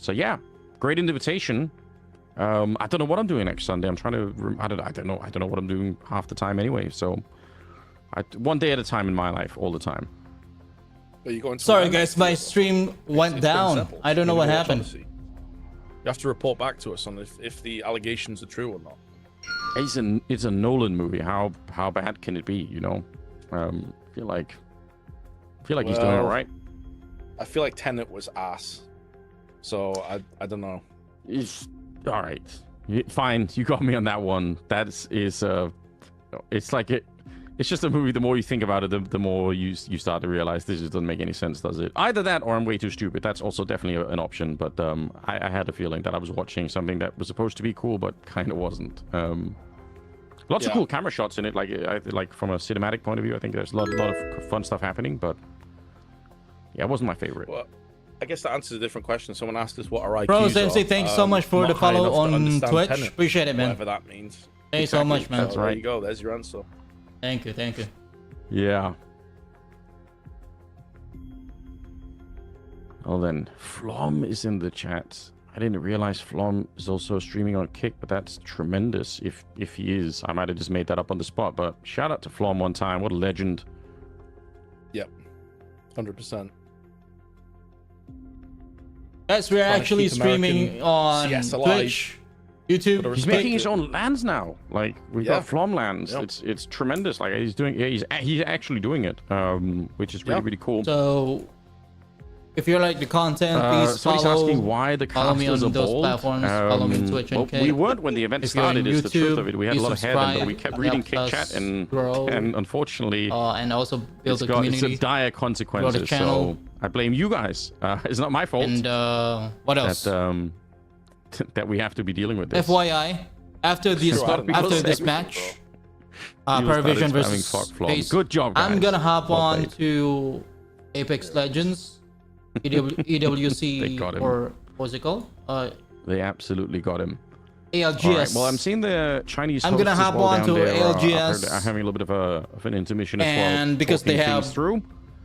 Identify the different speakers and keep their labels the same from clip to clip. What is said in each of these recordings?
Speaker 1: So yeah, great invitation. I don't know what I'm doing next Sunday. I'm trying to. I don't know what I'm doing half the time anyway. So, one day at a time in my life, all the time.
Speaker 2: Are you going to
Speaker 3: Sorry guys, my stream went down. I don't know what happened.
Speaker 2: You have to report back to us on if the allegations are true or not.
Speaker 1: It's a Nolan movie. How bad can it be? You know, I feel like he's doing all right.
Speaker 2: I feel like Tenet was ass. So I don't know.
Speaker 1: It's all right. Fine, you got me on that one. That is it's like it. It's just a movie. The more you think about it, the more you start to realize this just doesn't make any sense, does it? Either that, or I'm way too stupid. That's also definitely an option. But I had a feeling that I was watching something that was supposed to be cool, but kind of wasn't. Lots of cool camera shots in it. Like from a cinematic point of view, I think there's a lot of fun stuff happening. But yeah, it wasn't my favorite.
Speaker 2: Well, I guess that answers a different question. Someone asked us what our IQs
Speaker 3: Bro, MC, thanks so much for the follow on Twitch.
Speaker 2: Tenet,
Speaker 3: appreciate it, man.
Speaker 2: Whatever that means.
Speaker 3: Thanks so much, man.
Speaker 1: That's right.
Speaker 2: There you go. There's your answer.
Speaker 3: Thank you, thank you.
Speaker 1: Yeah. Well then, Flom is in the chat. I didn't realize Flom is also streaming on Kick, but that's tremendous. If he is, I might have just made that up on the spot. But shout out to Flom one time. What a legend.
Speaker 2: Yep. 100%.
Speaker 3: Guys, we're actually streaming on Twitch, YouTube.
Speaker 1: He's making his own lands now. Like we've got Flom lands. Yep. It's tremendous. Like he's actually doing it, which is really cool.
Speaker 3: So if you like the content, please
Speaker 1: follow. Asking why the
Speaker 3: follow me on
Speaker 1: those
Speaker 3: bold. Platforms. Follow me on Twitch and
Speaker 1: we weren't when the event started. Is the truth of it. We had a lot of head, but we kept reading Kick chat, and unfortunately,
Speaker 3: and also build the community.
Speaker 1: It's a dire consequences. So I blame you guys. It's not my fault.
Speaker 3: And what else?
Speaker 1: That we have to be dealing with this.
Speaker 3: FYI, after this match, Paravision versus Face,
Speaker 1: good job, guys.
Speaker 3: I'm gonna hop on to Apex Legends, EWC, or what's it called?
Speaker 1: They absolutely got him.
Speaker 3: ALGS.
Speaker 1: All right, well, I'm seeing the Chinese.
Speaker 3: I'm gonna hop on to ALGS.
Speaker 1: I'm having a little bit of an intermission as well.
Speaker 3: And because they have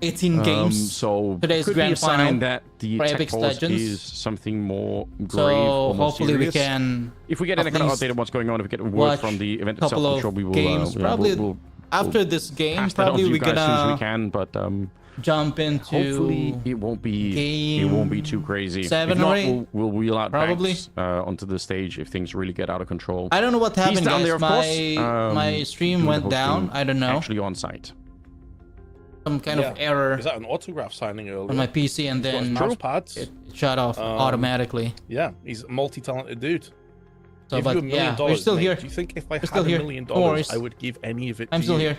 Speaker 3: 18 games,
Speaker 1: so
Speaker 3: today's grand final
Speaker 1: that the
Speaker 3: Apex Legends
Speaker 1: is something more grave.
Speaker 3: So hopefully we can.
Speaker 1: If we get any kind of update on what's going on, if we get a word from the event itself, I'm sure we will.
Speaker 3: Games, probably after this game, probably we're gonna.
Speaker 1: As soon as we can, but
Speaker 3: jump into.
Speaker 1: Hopefully it won't be too crazy.
Speaker 3: 7 or 8.
Speaker 1: We'll wheel out
Speaker 3: probably
Speaker 1: onto the stage if things really get out of control.
Speaker 3: I don't know what happened,
Speaker 1: down
Speaker 3: guys.
Speaker 1: There,
Speaker 3: my stream went down. I don't know.
Speaker 1: Actually on site.
Speaker 3: Some kind of error.
Speaker 2: Is that an autograph signing earlier?
Speaker 3: On my PC, and then
Speaker 2: mouse pads.
Speaker 3: It shut off automatically.
Speaker 2: Yeah, he's a multi-talented dude.
Speaker 3: So, but yeah, we're still here.
Speaker 2: Do you think if I had $1 million, I would give any of it to you?
Speaker 3: I'm still here.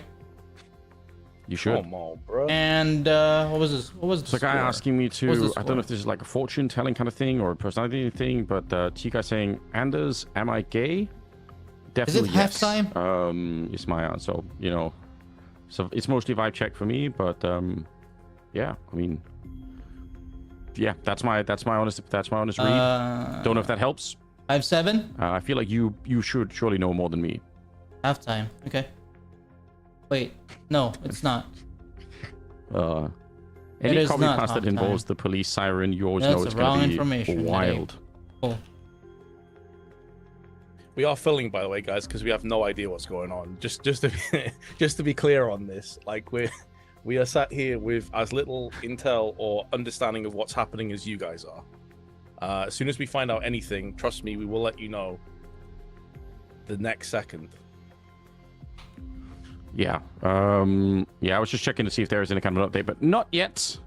Speaker 1: You should.
Speaker 2: Come on, bro.
Speaker 3: And what was this? What was this?
Speaker 1: It's a guy asking me to. I don't know if this is like a fortune-telling kind of thing or a personality thing, but Tika saying, "Anders, am I gay?" Definitely.
Speaker 3: Is it halftime?
Speaker 1: It's my answer. So, you know. So it's mostly vibe check for me, but yeah, I mean, yeah, that's my honest read. Don't know if that helps.
Speaker 3: 5'7".
Speaker 1: I feel like you should surely know more than me.
Speaker 3: Halftime, okay. Wait, no, it's not.
Speaker 1: Any copy pass that involves the police siren, you always know it's going to be wild.
Speaker 3: Cool.
Speaker 2: We are filling, by the way, guys, because we have no idea what's going on. Just to be clear on this, like we are sat here with as little intel or understanding of what's happening as you guys are. As soon as we find out anything, trust me, we will let you know the next second.
Speaker 1: Yeah. Yeah, I was just checking to see if there is any kind of update, but not yet.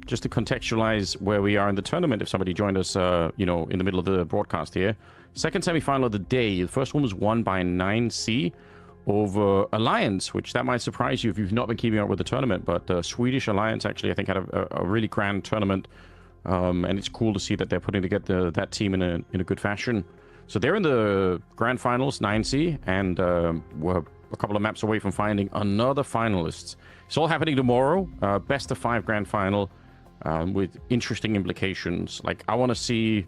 Speaker 1: Just to contextualize where we are in the tournament, if somebody joined us, you know, in the middle of the broadcast here. Second semi-final of the day. The first one was won by 9C over Alliance, which that might surprise you if you've not been keeping up with the tournament. But Swedish Alliance actually, I think, had a really grand tournament, and it's cool to see that they're putting together that team in a good fashion. So they're in the grand finals, 9C, and we're a couple of maps away from finding another finalist. It's all happening tomorrow. Best of 5 grand final with interesting implications. Like, I want to see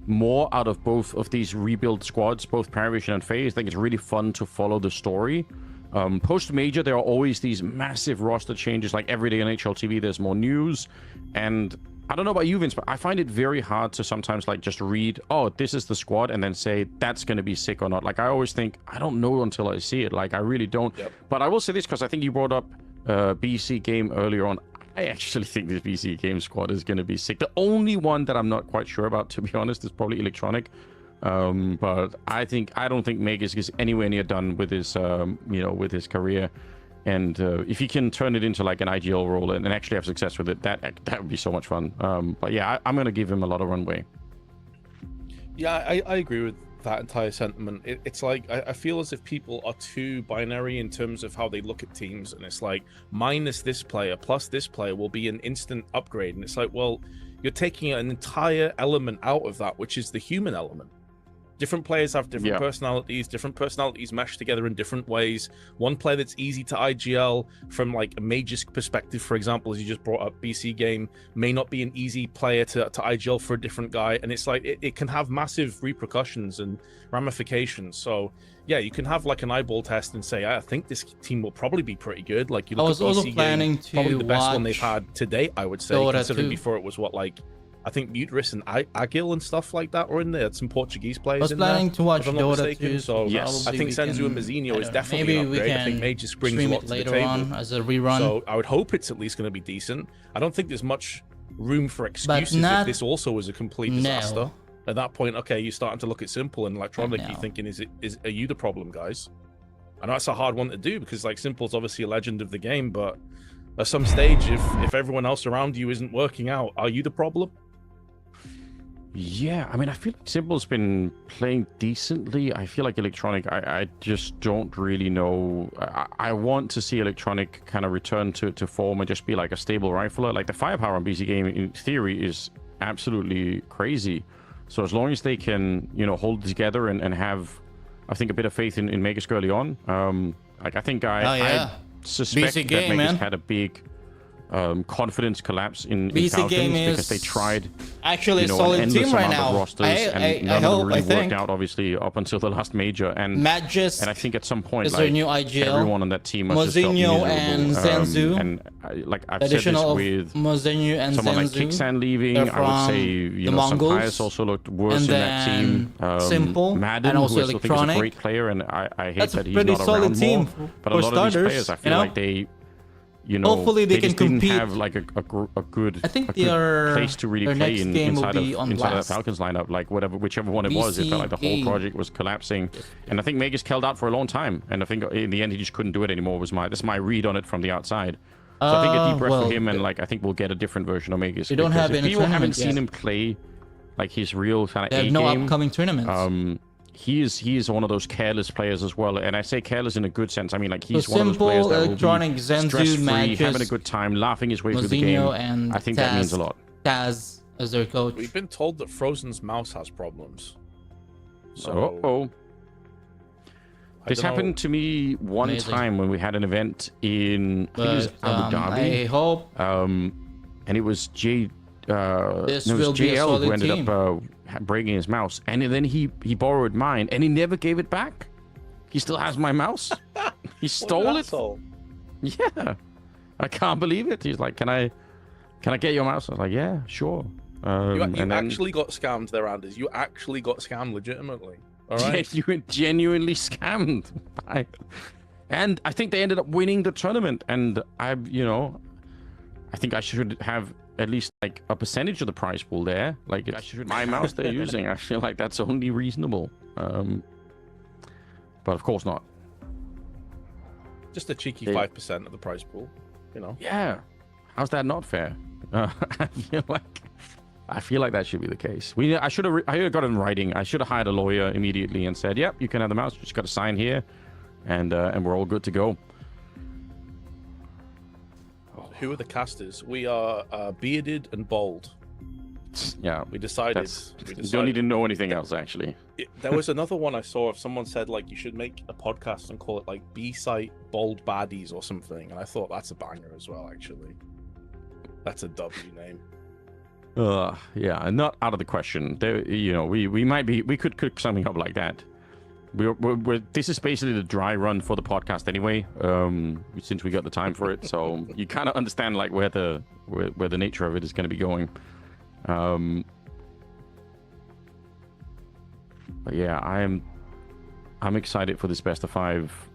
Speaker 1: more out of both of these rebuild squads, both Paravision and FaZe. I think it's really fun to follow the story. Post-major, there are always these massive roster changes. Like every day on HLTV, there's more news. And I don't know about you, Vince, but I find it very hard to sometimes like just read, oh, this is the squad, and then say that's going to be sick or not. Like I always think, I don't know until I see it. Like I really don't.
Speaker 2: Yep.
Speaker 1: But I will say this, because I think you brought up BC game earlier on. I actually think this BC game squad is going to be sick. The only one that I'm not quite sure about, to be honest, is probably Electronic. But I don't think Magus is anywhere near done with his, with his career. And if he can turn it into like an IGL role and actually have success with it, that would be so much fun. But yeah, I'm going to give him a lot of runway.
Speaker 2: Yeah, I agree with that entire sentiment. It's like I feel as if people are too binary in terms of how they look at teams, and it's like minus this player plus this player will be an instant upgrade, and it's like, well, you're taking an entire element out of that, which is the human element. Different players have different personalities. Different personalities mesh together in different ways. One player that's easy to IGL from like a Mage's perspective, for example, as you just brought up, BC game, may not be an easy player to IGL for a different guy. And it's like, it can have massive repercussions and ramifications. So yeah, you can have like an eyeball test and say, I think this team will probably be pretty good. Like you look at BC game, probably the best one they've had to date, I would say, considering before it was what, like, I think Muterus and Agil and stuff like that were in there. Some Portuguese players in there.
Speaker 3: I was planning to watch Dota too.
Speaker 2: So
Speaker 1: yes.
Speaker 2: I think Senzu and Mazinho is definitely an upgrade. I think Mages brings a lot to the table.
Speaker 3: On as a rerun.
Speaker 2: So I would hope it's at least going to be decent. I don't think there's much room for excuses if this also was a complete disaster. At that point, okay, you're starting to look at Simple and Electronic. You're thinking, are you the problem, guys? I know it's a hard one to do because like Simple's obviously a legend of the game, but at some stage, if everyone else around you isn't working out, are you the problem?
Speaker 1: Yeah, I mean, I feel like Simple's been playing decently. I feel like Electronic, I just don't really know. I want to see Electronic kind of return to form and just be like a stable rifler. Like the firepower on BC game, in theory, is absolutely crazy. So as long as they can, hold together and have, I think, a bit of faith in Magus early on. Like I think I suspect that Magus had a big confidence collapse in Falcons because they tried
Speaker 3: actually a solid team right now.
Speaker 1: Rosters and none of them really worked out, obviously, up until the last major. And I think at some point, like
Speaker 3: new IGL,
Speaker 1: everyone on that team must
Speaker 3: Mozinho and Zenzu.
Speaker 1: And like I've said this with
Speaker 3: Mozinho and
Speaker 1: someone like Kicksan leaving, I would say some players also looked worse in that team.
Speaker 3: Simple
Speaker 1: Madden,
Speaker 3: and also
Speaker 1: who I still think is a great player, and I hate that he's not around more. But a lot of these players, I feel like they.
Speaker 3: Hopefully they can compete.
Speaker 1: Didn't have like a good,
Speaker 3: I think
Speaker 1: place to really play inside of that Falcons lineup. Like whichever one it was, it felt like the whole project was collapsing. And I think Magus held out for a long time, and I think in the end he just couldn't do it anymore. That's my read on it from the outside. So I think a deep breath for him, and like I think we'll get a different version of Magus.
Speaker 3: We don't have any
Speaker 1: people haven't seen him play like his real kind of A game.
Speaker 3: No upcoming tournaments.
Speaker 1: He is one of those careless players as well, and I say careless in a good sense. I mean, like he's one of those players that will be stress-free, having a good time, laughing his way through the game. I think that means a lot.
Speaker 3: Taz as their coach.
Speaker 2: We've been told that Frozen's mouse has problems. So,
Speaker 1: this happened to me one time when we had an event in I think it was Abu Dhabi.
Speaker 3: I hope.
Speaker 1: And it was JL who ended up breaking his mouse, and then he borrowed mine, and he never gave it back. He still has my mouse. He stole it. Yeah, I can't believe it. He's like, "Can I get your mouse?" I was like, "Yeah, sure."
Speaker 2: You actually got scammed there, Anders. You actually got scammed legitimately. All right.
Speaker 1: Yeah, you were genuinely scammed. And I think they ended up winning the tournament. And I think I should have at least like a percentage of the prize pool there. Like it's my mouse they're using. I feel like that's only reasonable. But of course not.
Speaker 2: Just a cheeky 5% of the prize pool,
Speaker 1: Yeah. How's that not fair? I feel like that should be the case. I should have got it in writing. I should have hired a lawyer immediately and said, "Yep, you can have the mouse. You just got to sign here, and we're all good to go."
Speaker 2: Who are the casters? We are bearded and bald.
Speaker 1: Yeah,
Speaker 2: we decided.
Speaker 1: You don't need to know anything else, actually.
Speaker 2: There was another one I saw of someone said like you should make a podcast and call it like B-Site Bald Baddies or something, and I thought that's a banger as well. Actually, that's a W name.
Speaker 1: Yeah, not out of the question. There, we could cook something up like that. This is basically the dry run for the podcast anyway, since we got the time for it. So you kind of understand like where the nature of it is going to be going. But yeah, I'm excited for this best of 5.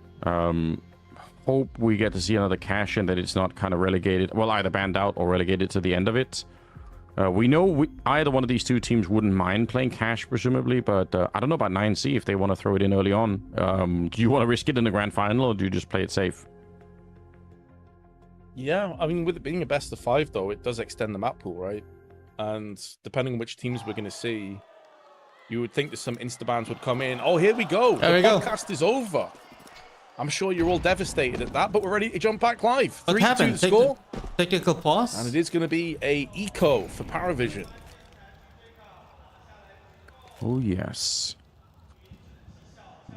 Speaker 1: Hope we get to see another cash and that it's not kind of relegated, well, either banned out or relegated to the end of it. We know either one of these two teams wouldn't mind playing cash, presumably, but I don't know about 9C if they want to throw it in early on. Do you want to risk it in the grand final, or do you just play it safe?
Speaker 2: Yeah, I mean, with it being a best of 5, though, it does extend the map pool, right? And depending on which teams we're going to see, you would think that some instabans would come in. Oh, here we go. The podcast is over. I'm sure you're all devastated at that, but we're ready to jump back live. 3-2 the score.
Speaker 3: Technical pause.
Speaker 2: And it is going to be a eco for Paravision.
Speaker 1: Oh, yes.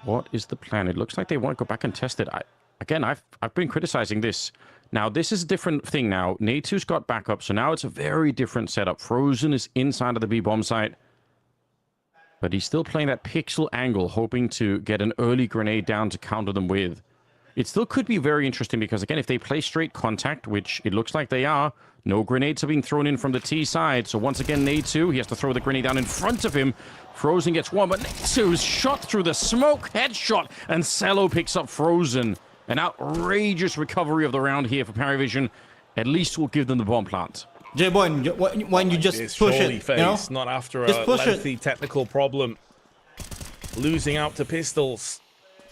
Speaker 1: What is the plan? It looks like they want to go back and test it. I've been criticizing this. Now, this is a different thing now. Natu's got backup, so now it's a very different setup. Frozen is inside of the B-bomb site. But he's still playing that pixel angle, hoping to get an early grenade down to counter them with. It still could be very interesting because, again, if they play straight contact, which it looks like they are, no grenades are being thrown in from the T side. So once again, Natu, he has to throw the grenade down in front of him. Frozen gets one, but Natu's shot through the smoke, headshot, and Cello picks up Frozen. An outrageous recovery of the round here for Paravision. At least we'll give them the bomb plant.
Speaker 3: J-Boy, when you just push it,
Speaker 2: face,
Speaker 3: you know?
Speaker 2: Not after a lengthy technical problem. Losing out to pistols.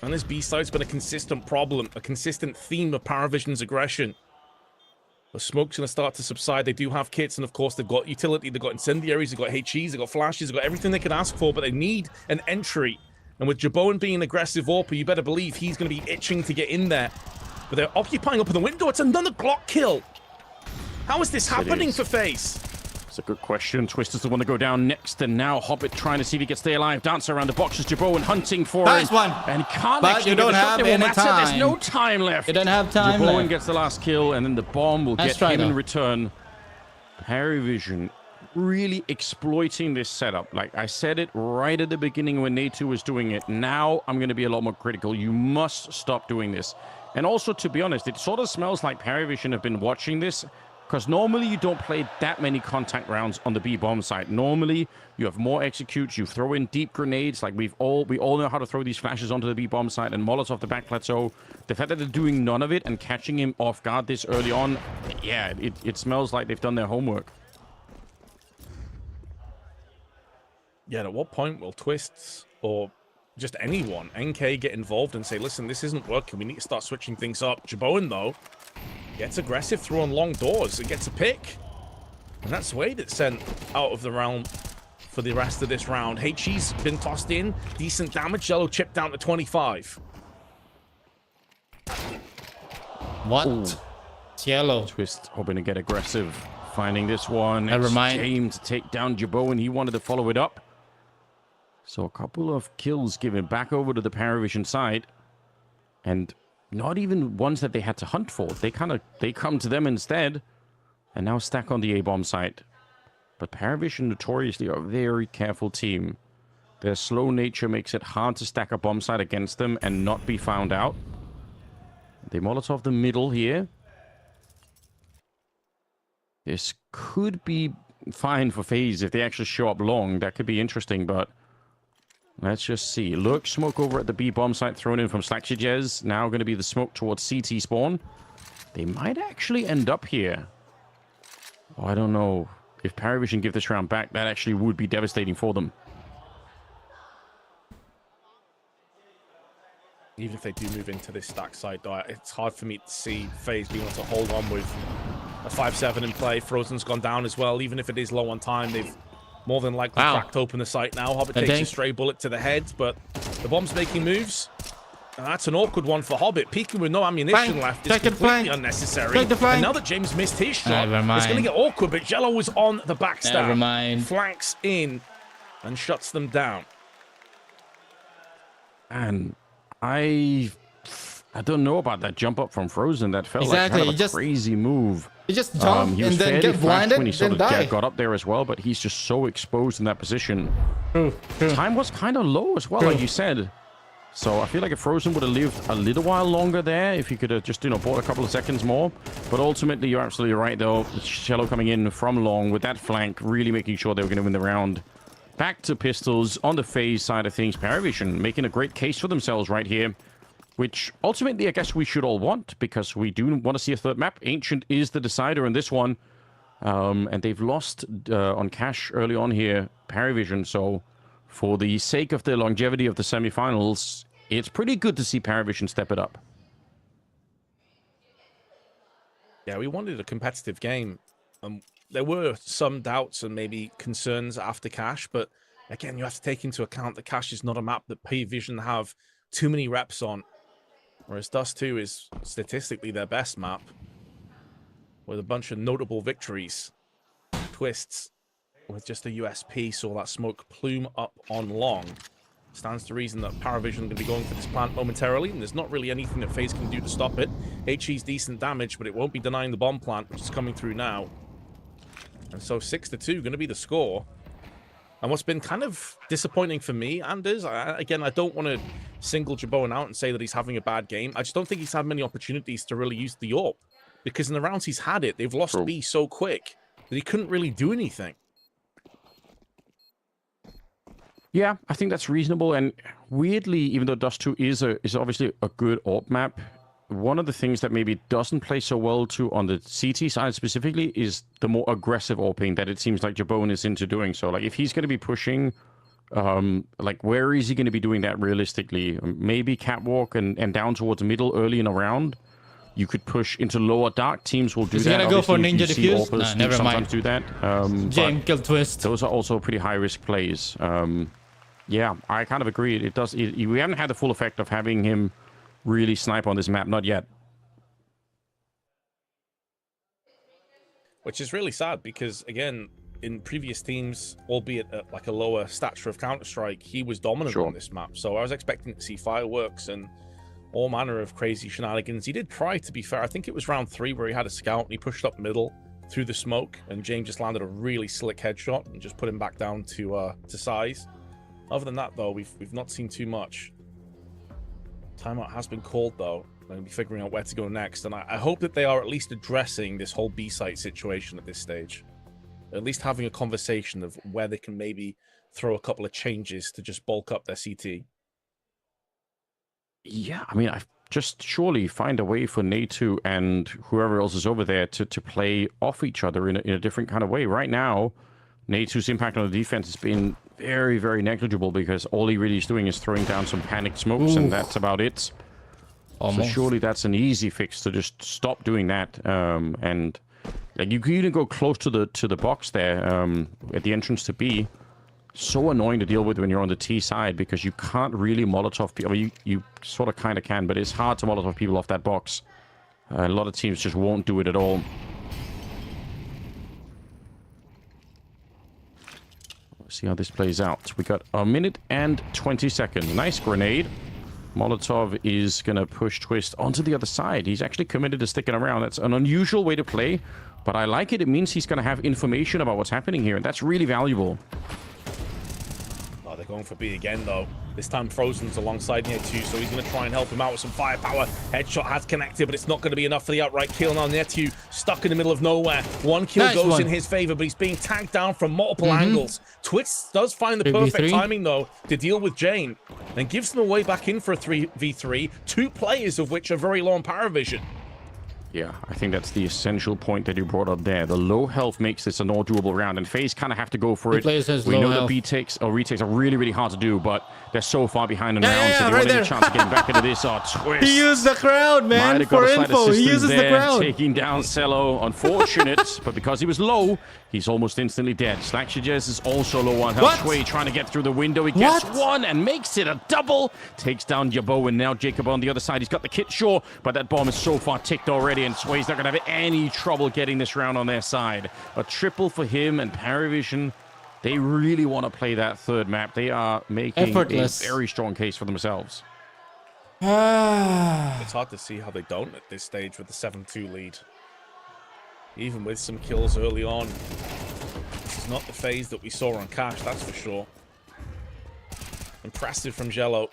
Speaker 2: And this B-side's been a consistent problem, a consistent theme of Paravision's aggression. The smoke's going to start to subside. They do have kits, and of course they've got utility, they've got incendiaries, they've got HEs, they've got flashes, they've got everything they could ask for, but they need an entry. And with Jaboan being an aggressive AWP, you better believe he's going to be itching to get in there. But they're occupying up in the window. It's another Glock kill. How is this happening for FaZe?
Speaker 1: It's a good question. Twister's the one to go down next, and now Hobbit trying to see if he can stay alive. Dancer around the boxes, Jaboan hunting for
Speaker 3: nice
Speaker 1: him.
Speaker 3: one.
Speaker 1: And can't
Speaker 3: but
Speaker 1: actually
Speaker 3: you don't
Speaker 1: get
Speaker 3: have any time.
Speaker 1: There's no time left.
Speaker 3: You don't have time
Speaker 1: Jaboan
Speaker 3: left.
Speaker 1: gets the last kill, and then the bomb will get him in return. Paravision really exploiting this setup. Like I said it right at the beginning when Natu was doing it. Now I'm going to be a lot more critical. You must stop doing this. And also, to be honest, it sort of smells like Paravision have been watching this, because normally you don't play that many contact rounds on the B-bomb site. Normally you have more executes, you throw in deep grenades, like we all know how to throw these flashes onto the B-bomb site and Molotov the back plateau. The fact that they're doing none of it and catching him off guard this early on, yeah, it smells like they've done their homework.
Speaker 2: Yeah, at what point will Twists or just anyone, NK, get involved and say, listen, this isn't working, we need to start switching things up? Jaboan, though, gets aggressive through on long doors and gets a pick. And that's Wade that's sent out of the round for the rest of this round. HE's been tossed in. Decent damage. Yellow chipped down to 25.
Speaker 3: What? Ooh. Yellow.
Speaker 1: Twist hoping to get aggressive. Finding this one.
Speaker 3: Never mind.
Speaker 1: James to take down Jaboan. He wanted to follow it up. So a couple of kills given back over to the Paravision side. And not even ones that they had to hunt for. They come to them instead. And now stack on the A-bomb site. But Paravision notoriously are a very careful team. Their slow nature makes it hard to stack a bomb site against them and not be found out. They Molotov the middle here. This could be fine for FaZe if they actually show up long. That could be interesting, but let's just see. Look, smoke over at the B-bomb site thrown in from Slaxijez. Now going to be the smoke towards CT spawn. They might actually end up here. Oh, I don't know. If Paravision give this round back, that actually would be devastating for them.
Speaker 2: Even if they do move into this stack side, though, it's hard for me to see FaZe being able to hold on with a 5-7 in play. Frozen's gone down as well. Even if it is low on time, they've more than likely cracked open the site now. Hobbit takes a stray bullet to the head, but the bomb's making moves. And that's an awkward one for Hobbit. Peeking with no ammunition left is completely unnecessary. And now that James missed his shot, it's going to get awkward, but Jello was on the backstab. Flanks in and shuts them down.
Speaker 1: And I don't know about that jump up from Frozen. That felt like kind of a crazy move.
Speaker 3: He just jumped and then get blinded
Speaker 1: when he sort of got up there as well, but he's just so exposed in that position. Time was kind of low as well, like you said. So I feel like if Frozen would have lived a little while longer there, if he could have just, bought a couple of seconds more. But ultimately, you're absolutely right, though. Shello coming in from long with that flank, really making sure they were going to win the round. Back to Pistols on the phase side of things. Paravision making a great case for themselves right here, which ultimately I guess we should all want, because we do want to see a third map. Ancient is the decider in this one. And they've lost on cash early on here, Paravision. So for the sake of the longevity of the semifinals, it's pretty good to see Paravision step it up.
Speaker 2: Yeah, we wanted a competitive game. There were some doubts and maybe concerns after Cash, but again, you have to take into account that Cash is not a map that Paravision have too many reps on, whereas Dust 2 is statistically their best map, with a bunch of notable victories. Twists with just a USP, saw that smoke plume up on long. Stands to reason that Paravision are going to be going for this plant momentarily, and there's not really anything that FaZe can do to stop it. HE's decent damage, but it won't be denying the bomb plant, which is coming through now. And so 6-2 going to be the score. And what's been kind of disappointing for me, Anders, again, I don't want to single Jabone out and say that he's having a bad game. I just don't think he's had many opportunities to really use the AWP, because in the rounds he's had it, they've lost B so quick that he couldn't really do anything.
Speaker 1: Yeah, I think that's reasonable. And weirdly, even though Dust 2 is obviously a good AWP map, one of the things that maybe doesn't play so well to on the CT side specifically is the more aggressive AWPing that it seems like Jabone is into doing. So, like, if he's going to be pushing, like, where is he going to be doing that realistically? Maybe catwalk and down towards the middle early in a round. You could push into lower dark. Teams will do
Speaker 3: is
Speaker 1: that.
Speaker 3: Is he gonna go for Ninja Diffuse?
Speaker 1: Nah,
Speaker 3: never mind.
Speaker 1: Do that.
Speaker 3: Jane kill Twist.
Speaker 1: Those are also pretty high risk plays. Yeah, I kind of agree. It does. We haven't had the full effect of having him really snipe on this map, not yet.
Speaker 2: Which is really sad, because again, in previous teams, albeit at like a lower stature of Counter-Strike, he was dominant on this map. So I was expecting to see fireworks and all manner of crazy shenanigans. He did try, to be fair. I think it was round 3 where he had a scout and he pushed up middle through the smoke, and James just landed a really slick headshot and just put him back down to size. Other than that, though, we've not seen too much. Timeout has been called, though. I'm going to be figuring out where to go next, and I hope that they are at least addressing this whole B-site situation at this stage. At least having a conversation of where they can maybe throw a couple of changes to just bulk up their CT.
Speaker 1: Yeah, I mean, I've just surely find a way for Natu and whoever else is over there to play off each other in a different kind of way. Right now, Natu's impact on the defense has been very, very negligible, because all he really is doing is throwing down some panicked smokes, and that's about it. Almost. So surely that's an easy fix to just stop doing that. And like, you can even go close to the box there at the entrance to B. So annoying to deal with when you're on the T side, because you can't really Molotov people. I mean, you sort of kind of can, but it's hard to Molotov people off that box. A lot of teams just won't do it at all. See how this plays out. We got a minute and 20 seconds. Nice grenade. Molotov is going to push Twist onto the other side. He's actually committed to sticking around. That's an unusual way to play, but I like it. It means he's going to have information about what's happening here, and that's really valuable.
Speaker 2: Oh, they're going for B again, though. This time Frozen's alongside Netu, so he's going to try and help him out with some firepower. Headshot has connected, but it's not going to be enough for the outright kill. Now Netu stuck in the middle of nowhere. One kill goes in his favor, but he's being tagged down from multiple angles. Twist does find the perfect timing, though, to deal with Jane, and gives them a way back in for a 3v3, 2 players of which are very low on Paravision.
Speaker 1: Yeah, I think that's the essential point that you brought up there. The low health makes this a more doable round, and FaZe kind of have to go for it. We know that B takes or retakes are really, really hard to do, but they're so far behind in rounds, so they want a chance of getting back into this. Oh, Twist.
Speaker 3: He used the crowd, man, for info. He uses the crowd.
Speaker 1: Taking down Cello. Unfortunate, but because he was low, he's almost instantly dead. Slackshajez is also low on health. Sway trying to get through the window. He gets one and makes it a double. Takes down Jabo, and now Jacob on the other side. He's got the kit, sure, but that bomb is so far ticked already, and Sway's not going to have any trouble getting this round on their side. A triple for him, and Paravision, they really want to play that third map. They are making a very strong case for themselves.
Speaker 2: It's hard to see how they don't at this stage with the 7-2 lead. Even with some kills early on. This is not the FaZe that we saw on Cash, that's for sure. Impressive from Jello.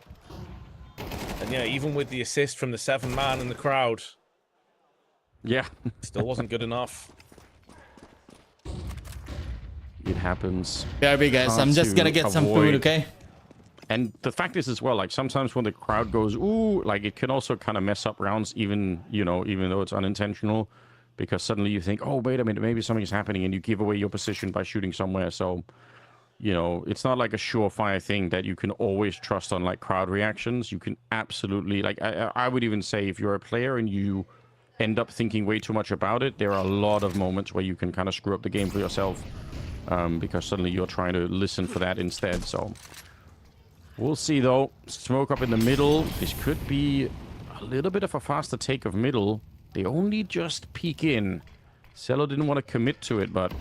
Speaker 2: And yeah, even with the assist from the 7-man in the crowd,
Speaker 1: Yeah.
Speaker 2: still wasn't good enough.
Speaker 1: It happens.
Speaker 3: BRB, guys. I'm just gonna get some food, okay?
Speaker 1: And the fact is as well, like sometimes when the crowd goes, ooh, like it can also kind of mess up rounds, even, you know, even though it's unintentional, because suddenly you think, oh, wait a minute, maybe something's happening, and you give away your position by shooting somewhere. So, you know, it's not like a surefire thing that you can always trust on like crowd reactions. You can absolutely, like, I would even say if you're a player and you end up thinking way too much about it, there are a lot of moments where you can kind of screw up the game for yourself, because suddenly you're trying to listen for that instead. So we'll see, though. Smoke up in the middle. This could be a little bit of a faster take of middle. They only just peek in. Cello didn't want to commit to it, but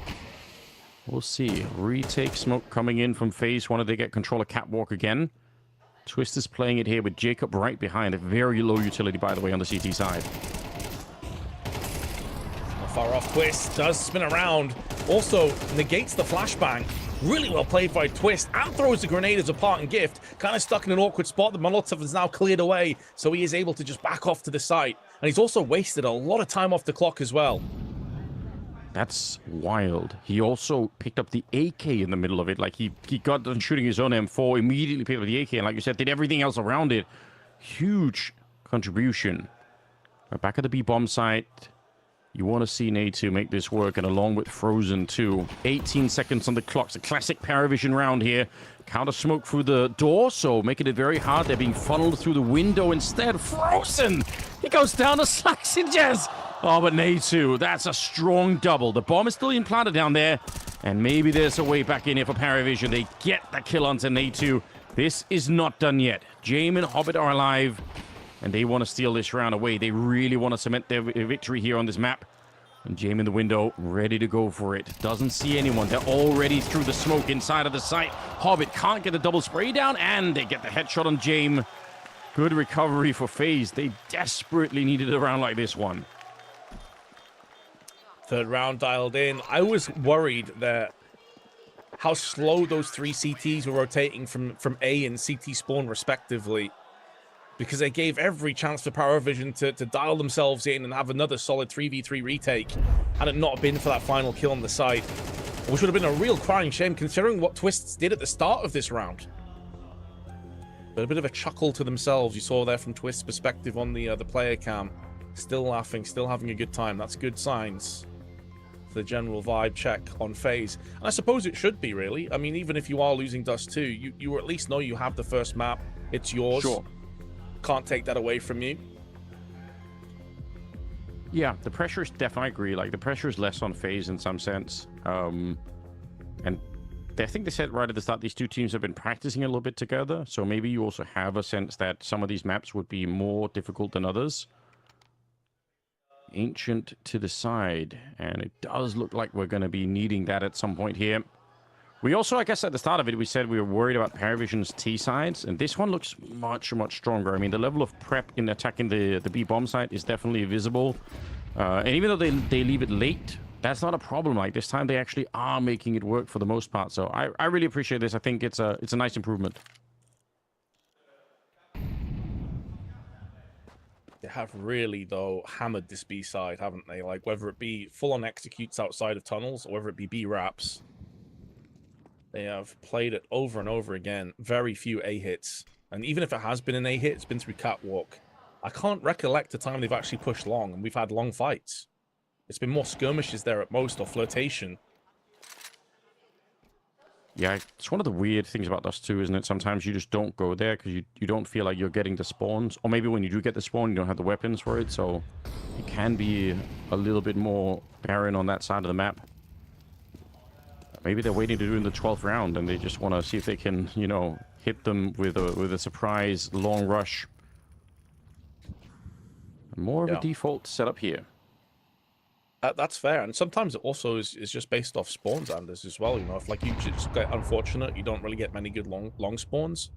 Speaker 1: we'll see. Retake smoke coming in from FaZe. Wanted to get control of Catwalk again. Twist is playing it here with Jacob right behind. A very low utility, by the way, on the CT side.
Speaker 2: Far off Twist does spin around. Also negates the flashbang. Really well played by Twist, and throws the grenade as a parting gift. Kind of stuck in an awkward spot. The Molotov is now cleared away, so he is able to just back off to the site. And he's also wasted a lot of time off the clock as well.
Speaker 1: That's wild. He also picked up the AK in the middle of it. Like, he got done shooting his own M4, immediately picked up the AK, and like you said, did everything else around it. Huge contribution. Back at the B-bomb site. You want to see A2 make this work, and along with Frozen too. 18 seconds on the clock. It's a classic Paravision round here. Counter smoke through the door, so making it very hard. They're being funneled through the window instead. Frozen! He goes down to slice and jazz. Oh, but A2, that's a strong double. The bomb is still implanted down there, and maybe there's a way back in here for Paravision. They get the kill onto A2. This is not done yet. Jame and Hobbit are alive, and they want to steal this round away. They really want to cement their victory here on this map. And Jame in the window, ready to go for it. Doesn't see anyone. They're already through the smoke inside of the site. Hobbit can't get the double spray down, and they get the headshot on Jame. Good recovery for FaZe. They desperately needed a round like this one.
Speaker 2: Third round dialed in. I was worried that how slow those 3 CTs were rotating from A and CT spawn respectively, because they gave every chance for Paravision to dial themselves in and have another solid 3v3 retake, had it not been for that final kill on the side, which would have been a real crying shame considering what Twists did at the start of this round. But a bit of a chuckle to themselves you saw there from Twist's perspective on the player cam. Still laughing, still having a good time. That's good signs for the general vibe check on FaZe. And I suppose it should be, really. I mean, even if you are losing Dust 2, you at least know you have the first map. It's yours.
Speaker 1: Sure.
Speaker 2: Can't take that away from you.
Speaker 1: Yeah, the pressure is definitely, I agree. Like, the pressure is less on FaZe in some sense. And I think they said right at the start, these two teams have been practicing a little bit together. So maybe you also have a sense that some of these maps would be more difficult than others. Ancient to the side. And it does look like we're going to be needing that at some point here. We also, I guess at the start of it, we said we were worried about Paravision's T sides, and this one looks much, much stronger. I mean, the level of prep in attacking the B-bomb site is definitely visible. And even though they leave it late, that's not a problem. Like, this time they actually are making it work for the most part. So I really appreciate this. I think it's a nice improvement.
Speaker 2: They have really, though, hammered this B side, haven't they? Like, whether it be full-on executes outside of tunnels, or whether it be B-wraps. They have played it over and over again. Very few A hits. And even if it has been an A hit, it's been through Catwalk. I can't recollect the time they've actually pushed long, and we've had long fights. It's been more skirmishes there at most, or flirtation.
Speaker 1: Yeah, it's one of the weird things about Dust 2, isn't it? Sometimes you just don't go there because you don't feel like you're getting the spawns. Or maybe when you do get the spawn, you don't have the weapons for it. So it can be a little bit more barren on that side of the map. Maybe they're waiting to do in the 12th round, and they just want to see if they can, you know, hit them with a surprise long rush. More of a default setup here.
Speaker 2: That's fair, and sometimes it also is just based off spawns, Anders, as well. You know, if like you just get unfortunate, you don't really get many good long spawns.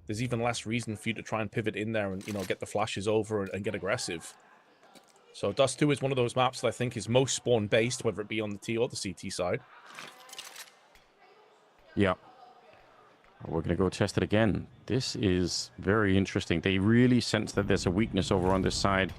Speaker 2: There's even less reason for you to try and pivot in there and, you know, get the flashes over and get aggressive. So Dust 2 is one of those maps that I think is most spawn based, whether it be on the T or the CT side.
Speaker 1: Yeah. We're going to go test it again. This is very interesting. They really sense that there's a weakness over on this side.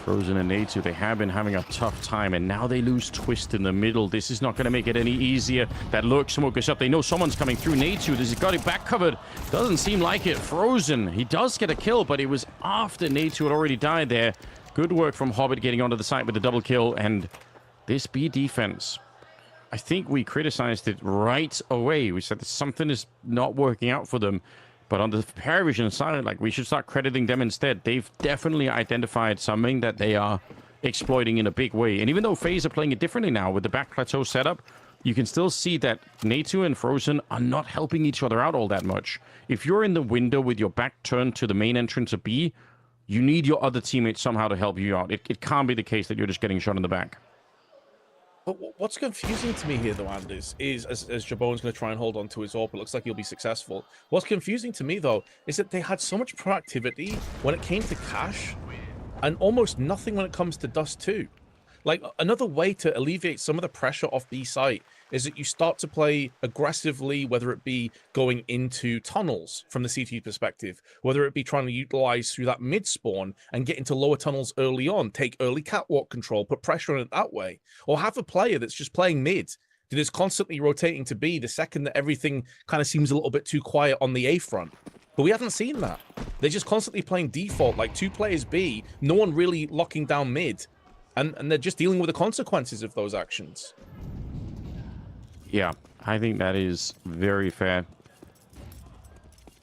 Speaker 1: Frozen and A2, they have been having a tough time, and now they lose Twist in the middle. This is not going to make it any easier. That lurk smoke is up. They know someone's coming through. A2, he's got it back covered. Doesn't seem like it. Frozen, he does get a kill, but it was after A2 had already died there. Good work from Hobbit getting onto the site with the double kill, and this B defense, I think we criticized it right away. We said that something is not working out for them. But on the Paravision side, like, we should start crediting them instead. They've definitely identified something that they are exploiting in a big way. And even though FaZe are playing it differently now with the back plateau setup, you can still see that Natu and Frozen are not helping each other out all that much. If you're in the window with your back turned to the main entrance of B, you need your other teammates somehow to help you out. It can't be the case that you're just getting shot in the back.
Speaker 2: But what's confusing to me here, though, Anders, is as Jabon's going to try and hold on to his AWP, it looks like he'll be successful. What's confusing to me, though, is that they had so much proactivity when it came to Cash, and almost nothing when it comes to Dust 2. Like, another way to alleviate some of the pressure off B site is that you start to play aggressively, whether it be going into tunnels from the CT perspective, whether it be trying to utilize through that mid spawn and get into lower tunnels early on, take early catwalk control, put pressure on it that way, or have a player that's just playing mid that is constantly rotating to B the second that everything kind of seems a little bit too quiet on the A front. But we haven't seen that. They're just constantly playing default, like 2 players B, no one really locking down mid. And they're just dealing with the consequences of those actions.
Speaker 1: Yeah, I think that is very fair.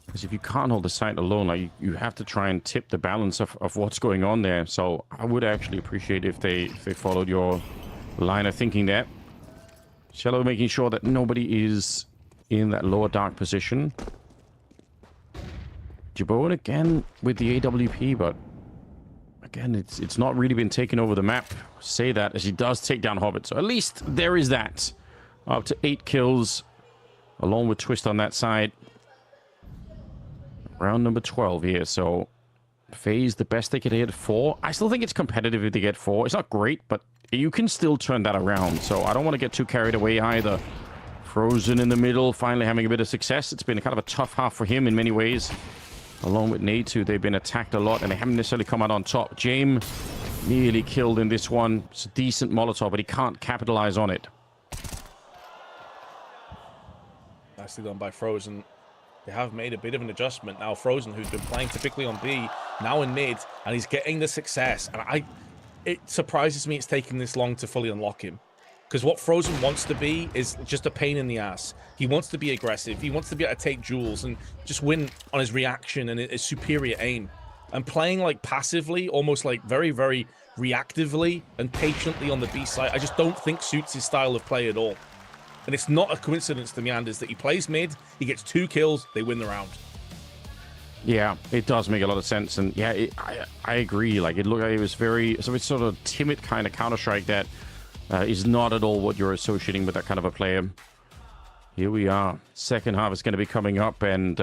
Speaker 1: Because if you can't hold the site alone, like, you have to try and tip the balance of what's going on there. So I would actually appreciate if they followed your line of thinking there. Shello making sure that nobody is in that lower dark position. Jabon again with the AWP, but again, it's not really been taken over the map. Say that as he does take down Hobbit. So at least there is that. Up to 8 kills, along with Twist on that side. Round number 12 here. So FaZe, the best they could hit 4. I still think it's competitive if they get 4. It's not great, but you can still turn that around. So I don't want to get too carried away either. Frozen in the middle, finally having a bit of success. It's been kind of a tough half for him in many ways. Along with Natu, they've been attacked a lot, and they haven't necessarily come out on top. James nearly killed in this one. It's a decent Molotov, but he can't capitalize on it.
Speaker 2: Nicely done by Frozen. They have made a bit of an adjustment. Now Frozen, who's been playing typically on B, now in mid, and he's getting the success. And it surprises me it's taking this long to fully unlock him. Because what Frozen wants to be is just a pain in the ass. He wants to be aggressive. He wants to be able to take duels and just win on his reaction and his superior aim. And playing like passively, almost like very, very reactively and patiently on the B side, I just don't think suits his style of play at all. And it's not a coincidence to me, Anders, that he plays mid, he gets 2 kills, they win the round.
Speaker 1: Yeah, it does make a lot of sense. And yeah, I agree. Like, it looked like it was it's sort of timid kind of Counter-Strike that is not at all what you're associating with that kind of a player. Here we are. Second half is going to be coming up, and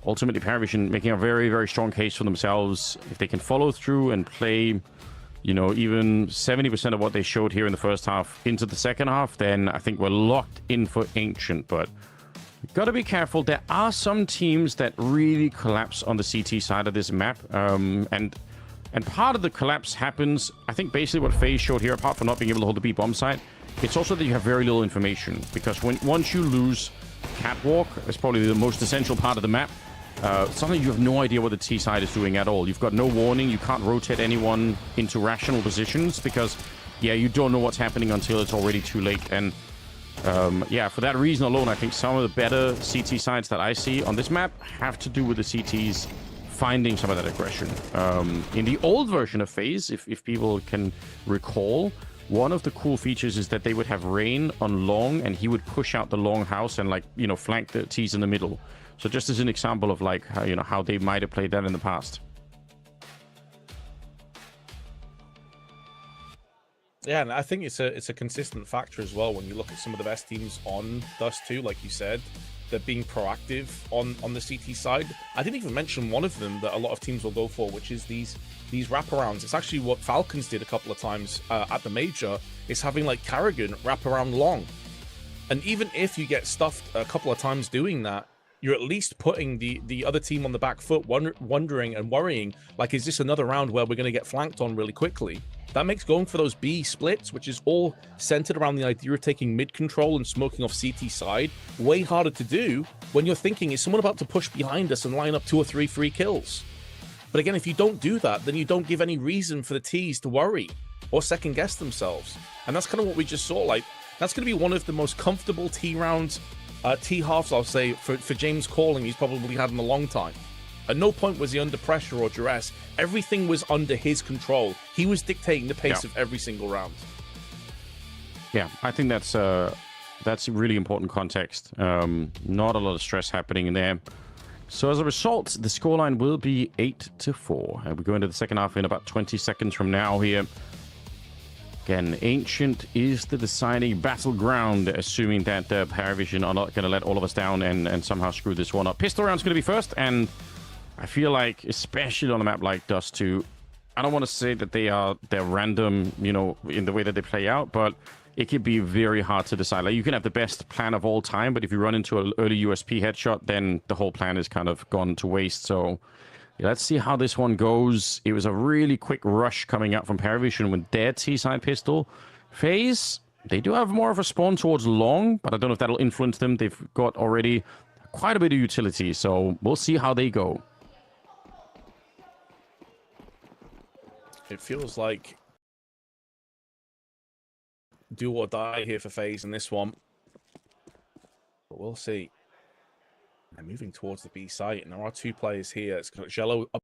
Speaker 1: ultimately Paravision making a very, very strong case for themselves. If they can follow through and play, you know, even 70% of what they showed here in the first half into the second half, then I think we're locked in for Ancient. But you've got to be careful. There are some teams that really collapse on the CT side of this map. And part of the collapse happens, I think basically what FaZe showed here, apart from not being able to hold the B bomb site, it's also that you have very little information. Because once you lose Catwalk, it's probably the most essential part of the map, suddenly you have no idea what the T side is doing at all. You've got no warning. You can't rotate anyone into rational positions because, yeah, you don't know what's happening until it's already too late. And yeah, for that reason alone, I think some of the better CT sides that I see on this map have to do with the CTs finding some of that aggression. In the old version of FaZe, if people can recall, one of the cool features is that they would have Rain on long, and he would push out the long house and, like, you know, flank the T's in the middle. So just as an example of, like, how, you know, how they might have played that in the past.
Speaker 2: Yeah, and I think it's a consistent factor as well when you look at some of the best teams on Dust 2, like you said. They're being proactive on the CT side. I didn't even mention one of them that a lot of teams will go for, which is these wraparounds. It's actually what Falcons did a couple of times at the major, is having like Carrigan wrap around long. And even if you get stuffed a couple of times doing that, you're at least putting the other team on the back foot, wondering and worrying, like, is this another round where we're going to get flanked on really quickly? That makes going for those B splits, which is all centered around the idea of taking mid control and smoking off CT side, way harder to do when you're thinking, is someone about to push behind us and line up 2 or 3 free kills? But again, if you don't do that, then you don't give any reason for the Ts to worry or second guess themselves. And that's kind of what we just saw. Like, that's going to be one of the most comfortable T rounds, T halves, I'll say, for James Calling he's probably had in a long time. At no point was he under pressure or duress. Everything was under his control. He was dictating the pace of every single round.
Speaker 1: Yeah, I think that's really important context. Not a lot of stress happening in there. So as a result, the scoreline will be 8-4. And we go into the second half in about 20 seconds from now here. Again, Ancient is the deciding battleground, assuming that Paravision are not going to let all of us down and somehow screw this one up. Pistol round's going to be first, and I feel like, especially on a map like Dust 2, I don't want to say that they're random, you know, in the way that they play out, but it can be very hard to decide. Like, you can have the best plan of all time, but if you run into an early USP headshot, then the whole plan is kind of gone to waste. So yeah, let's see how this one goes. It was a really quick rush coming out from Paravision with their T-side pistol. FaZe, they do have more of a spawn towards long, but I don't know if that'll influence them. They've got already quite a bit of utility, so we'll see how they go.
Speaker 2: It feels like do or die here for FaZe in this one. But we'll see. They're moving towards the B site, and there are 2 players here. It's got Jello up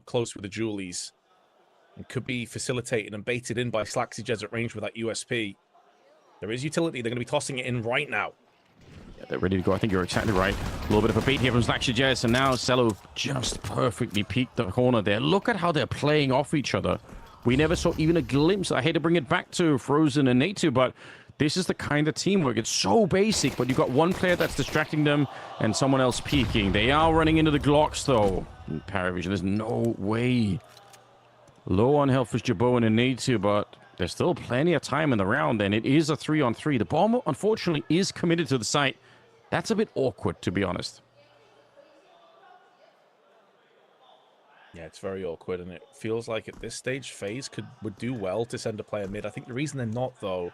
Speaker 2: close with the Julies. It could be facilitated and baited in by Slaxy at range with that USP. There is utility. They're going to be tossing it in right now.
Speaker 1: Yeah, they're ready to go. I think you're exactly right. A little bit of a bait here from Slaxy, and now Cello just perfectly peeked the corner there. Look at how they're playing off each other. We never saw even a glimpse. I hate to bring it back to Frozen and Natu, but this is the kind of teamwork. It's so basic, but you've got one player that's distracting them and someone else peeking. They are running into the Glocks, though. In Paravision, there's no way. Low on health for Jabo and Natu, but there's still plenty of time in the round, and it is a 3-on-3. The bomb, unfortunately, is committed to the site. That's a bit awkward, to be honest.
Speaker 2: Yeah, it's very awkward, and it feels like at this stage, FaZe would do well to send a player mid. I think the reason they're not, though,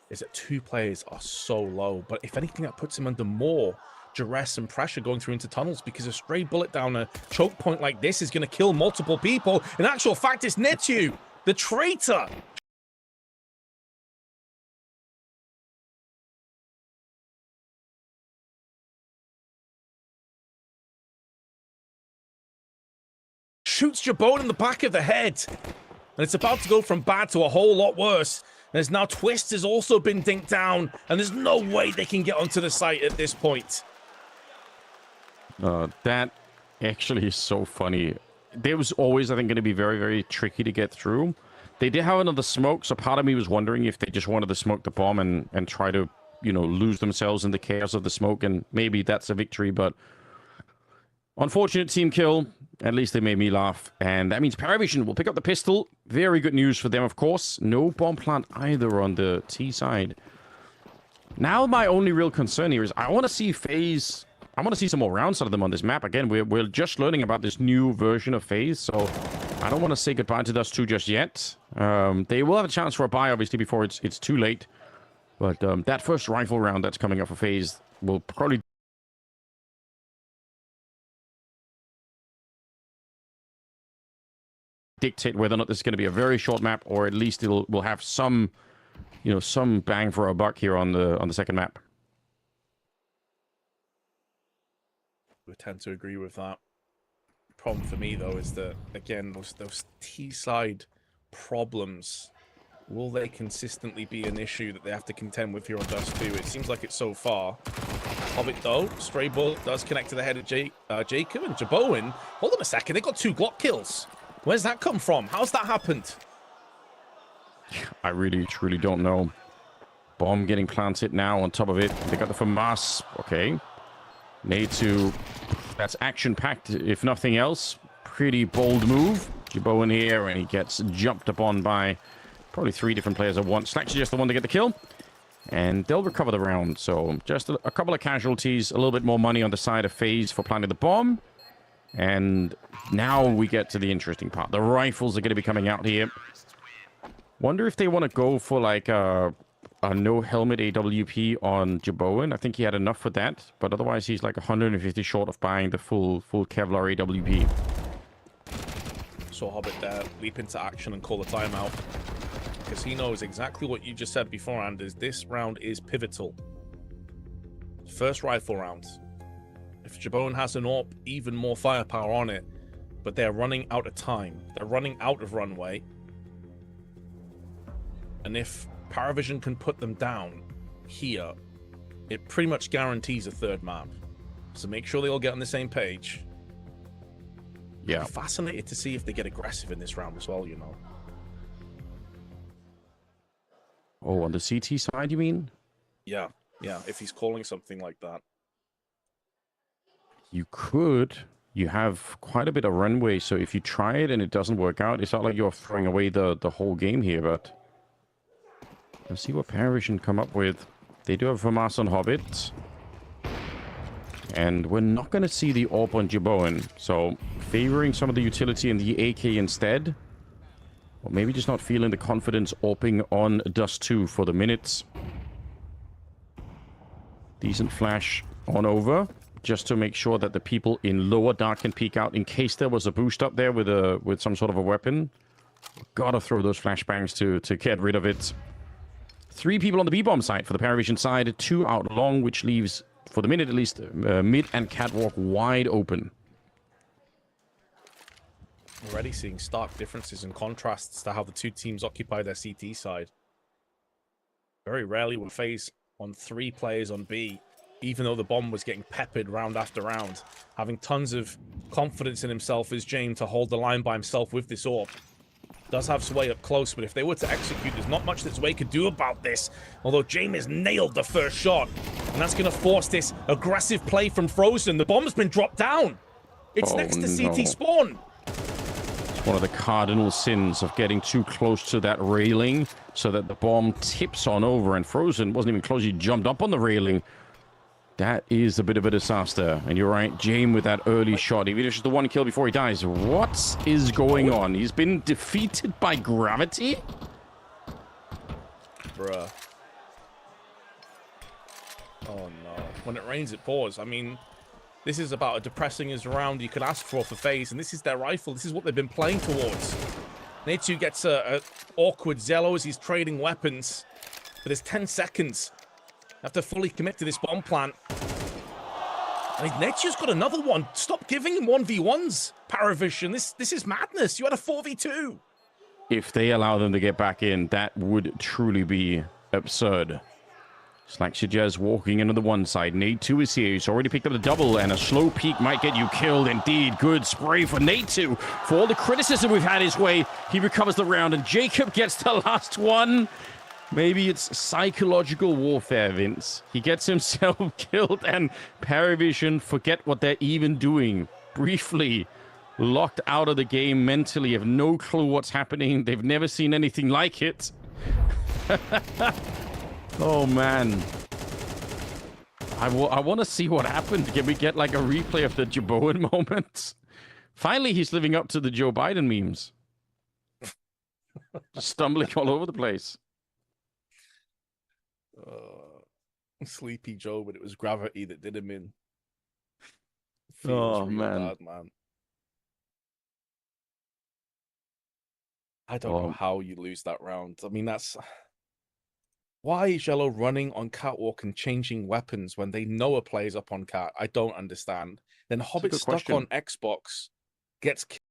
Speaker 2: is that 2 players are so low. But if anything, that puts him under more duress and pressure going through into tunnels, because a stray bullet down a choke point like this is going to kill multiple people. In actual fact, it's Netu, the traitor. Shoots Jabot in the back of the head. And it's about to go from bad to a whole lot worse. There's now Twist has also been dinked down, and there's no way they can get onto the site at this point.
Speaker 1: That actually is so funny. There was always, I think, going to be very, very tricky to get through. They did have another smoke, so part of me was wondering if they just wanted to smoke the bomb and try to, you know, lose themselves in the chaos of the smoke, and maybe that's a victory, but unfortunate team kill. At least they made me laugh. And that means Paravision will pick up the pistol. Very good news for them, of course. No bomb plant either on the T side. Now my only real concern here is I want to see FaZe. I want to see some more rounds out of them on this map. Again, we're just learning about this new version of FaZe, so I don't want to say goodbye to Dust 2 just yet. They will have a chance for a buy, obviously, before it's too late. But that first rifle round that's coming up for FaZe will probably dictate whether or not this is going to be a very short map, or at least we'll have some, you know, some bang for a buck here on the second map.
Speaker 2: I tend to agree with that. Problem for me though is that, again, those T-side problems, will they consistently be an issue that they have to contend with here on Dust 2? It seems like it so far. Hobbit though, stray bullet does connect to the head of Jacob, and Jaboin. Hold on a second, they got 2 Glock kills. Where's that come from? How's that happened?
Speaker 1: I really, truly don't know. Bomb getting planted now on top of it. They got the FAMAS. Okay. Natu. That's action-packed, if nothing else. Pretty bold move. Jabo in here, and he gets jumped upon by Probably 3 different players at once. Slack's just the one to get the kill. And they'll recover the round. So just a couple of casualties. A little bit more money on the side of FaZe for planting the bomb. And now we get to the interesting part. The rifles are going to be coming out here. Wonder if they want to go for like a no helmet AWP on Jaboan. I think he had enough for that. But otherwise he's like 150 short of buying the full Kevlar AWP.
Speaker 2: Saw Hobbit there leap into action and call the timeout. Because he knows exactly what you just said beforehand, is this round is pivotal. First rifle round. If Jabone has an AWP, even more firepower on it, but they're running out of time. They're running out of runway. And if Paravision can put them down here, it pretty much guarantees a third map. So make sure they all get on the same page.
Speaker 1: Yeah.
Speaker 2: I'm fascinated to see if they get aggressive in this round as well, you know.
Speaker 1: Oh, on the CT side, you mean?
Speaker 2: Yeah, if he's calling something like that.
Speaker 1: You could. You have quite a bit of runway, so if you try it and it doesn't work out, it's not like you're throwing away the whole game here, but... Let's see what Paravision come up with. They do have FAMAS on Hobbit. And we're not going to see the AWP on Jaboan, so favoring some of the utility in the AK instead. Or maybe just not feeling the confidence AWPing on Dust 2 for the minutes. Decent flash on over, just to make sure that the people in lower dark can peek out in case there was a boost up there with some sort of a weapon. Gotta throw those flashbangs to get rid of it. 3 people on the B-bomb side for the Paravision side, 2 out long, which leaves, for the minute at least, mid and catwalk wide open.
Speaker 2: Already seeing stark differences and contrasts to how the two teams occupy their CT side. Very rarely will FaZe on 3 players on B, even though the bomb was getting peppered round after round. Having tons of confidence in himself is James to hold the line by himself with this AWP. Does have Sway up close, but if they were to execute, there's not much that Sway could do about this. Although James nailed the first shot, and that's going to force this aggressive play from Frozen. The bomb's been dropped down. It's next to CT spawn.
Speaker 1: It's one of the cardinal sins of getting too close to that railing so that the bomb tips on over, and Frozen wasn't even close. He jumped up on the railing. That is a bit of a disaster. And you're right, James with that early shot, even if it's just the 1 kill before he dies. What is going on? He's been defeated by gravity?
Speaker 2: Bruh. Oh no. When it rains, it pours. I mean, this is about as depressing as round you could ask for FaZe, and this is their rifle. This is what they've been playing towards. Netu gets a awkward Zello as he's trading weapons, but there's 10 seconds. Have to fully commit to this bomb plant. I mean, Netu's got another one. Stop giving him 1v1s, Paravision. This is madness. You had a 4v2.
Speaker 1: If they allow them to get back in, that would truly be absurd. Slackshajaz walking into the one side. Nate2 is here. He's already picked up the double, and a slow peek might get you killed. Indeed, good spray for Nate2. For all the criticism we've had his way, he recovers the round, and Jacob gets the last one. Maybe it's psychological warfare, Vince. He gets himself killed, and Paravision forget what they're even doing. Briefly locked out of the game mentally, have no clue what's happening. They've never seen anything like it. Oh, man. I want to see what happened. Can we get like a replay of the Jaboan moment? Finally, he's living up to the Joe Biden memes. Just stumbling all over the place.
Speaker 2: Sleepy Joe, but it was gravity that did him in.
Speaker 1: Oh,
Speaker 2: real
Speaker 1: man.
Speaker 2: Bad, man. I don't know how you lose that round. I mean, that's... Why is Jello running on Catwalk and changing weapons when they know a player's up on Cat? I don't understand. Then Hobbit stuck on Xbox gets killed.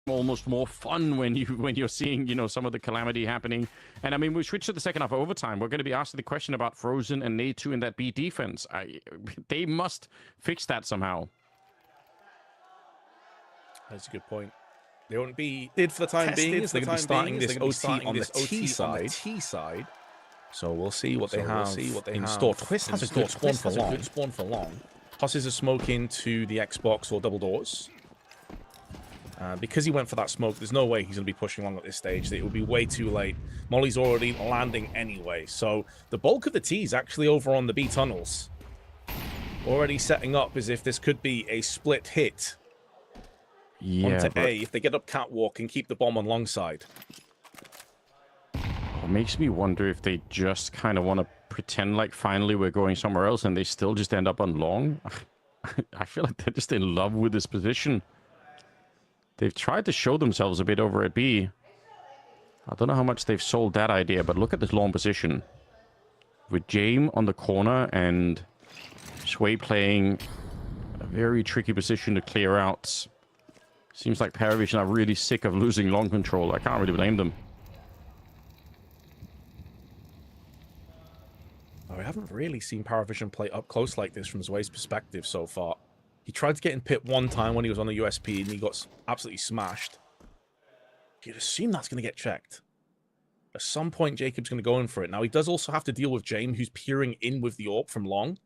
Speaker 1: almost more fun when you're seeing, you know, some of the calamity happening. And I mean, we switched to the second half overtime. We're going to be asking the question about Frozen and Nate2 in that B defense. They must fix that somehow.
Speaker 2: That's a good point. They won't be did for the time being. They're going to be starting this OT on the T side. So we'll see what they have in store. Twist has a good spawn for long. Tosses a smoke into the Xbox or double doors. Because he went for that smoke, there's no way he's going to be pushing long at this stage. It would be way too late. Molly's already landing anyway. So the bulk of the T is actually over on the B tunnels. Already setting up as if this could be a split hit.
Speaker 1: Yeah,
Speaker 2: onto A if they get up catwalk and keep the bomb on long side.
Speaker 1: It makes me wonder if they just kind of want to pretend like finally we're going somewhere else and they still just end up on long. I feel like they're just in love with this position. They've tried to show themselves a bit over at B. I don't know how much they've sold that idea, but look at this long position. With Jame on the corner and Sway playing a very tricky position to clear out. Seems like Paravision are really sick of losing long control. I can't really blame them.
Speaker 2: Oh, I haven't really seen Paravision play up close like this from Zway's perspective so far. He tried to get in pit one time when he was on the USP and he got absolutely smashed. You'd assume that's going to get checked. At some point, Jacob's going to go in for it. Now, he does also have to deal with James, who's peering in with the AWP from long.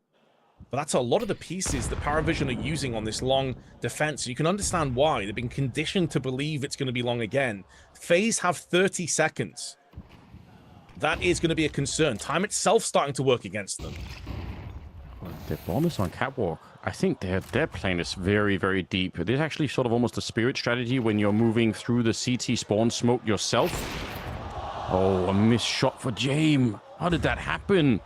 Speaker 2: But that's a lot of the pieces that Paravision are using on this long defense. You can understand why. They've been conditioned to believe it's going to be long again. FaZe have 30 seconds. That is going to be a concern. Time itself starting to work against them.
Speaker 1: Their bomb is on catwalk. I think their plane is very, very deep. There's actually sort of almost a spirit strategy when you're moving through the CT spawn smoke yourself. Oh, a missed shot for Jame. How did that happen?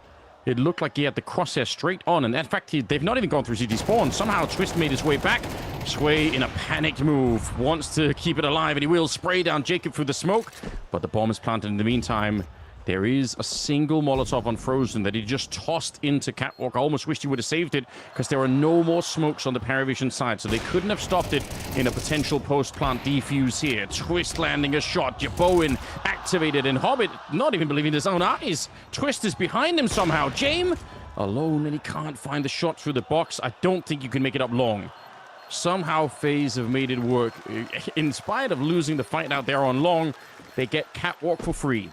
Speaker 1: It looked like he had the crosshair straight on, and in fact, they've not even gone through CT spawn. Somehow, Twist made his way back. Sway, in a panicked move, wants to keep it alive, and he will spray down Jacob through the smoke, but the bomb is planted in the meantime. There is a single Molotov on Frozen that he just tossed into catwalk. I almost wished he would have saved it because there are no more smokes on the Paravision side, so they couldn't have stopped it in a potential post-plant defuse here. Twist landing a shot. Bowen activated, and Hobbit not even believing his own eyes. Twist is behind him somehow. Jame alone, and he can't find the shot through the box. I don't think you can make it up long. Somehow FaZe have made it work. In spite of losing the fight out there on long, they get catwalk for free.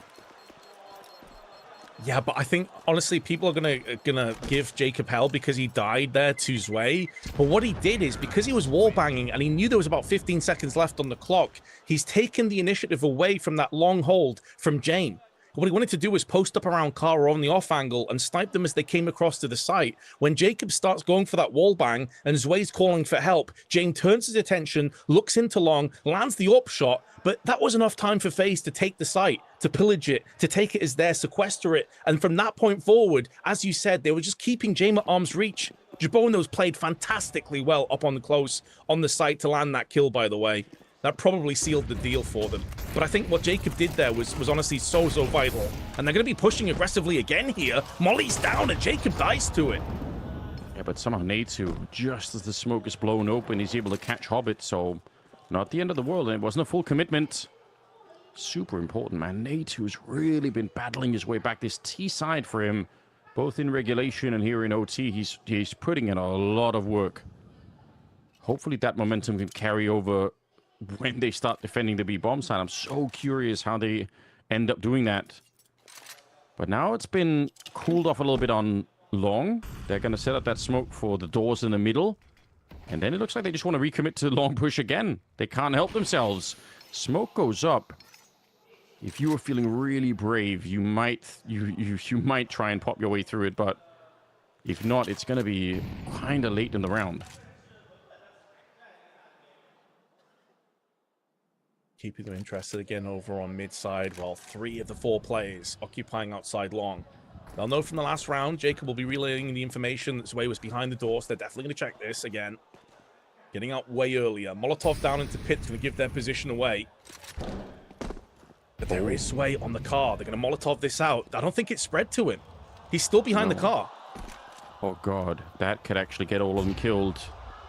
Speaker 2: Yeah, but I think, honestly, people are gonna give Jacob hell because he died there to Zway. But what he did is, because he was wallbanging and he knew there was about 15 seconds left on the clock, he's taken the initiative away from that long hold from Jane. What he wanted to do was post up around car or on the off angle and snipe them as they came across to the site. When Jacob starts going for that wall bang and Zway's calling for help, Jane turns his attention, looks into long, lands the up shot, but that was enough time for FaZe to take the site, to pillage it, to take it as theirs, sequester it. And from that point forward, as you said, they were just keeping Jame at arm's reach. Jabonos played fantastically well up on the close on the site to land that kill, by the way. That probably sealed the deal for them. But I think what Jacob did there was honestly so vital. And they're going to be pushing aggressively again here. Molly's down and Jacob dies to it.
Speaker 1: Yeah, but somehow Nate2, just as the smoke is blown open, he's able to catch Hobbit. So not the end of the world. And it wasn't a full commitment. Super important, man. Nate2's really been battling his way back. This T side for him, both in regulation and here in OT, he's putting in a lot of work. Hopefully that momentum can carry over when they start defending the B bomb side. I'm so curious how they end up doing that. But now it's been cooled off a little bit on long. They're going to set up that smoke for the doors in the middle. And then it looks like they just want to recommit to long push again. They can't help themselves. Smoke goes up. If you were feeling really brave, you might try and pop your way through it. But if not, it's going to be kind of late in the round.
Speaker 2: Keeping them interested again over on mid side, while 3 of the 4 players occupying outside long. They'll know from the last round, Jacob will be relaying the information that Zway was behind the door, so they're definitely going to check this again. Getting out way earlier. Molotov down into pit's going to give their position away. But there is Sway on the car. They're going to Molotov this out. I don't think it's spread to him. He's still behind the car.
Speaker 1: Oh, God. That could actually get all of them killed.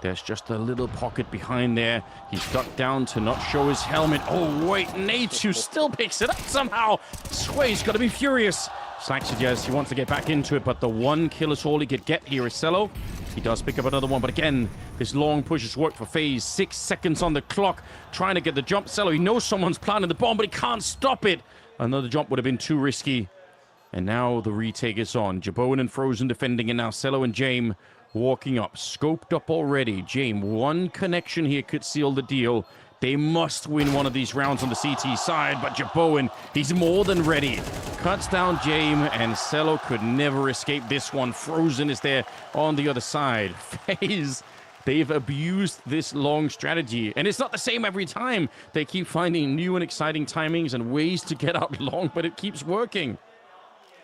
Speaker 1: There's just a little pocket behind there. He's ducked down to not show his helmet. Oh, wait, Natu still picks it up somehow. Sway's got to be furious. Slack suggests he wants to get back into it, but the one kill is all he could get here is Cello. He does pick up another one, but again, this long push has worked for FaZe. 6 seconds on the clock, trying to get the jump. Cello, he knows someone's planting the bomb, but he can't stop it. Another jump would have been too risky. And now the retake is on. Jabone and Frozen defending, and now Cello and Jame walking up. Scoped up already. Jame, one connection here could seal the deal. They must win one of these rounds on the CT side, but Jabone, he's more than ready. Cuts down Jame, and Cello could never escape this one. Frozen is there on the other side. FaZe, they've abused this long strategy, and it's not the same every time. They keep finding new and exciting timings and ways to get out long, but it keeps working.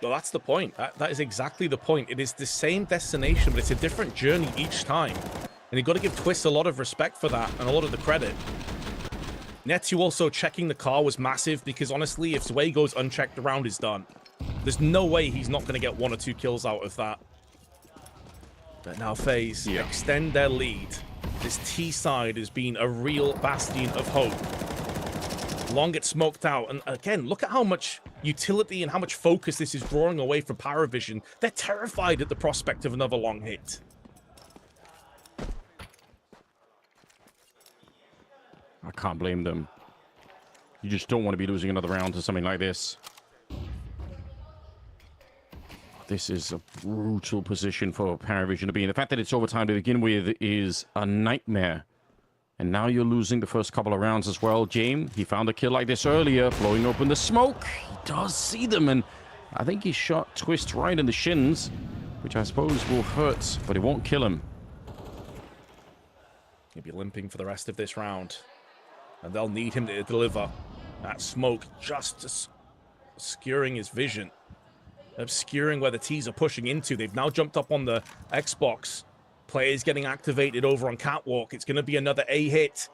Speaker 2: Well, that's the point. That is exactly the point. It is the same destination, but it's a different journey each time. And you've got to give Twist a lot of respect for that and a lot of the credit. Netu also checking the car was massive because, honestly, if Sway goes unchecked, the round is done. There's no way he's not going to get 1 or 2 kills out of that. But now FaZe extend their lead. This T side has been a real bastion of hope. Long gets smoked out, and again, look at how much utility and how much focus this is drawing away from Paravision. They're terrified at the prospect of another long hit.
Speaker 1: I can't blame them. You just don't want to be losing another round to something like this. This is a brutal position for Paravision to be in. The fact that it's overtime to begin with is a nightmare. And now you're losing the first couple of rounds as well. Jame, he found a kill like this earlier, blowing open the smoke. He does see them, and I think he shot Twist right in the shins, which I suppose will hurt, but it won't kill him.
Speaker 2: He'll be limping for the rest of this round, and they'll need him to deliver. That smoke just obscuring his vision, obscuring where the T's are pushing into. They've now jumped up on the Xbox. Players getting activated over on Catwalk. It's going to be another A hit.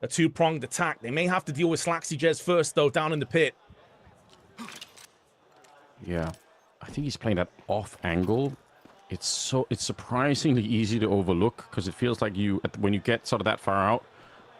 Speaker 2: A 2-pronged attack. They may have to deal with Slaxy Jez first, though, down in the pit.
Speaker 1: Yeah. I think he's playing that off angle. It's surprisingly easy to overlook because it feels like when you get sort of that far out,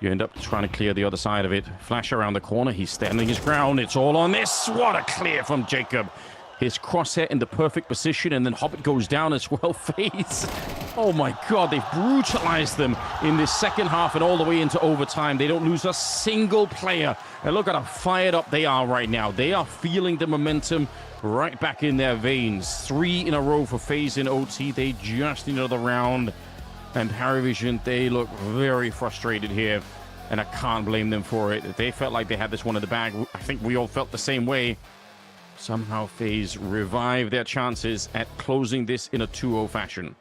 Speaker 1: you end up trying to clear the other side of it. Flash around the corner. He's standing his ground. It's all on this. What a clear from Jacob. His crosshair in the perfect position, and then Hobbit goes down as well. FaZe. Oh my God, they've brutalized them in this second half and all the way into overtime. They don't lose a single player. And look at how fired up they are right now. They are feeling the momentum right back in their veins. 3 in a row for FaZe in OT. They just need another round. And Paravision, they look very frustrated here. And I can't blame them for it. They felt like they had this one in the bag. I think we all felt the same way. Somehow FaZe revive their chances at closing this in a 2-0 fashion.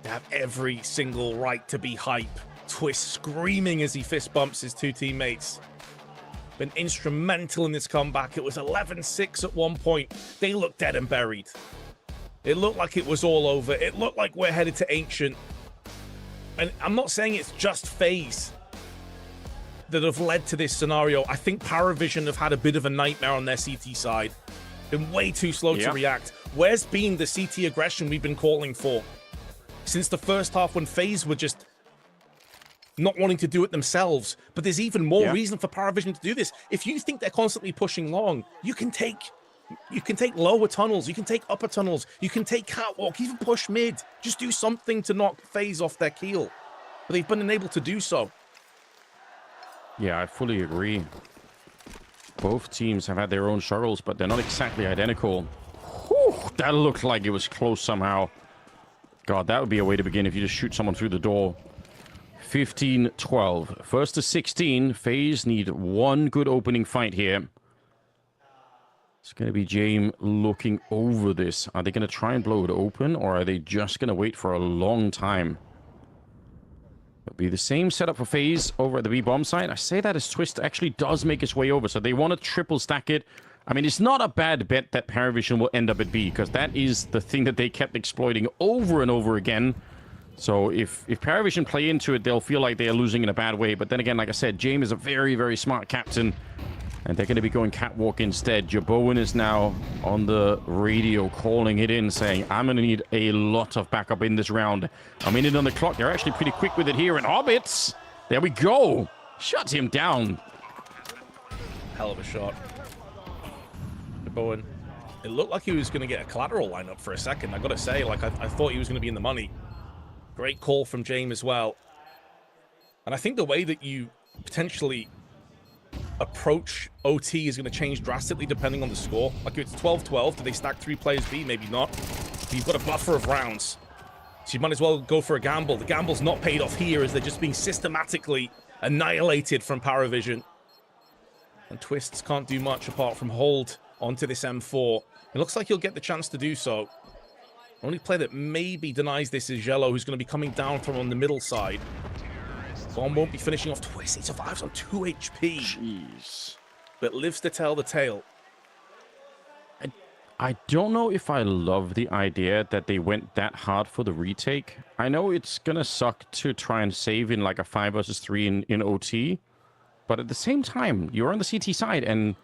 Speaker 2: They have every single right to be hype. Twist screaming as he fist bumps his 2 teammates. Been instrumental in this comeback. It was 11-6 at one point. They looked dead and buried. It looked like it was all over. It looked like we're headed to Ancient. And I'm not saying it's just FaZe that have led to this scenario. I think Paravision have had a bit of a nightmare on their CT side. Been way too slow to react. Where's been the CT aggression we've been calling for? Since the first half when FaZe were just not wanting to do it themselves. But there's even more reason for Paravision to do this. If you think they're constantly pushing long, you can take lower tunnels, you can take upper tunnels, you can take Catwalk, even push mid. Just do something to knock FaZe off their keel. But they've been unable to do so.
Speaker 1: Yeah, I fully agree. Both teams have had their own struggles, but they're not exactly identical. Whew, that looked like it was close somehow. God, that would be a way to begin if you just shoot someone through the door. 15-12. First to 16. FaZe need one good opening fight here. It's going to be Jame looking over this. Are they going to try and blow it open, or are they just going to wait for a long time? It'll be the same setup for FaZe over at the B-bomb site. I say that as Twist actually does make its way over, so they want to triple stack it. I mean, it's not a bad bet that Paravision will end up at B, because that is the thing that they kept exploiting over and over again. So if Paravision play into it, they'll feel like they are losing in a bad way. But then again, like I said, Jame is a very, very smart captain. And they're going to be going catwalk instead. Jaboen is now on the radio calling it in, saying, I'm going to need a lot of backup in this round. A minute on the clock. They're actually pretty quick with it here. And Hobbits, there we go. Shuts him down.
Speaker 2: Hell of a shot. Jaboen. It looked like he was going to get a collateral lineup for a second. I got to say, like, I thought he was going to be in the money. Great call from James as well. And I think the way that you potentially approach OT is going to change drastically depending on the score. Like if it's 12-12, do they stack 3 players B? Maybe not. But you've got a buffer of rounds. So you might as well go for a gamble. The gamble's not paid off here as they're just being systematically annihilated from Paravision. And Twists can't do much apart from hold onto this M4. It looks like he'll get the chance to do so. Only player that maybe denies this is Jello, who's going to be coming down from on the middle side. Bomb won't be finishing off. Twist, he survives on 2 HP.
Speaker 1: Jeez.
Speaker 2: But lives to tell the tale.
Speaker 1: I don't know if I love the idea that they went that hard for the retake. I know it's going to suck to try and save in like a 5 versus 3 in OT. But at the same time, you're on the CT side and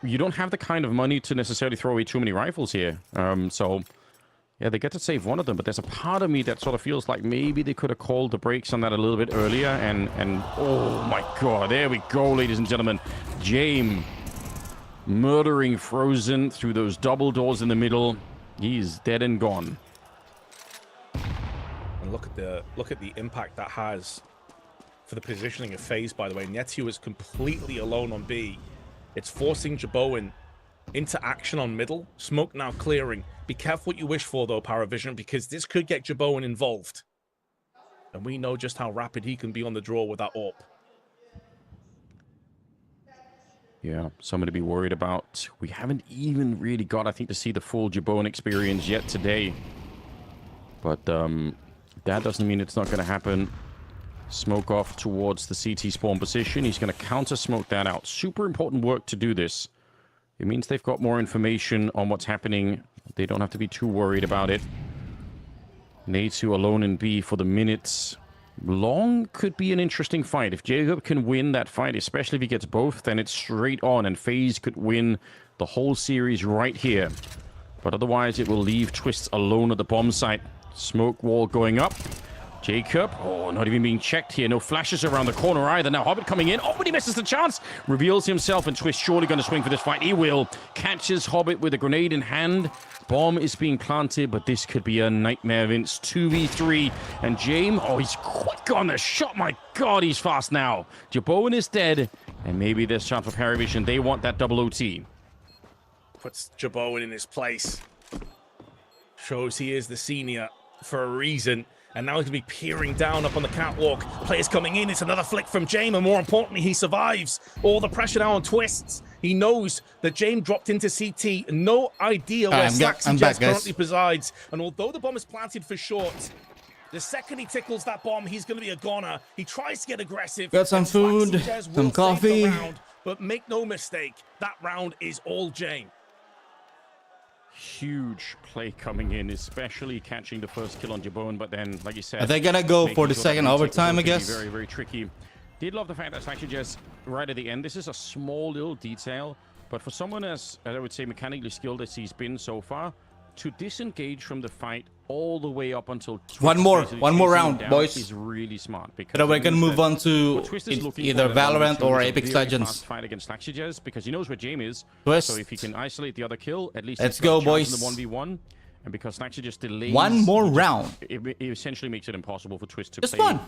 Speaker 1: you don't have the kind of money to necessarily throw away too many rifles here. So... yeah, they get to save one of them, but there's a part of me that sort of feels like maybe they could have called the brakes on that a little bit earlier. And oh my god, there we go, ladies and gentlemen. James murdering Frozen through those double doors in the middle. He's dead and gone.
Speaker 2: And look at the impact that has for the positioning of FaZe, by the way. Netiu is completely alone on B. It's forcing Jaboen into action on middle. Smoke now clearing. Be careful what you wish for, though, Paravision, because this could get Jaboen involved. And we know just how rapid he can be on the draw with that AWP.
Speaker 1: Yeah, something to be worried about. We haven't even really got, I think, to see the full Jaboen experience yet today. But that doesn't mean it's not going to happen. Smoke off towards the CT spawn position. He's going to counter-smoke that out. Super important work to do this. It means they've got more information on what's happening. They don't have to be too worried about it. Netiu alone in B for the minutes. Long could be an interesting fight. If Jacob can win that fight, especially if he gets both, then it's straight on, and FaZe could win the whole series right here. But otherwise, it will leave Twists alone at the bomb site. Smoke wall going up. Jacob, oh, not even being checked here. No flashes around the corner either. Now Hobbit coming in. Oh, but he misses the chance. Reveals himself, and Twist surely going to swing for this fight. He will. Catches Hobbit with a grenade in hand. Bomb is being planted, but this could be a nightmare, Vince. 2v3. And James, oh, he's quick on the shot. My God, he's fast now. Jaboen is dead. And maybe there's chance for Paravision. They want that double OT.
Speaker 2: Puts Jaboen in his place. Shows he is the senior for a reason. And now he's going to be peering down up on the catwalk. Players coming in. It's another flick from James. And more importantly, he survives. All the pressure now on Twists. He knows that James dropped into CT. No idea where Slaxy currently presides. And although the bomb is planted for short, the second he tickles that bomb, he's going to be a goner. He tries to get aggressive.
Speaker 3: Got some food, some coffee.
Speaker 2: But make no mistake, that round is all James.
Speaker 1: Huge play coming in, especially catching the first kill on Jaboen, but then, like you said,
Speaker 3: are they gonna go for the second overtime, I guess?
Speaker 1: Very, very tricky. Did love the fact that it's actually just right at the end. This is a small little detail, but for someone as I would say mechanically skilled as he's been so far, to disengage from the fight all the way up until
Speaker 3: one more round, boys,
Speaker 1: is really smart. Because
Speaker 3: but we're gonna move on to either Valorant or Apex Legends.
Speaker 1: Fight against Slaxy, because he knows where James is.
Speaker 3: Twist.
Speaker 1: So if he can isolate the other kill, at least
Speaker 3: let's go, boys.
Speaker 1: In the 1v1, and because Slaxy just delays
Speaker 3: one more round,
Speaker 1: it essentially makes it impossible for Twist to
Speaker 3: just
Speaker 1: play
Speaker 3: one.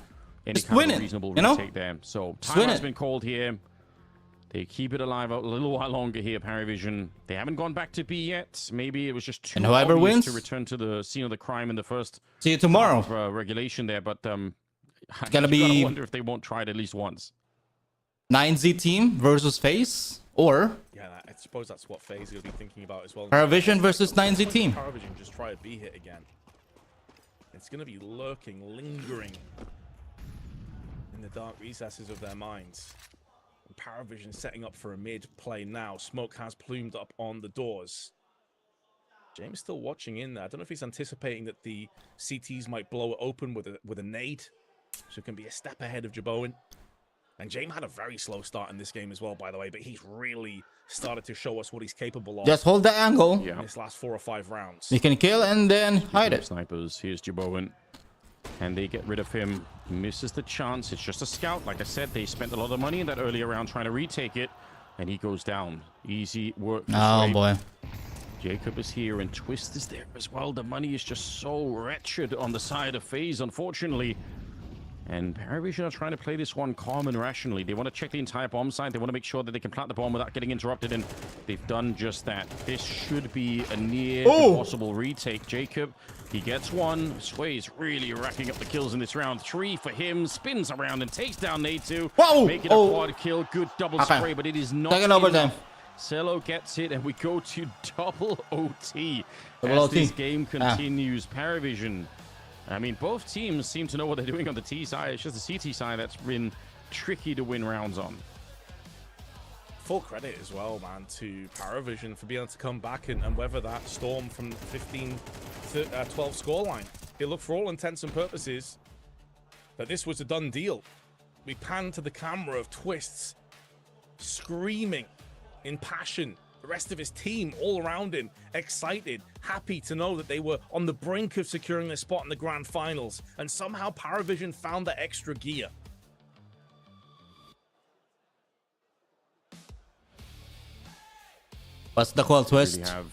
Speaker 1: any
Speaker 3: Just
Speaker 1: kind
Speaker 3: win
Speaker 1: of
Speaker 3: it,
Speaker 1: reasonable
Speaker 3: you know?
Speaker 1: retake there. So time has been called here. They keep it alive a little while longer here, Paravision. They haven't gone back to B yet. Maybe it was just too
Speaker 3: whoever wins
Speaker 1: to return to the scene of the crime in the first
Speaker 3: see you tomorrow
Speaker 1: regulation there. But
Speaker 3: it's gonna be.
Speaker 1: I wonder if they won't try it at least once.
Speaker 3: 9Z team versus FaZe, or
Speaker 2: yeah, I suppose that's what FaZe is going to be thinking about as well.
Speaker 3: Paravision versus 9Z team.
Speaker 2: Paravision just try a B hit again. It's going to be lurking, lingering in the dark recesses of their minds. Paravision setting up for a mid play now. Smoke has plumed up on the doors. James still watching in there. I don't know if he's anticipating that the CTs might blow it open with a nade, so it can be a step ahead of Jaboen. And James had a very slow start in this game as well, by the way, but he's really started to show us what he's capable of
Speaker 3: Just hold the angle.
Speaker 1: Yeah.
Speaker 2: in this last 4 or 5 rounds.
Speaker 3: You can kill and then hide it.
Speaker 1: Snipers. Here's Jaboan. And they get rid of him. Misses the chance. It's just a scout. Like I said, they spent a lot of money in that earlier round trying to retake it. And he goes down. Easy work.
Speaker 3: Oh, boy.
Speaker 1: Jacob is here and Twist is there as well. The money is just so wretched on the side of FaZe, unfortunately. And Paravision are trying to play this one calm and rationally. They want to check the entire bomb site. They want to make sure that they can plant the bomb without getting interrupted, and they've done just that. This should be a near impossible retake. Jacob, he gets one. Sway's really racking up the kills in this round. 3 for him. Spins around and takes down Nate2.
Speaker 3: Whoa!
Speaker 1: Making a quad kill. Good double spray, but it is not
Speaker 3: Taking over
Speaker 1: enough.
Speaker 3: them.
Speaker 1: Cello gets it, and we go to double OT.
Speaker 3: Double
Speaker 1: as
Speaker 3: OT.
Speaker 1: this game continues. Paravision, I mean, both teams seem to know what they're doing on the T side. It's just the CT side that's been tricky to win rounds on.
Speaker 2: Full credit as well, man, to Paravision for being able to come back and weather that storm from the 15-12 scoreline. It looked, for all intents and purposes, that this was a done deal. We pan to the camera of Twists screaming in passion. The rest of his team all around him, excited, happy to know that they were on the brink of securing their spot in the grand finals, and somehow Paravision found that extra gear.
Speaker 3: What's the call, Twist?
Speaker 1: We have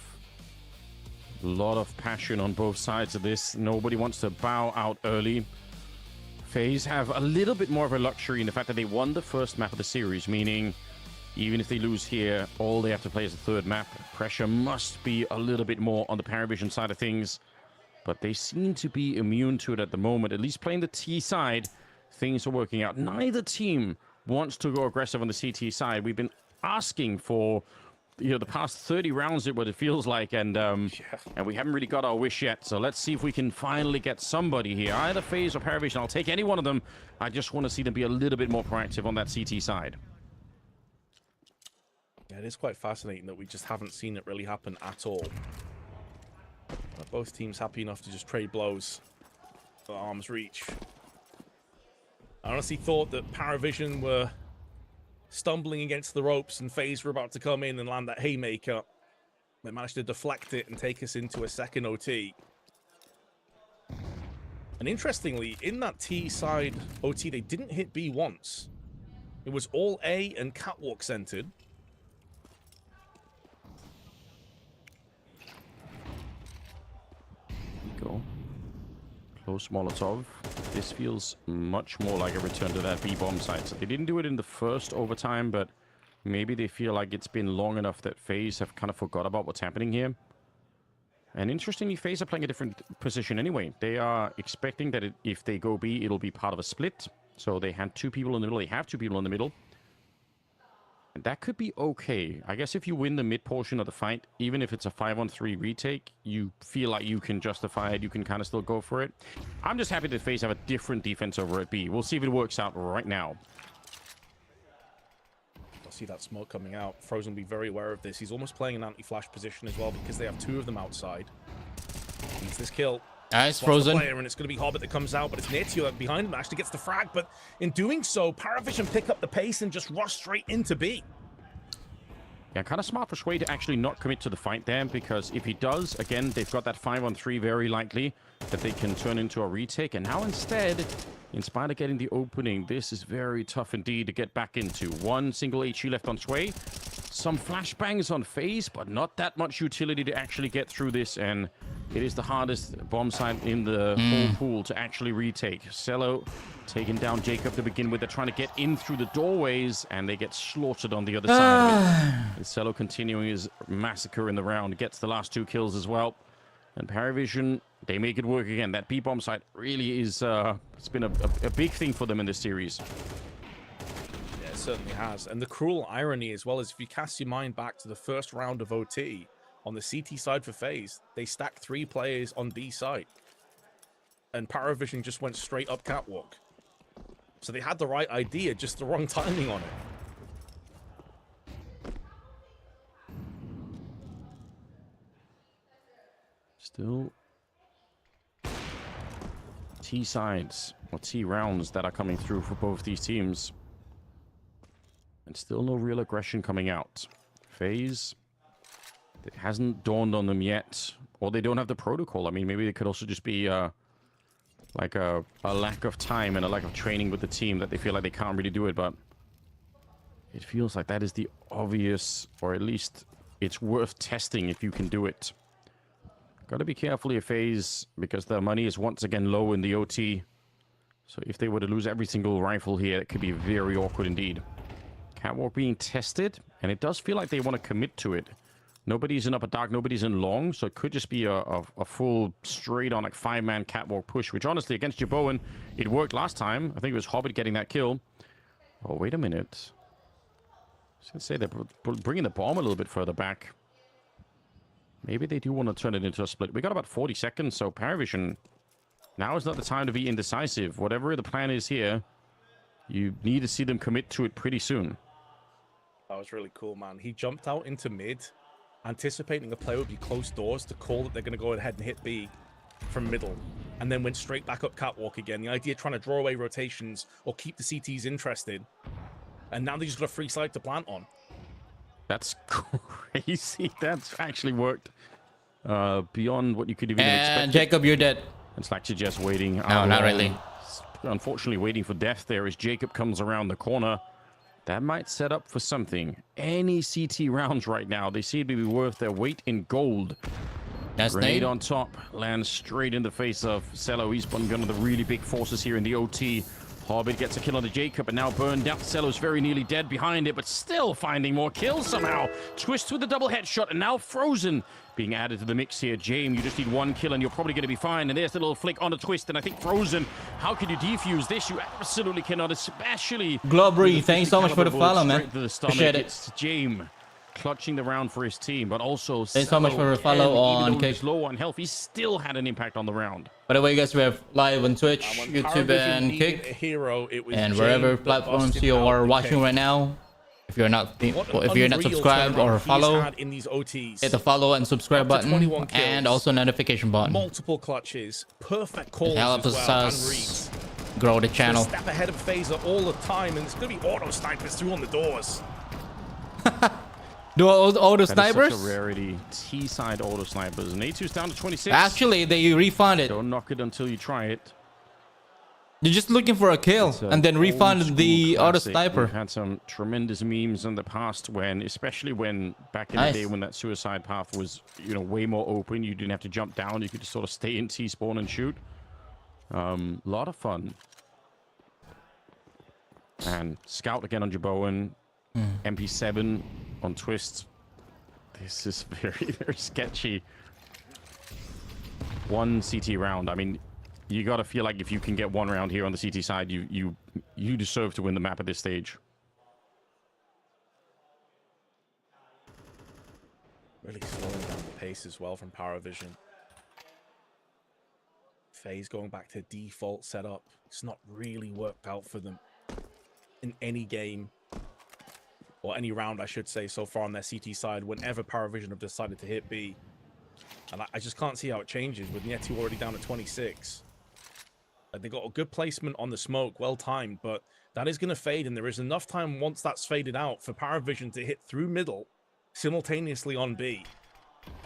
Speaker 1: a lot of passion on both sides of this. Nobody wants to bow out early. FaZe have a little bit more of a luxury in the fact that they won the first map of the series, meaning even if they lose here, all they have to play is the third map. Pressure must be a little bit more on the Paravision side of things, but they seem to be immune to it at the moment. At least playing the T side, things are working out. Neither team wants to go aggressive on the CT side. We've been asking for, the past 30 rounds, what it feels like, and we haven't really got our wish yet. So let's see if we can finally get somebody here, either FaZe or Paravision. I'll take any one of them. I just want to see them be a little bit more proactive on that CT side.
Speaker 2: Yeah, it is quite fascinating that we just haven't seen it really happen at all. But both teams happy enough to just trade blows at arm's reach. I honestly thought that Paravision were stumbling against the ropes and FaZe were about to come in and land that haymaker. They managed to deflect it and take us into a second OT. And interestingly, in that T side OT, they didn't hit B once. It was all A and catwalk centered.
Speaker 1: Go. Close Molotov. This feels much more like a return to that B-bomb site. So they didn't do it in the first overtime, but maybe they feel like it's been long enough that FaZe have kind of forgot about what's happening here. And interestingly, FaZe are playing a different position anyway. They are expecting that if they go B, it'll be part of a split. So they had 2 people in the middle. They have 2 people in the middle. And that could be okay. I guess if you win the mid portion of the fight, even if it's a 5-on-3 retake, you feel like you can justify it. You can kind of still go for it. I'm just happy that FaZe have a different defense over at B. We'll see if it works out right now.
Speaker 2: I see that smoke coming out. Frozen will be very aware of this. He's almost playing an anti-flash position as well because they have 2 of them outside. Needs this kill.
Speaker 3: Nice, Frozen.
Speaker 2: Player, and it's going to be Hobbit that comes out, but it's Nate2 behind him, actually gets the frag, but in doing so, Paravision pick up the pace and just rush straight into B.
Speaker 1: Yeah, kind of smart for Sway to actually not commit to the fight there, because if he does, again, they've got that 5-on-3 very likely that they can turn into a retake. And now instead, in spite of getting the opening, this is very tough indeed to get back into. 1 single HE left on Sway. Some flashbangs on FaZe, but not that much utility to actually get through this. And it is the hardest bomb site in the whole pool to actually retake. Cello taking down Jacob to begin with. They're trying to get in through the doorways, and they get slaughtered on the other side of it. And Cello continuing his massacre in the round, gets the last 2 kills as well. And Paravision, they make it work again. That B-bomb site really is, it's been a big thing for them in this series.
Speaker 2: Yeah, it certainly has. And the cruel irony as well is if you cast your mind back to the first round of OT, on the CT side for FaZe, they stacked 3 players on B side. And Paravision just went straight up catwalk. So they had the right idea, just the wrong timing on it.
Speaker 1: Still T sides or T rounds that are coming through for both these teams. And still no real aggression coming out. FaZe, it hasn't dawned on them yet. Or they don't have the protocol. I mean, maybe it could also just be like a lack of time and a lack of training with the team that they feel like they can't really do it. But it feels like that is the obvious, or at least it's worth testing if you can do it. Got to be careful here, FaZe, because their money is once again low in the OT. So if they were to lose every single rifle here, it could be very awkward indeed. Catwalk being tested, and it does feel like they want to commit to it. Nobody's in upper dark, nobody's in long, so it could just be a full straight-on like 5-man catwalk push, which honestly, against Jeboen, it worked last time. I think it was Hobbit getting that kill. Oh, wait a minute. I was going to say they're bringing the bomb a little bit further back. Maybe they do want to turn it into a split. We got about 40 seconds, so Paravision, now is not the time to be indecisive. Whatever the plan is here, you need to see them commit to it pretty soon.
Speaker 2: That was really cool, man. He jumped out into mid, anticipating a player would be close doors to call that they're going to go ahead and hit B from middle, and then went straight back up catwalk again. The idea trying to draw away rotations or keep the CTs interested, and now they just got a free side to plant on.
Speaker 1: That's crazy. That's actually worked beyond what you could even expect.
Speaker 3: And Jacob, you're dead.
Speaker 1: It's like you're just waiting.
Speaker 3: No, not really.
Speaker 1: Unfortunately, waiting for death there as Jacob comes around the corner. That might set up for something. Any CT rounds right now, they seem to be worth their weight in gold.
Speaker 3: That's
Speaker 1: Grenade
Speaker 3: nade
Speaker 1: on top, lands straight in the face of Cello. He's one of the really big forces here in the OT. Hobbit gets a kill on the Jacob, and now burned out. Cello's very nearly dead behind it, but still finding more kills somehow. Twist with the double headshot, and now Frozen being added to the mix here. James, you just need one kill, and you're probably going to be fine. And there's the little flick on a Twist, and I think Frozen, how can you defuse this? You absolutely cannot, especially...
Speaker 3: Globry, thanks so much for the follow, man. Appreciate it.
Speaker 1: It's James clutching the round for his team, but also
Speaker 3: thanks so much for the follow on Kick.
Speaker 1: He's low on health, he still had an impact on the round.
Speaker 3: By the way, guys, we have live on Twitch, YouTube, and Kick, and wherever platforms you are watching right now. If you're not subscribed or follow, hit the follow and subscribe button, and also notification button.
Speaker 2: Multiple clutches, perfect calls.
Speaker 3: It helps us grow the channel.
Speaker 2: Step ahead of Phaser all the time, and it's gonna be auto snipers through on the doors.
Speaker 3: Do auto snipers?
Speaker 1: Such a rarity. T-side auto snipers. And A2's down to 26.
Speaker 3: Actually, they refund it.
Speaker 1: Don't knock it until you try it.
Speaker 3: You're just looking for a kill and then refund the auto sniper.
Speaker 1: We've had some tremendous memes in the past especially when back in the day when that suicide path was, way more open. You didn't have to jump down. You could just sort of stay in T-spawn and shoot. Lot of fun. And Scout again on Jeboen. MP7 on Twist. This is very, very sketchy. One CT round. I mean, you got to feel like if you can get one round here on the CT side, you deserve to win the map at this stage.
Speaker 2: Really slowing down the pace as well from Paravision. FaZe going back to default setup. It's not really worked out for them in any game. Or any round, I should say, so far on their CT side, whenever Paravision have decided to hit B. And I just can't see how it changes with Nietu already down at 26. They got a good placement on the smoke, well timed, but that is going to fade, and there is enough time once that's faded out for Paravision to hit through middle simultaneously on B.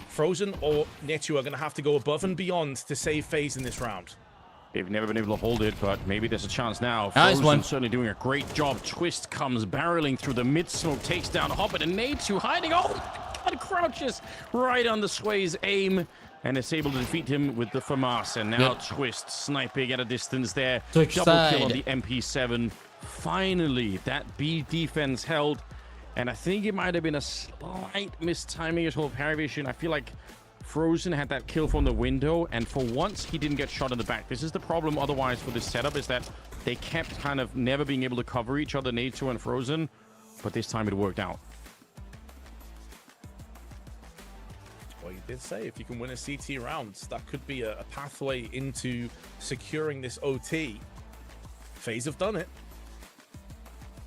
Speaker 2: Frozen or Nietu are going to have to go above and beyond to save FaZe in this round.
Speaker 1: They've never been able to hold it, but maybe there's a chance now.
Speaker 3: Nice one.
Speaker 1: Certainly doing a great job. Twist comes barreling through the mid-smoke, takes down Hobbit, and Nietu hiding. Oh, God, crouches right on the Sway's aim, and is able to defeat him with the FAMAS. And now Twist sniping at a distance there.
Speaker 3: Switch
Speaker 1: Double
Speaker 3: side.
Speaker 1: kill on the MP7. Finally, that B defense held. And I think it might have been a slight mistiming as well. Paravision, I feel like Frozen had that kill from the window, and for once he didn't get shot in the back. This is the problem otherwise for this setup, is that they kept kind of never being able to cover each other, Nietu and Frozen, but this time it worked out.
Speaker 2: Well, you did say if you can win a CT round, that could be a pathway into securing this OT. FaZe have done it.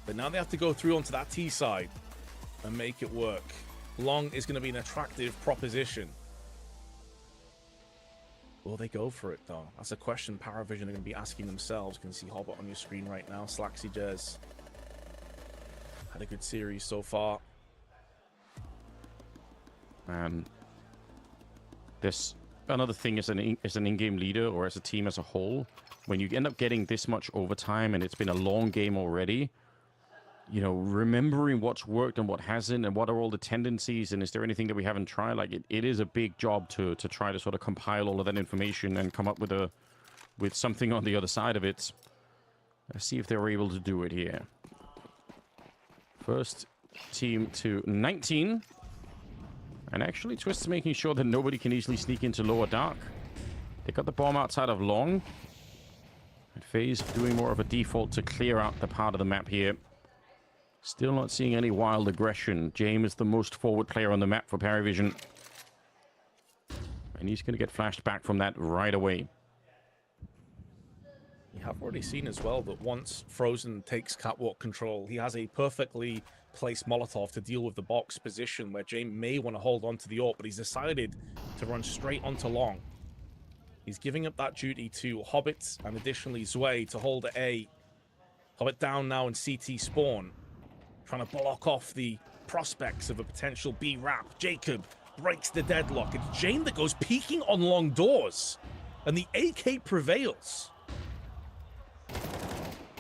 Speaker 2: But now they have to go through onto that T side and make it work. Long is going to be an attractive proposition. Will they go for it, though? That's a question Paravision are going to be asking themselves. You can see Hobbit on your screen right now. Slaxy Jez Had a good series so far.
Speaker 1: And this another thing as an in-game leader or as a team as a whole, when you end up getting this much overtime and it's been a long game already, you know, remembering what's worked and what hasn't, and what are all the tendencies, and is there anything that we haven't tried? Like it is a big job to try to sort of compile all of that information and come up with something on the other side of it. Let's see if they were able to do it here. First team to 19. And actually, Twist's making sure that nobody can easily sneak into lower dark. They got the bomb outside of long. And FaZe doing more of a default to clear out the part of the map here. Still not seeing any wild aggression. James is the most forward player on the map for Paravision. And he's going to get flashed back from that right away.
Speaker 2: You have already seen as well that once Frozen takes catwalk control, he has a perfectly placed Molotov to deal with the box position where James may want to hold on to the AWP, but he's decided to run straight onto long. He's giving up that duty to Hobbit and additionally Zwei to hold at A. Hobbit down now in CT spawn, trying to block off the prospects of a potential B wrap. Jacob breaks the deadlock. It's James that goes peeking on long doors, and the AK prevails.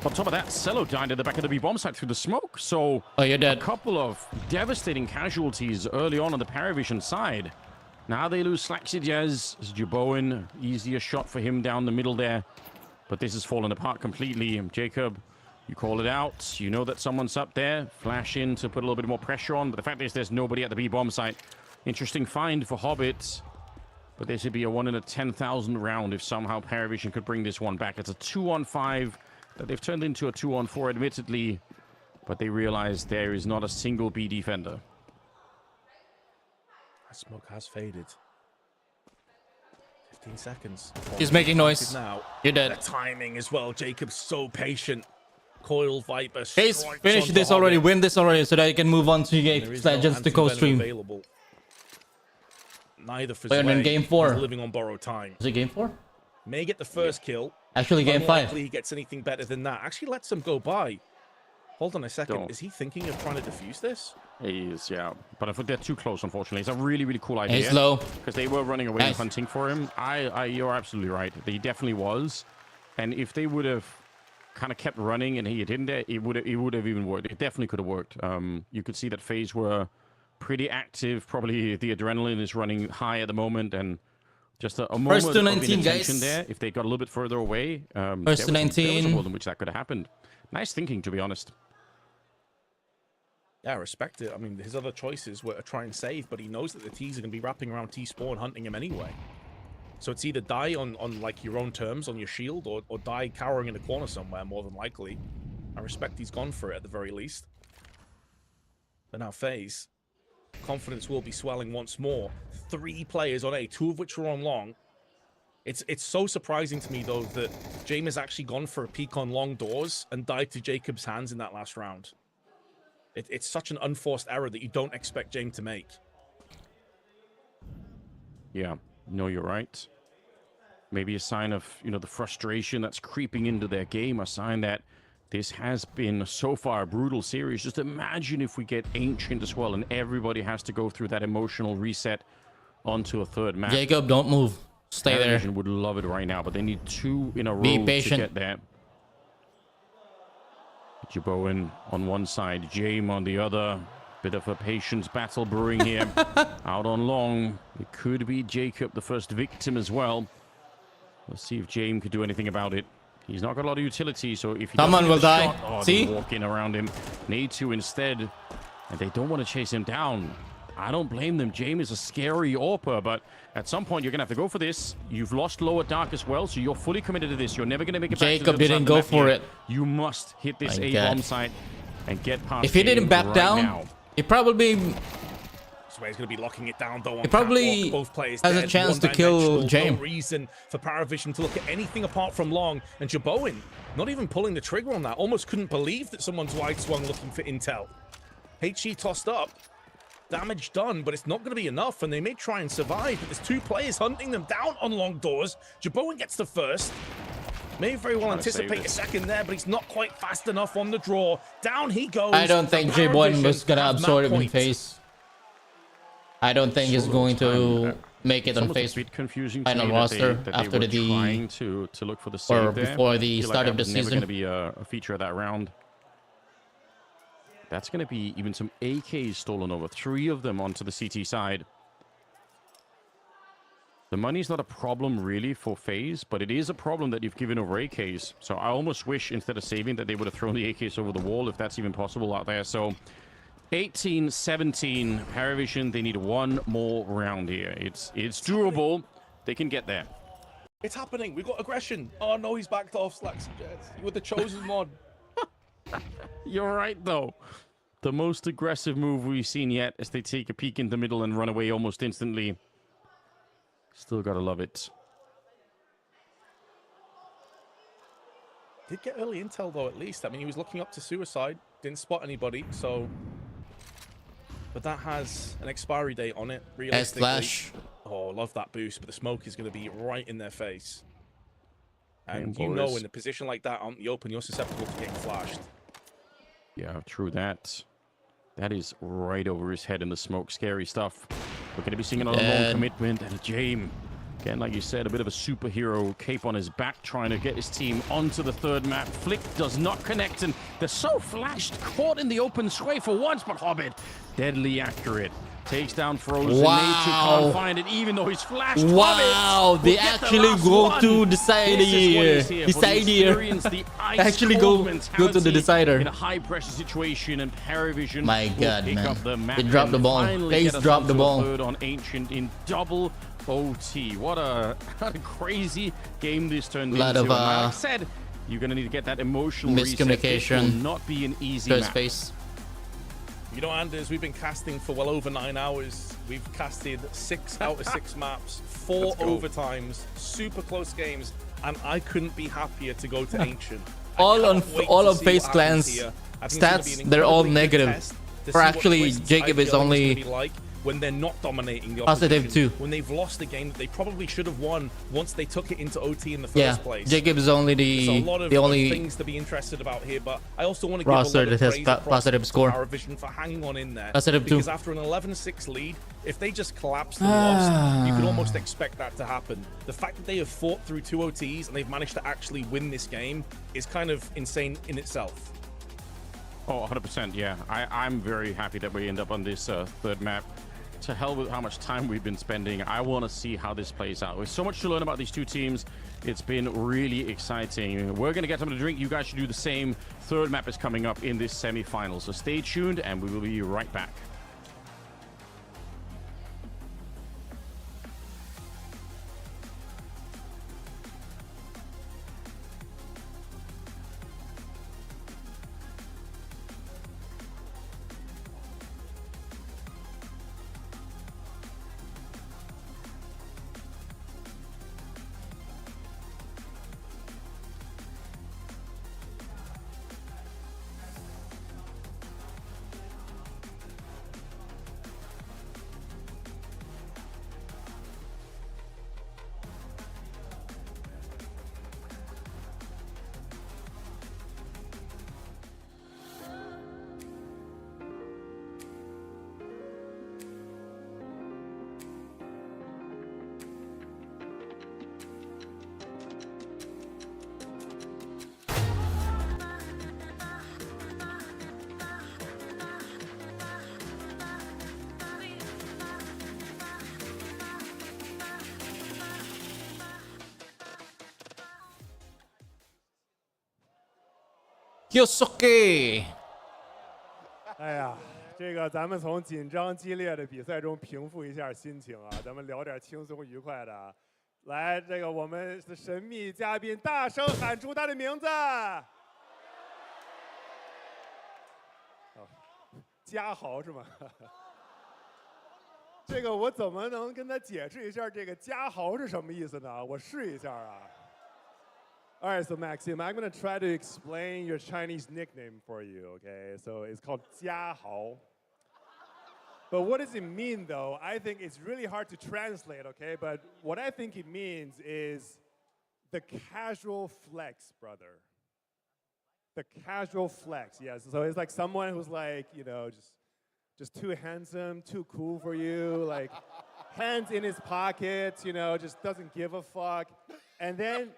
Speaker 1: On top of that, Cello died in the back of the B-bomb site through the smoke, so
Speaker 3: you're dead.
Speaker 1: A couple of devastating casualties early on the Paravision side. Now they lose Slaxidjaz. Jaboin, easier shot for him down the middle there, but this has fallen apart completely. Jacob, you call it out. You know that someone's up there. Flash in to put a little bit more pressure on, but the fact is there's nobody at the B-bomb site. Interesting find for Hobbit, but this would be a 1 in a 10,000 round if somehow Paravision could bring this one back. It's a 2-on-5 that they've turned into a 2-on-4, admittedly, but they realize there is not a single B defender.
Speaker 2: That smoke has faded. 15 seconds.
Speaker 3: He's making noise.
Speaker 2: Now.
Speaker 3: You're dead.
Speaker 2: The timing as well. Jacob's so patient. Coil Viper.
Speaker 3: Guys, finish this already. Win this already so that you can move on to just the co-stream.
Speaker 2: Available. Neither for
Speaker 3: Wait, in game 4.
Speaker 2: Living on borrowed time.
Speaker 3: Is it game 4?
Speaker 2: May get the first kill.
Speaker 3: Actually, game 5.
Speaker 2: Unlikely he gets anything better than that. Actually lets him go by. Hold on a second.
Speaker 1: Don't.
Speaker 2: Is he thinking of trying to defuse this?
Speaker 1: He is, yeah. But I think they're too close, unfortunately. It's a really, really cool idea.
Speaker 3: He's low.
Speaker 1: Because they were running away and hunting for him. You're absolutely right. He definitely was. And if they would have kind of kept running and he didn't, it would have even worked. It definitely could have worked. You could see that FaZe were pretty active. Probably the adrenaline is running high at the moment, and just a moment
Speaker 3: First to 19,
Speaker 1: of inattention
Speaker 3: guys.
Speaker 1: there. If they got a little bit further away,
Speaker 3: First to 19.
Speaker 1: There was a world in which that could have happened. Nice thinking, to be honest.
Speaker 2: Yeah, I respect it. I mean, his other choices were to try and save, but he knows that the T's are going to be wrapping around T-spawn hunting him anyway. So it's either die on like your own terms, on your shield, or die cowering in a corner somewhere, more than likely. I respect he's gone for it at the very least. But now FaZe, confidence will be swelling once more. 3 players on A, 2 of which are on long. It's so surprising to me, though, that James has actually gone for a peek on long doors and died to Jacob's hands in that last round. It's such an unforced error that you don't expect James to make.
Speaker 1: Yeah, no, you're right. Maybe a sign of, you know, the frustration that's creeping into their game, a sign that this has been so far a brutal series. Just imagine if we get Ancient as well and everybody has to go through that emotional reset onto a third map.
Speaker 3: Jacob, don't move. Stay there.
Speaker 1: Paravision would love it right now, but they need 2 in a row
Speaker 3: Be patient.
Speaker 1: to get there. Jaboin on one side, James on the other. Bit of a patience battle brewing here. Out on long. It could be Jacob, the first victim as well. Let's see if James could do anything about it. He's not got a lot of utility, so if he
Speaker 3: someone will die.
Speaker 1: Shot, oh,
Speaker 3: see?
Speaker 1: Walking around him. Need to instead. And they don't want to chase him down. I don't blame them. James is a scary AWPer, but at some point you're going to have to go for this. You've lost lower dark as well, so you're fully committed to this. You're never going to make it back to the
Speaker 3: Jacob
Speaker 1: other side
Speaker 3: didn't
Speaker 1: of the
Speaker 3: go
Speaker 1: map
Speaker 3: for
Speaker 1: here.
Speaker 3: it.
Speaker 1: You must hit this
Speaker 3: My
Speaker 1: A-bomb
Speaker 3: God.
Speaker 1: site and get past
Speaker 3: If he didn't back
Speaker 1: right
Speaker 3: down,
Speaker 1: now.
Speaker 3: he probably
Speaker 2: So he's going to be locking it down, though. On
Speaker 3: He probably
Speaker 2: catwalk. Both players
Speaker 3: has a
Speaker 2: dead,
Speaker 3: chance to kill
Speaker 2: one-dimensional.
Speaker 3: James.
Speaker 2: No reason for Paravision to look at anything apart from long. And Jaboin, not even pulling the trigger on that. Almost couldn't believe that someone's wide swung looking for intel. HE tossed up. Damage done, but it's not going to be enough, and they may try and survive, but there's 2 players hunting them down on long doors. Jaboin gets the first. May very well anticipate a second there, but he's not quite fast enough on the draw. Down he goes.
Speaker 3: I don't think J1 was gonna absorb him in face. I don't think he's going to make it on face final roster after the
Speaker 1: trying to look for the save
Speaker 3: or before the start of the season.
Speaker 1: Going to be a feature of that round. That's going to be even some AKs stolen over. 3 of them onto the CT side. The money's not a problem really for FaZe, but it is a problem that you've given over AKs. So I almost wish instead of saving that they would have thrown the AKs over the wall, if that's even possible out there. So 18-17, Paravision, they need 1 more round here. It's doable. They can get there.
Speaker 2: It's happening. We've got aggression. Oh no, he's backed off. Slacks and Jets with the chosen mod.
Speaker 1: You're right, though. The most aggressive move we've seen yet as they take a peek in the middle and run away almost instantly. Still gotta love it.
Speaker 2: Did get early intel, though, at least. I mean, he was looking up to suicide. Didn't spot anybody, so... But that has an expiry date on it, realistically.
Speaker 3: Flash.
Speaker 2: Oh, love that boost, but the smoke is going to be right in their face. And you know, in a position like that, out in the open, you're susceptible to getting flashed.
Speaker 1: Yeah, true that. That is right over his head in the smoke. Scary stuff. We're going to be seeing another long commitment and a Jame. Again, like you said, a bit of a superhero cape on his back, trying to get his team onto the 3rd map. Flick does not connect, and they're so flashed. Caught in the open sway for once, but Hobbit, deadly accurate. Takes down Frozen.
Speaker 3: Wow.
Speaker 1: Nature can't find it, even though he's flashed.
Speaker 3: Wow,
Speaker 1: Hobbit
Speaker 3: they actually go to decider here. Actually go to the decider.
Speaker 1: In a high-pressure situation, and Paravision
Speaker 3: My God,
Speaker 1: pick
Speaker 3: man.
Speaker 1: up the map.
Speaker 3: They dropped the ball. FaZe dropped the ball.
Speaker 1: On Ancient in double OT. What a crazy game this turned into.
Speaker 3: Lot of,
Speaker 1: like I said, you're going to need to get that emotional
Speaker 3: miscommunication.
Speaker 1: Reset. It will not be an easy map.
Speaker 3: Face.
Speaker 2: You know, Anders, we've been casting for well over 9 hours. We've casted 6 out of 6 maps, 4 overtimes, super close games, and I couldn't be happier to go to Ancient.
Speaker 3: All of FaZe Clan's stats, they're all negative. Or actually, Jacob is only
Speaker 2: when they're not dominating the
Speaker 3: positive 2.
Speaker 2: When they've lost a game that they probably should have won once they took it into OT in the first place.
Speaker 3: Jacob is only the only
Speaker 2: things to be interested about here, but I also want to give
Speaker 3: roster that has positive score.
Speaker 2: Paravision for hanging on in there.
Speaker 3: Positive 2.
Speaker 2: Because after an 11-6 lead, if they just collapsed and lost, you could almost expect that to happen. The fact that they have fought through 2 OTs and they've managed to actually win this game is kind of insane in itself.
Speaker 1: Oh, 100%, yeah. I'm very happy that we end up on this 3rd map. To hell with how much time we've been spending. I want to see how this plays out. There's so much to learn about these 2 teams. It's been really exciting. We're going to get something to drink. You guys should do the same. 3rd map is coming up in this semi-final. So stay tuned and we will be right back.
Speaker 3: Yosuke。
Speaker 4: 哎呀，这个咱们从紧张激烈的比赛中平复一下心情啊，咱们聊点轻松愉快的。来，这个我们的神秘嘉宾，大声喊出他的名字。嘉豪是吗？这个我怎么能跟他解释一下这个嘉豪是什么意思呢？我试一下啊。All right, so Maxim, I'm going to try to explain your Chinese nickname for you, okay? So it's called Jia Hao. But what does it mean, though? I think it's really hard to translate, okay? But what I think it means is the casual flex, brother. The casual flex, yes. So it's like someone who's like, you know, just too handsome, too cool for you, like hands in his pockets, you know, just doesn't give a fuck. And then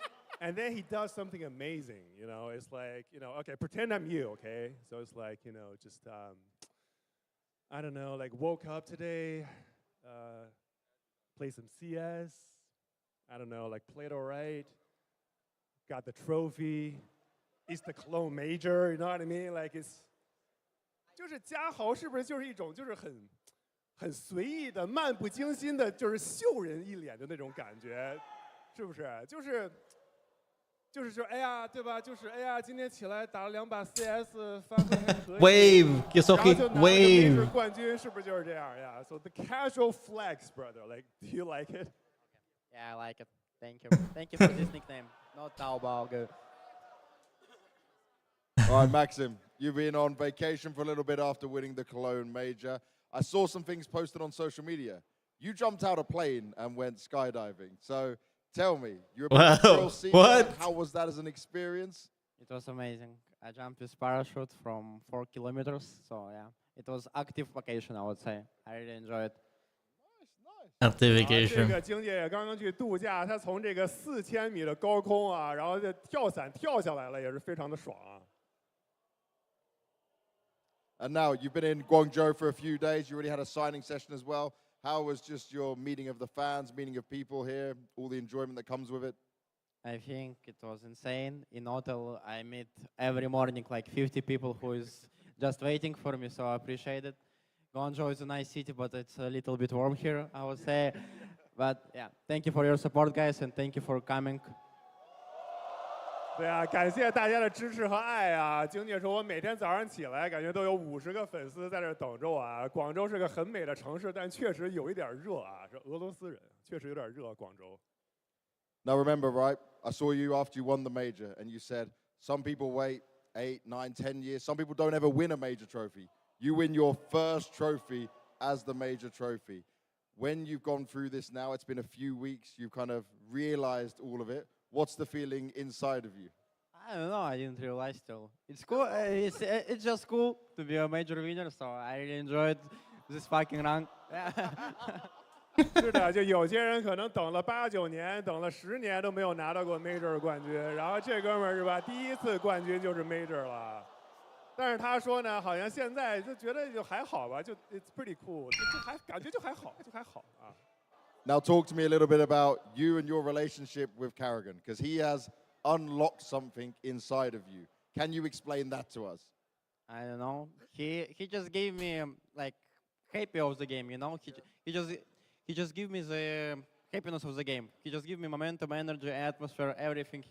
Speaker 4: he does something amazing, you know. It's like, you know, okay, pretend I'm you, okay? So it's like, you know, just I don't know, like woke up today, play some CS, I don't know, like played all right, got the trophy, it's the clone major, you know what I mean? Like it's 就是嘉豪是不是就是一种就是很随意的、漫不经心的，就是秀人一脸的那种感觉，是不是？就是说，哎呀，对吧？就是哎呀，今天起来打了2把 CS， 发挥还可以。
Speaker 3: Wave, you're so
Speaker 4: 然后就拿了个
Speaker 3: wave.
Speaker 4: major 冠军，是不是就是这样呀 ？So the casual flex, brother. Like, do you like it?
Speaker 5: Yeah, I like it. Thank you. Thank you for this nickname. Not Taobao. Good.
Speaker 6: All right, Maxim, you've been on vacation for a little bit after winning the Cologne Major. I saw some things posted on social media. You jumped out a plane and went skydiving. So tell me, you're a real seaman.
Speaker 3: What?
Speaker 6: How was that as an experience?
Speaker 5: It was amazing. I jumped with parachute from 4 kilometers. So yeah, it was active vacation, I would say. I really enjoyed it.
Speaker 3: Active
Speaker 4: 这
Speaker 3: vacation.
Speaker 4: 个晶姐也刚刚去度假，她从这个4000米的高空啊，然后就跳伞跳下来了，也是非常的爽啊。
Speaker 6: And now you've been in Guangzhou for a few days. You already had a signing session as well. How was just your meeting of the fans, meeting of people here, all the enjoyment that comes with it?
Speaker 5: I think it was insane. In hotel, I meet every morning like 50 people who is just waiting for me, so I appreciate it. Guangzhou is a nice city, but it's a little bit warm here, I would say. But yeah, thank you for your support, guys, and thank you for coming.
Speaker 4: 对啊，感谢大家的支持和爱啊！晶姐说，我每天早上起来，感觉都有50个粉丝在这等着我啊。广州是个很美的城市，但确实有一点热啊。是俄罗斯人，确实有点热，广州。
Speaker 6: Now remember, right, I saw you after you won the major, and you said some people wait 8, 9, 10 years. Some people don't ever win a major trophy. You win your first trophy as the major trophy. When you've gone through this now, it's been a few weeks, you've kind of realized all of it. What's the feeling inside of you?
Speaker 5: I don't know. I didn't realize still. It's cool. It's just cool to be a major winner. So I really enjoyed this fucking run.
Speaker 4: 是的，就有些人可能等了8、9年，等了10年都没有拿到过 major 冠军，然后这哥们儿是吧，第一次冠军就是 major 了。但是他说呢，好像现在就觉得就还好吧，就 it's pretty cool， 就还感觉就还好，就还好啊。
Speaker 6: Now talk to me a little bit about you and your relationship with Carrigan, because he has unlocked something inside of you. Can you explain that to us?
Speaker 5: I don't know. He just gave me like happy of the game. You know, he just give me the happiness of the game. He just give me momentum, energy, atmosphere, everything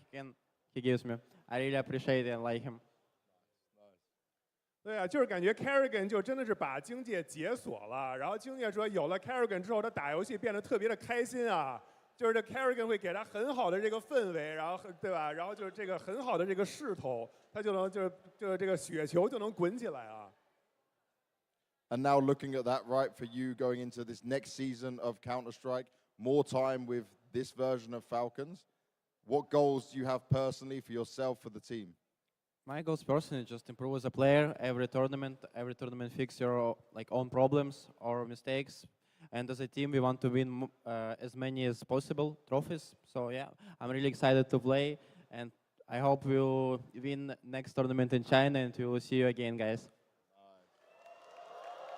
Speaker 5: he gives me. I really appreciate it and like him.
Speaker 4: 对啊，就是感觉 Carrigan 就真的是把晶界解锁了。然后晶界说，有了 Carrigan 之后，他打游戏变得特别的开心啊。就是这 Carrigan 会给他很好的这个氛围，然后对吧？然后就是这个很好的这个势头，他就能就这个雪球就能滚起来啊。
Speaker 6: And now looking at that, right, for you going into this next season of Counter-Strike, more time with this version of Falcons, what goals do you have personally for yourself, for the team?
Speaker 5: My goals personally just improve as a player. Every tournament fix your like own problems or mistakes. And as a team, we want to win as many as possible trophies. So yeah, I'm really excited to play, and I hope we'll win next tournament in China, and we will see you again, guys.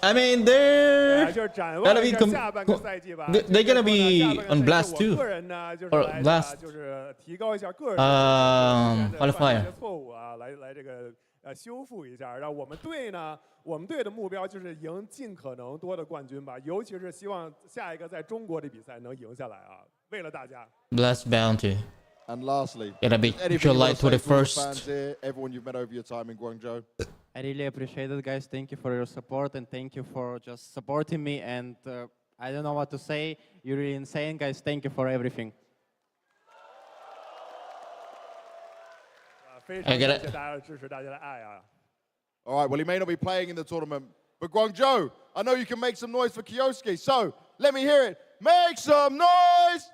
Speaker 3: I mean, they're
Speaker 4: 就是展望
Speaker 3: gonna
Speaker 4: 一
Speaker 3: be
Speaker 4: 下下半个赛季吧。
Speaker 3: they're gonna be on blast
Speaker 4: 我
Speaker 3: too.
Speaker 4: 个人呢，就是
Speaker 3: Or
Speaker 4: 来
Speaker 3: blast.
Speaker 4: 就是提高一下个人
Speaker 3: qualifier.
Speaker 4: 一些错误啊，来这个修复一下。然后我们队呢，我们队的目标就是赢尽可能多的冠军吧，尤其是希望下一个在中国的比赛能赢下来啊，为了大家。
Speaker 3: Blast bounty.
Speaker 6: And lastly,
Speaker 3: Gonna be
Speaker 6: anything you
Speaker 3: July
Speaker 6: wanna say for the
Speaker 3: 21st.
Speaker 6: fans here, everyone you've met over your time in Guangzhou?
Speaker 5: I really appreciate it, guys. Thank you for your support, and thank you for just supporting me. And I don't know what to say. You're really insane, guys. Thank you for everything.
Speaker 4: 非常感谢大家的支持，大家的爱啊。
Speaker 6: All right, well, he may not be playing in the tournament, but Guangzhou, I know you can make some noise for Kioski, so let me hear it. Make some noise!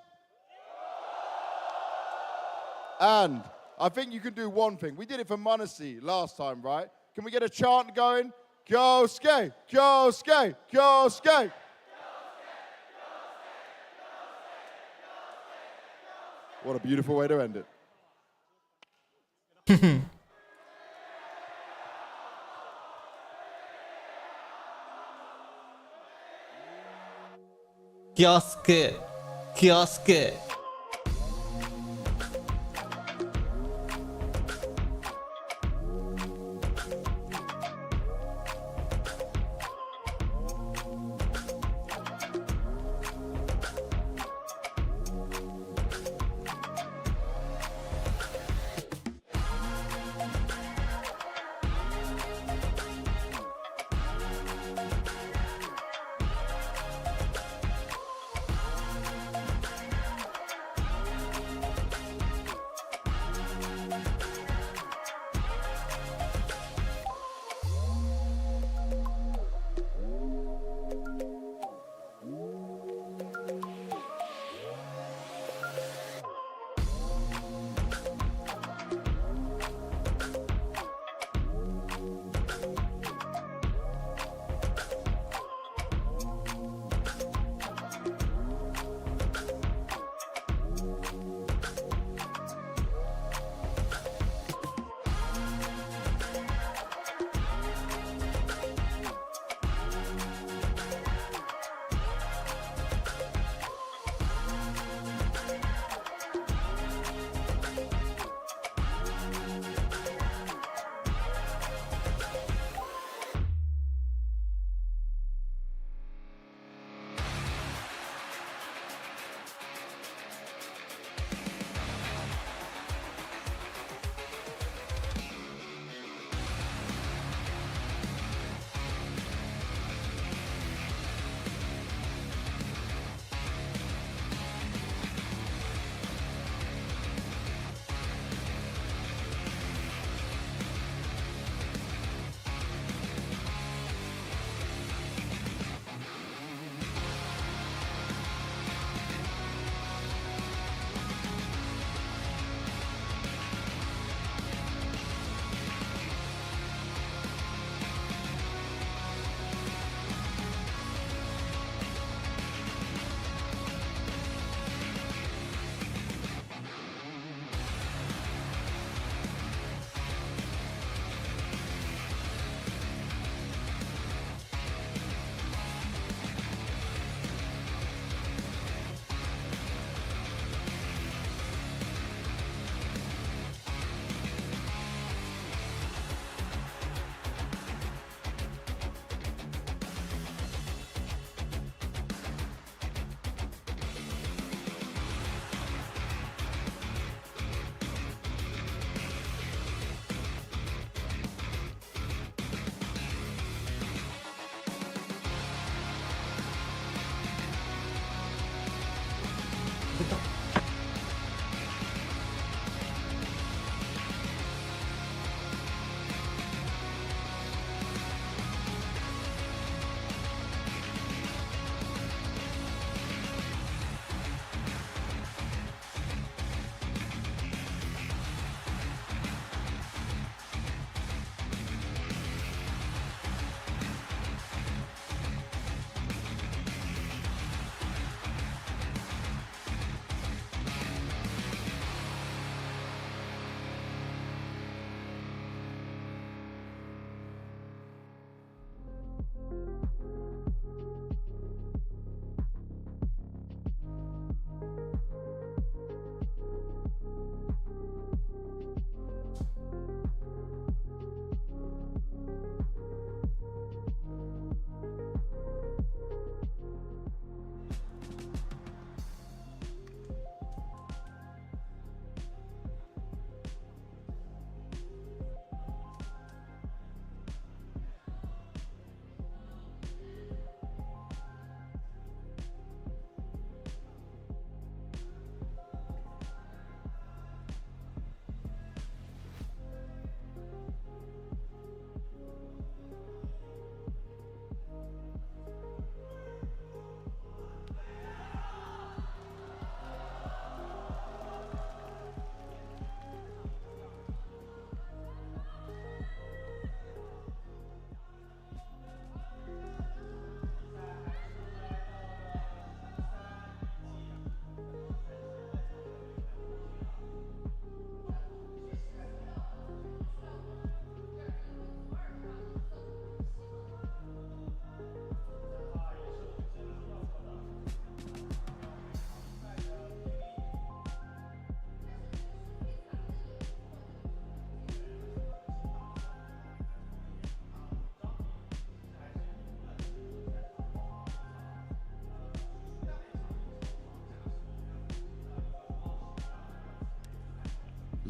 Speaker 6: And I think you can do one thing. We did it for Muncie last time, right? Can we get a chant going? Kyosuke, Kyosuke, Kyosuke. What a beautiful way to end it.
Speaker 3: Kyosuke, Kyosuke.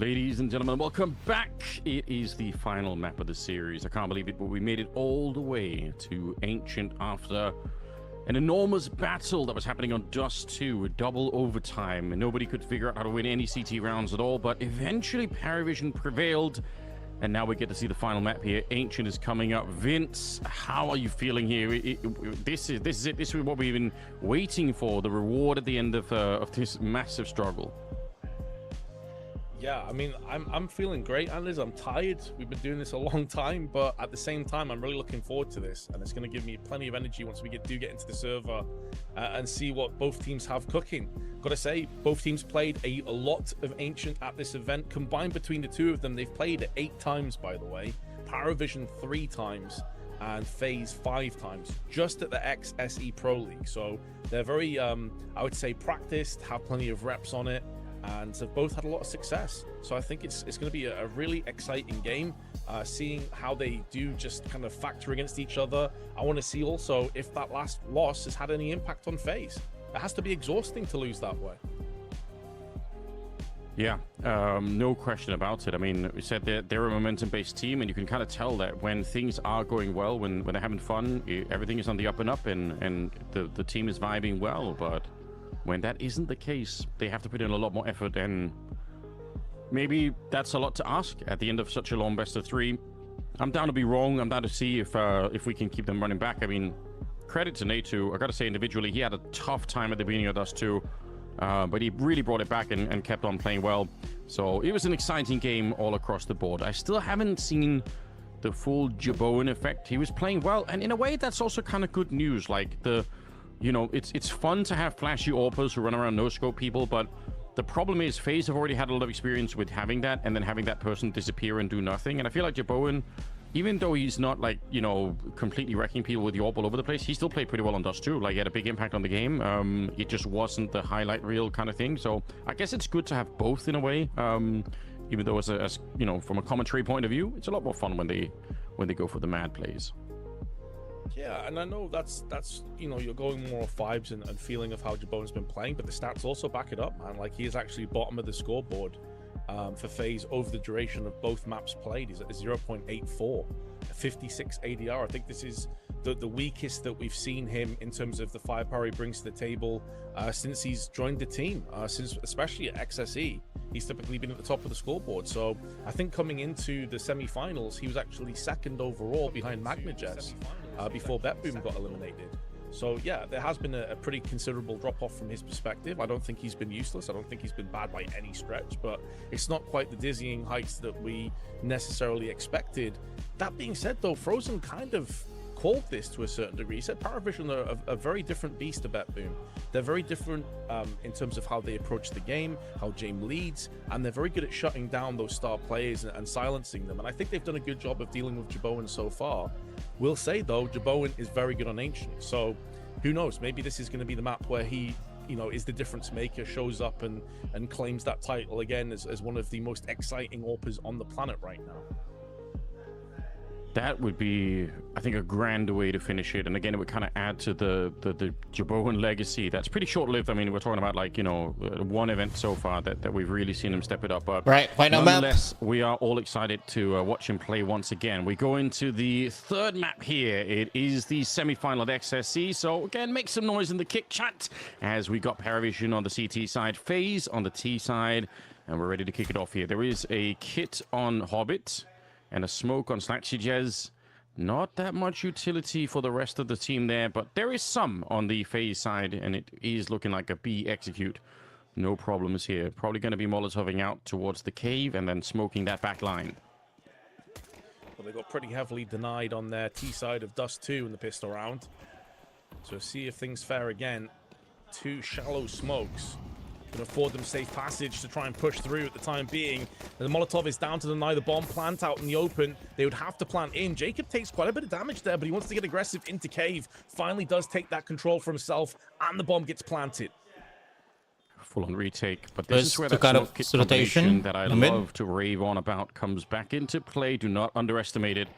Speaker 1: Ladies and gentlemen, welcome back. It is the final map of the series. I can't believe it, but we made it all the way to Ancient after an enormous battle that was happening on Dust 2, a double overtime, and nobody could figure out how to win any CT rounds at all, but eventually Paravision prevailed, and now we get to see the final map here. Ancient is coming up. Vince, how are you feeling here? This is it. This is what we've been waiting for, the reward at the end of this massive struggle.
Speaker 2: Yeah, I mean, I'm feeling great, Anders. I'm tired. We've been doing this a long time, but at the same time, I'm really looking forward to this, and it's going to give me plenty of energy once we do get into the server and see what both teams have cooking. Gotta say, both teams played a lot of Ancient at this event. Combined between the two of them, they've played it 8 times, by the way. Paravision 3 times, and FaZe 5 times, just at the XSE Pro League. So they're very, I would say, practiced, have plenty of reps on it, and have both had a lot of success. So I think it's going to be a really exciting game, seeing how they do just kind of factor against each other. I want to see also if that last loss has had any impact on FaZe. It has to be exhausting to lose that way.
Speaker 1: Yeah, no question about it. I mean, we said they're a momentum-based team, and you can kind of tell that when things are going well, when they're having fun, everything is on the up and up, and the team is vibing well. But when that isn't the case, they have to put in a lot more effort, and maybe that's a lot to ask at the end of such a long best of 3. I'm down to be wrong. I'm down to see if we can keep them running back. I mean, credit to Natu. I got to say, individually, he had a tough time at the beginning of Dust 2, but he really brought it back and kept on playing well. So it was an exciting game all across the board. I still haven't seen the full Jaboan effect. He was playing well, and in a way, that's also kind of good news. Like, you know, it's fun to have flashy AWPers who run around no-scope people, but the problem is FaZe have already had a lot of experience with having that, and then having that person disappear and do nothing. And I feel like Jaboan, even though he's not, like, you know, completely wrecking people with the AWP all over the place, he still played pretty well on Dust 2. Like, he had a big impact on the game. It just wasn't the highlight reel kind of thing. So I guess it's good to have both in a way. Even though as you know, from a commentary point of view, it's a lot more fun when they go for the mad plays.
Speaker 2: Yeah, and I know that's you know, you're going more off vibes and feeling of how Jaboan's been playing, but the stats also back it up, man. Like, he is actually bottom of the scoreboard for FaZe over the duration of both maps played. He's at 0.84, 56 ADR. I think this is the weakest that we've seen him in terms of the firepower he brings to the table since he's joined the team, since especially at XSE. He's typically been at the top of the scoreboard. So I think coming into the semi-finals, he was actually 2nd overall behind MagnaJets before BetBoom got eliminated. So yeah, there has been a pretty considerable drop-off from his perspective. I don't think he's been useless. I don't think he's been bad by any stretch, but it's not quite the dizzying heights that we necessarily expected. That being said, though, Frozen kind of called this to a certain degree. He said Paravision are a very different beast to BetBoom. They're very different in terms of how they approach the game, how James leads, and they're very good at shutting down those star players and silencing them. And I think they've done a good job of dealing with Jaboan so far. We'll say, though, Jaboan is very good on Ancient. So who knows? Maybe this is going to be the map where he, you know, is the difference maker, shows up and claims that title again as one of the most exciting AWPers on the planet right now.
Speaker 1: That would be, I think, a grand way to finish it. And again, it would kind of add to the Jaboan legacy. That's pretty short-lived. I mean, we're talking about, like, you know, one event so far that we've really seen him step it up. But
Speaker 3: right,
Speaker 1: nonetheless, we are all excited to watch him play once again. We go into the 3rd map here. It is the semi-final at XSC. So again, make some noise in the kick chat as we got Paravision on the CT side, FaZe on the T side, and we're ready to kick it off here. There is a kit on Hobbit and a smoke on Slaxijez. Not that much utility for the rest of the team there, but there is some on the FaZe side, and it is looking like a B execute. No problems here. Probably going to be Molotoving out towards the cave and then smoking that back line.
Speaker 2: Well, they got pretty heavily denied on their T side of Dust 2 in the pistol round. So see if things fare again. 2 shallow smokes can afford them safe passage to try and push through at the time being. The Molotov is down to deny the bomb plant out in the open. They would have to plant in. Jacob takes quite a bit of damage there, but he wants to get aggressive into cave. Finally does take that control for himself, and the bomb gets planted.
Speaker 1: Full-on retake, but this is where that smoke kit combination that I love to rave on about comes back into play. Do not underestimate it.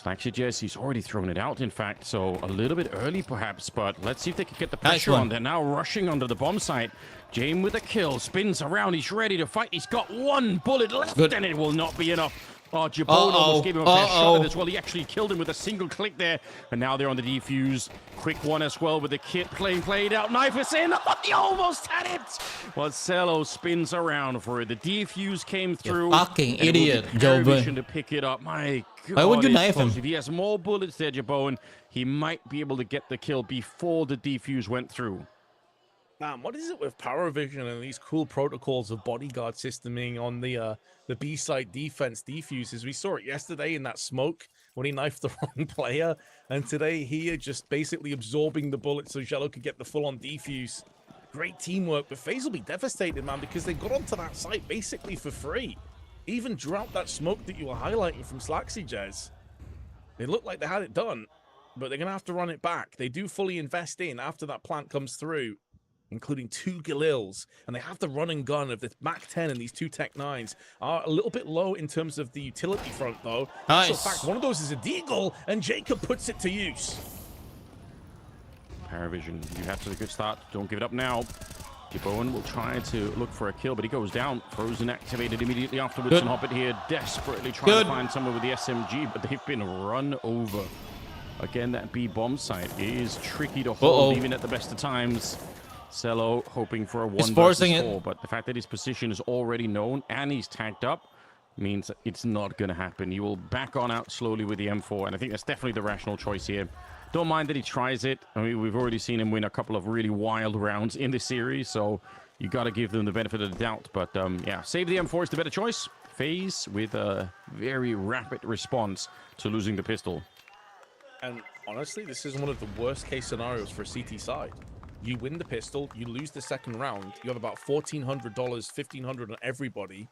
Speaker 1: Slaxy he's already thrown it out, in fact, so a little bit early perhaps, but let's see if they can get the pressure on. They're now rushing onto the bomb site. Jame with a kill, spins around, he's ready to fight. He's got one bullet left, and it will not be enough. Oh, Jabone almost gave him a fair shot as well. He actually killed him with a single click there. And now they're on the defuse. Quick one as well with the kit played out. Knife is in. Oh, he almost had it. Well, Cello spins around for it. The defuse came through.
Speaker 3: You fucking idiot,
Speaker 1: Jabone. To pick it up. My God.
Speaker 3: Why would you knife him?
Speaker 1: If he has more bullets there, Jabone, he might be able to get the kill before the defuse went through.
Speaker 2: Man, what is it with Power Vision and these cool protocols of bodyguard systeming on the B-side defense defuses? We saw it yesterday in that smoke when he knifed the wrong player, and today here just basically absorbing the bullets so Jello could get the full-on defuse. Great teamwork, but FaZe will be devastated, man, because they got onto that site basically for free. Even drought that smoke that you were highlighting from Slaxy, Jez. They looked like they had it done, but they're going to have to run it back. They do fully invest in after that plant comes through, including 2 Galils, and they have the run and gun of the Mac 10 and these 2 Tech 9s are a little bit low in terms of the utility front, though.
Speaker 3: Nice.
Speaker 2: So in fact, one of those is a deagle, and Jacob puts it to use.
Speaker 1: Paravision, you have to a good start. Don't give it up now. Bowen will try to look for a kill, but he goes down. Frozen activated immediately afterwards, and Hobbit here desperately trying to find someone with the SMG, but they've been run over. Again, that B bomb site is tricky to hold, even at the best of times. Cello hoping for a 1 versus 4, but the fact that his position is already known and he's tagged up means that it's not going to happen. He will back on out slowly with the M4, and I think that's definitely the rational choice here. Don't mind that he tries it. I mean, we've already seen him win a couple of really wild rounds in this series, so you got to give them the benefit of the doubt. But yeah, save the M4 is the better choice. FaZe with a very rapid response to losing the pistol.
Speaker 2: And honestly, this is one of the worst case scenarios for a CT side. You win the pistol, you lose the second round, you have about $1,400, $1,500 on everybody,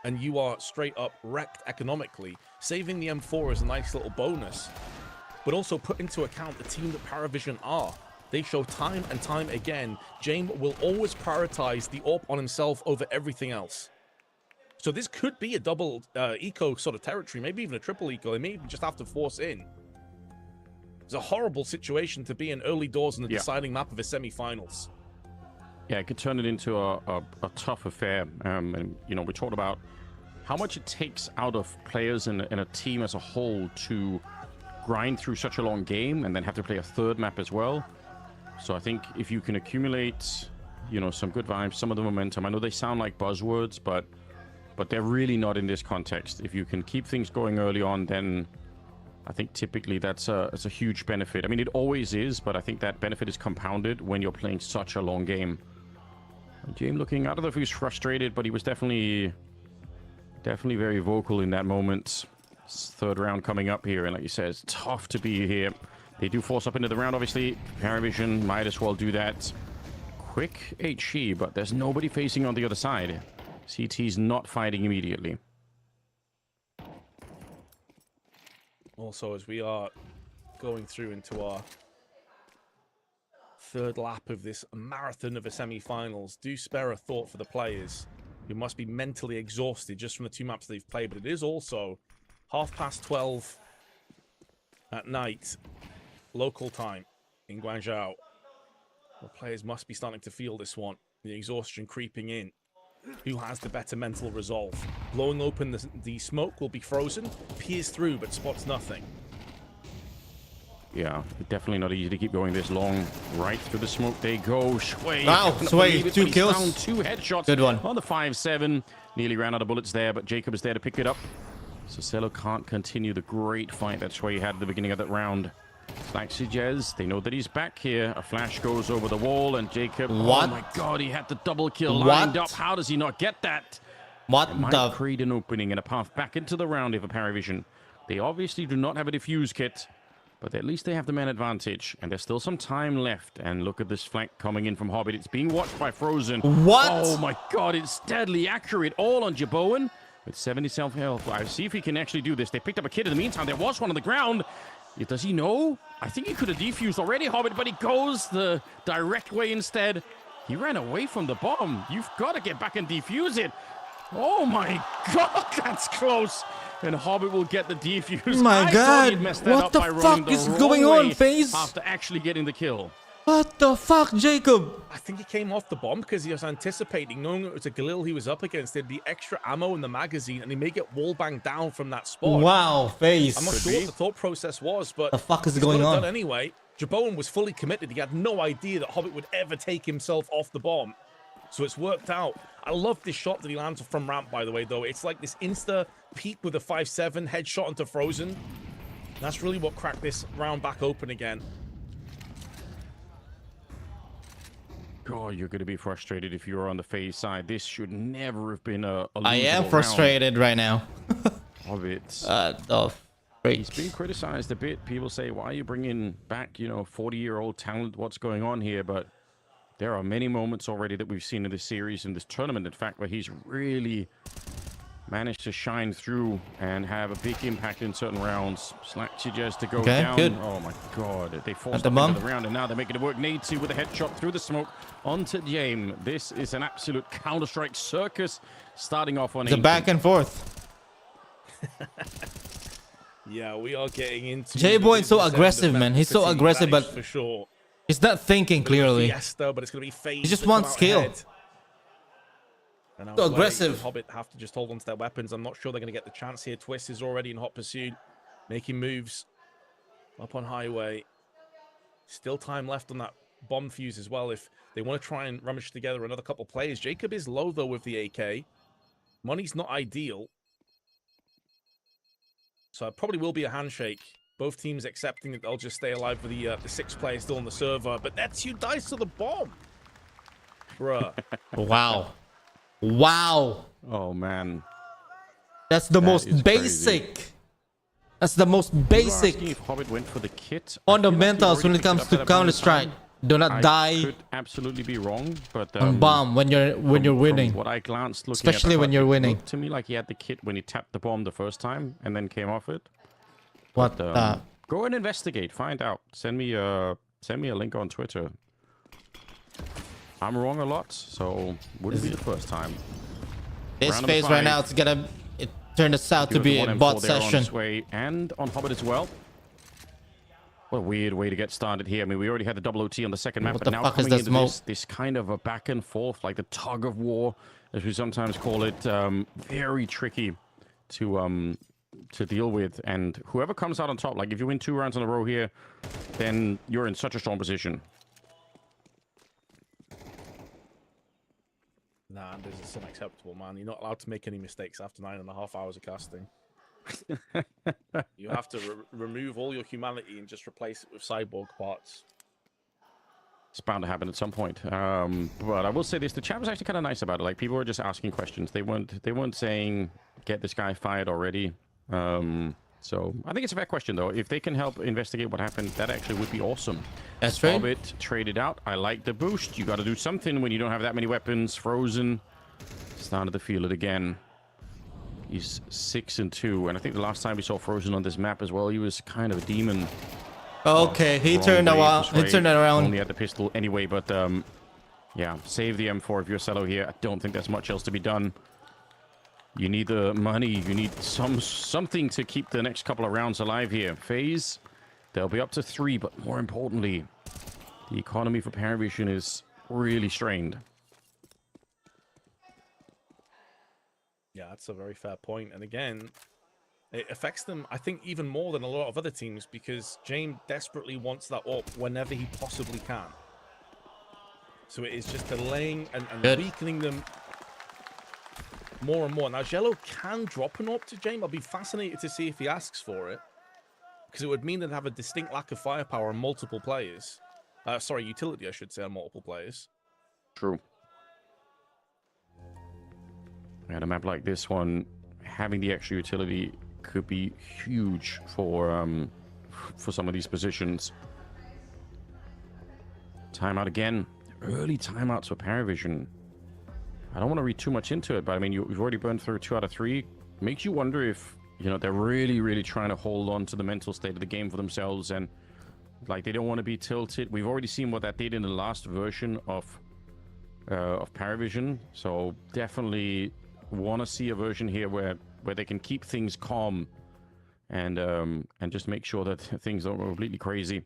Speaker 2: and you are straight up wrecked economically. Saving the M4 is a nice little bonus, but also put into account the team that Paravision are. They show time and time again, Jame will always prioritize the AWP on himself over everything else. So this could be a double eco sort of territory, maybe even a triple eco. They may even just have to force in. It's a horrible situation to be in early doors in the deciding map of the semifinals.
Speaker 1: Yeah, it could turn it into a tough affair. And, you know, we talked about how much it takes out of players and a team as a whole to grind through such a long game and then have to play a third map as well. So I think if you can accumulate, you know, some good vibes, some of the momentum. I know they sound like buzzwords, but they're really not in this context. If you can keep things going early on, then I think typically that's a huge benefit. I mean, it always is, but I think that benefit is compounded when you're playing such a long game. Jame looking, I don't know if he was frustrated, but he was definitely very vocal in that moment. Third round coming up here, and like you said, it's tough to be here. They do force up into the round, obviously. Paravision might as well do that. Quick HE, but there's nobody facing on the other side. CT's not fighting immediately.
Speaker 2: Also, as we are going through into our third lap of this marathon of the semi-finals, do spare a thought for the players who must be mentally exhausted just from the 2 maps they've played. But it is also 12:30 at night, local time in Guangzhou. The players must be starting to feel this one, the exhaustion creeping in. Who has the better mental resolve? Blowing open the smoke will be Frozen, peers through but spots nothing.
Speaker 1: Yeah, definitely not easy to keep going this long. Right through the smoke they go. Sway.
Speaker 3: Wow, Sway, 2 kills.
Speaker 1: Found 2 headshots.
Speaker 3: Good one.
Speaker 1: On the 5-7. Nearly ran out of bullets there, but Jacob is there to pick it up. So Cello can't continue the great fight that Sway had at the beginning of that round. Slaxy Jez, they know that he's back here. A flash goes over the wall, and Jacob...
Speaker 3: What?
Speaker 1: Oh my God, he had the double kill lined up. How does he not get that?
Speaker 3: What
Speaker 1: it might create an opening and a path back into the round if a Paravision. They obviously do not have a defuse kit, but at least they have the man advantage, and there's still some time left. And look at this flank coming in from Hobbit. It's being watched by Frozen.
Speaker 3: What?
Speaker 1: Oh my God, it's deadly accurate. All on Jabone with 70 self-health. I'll see if he can actually do this. They picked up a kid in the meantime. There was one on the ground. Does he know? I think he could have defused already, Hobbit, but he goes the direct way instead. He ran away from the bomb. You've got to get back and defuse it. Oh my god, that's close. And Hobbit will get the defuse.
Speaker 3: My God, what the fuck is going on, FaZe?
Speaker 1: After actually getting the kill.
Speaker 3: What the fuck, Jacob?
Speaker 2: I think he came off the bomb because he was anticipating, knowing it was a Galil he was up against. There'd be extra ammo in the magazine, and he may get wallbanged down from that spot.
Speaker 3: Wow, FaZe.
Speaker 2: I'm not sure what the thought process was, but
Speaker 3: the fuck is going on?
Speaker 2: Anyway, Jabone was fully committed. He had no idea that Hobbit would ever take himself off the bomb. So it's worked out. I love this shot that he lands from ramp, by the way, though. It's like this insta peek with a 5-7 headshot into Frozen. That's really what cracked this round back open again.
Speaker 1: God, you're going to be frustrated if you're on the FaZe side. This should never have been a
Speaker 3: I am frustrated right now.
Speaker 1: Hobbit.
Speaker 3: The freak.
Speaker 1: He's being criticized a bit. People say, why are you bringing back, 40-year-old talent? What's going on here? But there are many moments already that we've seen in this series, in this tournament, in fact, where he's really managed to shine through and have a big impact in certain rounds. Slack suggests to go down.
Speaker 3: Good.
Speaker 1: Oh my god. They forced him into the round, and now they're making it work. Nade with a headshot through the smoke onto James. This is an absolute Counter-Strike circus starting off on
Speaker 3: the back and forth.
Speaker 2: Yeah, we are getting into
Speaker 3: J-Boy is so aggressive, man. He's so aggressive, but
Speaker 2: for sure.
Speaker 3: He's not thinking clearly.
Speaker 2: Fiesta, but it's going to be FaZe.
Speaker 3: He just wants skill.
Speaker 2: And
Speaker 3: so aggressive.
Speaker 2: Hobbit have to just hold on to their weapons. I'm not sure they're going to get the chance here. Twist is already in hot pursuit, making moves up on highway. Still time left on that bomb fuse as well if they want to try and rummage together another couple players. Jacob is low, though, with the AK. Money's not ideal. So it probably will be a handshake. Both teams accepting that they'll just stay alive with the 6 players still on the server. But that's you dice to the bomb. Bruh.
Speaker 3: Wow. Wow.
Speaker 1: Oh, man.
Speaker 3: That's the most basic. Crazy. That's the most basic.
Speaker 1: If Hobbit went for the kit,
Speaker 3: fundamentals when it comes to Counter-Strike. Do not die.
Speaker 1: Could absolutely be wrong, but
Speaker 3: on bomb when you're winning.
Speaker 1: From what I glanced,
Speaker 3: especially when you're winning.
Speaker 1: To me, like he had the kit when he tapped the bomb the first time and then came off it.
Speaker 3: What?
Speaker 1: Go and investigate. Find out. Send me a link on Twitter. I'm wrong a lot, so wouldn't be the first time.
Speaker 3: This phase right now, it's gonna turn this out to be a bot session.
Speaker 1: And on Hobbit as well. What a weird way to get started here. I mean, we already had the double OT on the second map, but now coming into this kind of a back and forth, like the tug of war, as we sometimes call it, very tricky to deal with. And whoever comes out on top, like if you win 2 rounds in a row here, then you're in such a strong position.
Speaker 2: Nah, this is unacceptable, man. You're not allowed to make any mistakes after 9.5 hours of casting. You have to remove all your humanity and just replace it with cyborg parts.
Speaker 1: It's bound to happen at some point. But I will say this: the chat was actually kind of nice about it. Like people were just asking questions. They weren't saying get this guy fired already. So I think it's a fair question though. If they can help investigate what happened, that actually would be awesome.
Speaker 3: That's right.
Speaker 1: Hobbit traded out. I like the boost. You got to do something when you don't have that many weapons. Frozen started to feel it again. He's 6-2, and I think the last time we saw Frozen on this map as well, he was kind of a demon.
Speaker 3: Okay, he turned around. He turned it around.
Speaker 1: Only had the pistol anyway, but yeah, save the M4 if you're Cello here. I don't think there's much else to be done. You need the money. You need something to keep the next couple of rounds alive here. FaZe, they'll be up to 3, but more importantly, the economy for Paravision is really strained.
Speaker 2: Yeah, that's a very fair point. And again, it affects them, I think, even more than a lot of other teams because James desperately wants that up whenever he possibly can. So it is just delaying and weakening them more and more. Now, Jello can drop an AWP to James. I'll be fascinated to see if he asks for it because it would mean they'd have a distinct lack of firepower on multiple players. Sorry, utility, I should say, on multiple players.
Speaker 1: True. And a map like this one, having the extra utility could be huge for some of these positions. Timeout again. Early timeouts for Paravision. I don't want to read too much into it, but I mean, you've already burned through 2 out of 3. Makes you wonder if, they're really, really trying to hold on to the mental state of the game for themselves and, like, they don't want to be tilted. We've already seen what that did in the last version of Paravision, so definitely want to see a version here where they can keep things calm and just make sure that things don't go completely crazy.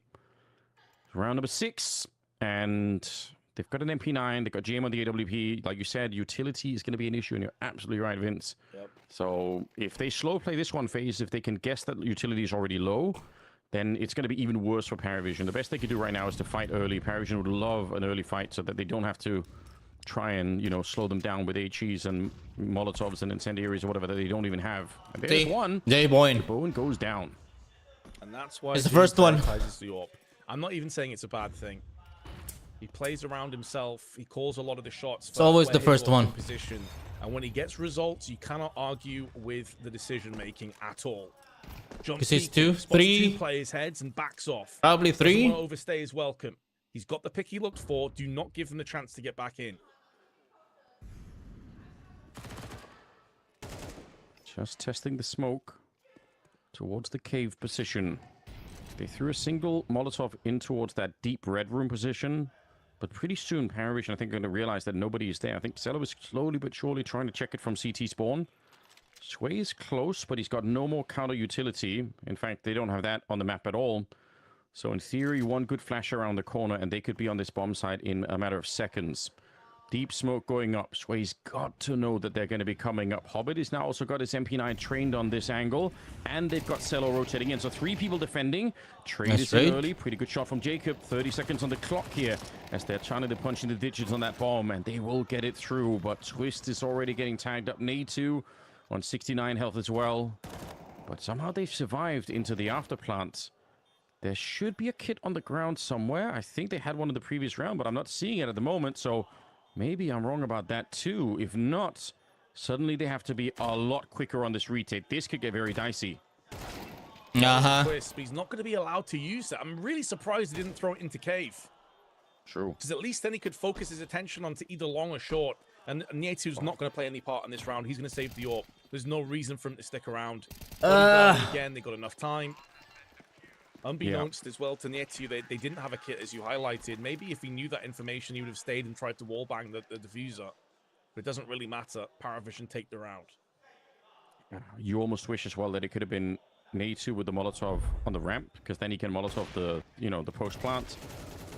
Speaker 1: Round number 6, and they've got an MP9, they've got GM on the AWP. Like you said, utility is going to be an issue, and you're absolutely right, Vince.
Speaker 2: Yep.
Speaker 1: So if they slow play this one phase, if they can guess that utility is already low, then it's going to be even worse for Paravision. The best they could do right now is to fight early. Paravision would love an early fight so that they don't have to try and, you know, slow them down with HEs and Molotovs and incendiaries or whatever that they don't even have. And there's one.
Speaker 3: Bowen.
Speaker 1: Bowen goes down.
Speaker 2: And that's why
Speaker 3: it's the first one.
Speaker 2: The AWP. I'm not even saying it's a bad thing. He plays around himself. He calls a lot of the shots.
Speaker 3: It's always the first one.
Speaker 2: Position. And when he gets results, you cannot argue with the decision making at all.
Speaker 3: Because he's 2, 3
Speaker 2: players' heads and backs off.
Speaker 3: Probably 3.
Speaker 2: Doesn't want to overstay his welcome. He's got the pick he looked for. Do not give him the chance to get back in.
Speaker 1: Just testing the smoke towards the cave position. They threw a single Molotov in towards that deep red room position, but pretty soon Paravision, I think, are going to realize that nobody is there. I think Cello is slowly but surely trying to check it from CT spawn. Sway is close, but he's got no more counter utility. In fact, they don't have that on the map at all. So in theory, one good flash around the corner, and they could be on this bomb site in a matter of seconds. Deep smoke going up. Sway's got to know that they're going to be coming up. Hobbit has now also got his MP9 trained on this angle, and they've got Cello rotating in. So 3 people defending. Trade is in early. Pretty good shot from Jacob. 30 seconds on the clock here as they're trying to punch in the digits on that bomb, and they will get it through. But Twist is already getting tagged up. Nade2 on 69 health as well. But somehow they've survived into the afterplant. There should be a kit on the ground somewhere. I think they had one in the previous round, but I'm not seeing it at the moment. So maybe I'm wrong about that too. If not, suddenly they have to be a lot quicker on this retake. This could get very dicey.
Speaker 2: Twist, but he's not going to be allowed to use it. I'm really surprised he didn't throw it into cave.
Speaker 1: True.
Speaker 2: Because at least then he could focus his attention onto either long or short. And Nietu's not going to play any part in this round. He's going to save the AWP. There's no reason for him to stick around. Again, they got enough time. Unbeknownst as well to Nietu, they didn't have a kit, as you highlighted. Maybe if he knew that information, he would have stayed and tried to wallbang the diffuser. But it doesn't really matter. Paravision take the round.
Speaker 1: You almost wish as well that it could have been Nietu with the Molotov on the ramp, because then he can Molotov the, you know, the post plant.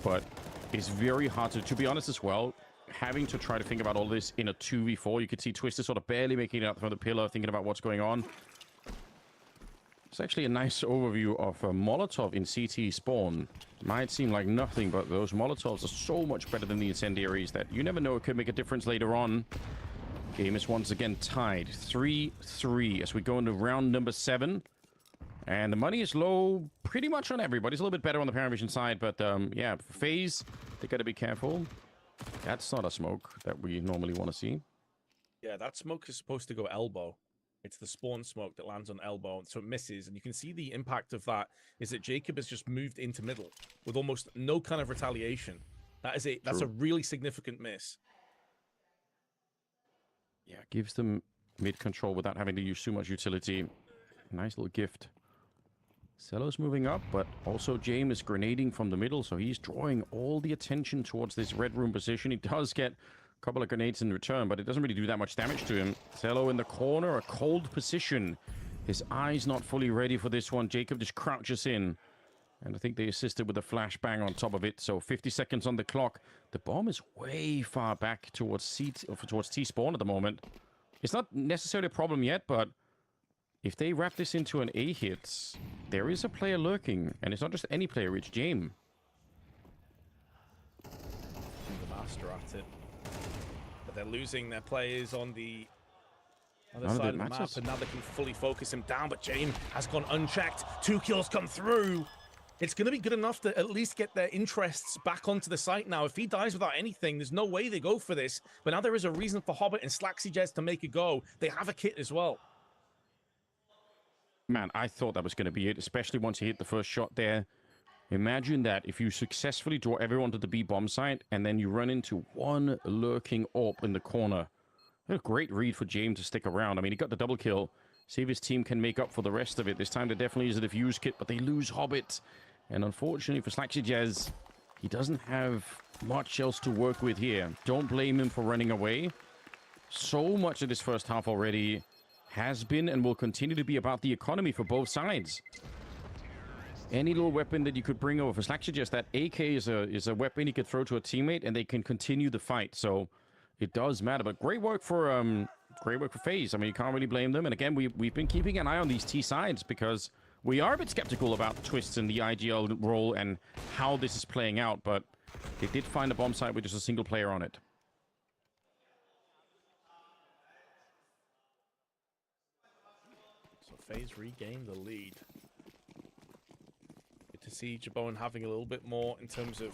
Speaker 1: But it's very hard to be honest as well. Having to try to think about all this in a 2v4, you could see Twister sort of barely making it out from the pillar, thinking about what's going on. It's actually a nice overview of a Molotov in CT spawn. Might seem like nothing, but those Molotovs are so much better than the incendiaries that you never know, it could make a difference later on. Game is once again tied 3-3 as we go into round number 7. And the money is low pretty much on everybody. It's a little bit better on the Paravision side, but yeah, FaZe, they got to be careful. That's not a smoke that we normally want to see.
Speaker 2: Yeah, that smoke is supposed to go elbow. It's the spawn smoke that lands on elbow, so it misses. And you can see the impact of that is that Jacob has just moved into middle with almost no kind of retaliation. That's a really significant miss.
Speaker 1: Yeah, gives them mid control without having to use too much utility. Nice little gift. Cello's moving up, but also James is grenading from the middle, so he's drawing all the attention towards this red room position. He does get a couple of grenades in return, but it doesn't really do that much damage to him. Cello in the corner, a cold position. His eye's not fully ready for this one. Jacob just crouches in, and I think they assisted with a flashbang on top of it. So 50 seconds on the clock. The bomb is way far back towards T-spawn at the moment. It's not necessarily a problem yet, but if they wrap this into an A hit, there is a player lurking, and it's not just any player, it's James.
Speaker 2: The master at it. But they're losing their players on the other side of the map, and now they can fully focus him down, but James has gone unchecked. 2 kills come through. It's going to be good enough to at least get their interests back onto the site now. If he dies without anything, there's no way they go for this. But now there is a reason for Hobbit and SlaxyJez to make a go. They have a kit as well.
Speaker 1: Man, I thought that was going to be it, especially once he hit the first shot there. Imagine that if you successfully draw everyone to the B bomb site and then you run into one lurking AWP in the corner. A great read for James to stick around. I mean, he got the double kill. See if his team can make up for the rest of it. This time there definitely is a defuse kit, but they lose Hobbit. And unfortunately for SlaxyJez, he doesn't have much else to work with here. Don't blame him for running away. So much of this first half already has been and will continue to be about the economy for both sides. Any little weapon that you could bring over for Slack suggests that AK is a weapon you could throw to a teammate and they can continue the fight. So it does matter. But great work for FaZe. I mean, you can't really blame them. And again, we've been keeping an eye on these T sides because we are a bit skeptical about Twists and the IGL role and how this is playing out. But they did find a bomb site with just a single player on it.
Speaker 2: So FaZe regained the lead. To see Jabone having a little bit more in terms of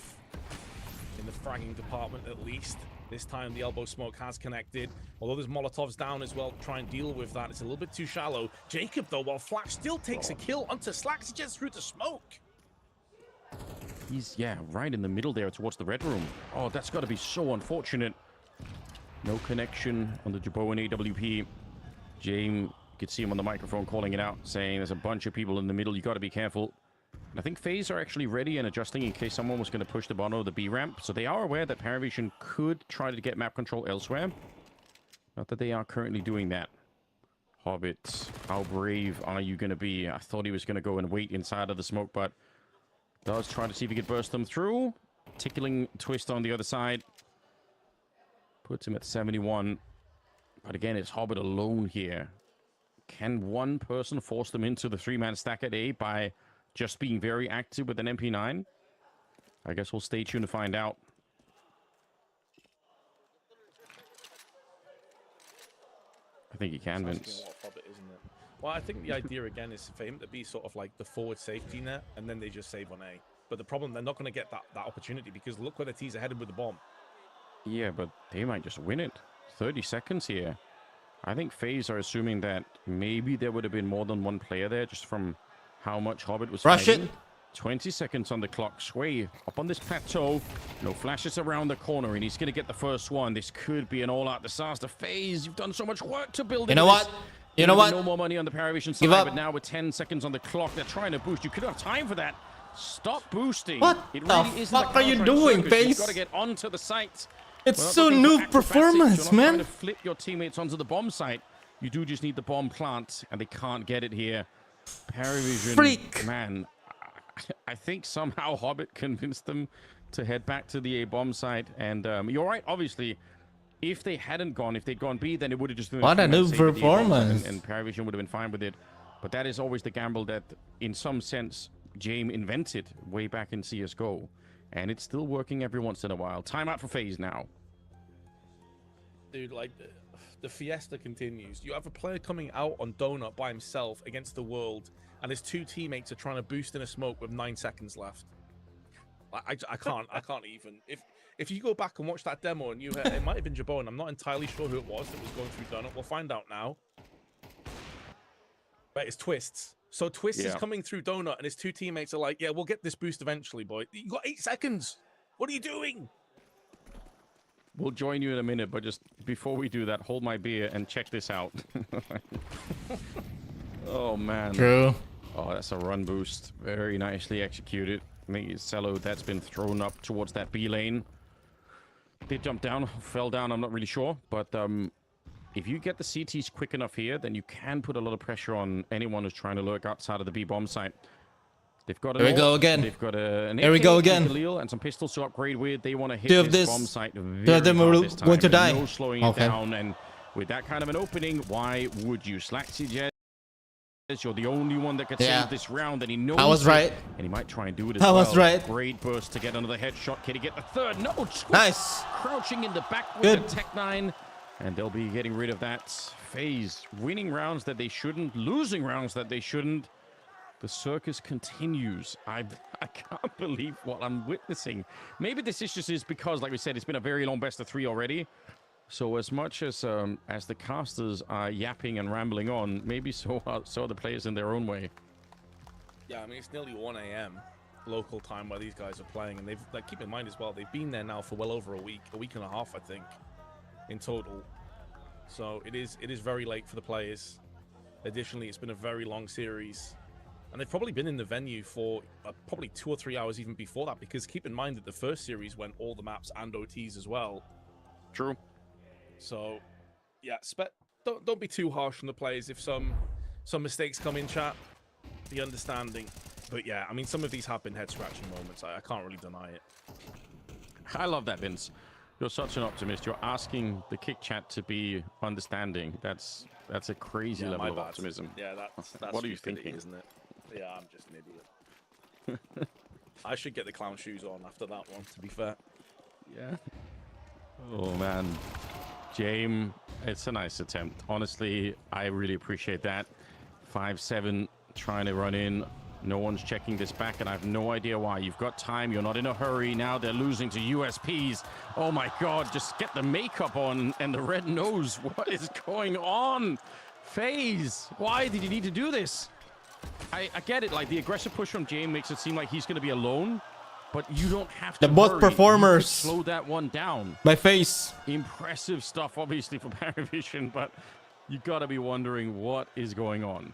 Speaker 2: in the fragging department at least. This time the elbow smoke has connected. Although there's Molotovs down as well to try and deal with that. It's a little bit too shallow. Jacob though, while Flash still takes a kill onto Slack, he gets through the smoke.
Speaker 1: He's, yeah, right in the middle there towards the red room. Oh, that's got to be so unfortunate. No connection on the Jabone AWP. James, you could see him on the microphone calling it out, saying there's a bunch of people in the middle. You got to be careful. I think FaZe are actually ready and adjusting in case someone was going to push the bottom of the B ramp. So they are aware that Paravision could try to get map control elsewhere. Not that they are currently doing that. Hobbit, how brave are you going to be? I thought he was going to go and wait inside of the smoke, but does try to see if he could burst them through. Tickling Twist on the other side. Puts him at 71. But again, it's Hobbit alone here. Can one person force them into the three-man stack at A by just being very active with an MP9? I guess we'll stay tuned to find out. I think he can, Vince.
Speaker 2: Hobbit, isn't it? Well, I think the idea again is for him to be sort of like the forward safety net, and then they just save on A. But the problem, they're not going to get that opportunity because look where the T's are headed with the bomb.
Speaker 1: Yeah, but they might just win it. 30 seconds here. I think FaZe are assuming that maybe there would have been more than one player there just from how much Hobbit was fighting.
Speaker 3: It.
Speaker 1: 20 seconds on the clock. Sway up on this plateau. No flashes around the corner, and he's going to get the first one. This could be an all-out disaster. FaZe, you've done so much work to build.
Speaker 3: You know what? You know what?
Speaker 1: No more money on the Paravision side, but now with 10 seconds on the clock, they're trying to boost. You could have time for that. Stop boosting.
Speaker 3: What
Speaker 1: it
Speaker 3: the
Speaker 1: really
Speaker 3: fuck are you doing, FaZe?
Speaker 1: You've got to get onto the site.
Speaker 3: It's so noob performance,
Speaker 1: You're not
Speaker 3: man.
Speaker 1: trying to flip your teammates onto the bomb site. You do just need the bomb plant, and they can't get it here. Paravision,
Speaker 3: Freak.
Speaker 1: Man, I think somehow Hobbit convinced them to head back to the A bomb site. And you're right, obviously, if they hadn't gone, if they'd gone B, then it would have just been
Speaker 3: what a new performance.
Speaker 1: and Paravision would have been fine with it. But that is always the gamble that, in some sense, James invented way back in CSGO. And it's still working every once in a while. Timeout for FaZe now.
Speaker 2: Dude, like, the fiesta continues. You have a player coming out on Donut by himself against the world, and his two teammates are trying to boost in a smoke with 9 seconds left. I can't even. If you go back and watch that demo and you heard, it might have been Jabone. I'm not entirely sure who it was that was going through Donut. We'll find out now. But it's Twists. So Twist is coming through Donut, and his two teammates are like, yeah, we'll get this boost eventually, boy. You got 8 seconds. What are you doing?
Speaker 1: We'll join you in a minute, but just before we do that, hold my beer and check this out. Oh, man.
Speaker 3: True.
Speaker 1: Oh, that's a run boost. Very nicely executed. I think it's Cello that's been thrown up towards that B lane. They jumped down, fell down, I'm not really sure. But if you get the CTs quick enough here, then you can put a lot of pressure on anyone who's trying to lurk outside of the B bomb site. They've got
Speaker 3: Here we go again.
Speaker 1: They've got an
Speaker 3: Here we go again.
Speaker 1: And some pistols to upgrade with. They want to hit
Speaker 3: Two of
Speaker 1: this
Speaker 3: this.
Speaker 1: bomb site
Speaker 3: Two
Speaker 1: very
Speaker 3: of them
Speaker 1: hard
Speaker 3: are
Speaker 1: this time.
Speaker 3: going to die.
Speaker 1: No slowing it down. And with that kind of an opening, why would you? Slaxy, you're the only one that could save this round, and he knows
Speaker 3: I was right.
Speaker 1: And he might try and do it as
Speaker 3: I
Speaker 1: well.
Speaker 3: was right.
Speaker 1: Great burst to get another headshot. Can he get the third? No.
Speaker 3: Nice.
Speaker 1: Crouching in the back with
Speaker 3: Good.
Speaker 1: the Tech 9. And they'll be getting rid of that. FaZe winning rounds that they shouldn't, losing rounds that they shouldn't. The circus continues. I can't believe what I'm witnessing. Maybe this is just because, like we said, it's been a very long best of 3 already. So as much as the casters are yapping and rambling on, maybe so are the players in their own way.
Speaker 2: Yeah, I mean, it's nearly 1 a.m. local time where these guys are playing, and they've, like, keep in mind as well, they've been there now for well over a week and a half, I think, in total. So it is very late for the players. Additionally, it's been a very long series, and they've probably been in the venue for probably 2 or 3 hours even before that, because keep in mind that the first series went all the maps and OTs as well.
Speaker 1: True.
Speaker 2: So Yeah, don't be too harsh on the players if some mistakes come in, chat. The understanding. But yeah, I mean, some of these have been head-scratching moments. I can't really deny it.
Speaker 1: I love that, Vince. You're such an optimist. You're asking the kick chat to be understanding. That's a crazy level of optimism.
Speaker 2: Yeah, that's
Speaker 1: what are you thinking,
Speaker 2: isn't it? Yeah, I'm just an idiot. I should get the clown shoes on after that one, to be fair.
Speaker 1: Yeah. Oh man, James, it's a nice attempt. Honestly, I really appreciate that. 5-7 trying to run in. No one's checking this back, and I have no idea why. You've got time. You're not in a hurry. Now they're losing to USPs. Oh, my God. Just get the makeup on and the red nose. What is going on? FaZe, why did you need to do this? I get it. Like, the aggressive push from James makes it seem like he's going to be alone, but you don't have to
Speaker 3: both
Speaker 1: hurry.
Speaker 3: performers
Speaker 1: slow that one down.
Speaker 3: by FaZe.
Speaker 1: Impressive stuff, obviously, for Paravision, but you got to be wondering what is going on.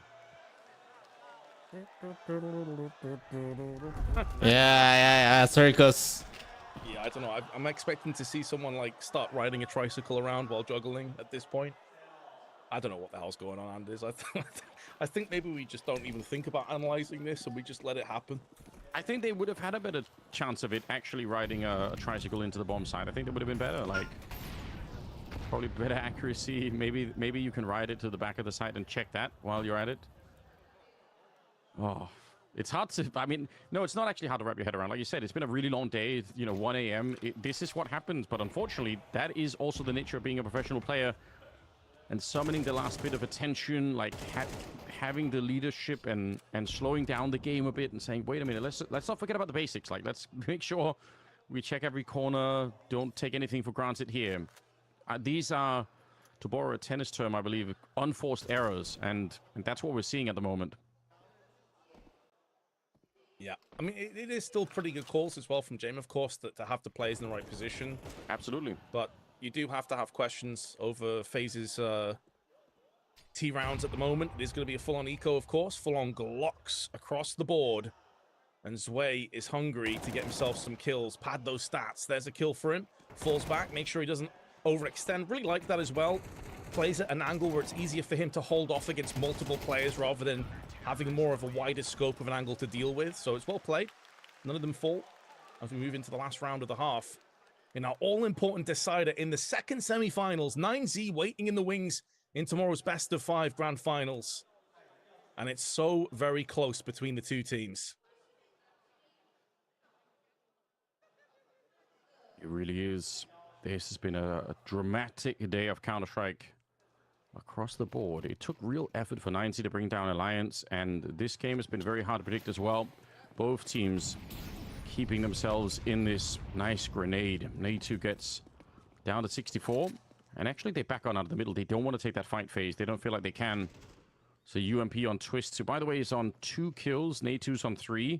Speaker 3: Yeah, circus.
Speaker 2: Yeah, I don't know. I'm expecting to see someone like start riding a tricycle around while juggling at this point. I don't know what the hell's going on, Anders. I think maybe we just don't even think about analyzing this and we just let it happen.
Speaker 1: I think they would have had a better chance of it actually riding a tricycle into the bomb side. I think that would have been better. Like, probably better accuracy. Maybe you can ride it to the back of the site and check that while you're at it. Oh, it's hard to, I mean, no, it's not actually hard to wrap your head around. Like you said, it's been a really long day, you know, 1 a.m. This is what happens. But unfortunately, that is also the nature of being a professional player. And summoning the last bit of attention, like having the leadership and slowing down the game a bit and saying, wait a minute, let's not forget about the basics. Like, let's make sure we check every corner. Don't take anything for granted here. These are, to borrow a tennis term, I believe, unforced errors. And that's what we're seeing at the moment.
Speaker 2: Yeah, I mean, it is still pretty good calls as well from James, of course, to have the players in the right position.
Speaker 1: Absolutely.
Speaker 2: But you do have to have questions over FaZe's T rounds at the moment. It is going to be a full-on eco, of course, full-on Glocks across the board. And Zwei is hungry to get himself some kills, pad those stats. There's a kill for him. Falls back, make sure he doesn't overextend. Really like that as well. Plays at an angle where it's easier for him to hold off against multiple players rather than having more of a wider scope of an angle to deal with. So it's well played. None of them fall as we move into the last round of the half. In our all-important decider in the second semi-finals, 9Z waiting in the wings in tomorrow's best of 5 grand finals. And it's so very close between the two teams.
Speaker 1: It really is. This has been a dramatic day of Counter-Strike across the board. It took real effort for 9Z to bring down Alliance, and this game has been very hard to predict as well. Both teams keeping themselves in this nice grenade. Nade2 gets down to 64, and actually they back on out of the middle. They don't want to take that fight phase. They don't feel like they can. So UMP on Twist, who by the way is on 2 kills. Nade2's on 3.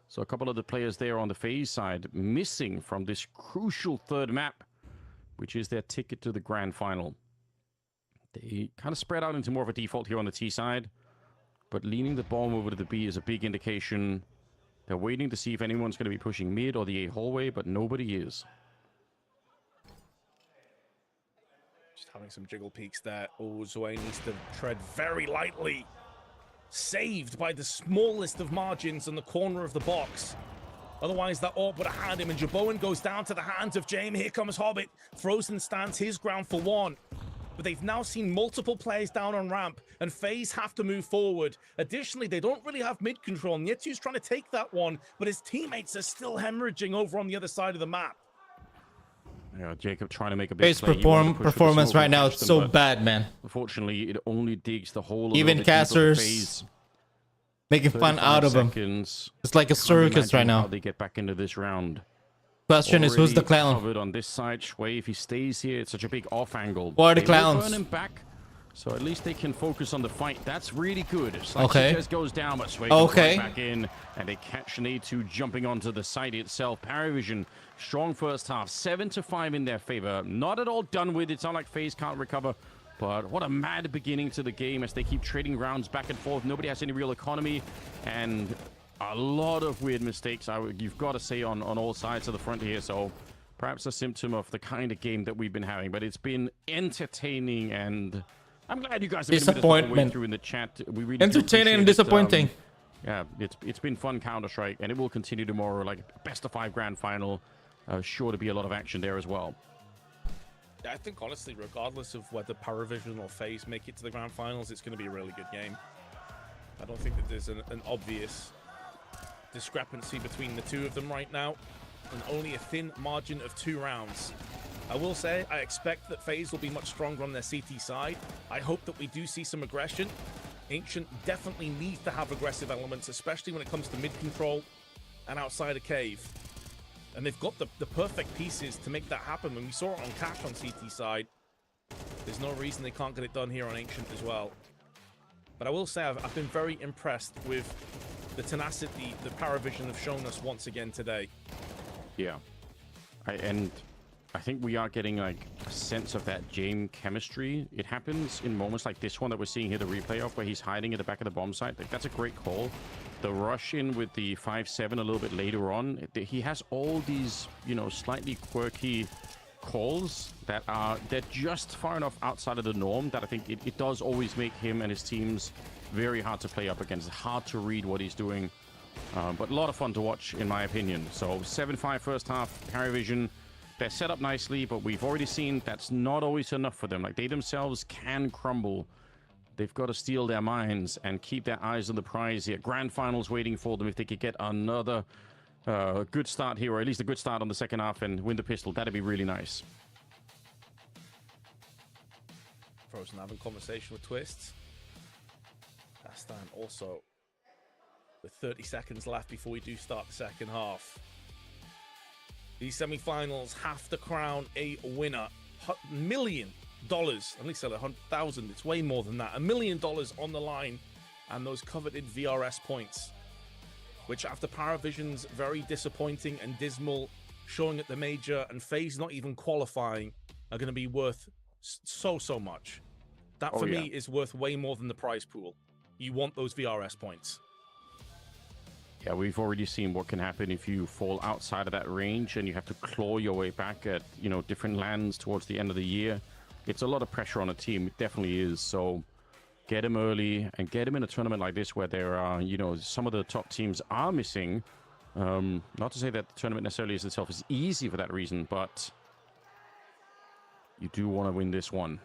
Speaker 1: So a couple of the players there on the FaZe side missing from this crucial third map, which is their ticket to the grand final. They kind of spread out into more of a default here on the T side, but leaning the bomb over to the B is a big indication. They're waiting to see if anyone's going to be pushing mid or the A hallway, but nobody is.
Speaker 2: Just having some jiggle peeks there. Oh, Zwei needs to tread very lightly. Saved by the smallest of margins in the corner of the box. Otherwise, that AWP would have had him, and Jaboan goes down to the hands of James. Here comes Hobbit. Frozen stands his ground for one. But they've now seen multiple players down on ramp, and FaZe have to move forward. Additionally, they don't really have mid control. Nietu's trying to take that one, but his teammates are still hemorrhaging over on the other side of the map.
Speaker 1: Yeah, Jacob trying to make a big
Speaker 3: FaZe
Speaker 1: play.
Speaker 3: performance right now is so bad, man.
Speaker 1: Unfortunately, it only digs the hole.
Speaker 3: Even casters making fun out of him. It's like a circus right now.
Speaker 1: How they get back into this round.
Speaker 3: Question is, who's the clown?
Speaker 1: Covered on this side. Zwei, if he stays here, it's such a big off angle.
Speaker 3: What are the clowns?
Speaker 1: Burn him back, so at least they can focus on the fight. That's really good. It's like
Speaker 3: okay.
Speaker 1: Suarez goes down, but Zwei goes right back in, and they catch Nade2 jumping onto the site itself. Paravision, strong first half, 7-5 in their favor. Not at all done with. It's not like FaZe can't recover, but what a mad beginning to the game as they keep trading rounds back and forth. Nobody has any real economy, and a lot of weird mistakes, you've got to say, on all sides of the front here. So perhaps a symptom of the kind of game that we've been having. But it's been entertaining, and I'm glad you guys have been with us the whole way through in the chat. We really
Speaker 3: entertaining and disappointing.
Speaker 1: Yeah, it's been fun, Counter-Strike, and it will continue tomorrow. Like best of 5 grand final, sure to be a lot of action there as well.
Speaker 2: Yeah, I think honestly, regardless of whether Paravision or FaZe make it to the grand finals, it's going to be a really good game. I don't think that there's an obvious discrepancy between the two of them right now, and only a thin margin of 2 rounds. I will say, I expect that FaZe will be much stronger on their CT side. I hope that we do see some aggression. Ancient definitely needs to have aggressive elements, especially when it comes to mid-control and outside of cave. And they've got the perfect pieces to make that happen. When we saw it on Cash on CT side, there's no reason they can't get it done here on Ancient as well. But I will say I've been very impressed with the tenacity that Paravision have shown us once again today.
Speaker 1: Yeah. I think we are getting like a sense of that James chemistry. It happens in moments like this one that we're seeing here, the replay of, where he's hiding at the back of the bomb site. Like, that's a great call. The rush in with the 5-7 a little bit later on. He has all these, you know, slightly quirky calls that are just far enough outside of the norm that I think it does always make him and his teams very hard to play up against. It's hard to read what he's doing. But a lot of fun to watch, in my opinion. So 7-5 first half, Paravision. They're set up nicely, but we've already seen that's not always enough for them. Like, they themselves can crumble. They've got to steal their minds and keep their eyes on the prize here. Grand finals waiting for them. If they could get another good start here, or at least a good start on the second half and win the pistol, that'd be really nice.
Speaker 2: Frozen having conversation with Twists. Last time also with 30 seconds left before we do start the second half. These semi-finals have to crown a winner. $1 million. At least said 100,000. It's way more than that. $1 million on the line, and those coveted VRS points, which after Paravision's very disappointing and dismal showing at the major and FaZe not even qualifying, are going to be worth so much. That for me is worth way more than the prize pool. You want those VRS points.
Speaker 1: Yeah, we've already seen what can happen if you fall outside of that range and you have to claw your way back at, you know, different lands towards the end of the year. It's a lot of pressure on a team. It definitely is. So get him early and get him in a tournament like this where there are, you know, some of the top teams are missing. Not to say that the tournament necessarily is itself is easy for that reason, but you do want to win this one.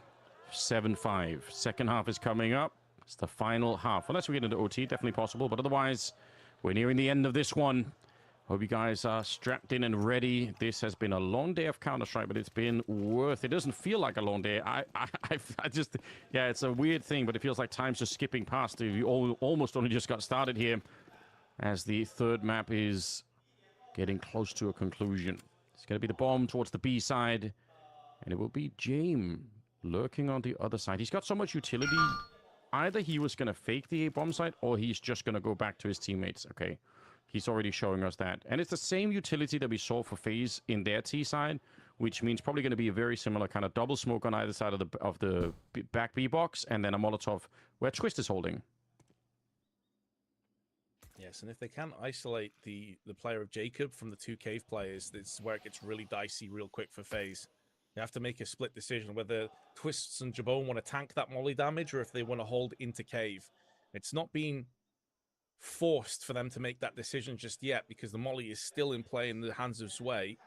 Speaker 1: 7-5. Second half is coming up. It's the final half. Unless we get into OT, definitely possible. But otherwise, we're nearing the end of this one. Hope you guys are strapped in and ready. This has been a long day of Counter-Strike, but it's been worth it. It doesn't feel like a long day. I just, yeah, it's a weird thing, but it feels like time's just skipping past. We almost only just got started here as the third map is getting close to a conclusion. It's going to be the bomb towards the B side, and it will be James lurking on the other side. He's got so much utility. Either he was going to fake the A bomb site, or he's just going to go back to his teammates. Okay. He's already showing us that. And it's the same utility that we saw for FaZe in their T side, which means probably going to be a very similar kind of double smoke on either side of the back B box, and then a Molotov where Twist is holding.
Speaker 2: Yes, and if they can't isolate the player of Jacob from the 2 cave players, this is where it gets really dicey real quick for FaZe. They have to make a split decision whether Twists and Jabone want to tank that molly damage or if they want to hold into cave. It's not been forced for them to make that decision just yet because the molly is still in play in the hands of Sway.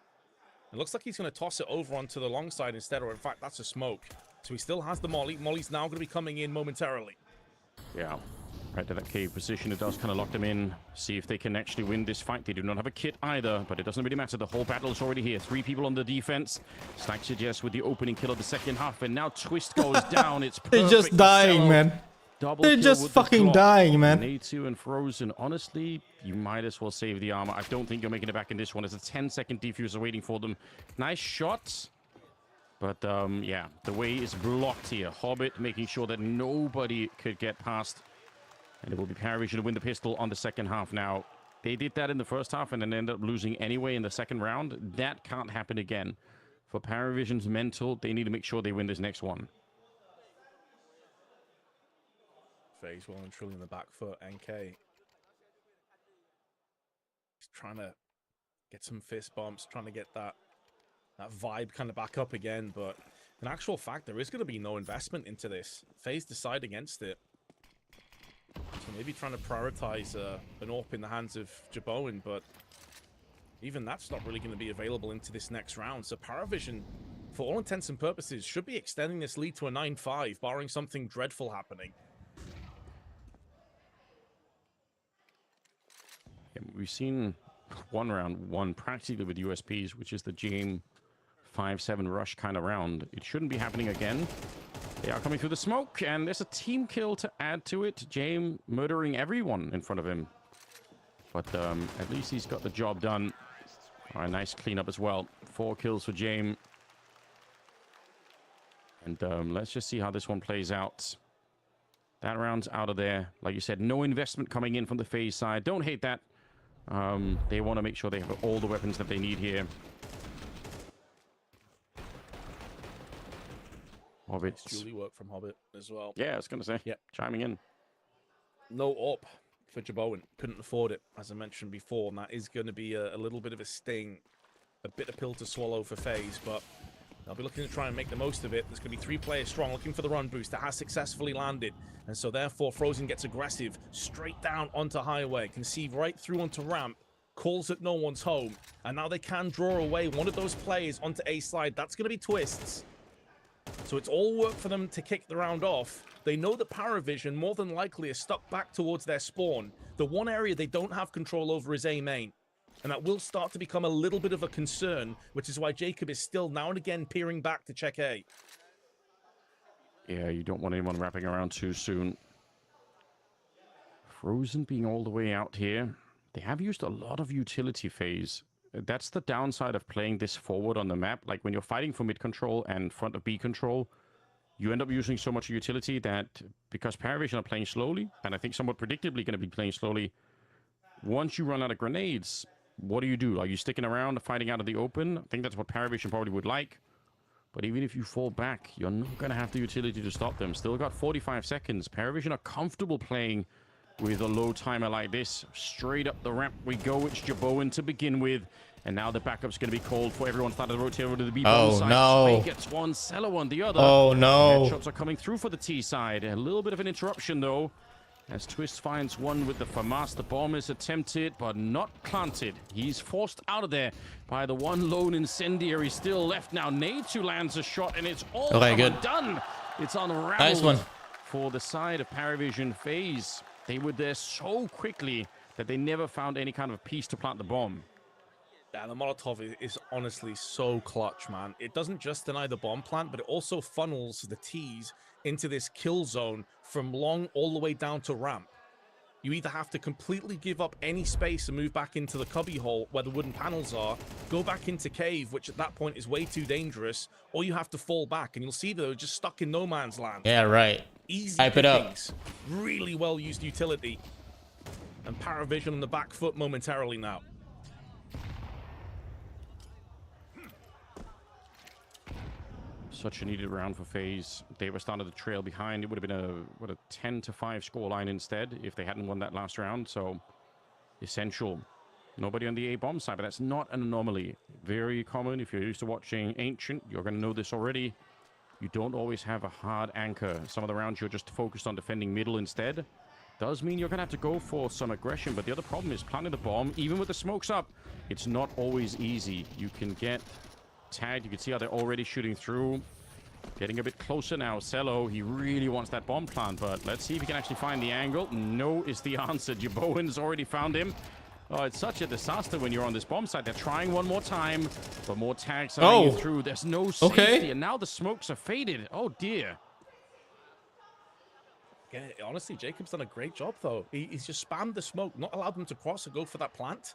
Speaker 2: It looks like he's going to toss it over onto the long side instead, or in fact, that's a smoke. So he still has the molly. Molly's now going to be coming in momentarily.
Speaker 1: Yeah, right to that cave position. It does kind of lock them in. See if they can actually win this fight. They do not have a kit either, but it doesn't really matter. The whole battle is already here. 3 people on the defense. Stack suggests with the opening kill of the second half, and now Twist goes down. It's perfect.
Speaker 3: They're just dying, man. They're just fucking dying, man.
Speaker 1: A2 and Frozen. Honestly, you might as well save the armor. I don't think you're making it back in this one. There's a 10-second diffuser waiting for them. Nice shots. But, yeah, the way is blocked here. Hobbit making sure that nobody could get past. And it will be Paravision to win the pistol on the second half now. They did that in the first half and then ended up losing anyway in the second round. That can't happen again. For Paravision's mental, they need to make sure they win this next one.
Speaker 2: FaZe well and truly in the back foot. NK. He's trying to get some fist bumps, trying to get that that vibe kind of back up again. But in actual fact, there is going to be no investment into this. FaZe decide against it. So maybe trying to prioritize an AWP in the hands of Jaboin, but even that's not really going to be available into this next round. So Paravision, for all intents and purposes, should be extending this lead to a 9-5, barring something dreadful happening.
Speaker 1: Yeah, we've seen one round won practically with USPs, which is the Jame 5-7 rush kind of round. It shouldn't be happening again. They are coming through the smoke, and there's a team kill to add to it. Jame murdering everyone in front of him. But at least he's got the job done. All right, nice cleanup as well. 4 kills for Jame. And let's just see how this one plays out. That round's out of there. Like you said, no investment coming in from the FaZe side. Don't hate that. They want to make sure they have all the weapons that they need here. Hobbit.
Speaker 2: Julie work from Hobbit as well.
Speaker 1: Yeah, I was going to say.
Speaker 2: Yeah.
Speaker 1: Chiming in.
Speaker 2: No AWP for Jaboin. Couldn't afford it, as I mentioned before. And that is going to be a little bit of a sting. A bitter pill to swallow for FaZe, but they'll be looking to try and make the most of it. There's going to be 3 players strong looking for the run boost that has successfully landed. And so therefore, Frozen gets aggressive, straight down onto highway, can see right through onto ramp, calls that no one's home. And now they can draw away one of those players onto A side. That's going to be Twists. So it's all work for them to kick the round off. They know that Paravision more than likely is stuck back towards their spawn. The one area they don't have control over is A main. And that will start to become a little bit of a concern, which is why Jacob is still now and again peering back to check A.
Speaker 1: Yeah, you don't want anyone wrapping around too soon. Frozen being all the way out here. They have used a lot of utility phase. That's the downside of playing this forward on the map. Like when you're fighting for mid control and front of B control, you end up using so much utility that because Paravision are playing slowly, and I think somewhat predictably going to be playing slowly, once you run out of grenades, what do? Are you sticking around, fighting out of the open? I think that's what Paravision probably would like. But even if you fall back, you're not going to have the utility to stop them. Still got 45 seconds. Paravision are comfortable playing with a low timer like this. Straight up the ramp we go. It's Jaboin to begin with. And now the backup's going to be called for everyone started to rotate over to the B side.
Speaker 3: No.
Speaker 1: Sway gets one, Cello on the other.
Speaker 3: Oh, no.
Speaker 1: Headshots are coming through for the T side. A little bit of an interruption, though, as Twist finds one with the FAMAS. The bomb is attempted, but not planted. He's forced out of there by the one lone incendiary still left now. Nade2 lands a shot, and it's all done. It's unraveled
Speaker 3: Nice one.
Speaker 1: for the side of Paravision. FaZe. They were there so quickly that they never found any kind of piece to plant the bomb.
Speaker 2: Yeah, the Molotov is honestly so clutch, man. It doesn't just deny the bomb plant, but it also funnels the T's into this kill zone from long all the way down to ramp. You either have to completely give up any space and move back into the cubby hole where the wooden panels are, go back into cave, which at that point is way too dangerous, or you have to fall back, and you'll see that they're just stuck in no man's land.
Speaker 3: Yeah, right.
Speaker 2: Easy
Speaker 3: Hype it up.
Speaker 2: pickings, really well used utility, and Paravision on the back foot momentarily now.
Speaker 1: Such a needed round for FaZe. They were starting to trail behind. It would have been a 10-5 scoreline instead if they hadn't won that last round. So essential. Nobody on the A bomb side, but that's not an anomaly. Very common. If you're used to watching Ancient, you're going to know this already. You don't always have a hard anchor. Some of the rounds you're just focused on defending middle instead. Does mean you're going to have to go for some aggression, but the other problem is planting the bomb, even with the smokes up, it's not always easy. You can get tagged. You can see how they're already shooting through. Getting a bit closer now. Cello, he really wants that bomb plant, but let's see if he can actually find the angle. No is the answer. Jaboin's already found him. Oh, it's such a disaster when you're on this bomb site. They're trying one more time, but more tags are getting through. There's no safety, and now the smokes are faded. Oh, dear.
Speaker 2: Yeah, honestly, Jacob's done a great job, though. He's just spammed the smoke, not allowed them to cross or go for that plant.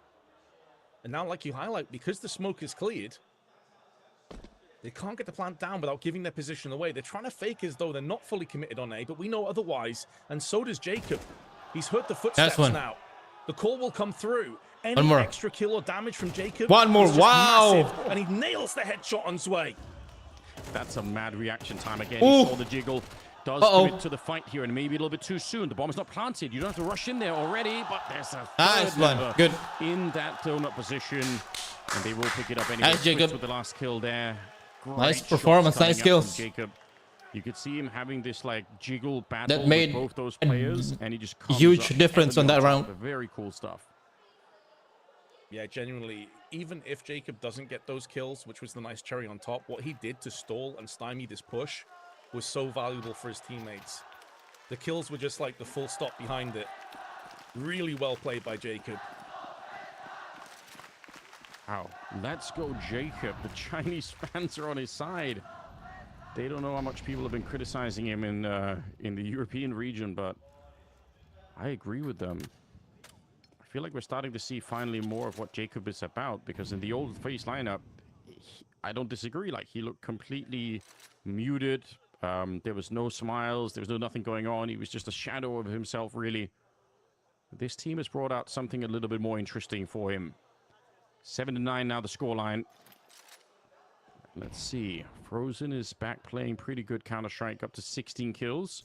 Speaker 2: And now, like you highlight, because the smoke is cleared, they can't get the plant down without giving their position away. They're trying to fake as though they're not fully committed on A, but we know otherwise, and so does Jacob. He's heard the footsteps now. The call will come through. Any extra kill or damage from Jacob?
Speaker 3: One more. Wow.
Speaker 2: Massive, and he nails the headshot on Sway.
Speaker 1: That's a mad reaction time again. He saw the jiggle. Does commit to the fight here, and maybe a little bit too soon. The bomb is not planted. You don't have to rush in there already, but there's a third member
Speaker 3: Good
Speaker 1: in that donut position. And they will pick it up anyway.
Speaker 3: Nice, Jacob.
Speaker 1: With the last kill there. Great
Speaker 3: Nice performance, nice skills.
Speaker 1: Jacob. You could see him having this like jiggle battle
Speaker 3: That made
Speaker 1: with both those players, and he just comes
Speaker 3: huge
Speaker 1: up
Speaker 3: difference on that round.
Speaker 1: Very cool stuff.
Speaker 2: Yeah, genuinely, even if Jacob doesn't get those kills, which was the nice cherry on top, what he did to stall and stymie this push was so valuable for his teammates. The kills were just like the full stop behind it. Really well played by Jacob.
Speaker 1: Wow, let's go Jacob. The Chinese fans are on his side. They don't know how much people have been criticizing him in the European region, but I agree with them. I feel like we're starting to see finally more of what Jacob is about, because in the old FaZe lineup, I don't disagree. Like, he looked completely muted. There was no smiles. There was no nothing going on. He was just a shadow of himself, really. This team has brought out something a little bit more interesting for him. 7-9 now, the scoreline. Let's see. Frozen is back playing pretty good Counter-Strike, up to 16 kills.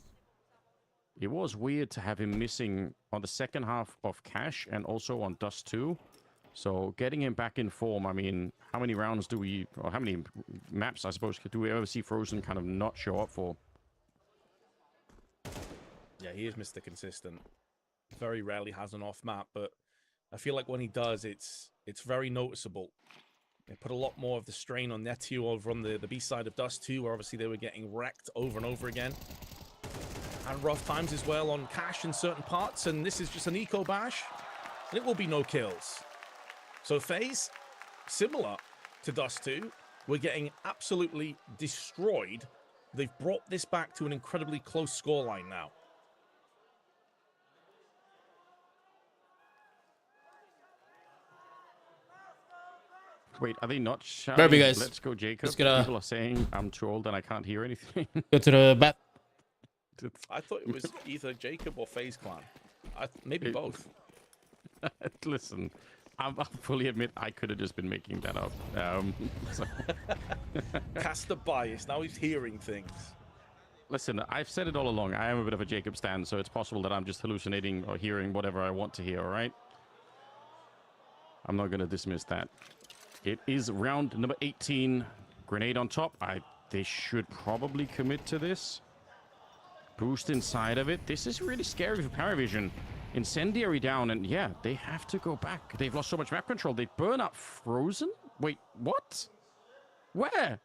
Speaker 1: It was weird to have him missing on the second half of Cash and also on Dust 2. So getting him back in form, I mean, how many rounds do we, or how many maps, I suppose, do we ever see Frozen kind of not show up for?
Speaker 2: Yeah, he is Mr. Consistent. Very rarely has an off map, but I feel like when he does, it's very noticeable. They put a lot more of the strain on Netu over on the B side of Dust 2, where obviously they were getting wrecked over and over again. And rough times as well on Cash in certain parts, and this is just an eco bash, and it will be no kills. So FaZe, similar to Dust 2, we're getting absolutely destroyed. They've brought this back to an incredibly close scoreline now.
Speaker 1: Wait, are they not shouting?
Speaker 3: Maybe, guys.
Speaker 1: Let's go, Jacob.
Speaker 3: Just gonna...
Speaker 1: People are saying I'm too old and I can't hear anything.
Speaker 3: Go to the back.
Speaker 2: I thought it was either Jacob or FaZe Clan. Maybe both.
Speaker 1: Listen, I'll fully admit I could have just been making that up.
Speaker 2: Cast the bias. Now he's hearing things.
Speaker 1: Listen, I've said it all along. I am a bit of a Jacob stan, so it's possible that I'm just hallucinating or hearing whatever I want to hear, all right? I'm not going to dismiss that. It is round number 18. Grenade on top. They should probably commit to this. Boost inside of it. This is really scary for Paravision. Incendiary down, and yeah, they have to go back. They've lost so much map control. They burn up Frozen? Wait, what? Where?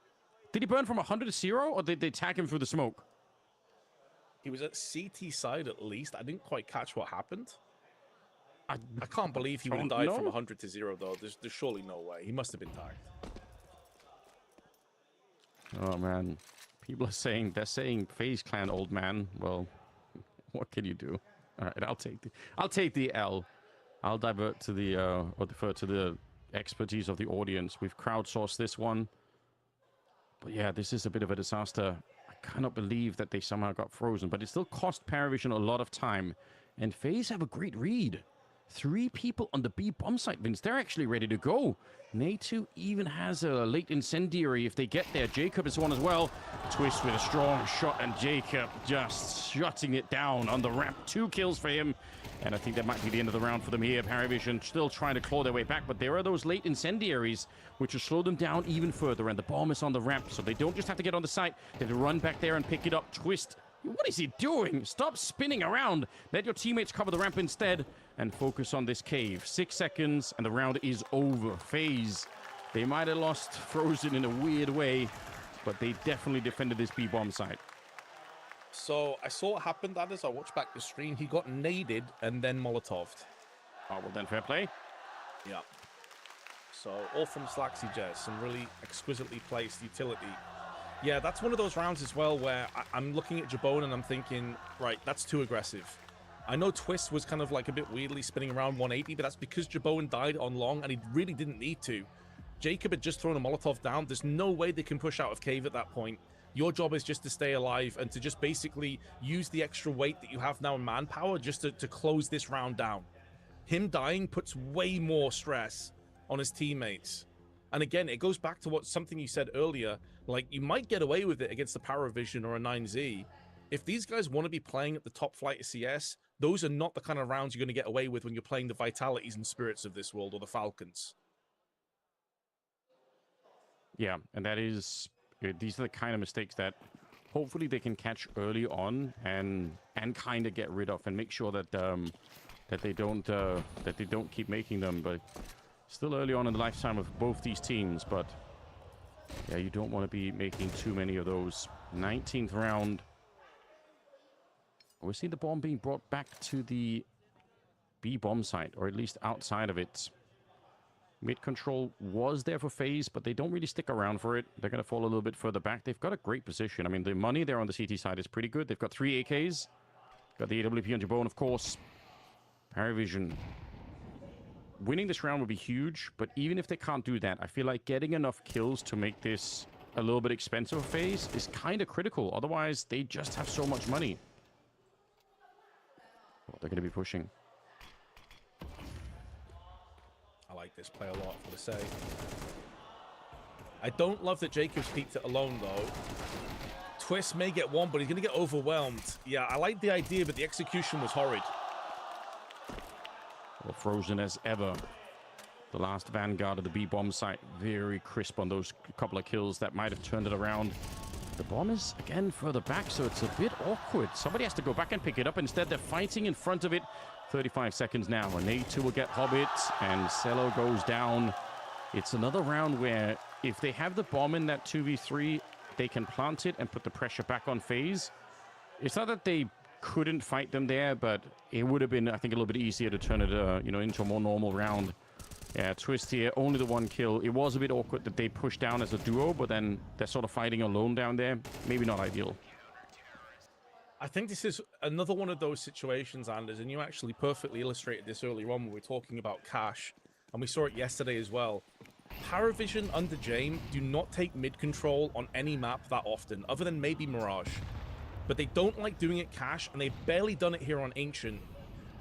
Speaker 1: Did he burn from 100 to 0, or did they tag him through the smoke?
Speaker 2: He was at CT side at least. I didn't quite catch what happened. I can't believe he would have died from 100 to 0, though. There's surely no way. He must have been tagged.
Speaker 1: Oh, man. People are saying, they're saying FaZe Clan old man. Well, what can you do? All right, I'll take the L. I'll divert to the, or defer to the expertise of the audience. We've crowdsourced this one. But yeah, this is a bit of a disaster. I cannot believe that they somehow got frozen, but it still cost Paravision a lot of time. And FaZe have a great read. 3 people on the B bomb site, Vince. They're actually ready to go. Natu even has a late incendiary if they get there. Jacob is one as well. Twist with a strong shot, and Jacob just shutting it down on the ramp. 2 kills for him. And I think that might be the end of the round for them here. Paravision still trying to claw their way back, but there are those late incendiaries which will slow them down even further. And the bomb is on the ramp, so they don't just have to get on the site. They have to run back there and pick it up. Twist. What is he doing? Stop spinning around. Let your teammates cover the ramp instead and focus on this cave. 6 seconds and the round is over. FaZe, they might have lost Frozen in a weird way, but they definitely defended this B-bomb site.
Speaker 2: So I saw what happened, that is, I watched back the stream. He got naded and then Molotoved.
Speaker 1: Oh, well then, fair play.
Speaker 2: Yeah. So all from Slaxy Jez, some really exquisitely placed utility. Yeah, that's one of those rounds as well where I'm looking at Jabone and I'm thinking, right, that's too aggressive. I know Twist was kind of like a bit weirdly spinning around 180, but that's because Jabone died on long and he really didn't need to. Jacob had just thrown a Molotov down. There's no way they can push out of cave at that point. Your job is just to stay alive and to just basically use the extra weight that you have now in manpower just to close this round down. Him dying puts way more stress on his teammates. And again, it goes back to something you said earlier. Like, you might get away with it against a Paravision or a 9Z. If these guys want to be playing at the top flight of CS, those are not the kind of rounds you're going to get away with when you're playing the Vitalities and Spirits of this world or the Falcons.
Speaker 1: Yeah, and that is... These are the kind of mistakes that hopefully they can catch early on and kind of get rid of and make sure that that they don't keep making them. But still early on in the lifetime of both these teams. But yeah, you don't want to be making too many of those. 19th round. We're seeing the bomb being brought back to the B bomb site, or at least outside of it. Mid control was there for FaZe, but they don't really stick around for it. They're going to fall a little bit further back. They've got a great position. I mean, the money there on the CT side is pretty good. They've got 3 AKs. Got the AWP on Jabone, of course. Paravision. Winning this round would be huge, but even if they can't do that, I feel like getting enough kills to make this a little bit expensive for FaZe is kind of critical. Otherwise, they just have so much money. Oh, they're going to be pushing.
Speaker 2: I like this play a lot, for the say. I don't love that Jacobs peeked it alone, though. Twist may get one, but he's going to get overwhelmed. Yeah, I like the idea, but the execution was horrid.
Speaker 1: Well, frozen as ever. The last Vanguard of the B-bomb site. Very crisp on those couple of kills that might have turned it around. The bomb is, again, further back, so it's a bit awkward. Somebody has to go back and pick it up. Instead, they're fighting in front of it. 35 seconds now. And A2 will get Hobbit, and Cello goes down. It's another round where if they have the bomb in that 2v3, they can plant it and put the pressure back on FaZe. It's not that they couldn't fight them there, but it would have been, I think, a little bit easier to turn it, into a more normal round. Yeah, Twist here, only the 1 kill. It was a bit awkward that they pushed down as a duo, but then they're sort of fighting alone down there. Maybe not ideal.
Speaker 2: I think this is another one of those situations, Anders, and you actually perfectly illustrated this earlier on when we were talking about Cash, and we saw it yesterday as well. Paravision under Jame do not take mid-control on any map that often, other than maybe Mirage. But they don't like doing it Cash, and they've barely done it here on Ancient,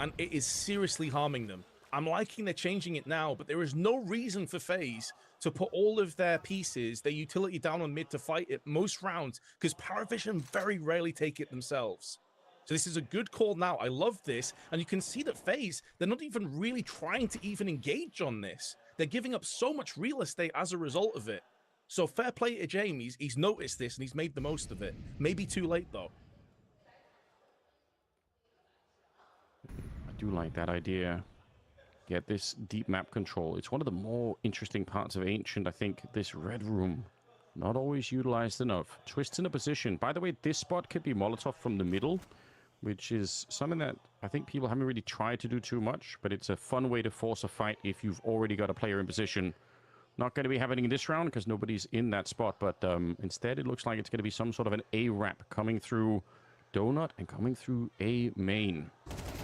Speaker 2: and it is seriously harming them. I'm liking they're changing it now, but there is no reason for FaZe to put all of their pieces, their utility down on mid to fight it most rounds, because Paravision very rarely take it themselves. So this is a good call now. I love this, and you can see that FaZe, they're not even really trying to even engage on this. They're giving up so much real estate as a result of it. So fair play to James. He's noticed this, and he's made the most of it. Maybe too late, though.
Speaker 1: I do like that idea. Get this deep map control. It's one of the more interesting parts of Ancient. I think this red room, not always utilized enough. Twist in a position. By the way, this spot could be Molotov from the middle, which is something that I think people haven't really tried to do too much, but it's a fun way to force a fight if you've already got a player in position. Not going to be happening in this round because nobody's in that spot, but instead it looks like it's going to be some sort of an A wrap coming through Donut and coming through A main.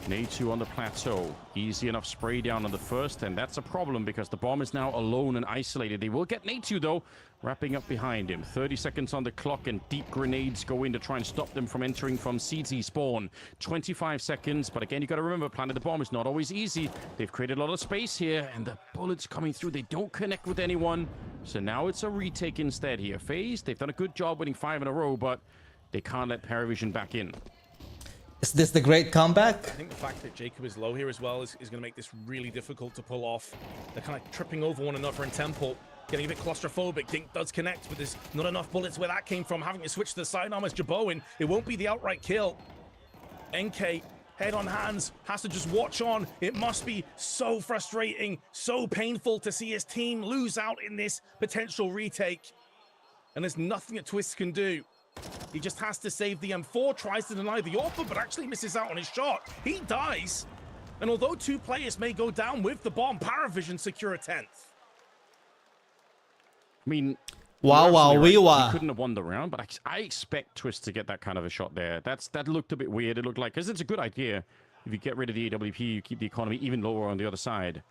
Speaker 1: A2 on the plateau. Easy enough spray down on the first, and that's a problem because the bomb is now alone and isolated. They will get A2 though, wrapping up behind him. 30 seconds on the clock, and deep grenades go in to try and stop them from entering from CT spawn. 25 seconds, but again, you got to remember, planting the bomb is not always easy. They've created a lot of space here, and the bullets coming through, they don't connect with anyone. So now it's a retake instead here. FaZe, they've done a good job winning 5 in a row, but they can't let Paravision back in.
Speaker 3: Is this the great comeback?
Speaker 2: I think the fact that Jacob is low here as well is going to make this really difficult to pull off. They're kind of tripping over one another in tempo, getting a bit claustrophobic. Dink does connect, but there's not enough bullets where that came from. Having to switch to the sidearm as Jaboin. It won't be the outright kill. NK, head on hands, has to just watch on. It must be so frustrating, so painful to see his team lose out in this potential retake. And there's nothing that Twist can do. He just has to save the M4, tries to deny the offer, but actually misses out on his shot. He dies. And although 2 players may go down with the bomb, Paravision secure a 10th.
Speaker 1: I mean,
Speaker 3: Wow,
Speaker 1: he couldn't have won the round, but I expect Twist to get that kind of a shot there. That looked a bit weird. It looked like, because it's a good idea. If you get rid of the AWP, you keep the economy even lower on the other side.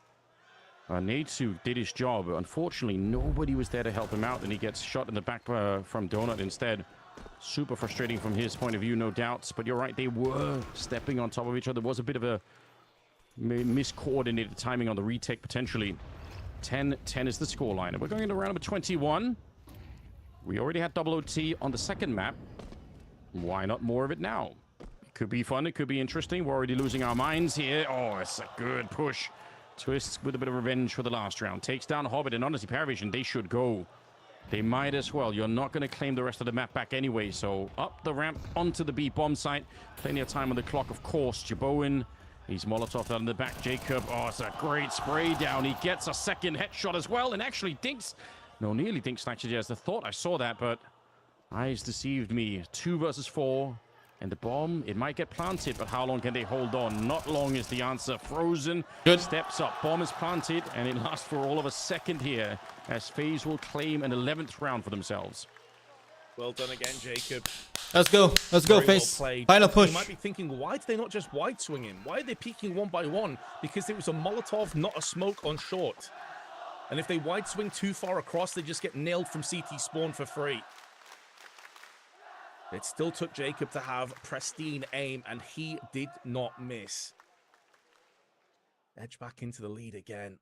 Speaker 1: Natsu did his job. Unfortunately, nobody was there to help him out, and he gets shot in the back from Donut instead. Super frustrating from his point of view, no doubts. But you're right, they were stepping on top of each other. There was a bit of a miscoordinated timing on the retake, potentially. 10-10 is the scoreline. And we're going into round number 21. We already had double OT on the second map. Why not more of it now? It could be fun. It could be interesting. We're already losing our minds here. Oh, it's a good push. Twist with a bit of revenge for the last round. Takes down Hobbit, and honestly, Paravision, they should go. They might as well. You're not going to claim the rest of the map back anyway. So up the ramp onto the B bomb site. Plenty of time on the clock, of course. Jaboin, he's Molotov out in the back. Jacob, oh, it's a great spray down. He gets a second headshot as well and actually dinks. No, nearly dinks Slacksages. The thought I saw that, but eyes deceived me. 2 versus 4. And the bomb, it might get planted, but how long can they hold on? Not long is the answer. Frozen
Speaker 3: Good.
Speaker 1: Steps up. Bomb is planted, and it lasts for all of a second here as FaZe will claim an 11th round for themselves.
Speaker 2: Well done again, Jacob.
Speaker 3: Let's go. Let's go,
Speaker 2: Very well
Speaker 3: FaZe.
Speaker 2: played.
Speaker 3: Final push.
Speaker 2: You might be thinking, why did they not just wide swing him? Why are they peeking one by one? Because it was a Molotov, not a smoke on short. And if they wide swing too far across, they just get nailed from CT spawn for free. It still took Jacob to have pristine aim, and he did not miss. Edge back into the lead again.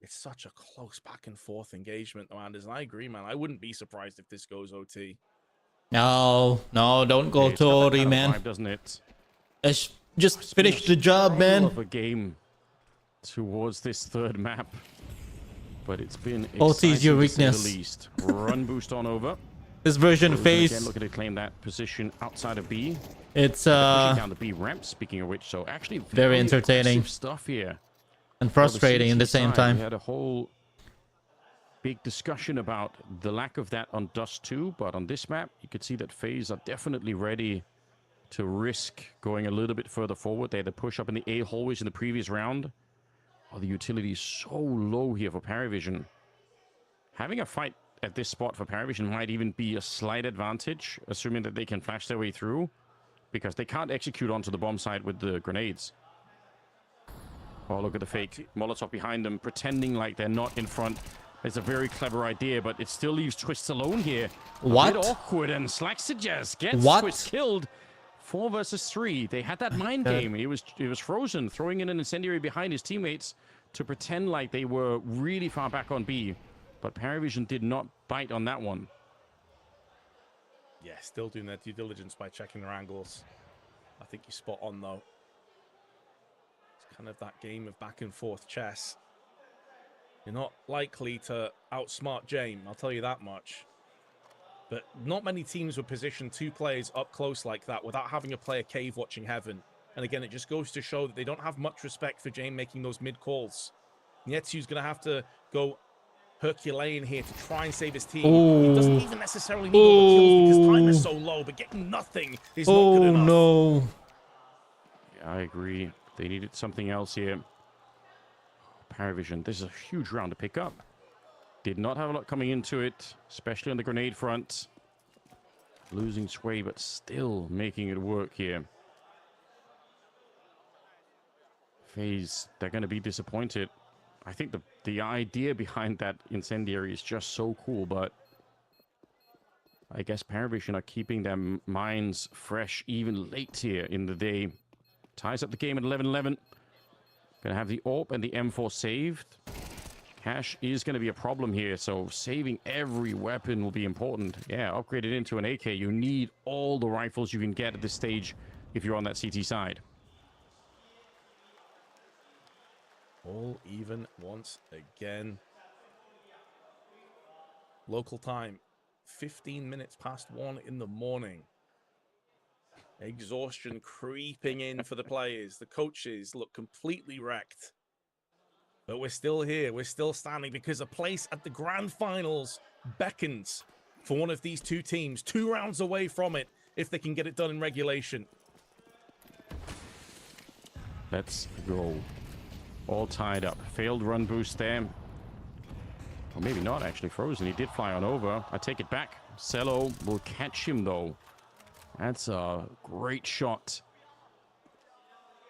Speaker 2: It's such a close back and forth engagement, though, Anders. And I agree, man. I wouldn't be surprised if this goes OT.
Speaker 3: No, don't go
Speaker 1: It's
Speaker 3: to
Speaker 1: got that
Speaker 3: OT,
Speaker 1: kind of
Speaker 3: man.
Speaker 1: vibe, doesn't it?
Speaker 3: Let's just finish the job, man.
Speaker 1: Of a game towards this third map, but it's been
Speaker 3: OT is your
Speaker 1: exciting to say
Speaker 3: weakness.
Speaker 1: the least. Run boost on over.
Speaker 3: This version of
Speaker 1: Again,
Speaker 3: FaZe,
Speaker 1: looking to claim that position outside of B.
Speaker 3: it's
Speaker 1: Pushing down the B ramp. Speaking of which, so actually
Speaker 3: very entertaining
Speaker 1: aggressive stuff here.
Speaker 3: and frustrating at the
Speaker 1: CT
Speaker 3: same
Speaker 1: side,
Speaker 3: time.
Speaker 1: We had a whole big discussion about the lack of that on Dust 2, but on this map, you could see that FaZe are definitely ready to risk going a little bit further forward. They had to push up in the A hallways in the previous round. Oh, the utility is so low here for Paravision. Having a fight at this spot for Paravision might even be a slight advantage, assuming that they can flash their way through, because they can't execute onto the bomb site with the grenades. Oh, look at the fake Molotov behind them, pretending like they're not in front. It's a very clever idea, but it still leaves Twist alone here.
Speaker 3: What?
Speaker 1: A bit awkward, and Slacksages gets
Speaker 3: What?
Speaker 1: Twist killed. 4 versus 3. They had that mind game. It was frozen, throwing in an incendiary behind his teammates to pretend like they were really far back on B. But Paravision did not bite on that one.
Speaker 2: Yeah, still doing their due diligence by checking their angles. I think you're spot on, though. It's kind of that game of back and forth chess. You're not likely to outsmart Jame, I'll tell you that much. But not many teams would position 2 players up close like that without having a player cave watching heaven. And again, it just goes to show that they don't have much respect for Jame making those mid calls. Nietsu's going to have to go Herculean here to try and save his team. He doesn't even necessarily need all the kills because time is so low, but getting nothing is not good enough.
Speaker 3: No.
Speaker 1: Yeah, I agree. They needed something else here. Paravision, this is a huge round to pick up. Did not have a lot coming into it, especially on the grenade front. Losing sway, but still making it work here. FaZe, they're going to be disappointed. I think the idea behind that incendiary is just so cool, but I guess Paravision are keeping their minds fresh even late here in the day. Ties up the game at 11-11. Gonna have the AWP and the M4 saved. Cash is going to be a problem here, so saving every weapon will be important. Yeah, upgrade it into an AK. You need all the rifles you can get at this stage if you're on that CT side.
Speaker 2: All even once again. Local time, 15 minutes past 1 in the morning. Exhaustion creeping in for the players. The coaches look completely wrecked. But we're still here. We're still standing because a place at the grand finals beckons for one of these 2 teams. 2 rounds away from it if they can get it done in regulation.
Speaker 1: Let's go. All tied up. Failed run boost there. Or maybe not, actually. Frozen. He did fly on over. I take it back. Cello will catch him, though. That's a great shot.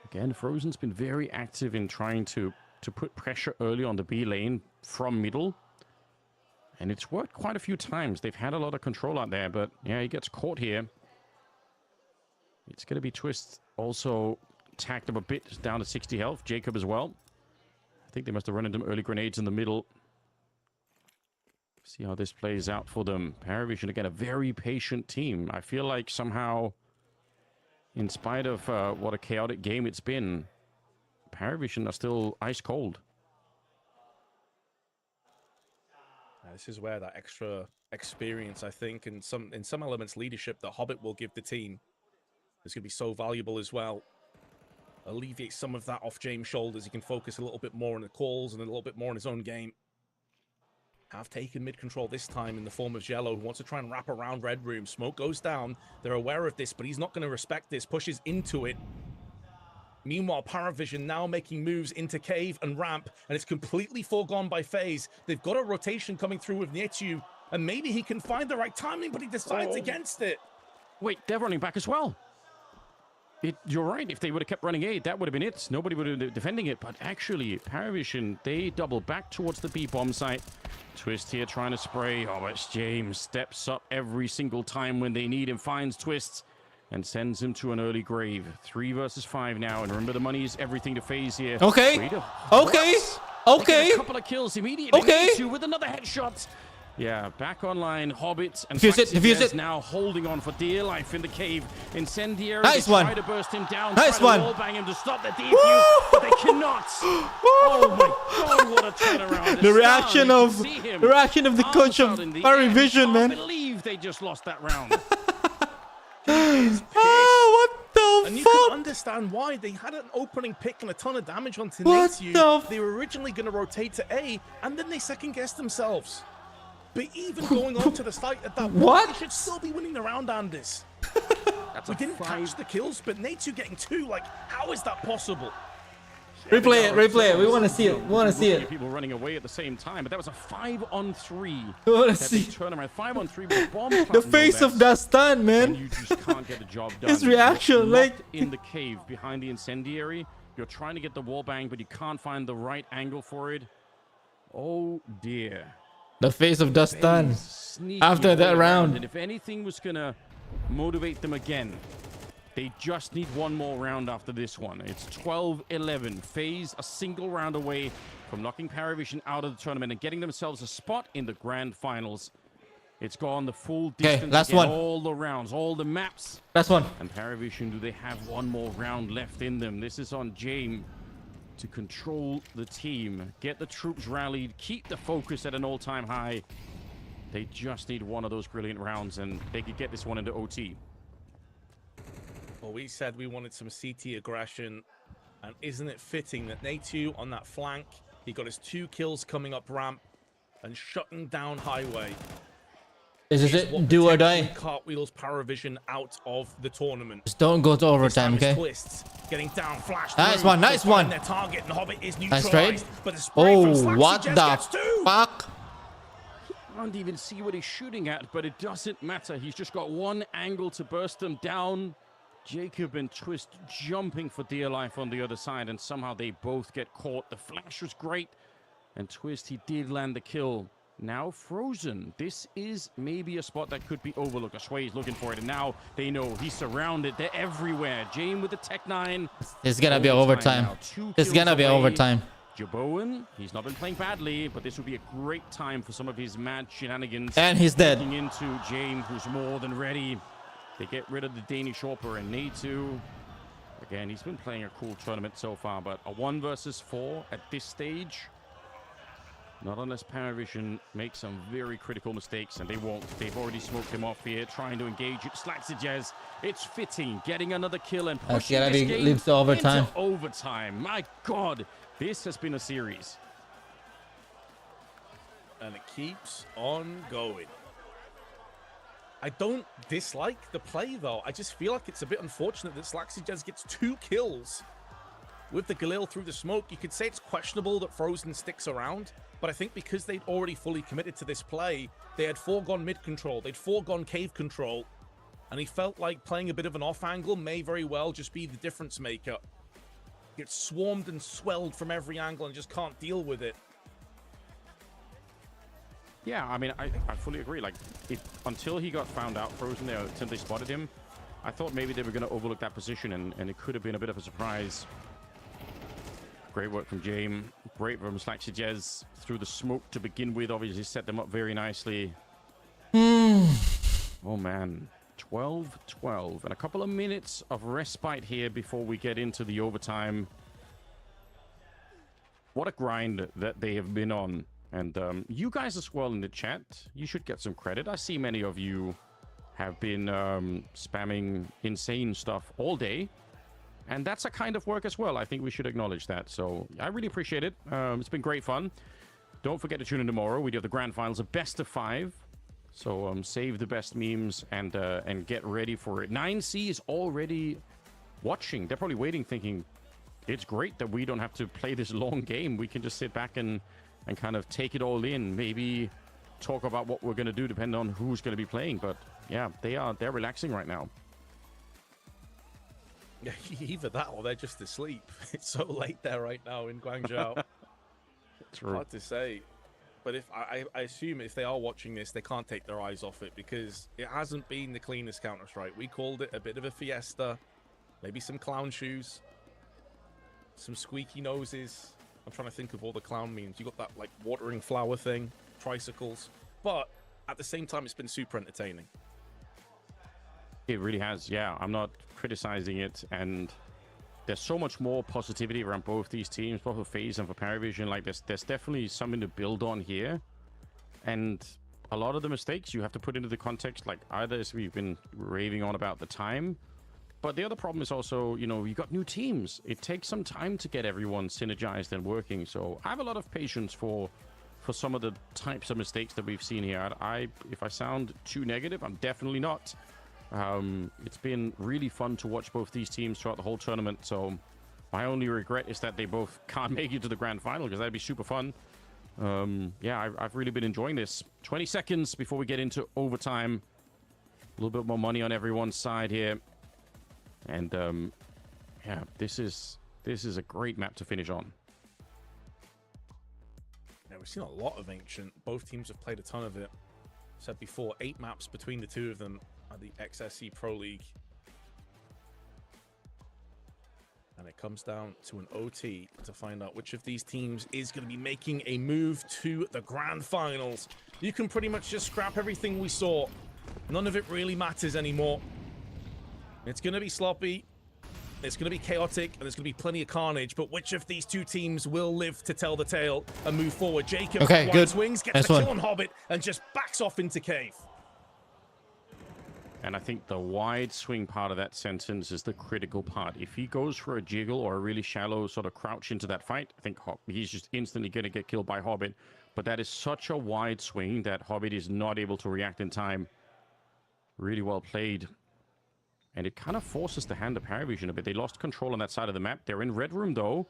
Speaker 1: Again, Frozen's been very active in trying to put pressure early on the B lane from middle. And it's worked quite a few times. They've had a lot of control out there, but yeah, he gets caught here. It's going to be Twist also tacked up a bit down to 60 health. Jacob as well. I think they must have run into early grenades in the middle. See how this plays out for them. Paravision, again, a very patient team. I feel like somehow, in spite of what a chaotic game it's been, Paravision are still ice cold.
Speaker 2: This is where that extra experience, I think, and in some elements leadership that Hobbit will give the team is going to be so valuable as well. Alleviate some of that off James' shoulders. He can focus a little bit more on the calls and a little bit more on his own game. Have taken mid control this time in the form of Jello, who wants to try and wrap around Red Room. Smoke goes down. They're aware of this, but he's not going to respect this. Pushes into it. Meanwhile, Paravision now making moves into Cave and Ramp, and it's completely foregone by FaZe. They've got a rotation coming through with Nietzsche, and maybe he can find the right timing, but he decides against it.
Speaker 1: Wait, they're running back as well. You're right. If they would have kept running A, that would have been it. Nobody would have been defending it. But actually, Paravision, they double back towards the B-bomb site. Twist here trying to spray. Oh, it's James. Steps up every single time when they need him. Finds Twist and sends him to an early grave. 3 versus 5 now. And remember, the money is everything to FaZe here.
Speaker 3: Okay. Okay. Okay.
Speaker 1: A couple of kills immediately.
Speaker 3: Okay.
Speaker 1: Two with another headshot. Yeah, back online. Hobbits and
Speaker 3: defuse it.
Speaker 1: Now holding on for dear life in the cave. Incendiary.
Speaker 3: Nice one.
Speaker 1: Try to burst him down.
Speaker 3: Nice one.
Speaker 1: Wall bang him to stop the defuse, but they cannot. Oh my God! What a turnaround!
Speaker 3: The reaction of the coach of Paravision, man.
Speaker 1: I can't believe they just lost that round.
Speaker 3: Oh, what the
Speaker 2: and you
Speaker 3: fuck?
Speaker 2: can understand why. They had an opening pick and a ton of damage onto Natsu. They were originally going to rotate to A, and then they second-guessed themselves. But even going on to the site at that point, they should still be winning the round, Anders. We didn't catch the kills, but Natsu getting 2, like, how is that possible?
Speaker 3: Replay it. We want to see it.
Speaker 1: People running away at the same time, but that was a 5-on-3.
Speaker 3: We want to see
Speaker 1: turnaround. 5-on-3 with bomb.
Speaker 3: The face of that stun, man.
Speaker 1: And you just can't get the job done.
Speaker 3: His reaction, like
Speaker 1: in the cave behind the incendiary. You're trying to get the wall bang, but you can't find the right angle for it. Oh dear.
Speaker 3: The face of Dustin after that round.
Speaker 1: And if anything was gonna motivate them again, they just need one more round after this one. It's 12-11. FaZe a single round away from knocking Paravision out of the tournament and getting themselves a spot in the grand finals. It's gone the full distance.
Speaker 3: Okay, last one.
Speaker 1: All the rounds, all the maps.
Speaker 3: Last one.
Speaker 1: And Paravision, do they have one more round left in them? This is on James to control the team, get the troops rallied, keep the focus at an all-time high. They just need one of those brilliant rounds, and they could get this one into OT.
Speaker 2: Well, we said we wanted some CT aggression, and isn't it fitting that Natu on that flank, he got his 2 kills coming up ramp and shutting down highway.
Speaker 3: This is it. Do or die.
Speaker 2: Cartwheels Paravision out of the tournament.
Speaker 3: Just don't go to overtime, okay?
Speaker 2: Twists, getting down, flash
Speaker 3: nice one, nice one.
Speaker 2: Their target, and Hobbit is
Speaker 3: nice trade.
Speaker 2: But the spray from
Speaker 3: what the fuck?
Speaker 1: Can't even see what he's shooting at, but it doesn't matter. He's just got one angle to burst them down. Jacob and Twist jumping for dear life on the other side, and somehow they both get caught. The flash was great, and Twist, he did land the kill. Now Frozen. This is maybe a spot that could be overlooked. Sway's looking for it, and now they know he's surrounded. They're everywhere. Jane with the Tech 9.
Speaker 3: It's gonna be overtime. It's gonna be overtime.
Speaker 1: Jaboan, he's not been playing badly, but this would be a great time for some of his mad shenanigans.
Speaker 3: And he's dead.
Speaker 1: Looking into James, who's more than ready. They get rid of the Danish Hopper and need to. Again, he's been playing a cool tournament so far, but a 1 versus 4 at this stage. Not unless Paravision makes some very critical mistakes, and they won't. They've already smoked him off here, trying to engage it. Slaxijez, it's fitting, getting another kill and pushing this game
Speaker 3: leads to overtime.
Speaker 1: into overtime. My God, this has been a series.
Speaker 2: And it keeps on going. I don't dislike the play, though. I just feel like it's a bit unfortunate that Slaxijez gets 2 kills with the Galil through the smoke. You could say it's questionable that Frozen sticks around, but I think because they'd already fully committed to this play, they had foregone mid control, they'd foregone cave control, and he felt like playing a bit of an off angle may very well just be the difference maker. Gets swarmed and swelled from every angle and just can't deal with it.
Speaker 1: Yeah, I mean, I fully agree. Like, until he got found out, Frozen there, until they spotted him, I thought maybe they were going to overlook that position, and it could have been a bit of a surprise. Great work from James. Great from Slaxijez through the smoke to begin with. Obviously set them up very nicely. Oh, man. 12-12. And a couple of minutes of respite here before we get into the overtime. What a grind that they have been on And you guys as well in the chat, you should get some credit. I see many of you have been spamming insane stuff all day. And that's a kind of work as well. I think we should acknowledge that. So I really appreciate it. It's been great fun. Don't forget to tune in tomorrow. We do have the grand finals, a best of 5. So save the best memes and get ready for it. 9C is already watching. They're probably waiting, thinking, it's great that we don't have to play this long game. We can just sit back and kind of take it all in. Maybe talk about what we're going to do, depending on who's going to be playing. But yeah, they're relaxing right now.
Speaker 2: Yeah, either that or they're just asleep. It's so late there right now in Guangzhou.
Speaker 1: True.
Speaker 2: Hard to say. But if I assume if they are watching this, they can't take their eyes off it because it hasn't been the cleanest Counter-Strike. We called it a bit of a fiesta. Maybe some clown shoes. Some squeaky noses. I'm trying to think of all the clown memes. You got that like watering flower thing. Tricycles. But at the same time, it's been super entertaining.
Speaker 1: It really has, yeah. I'm not criticizing it, and there's so much more positivity around both these teams, both for FaZe and for Paravision. Like, there's definitely something to build on here, and a lot of the mistakes you have to put into the context, like either as we've been raving on about the time, but the other problem is also, you know, you got new teams. It takes some time to get everyone synergized and working, so I have a lot of patience for some of the types of mistakes that we've seen here. If I sound too negative, I'm definitely not. It's been really fun to watch both these teams throughout the whole tournament, so my only regret is that they both can't make it to the grand final, because that'd be super fun. Yeah, I've really been enjoying this. 20 seconds before we get into overtime. A little bit more money on everyone's side here, and yeah, this is a great map to finish on.
Speaker 2: Yeah, we've seen a lot of Ancient. Both teams have played a ton of it. Said before, 8 maps between the two of them at the XSC Pro League. And it comes down to an OT to find out which of these teams is going to be making a move to the grand finals. You can pretty much just scrap everything we saw. None of it really matters anymore. It's going to be sloppy. It's going to be chaotic, and there's going to be plenty of carnage, but which of these two teams will live to tell the tale and move forward? Jacob,
Speaker 3: okay, good.
Speaker 2: Swings, gets
Speaker 3: nice
Speaker 2: the
Speaker 3: one.
Speaker 2: kill on Hobbit, and just backs off into Cave.
Speaker 1: And I think the wide swing part of that sentence is the critical part. If he goes for a jiggle or a really shallow sort of crouch into that fight, I think he's just instantly going to get killed by Hobbit. But that is such a wide swing that Hobbit is not able to react in time. Really well played. And it kind of forces the hand of Paravision a bit. They lost control on that side of the map. They're in red room, though.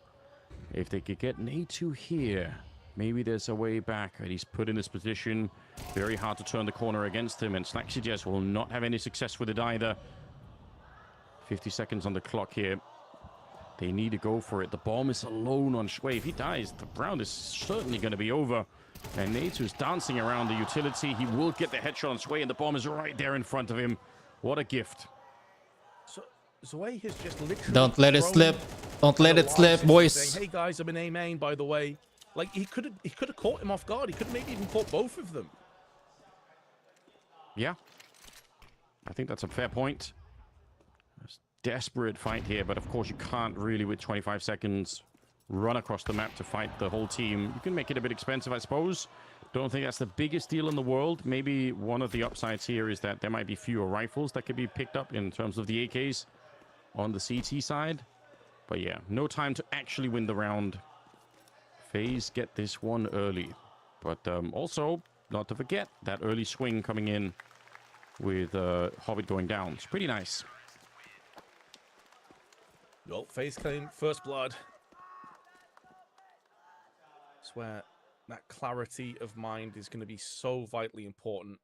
Speaker 1: If they could get Natu here, maybe there's a way back. And he's put in this position. Very hard to turn the corner against him. And SlackCGS will not have any success with it either. 50 seconds on the clock here. They need to go for it. The bomb is alone on Shui. If he dies, the round is certainly going to be over. And Natu's dancing around the utility. He will get the headshot on Shui, and the bomb is right there in front of him. What a gift.
Speaker 2: Zwei has just literally...
Speaker 3: Don't let it slip. Don't let it slip, boys.
Speaker 2: Saying, hey guys, I'm in A main, by the way. Like, he could have caught him off guard. He could have maybe even caught both of them.
Speaker 1: Yeah. I think that's a fair point. Desperate fight here, but of course you can't really, with 25 seconds, run across the map to fight the whole team. You can make it a bit expensive, I suppose. Don't think that's the biggest deal in the world. Maybe one of the upsides here is that there might be fewer rifles that could be picked up in terms of the AKs on the CT side. But yeah, no time to actually win the round. FaZe get this one early. But also, not to forget, that early swing coming in with Hobbit going down. It's pretty nice.
Speaker 2: Well, FaZe claim first blood. I swear that clarity of mind is going to be so vitally important.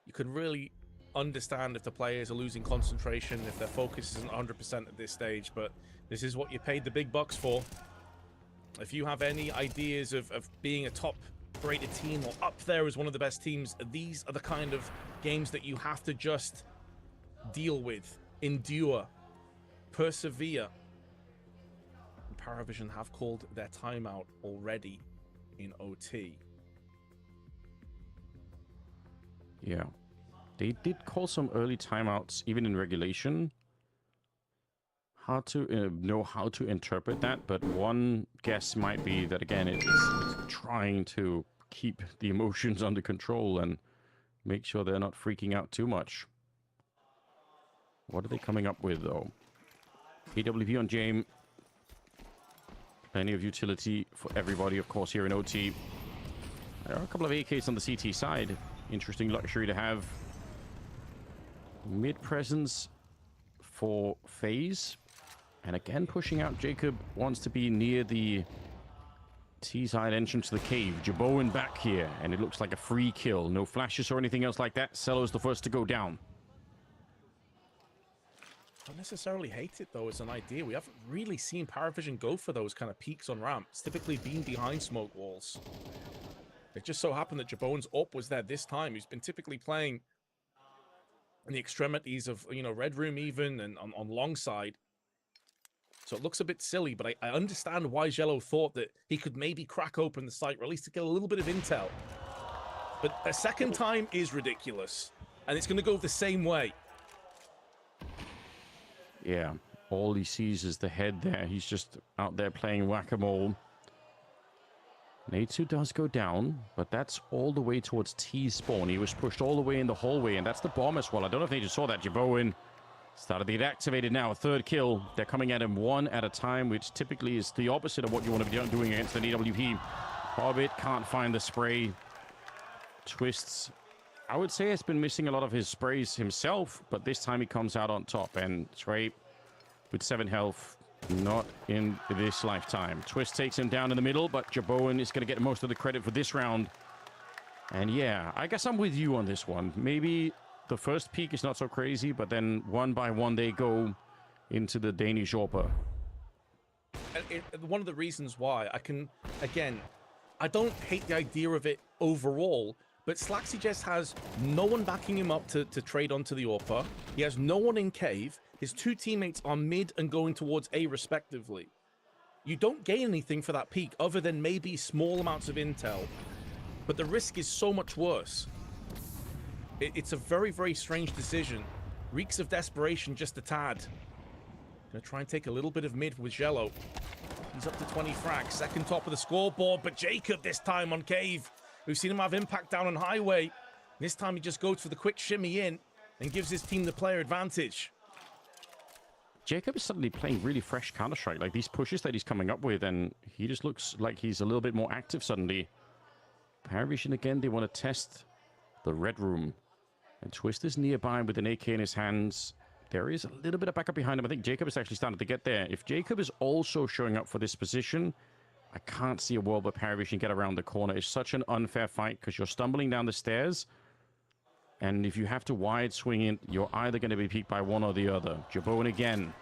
Speaker 2: You can really understand if the players are losing concentration, if their focus isn't 100% at this stage, but this is what you paid the big bucks for. If you have any ideas of being a top-rated team or up there as one of the best teams, these are the kind of games that you have to just deal with, endure, persevere. And Paravision have called their timeout already in OT.
Speaker 1: Yeah. They did call some early timeouts, even in regulation. hard to know how to interpret that, but one guess might be that, again, it's trying to keep the emotions under control and make sure they're not freaking out too much. What are they coming up with, though? AWP on Jame. Plenty of utility for everybody, of course, here in OT. There are a couple of AKs on the CT side. Interesting luxury to have. Mid presence for FaZe. And again, pushing out. Jacob wants to be near the T-side entrance to the cave. Jaboen back here, and it looks like a free kill. No flashes or anything else like that. Cello's the first to go down.
Speaker 2: Don't necessarily hate it, though, as an idea. We haven't really seen Paravision go for those kind of peaks on ramps. Typically been behind smoke walls. It just so happened that Jaboen's up was there this time. He's been typically playing in the extremities of, you know, Red Room even, and on long side. So it looks a bit silly, but I understand why Jello thought that he could maybe crack open the site, or at least to get a little bit of intel. But a second time is ridiculous, and it's going to go the same way.
Speaker 1: Yeah, all he sees is the head there. He's just out there playing whack-a-mole. Natsu does go down, but that's all the way towards T-spawn. He was pushed all the way in the hallway, and that's the bomb as well. I don't know if they just saw that. Jaboen started to get activated now. A third kill. They're coming at him one at a time, which typically is the opposite of what you want to be doing against an EWP. Hobbit can't find the spray. Twists, I would say, has been missing a lot of his sprays himself, but this time he comes out on top. And Trey, with 7 health, not in this lifetime. Twist takes him down in the middle, but Jaboen is going to get most of the credit for this round. And yeah, I guess I'm with you on this one. Maybe the first peak is not so crazy, but then one by one they go into the Danish AWP.
Speaker 2: One of the reasons why I don't hate the idea of it overall, but Slaxy just has no one backing him up to trade onto the AWP. He has no one in cave. His 2 teammates are mid and going towards A respectively. You don't gain anything for that peak other than maybe small amounts of intel, but the risk is so much worse. It's a very, very strange decision. Reeks of desperation just a tad. Gonna try and take a little bit of mid with Jello. He's up to 20 frags, second top of the scoreboard, but Jacob this time on cave. We've seen him have impact down on highway. This time he just goes for the quick shimmy in and gives his team the player advantage.
Speaker 1: Jacob is suddenly playing really fresh Counter-Strike. Like these pushes that he's coming up with, and he just looks like he's a little bit more active suddenly. Paravision again, they want to test the Red Room. And Twist is nearby with an AK in his hands. There is a little bit of backup behind him. I think Jacob is actually starting to get there. If Jacob is also showing up for this position, I can't see a world where Paravision get around the corner. It's such an unfair fight because you're stumbling down the stairs. And if you have to wide swing it, you're either going to be peaked by one or the other. Jaboen again.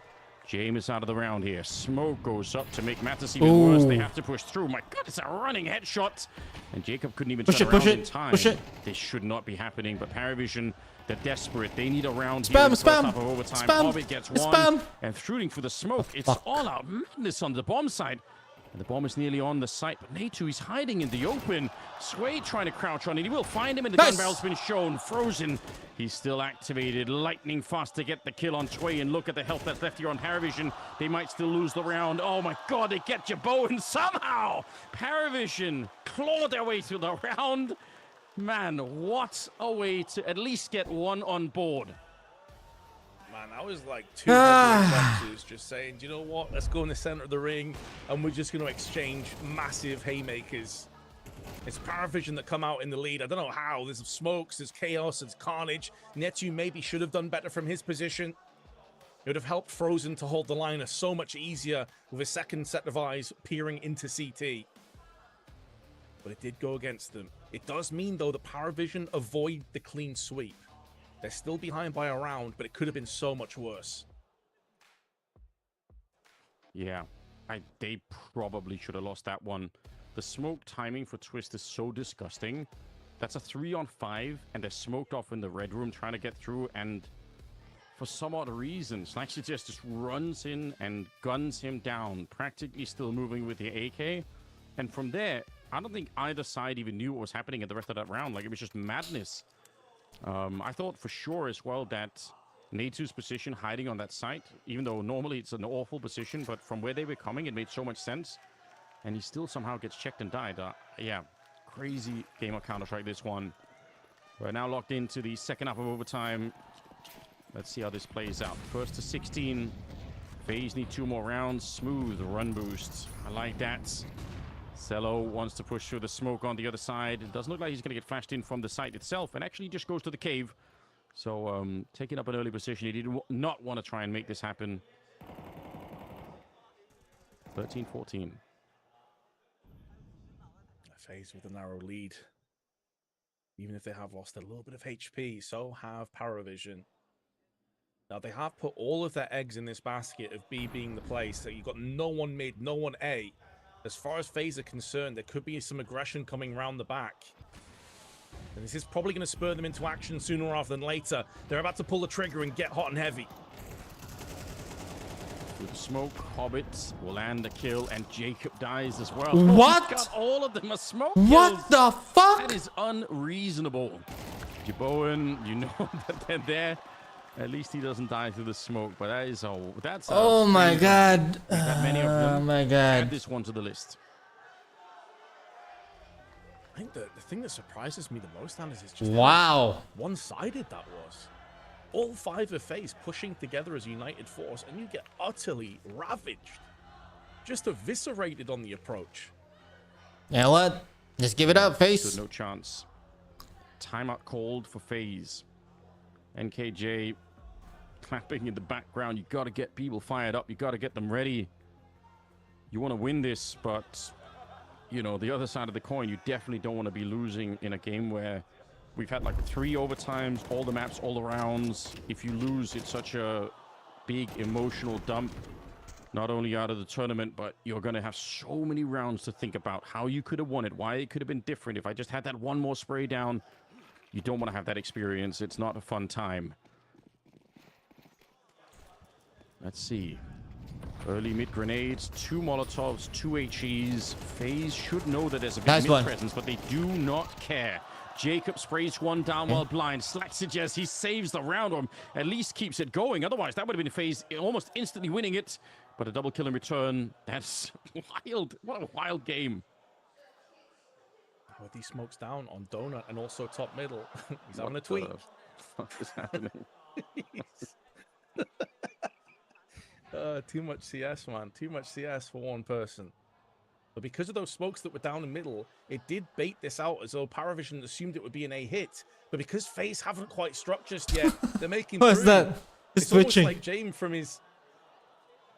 Speaker 1: James is out of the round here. Smoke goes up to make matters even worse. They have to push through. My God, it's a running headshot. And Jacob couldn't even turn around in time. This should not be happening. But Paravision, they're desperate. They need a round here in the first half of overtime. Hobbit gets one. And shooting through the smoke. It's all out madness on the bomb side. And the bomb is nearly on the site, but Natu is hiding in the open. Sway trying to crouch on it. He will find him, and the gun barrel's been shown. Frozen. He's still activated. Lightning fast to get the kill on Tway, and look at the health that's left here on Paravision. They might still lose the round. Oh my God, they get Jaboen somehow. Paravision claw their way through the round. Man, what a way to at least get one on board.
Speaker 2: Man, that was like 2 boxes just saying, do you know what? Let's go in the center of the ring, and we're just going to exchange massive haymakers. It's Paravision that come out in the lead. I don't know how. There's smokes, there's chaos, there's carnage. Netu maybe should have done better from his position. It would have helped Frozen to hold the liner so much easier with a second set of eyes peering into CT. But it did go against them. It does mean, though, that Paravision avoid the clean sweep. They're still behind by a round, but it could have been so much worse.
Speaker 1: Yeah, they probably should have lost that one. The smoke timing for Twist is so disgusting. That's a 3-on-5, and they're smoked off in the Red Room trying to get through, and for some odd reason, Slaxy just runs in and guns him down, practically still moving with the AK. And from there, I don't think either side even knew what was happening in the rest of that round. Like, it was just madness. I thought for sure as well that Natu's position hiding on that site, even though normally it's an awful position, but from where they were coming, it made so much sense. And he still somehow gets checked and died. Yeah, crazy game of Counter-Strike, this one. We're now locked into the second half of overtime. Let's see how this plays out. First to 16. FaZe need 2 more rounds. Smooth run boost. I like that. Cello wants to push through the smoke on the other side. It doesn't look like he's going to get flashed in from the site itself, and actually just goes to the cave. So taking up an early position. He did not want to try and make this happen. 13-14.
Speaker 2: FaZe with a narrow lead. Even if they have lost a little bit of HP, so have Paravision. Now, they have put all of their eggs in this basket of B being the place. So you've got no one mid, no one A. As far as FaZe are concerned, there could be some aggression coming around the back. And this is probably going to spur them into action sooner rather than later. They're about to pull the trigger and get hot and heavy.
Speaker 1: With the smoke, Hobbit will land a kill, and Jacob dies as well.
Speaker 3: What?
Speaker 1: He's got all of them as smoke
Speaker 3: What
Speaker 1: kills.
Speaker 3: the fuck?
Speaker 1: That is unreasonable. Jiboen, you know that they're there. At least he doesn't die through the smoke, but that's
Speaker 3: oh my god.
Speaker 1: We've had many of them.
Speaker 3: Oh my god.
Speaker 1: Add this one to the list.
Speaker 2: I think the thing that surprises me the most, Anders, is just
Speaker 3: wow.
Speaker 2: how one-sided that was. All 5 of FaZe pushing together as a united force, and you get utterly ravaged. Just eviscerated on the approach.
Speaker 3: You know what? Just give it up, FaZe.
Speaker 1: No chance. Timeout called for FaZe. NKJ clapping in the background. You got to get people fired up. You got to get them ready. You want to win this, but you know, the other side of the coin, you definitely don't want to be losing in a game where we've had like 3 overtimes, all the maps, all the rounds. If you lose, it's such a big emotional dump, not only out of the tournament, but you're going to have so many rounds to think about how you could have won it, why it could have been different. If I just had that one more spray down, you don't want to have that experience. It's not a fun time. Let's see. Early mid grenades, 2 Molotovs, 2 HEs. FaZe should know that there's a big mid presence, but they do not care. Jacob sprays one down while blind. Slack he saves the round, or at least keeps it going. Otherwise, that would have been FaZe almost instantly winning it. But a double kill in return. That's wild. What a wild game.
Speaker 2: With these smokes down on Donut and also top middle. He's having a tweet.
Speaker 1: What is happening?
Speaker 2: Too much CS, man. Too much CS for one person. But because of those smokes that were down the middle, it did bait this out as though Paravision assumed it would be an A hit. But because FaZe haven't quite struck just yet, they're making
Speaker 3: What's that?
Speaker 2: It's
Speaker 3: switching.
Speaker 2: almost like James from his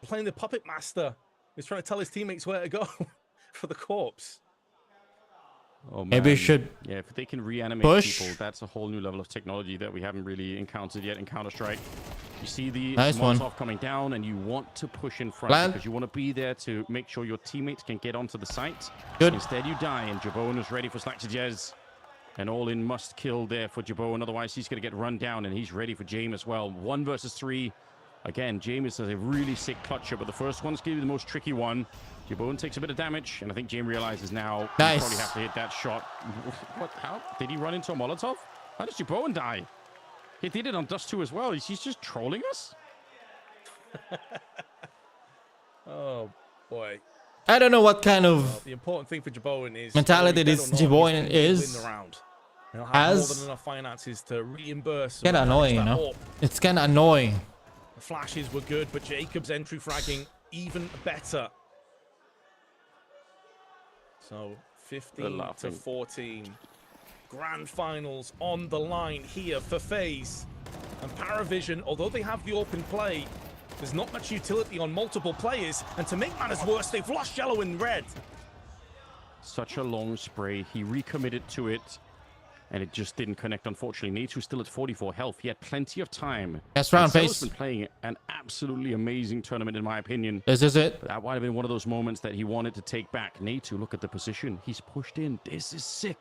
Speaker 2: playing the Puppet Master. He's trying to tell his teammates where to go for the corpse.
Speaker 1: Oh, man.
Speaker 3: Maybe we should
Speaker 1: if they can reanimate
Speaker 3: push.
Speaker 1: people, that's a whole new level of technology that we haven't really encountered yet in Counter-Strike. You see the
Speaker 3: nice
Speaker 1: Molotov coming down, and you want to push in front because you want to be there to make sure your teammates can get onto the site.
Speaker 3: Good.
Speaker 1: Instead, you die, and Jiboen is ready for Slack2Jez. An all-in must kill there for Jiboen, otherwise he's going to get run down, and he's ready for James as well. 1 versus 3. Again, James is a really sick clutcher, but the first one's going to be the most tricky one. Jiboen takes a bit of damage, and I think James realizes now he probably have to hit that shot. What? How? Did he run into a Molotov? How does Jiboen die? He did it on Dust 2 as well. He's just trolling us?
Speaker 2: Oh, boy.
Speaker 3: I don't know what kind of
Speaker 2: the important thing for Jiboen is
Speaker 3: mentality this Jiboen is.
Speaker 2: Has more than enough finances to reimburse.
Speaker 3: Kind of annoying, you know? It's kind of annoying.
Speaker 2: The flashes were good, but Jacob's entry fragging even better. So 15-14. Grand finals on the line here for FaZe. And Paravision, although they have the open play, there's not much utility on multiple players. And to make matters worse, they've lost yellow and red.
Speaker 1: Such a long spray. He recommitted to it, and it just didn't connect, unfortunately. Natu's still at 44 health. He had plenty of time.
Speaker 3: That's round
Speaker 1: FaZe
Speaker 3: been
Speaker 1: playing an absolutely amazing tournament, in my opinion.
Speaker 3: This is it.
Speaker 1: But that might have been one of those moments that he wanted to take back. Natu, look at the position. He's pushed in. This is sick.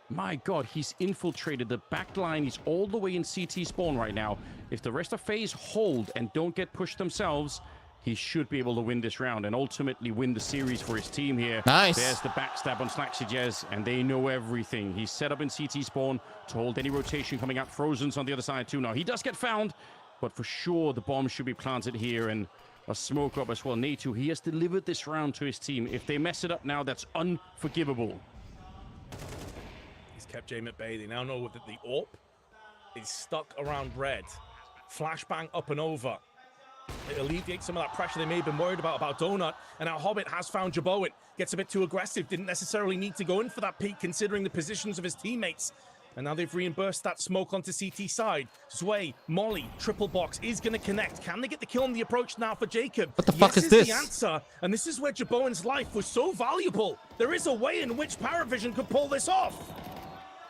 Speaker 1: My God, he's infiltrated the back line. He's all the way in CT spawn right now. If the rest of FaZe hold and don't get pushed themselves, he should be able to win this round and ultimately win the series for his team here.
Speaker 3: Nice.
Speaker 1: There's the backstab on Slack2Jez, and they know everything. He's set up in CT spawn to hold any rotation coming out. Frozen's on the other side too now. He does get found, but for sure the bomb should be planted here and a smoke up as well. Natu, he has delivered this round to his team. If they mess it up now, that's unforgivable.
Speaker 2: He's kept Jame at bay. They now know that the AWP is stuck around red. Flashbang up and over. It alleviates some of that pressure they may have been worried about Donut. And now Hobbit has found Jaboen. Gets a bit too aggressive. Didn't necessarily need to go in for that peak considering the positions of his teammates. And now they've reimbursed that smoke onto CT side. Sway, Molly, triple box is going to connect. Can they get the kill on the approach now for Jacob?
Speaker 3: What the fuck is this?
Speaker 2: The answer. And this is where Jaboen's life was so valuable. There is a way in which Paravision could pull this off.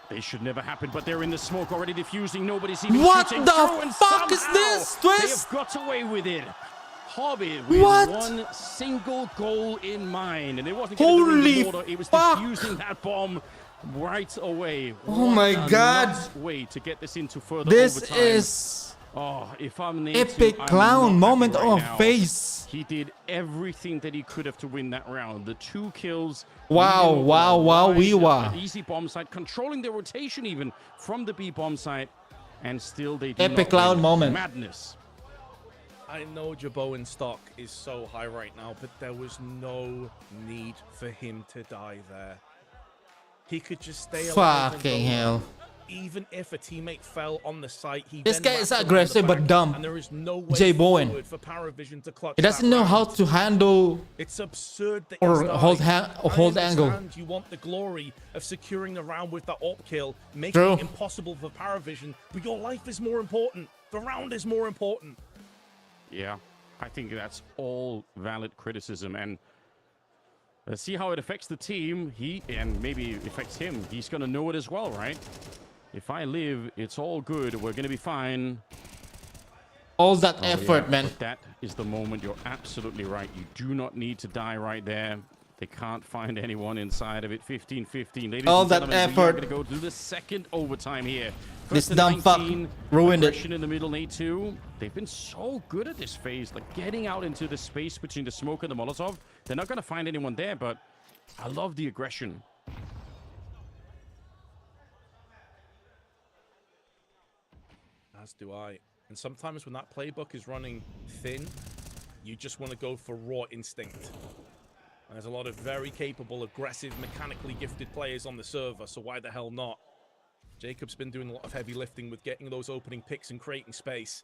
Speaker 1: They should never happen, but they're in the smoke already diffusing. Nobody's even
Speaker 3: what
Speaker 1: shooting.
Speaker 3: the fuck is this,
Speaker 1: They
Speaker 3: Twist?
Speaker 1: have got away with it. Hobbit with one single goal in mind. And it wasn't getting the water. It was defusing that bomb right away.
Speaker 3: Oh my god.
Speaker 1: Way to get this into further
Speaker 3: this
Speaker 1: overtime.
Speaker 3: Is
Speaker 1: if I'm
Speaker 3: epic clown moment on face.
Speaker 1: He did everything that he could have to win that round. The 2 kills.
Speaker 3: Wow.
Speaker 1: Easy bomb site, controlling the rotation even from the B bomb site, and still they do
Speaker 3: epic clown moment.
Speaker 1: Madness.
Speaker 2: I know Jaboen's stock is so high right now, but there was no need for him to die there. He could just stay alive.
Speaker 3: Fucking hell.
Speaker 2: Even if a teammate fell on the site,
Speaker 3: this guy is aggressive but dumb.
Speaker 2: And there is no way forward for Paravision to clutch.
Speaker 3: He doesn't know how to handle.
Speaker 2: It's absurd that
Speaker 3: or hold angle.
Speaker 2: You want the glory of securing the round with the AWP kill, making it impossible for Paravision, but your life is more important. The round is more important.
Speaker 1: Yeah, I think that's all valid criticism, and let's see how it affects the team. And maybe affects him. He's gonna know it as well, right? If I live, it's all good. We're gonna be fine.
Speaker 3: All that effort, man.
Speaker 1: But that is the moment. You're absolutely right. You do not need to die right there. They can't find anyone inside of it. 15-15. Ladies
Speaker 3: all
Speaker 1: and
Speaker 3: that
Speaker 1: gentlemen,
Speaker 3: effort.
Speaker 1: We are gonna go to the second overtime here.
Speaker 3: This dumb fuck ruined it.
Speaker 1: In the middle, A2. They've been so good at this phase, like getting out into the space between the smoke and the Molotov. They're not gonna find anyone there, but I love the aggression.
Speaker 2: As do I. And sometimes when that playbook is running thin, you just want to go for raw instinct. And there's a lot of very capable, aggressive, mechanically gifted players on the server, so why the hell not? Jacob's been doing a lot of heavy lifting with getting those opening picks and creating space.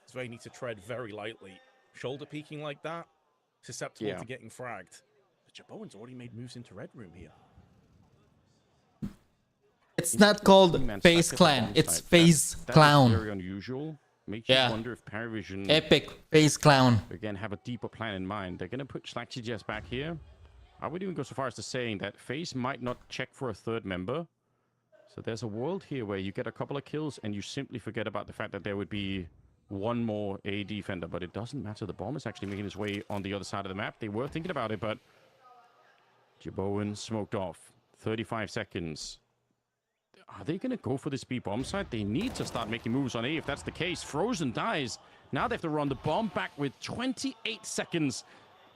Speaker 2: He's very need to tread very lightly. Shoulder peeking like that, susceptible to getting fragged. But Jaboen's already made moves into Red Room here.
Speaker 3: It's not called Face Clan, it's Face Clown.
Speaker 1: Very unusual. Makes you wonder if Paravision
Speaker 3: epic Face Clown
Speaker 1: again have a deeper plan in mind. They're gonna put Slaxy back here. I would even go so far as to saying that Face might not check for a third member. So there's a world here where you get a couple of kills and you simply forget about the fact that there would be one more A defender, but it doesn't matter. The bomb is actually making its way on the other side of the map. They were thinking about it, but Jaboen smoked off. 35 seconds. Are they going to go for this B bomb site? They need to start making moves on A if that's the case. Frozen dies. Now they have to run the bomb back with 28 seconds.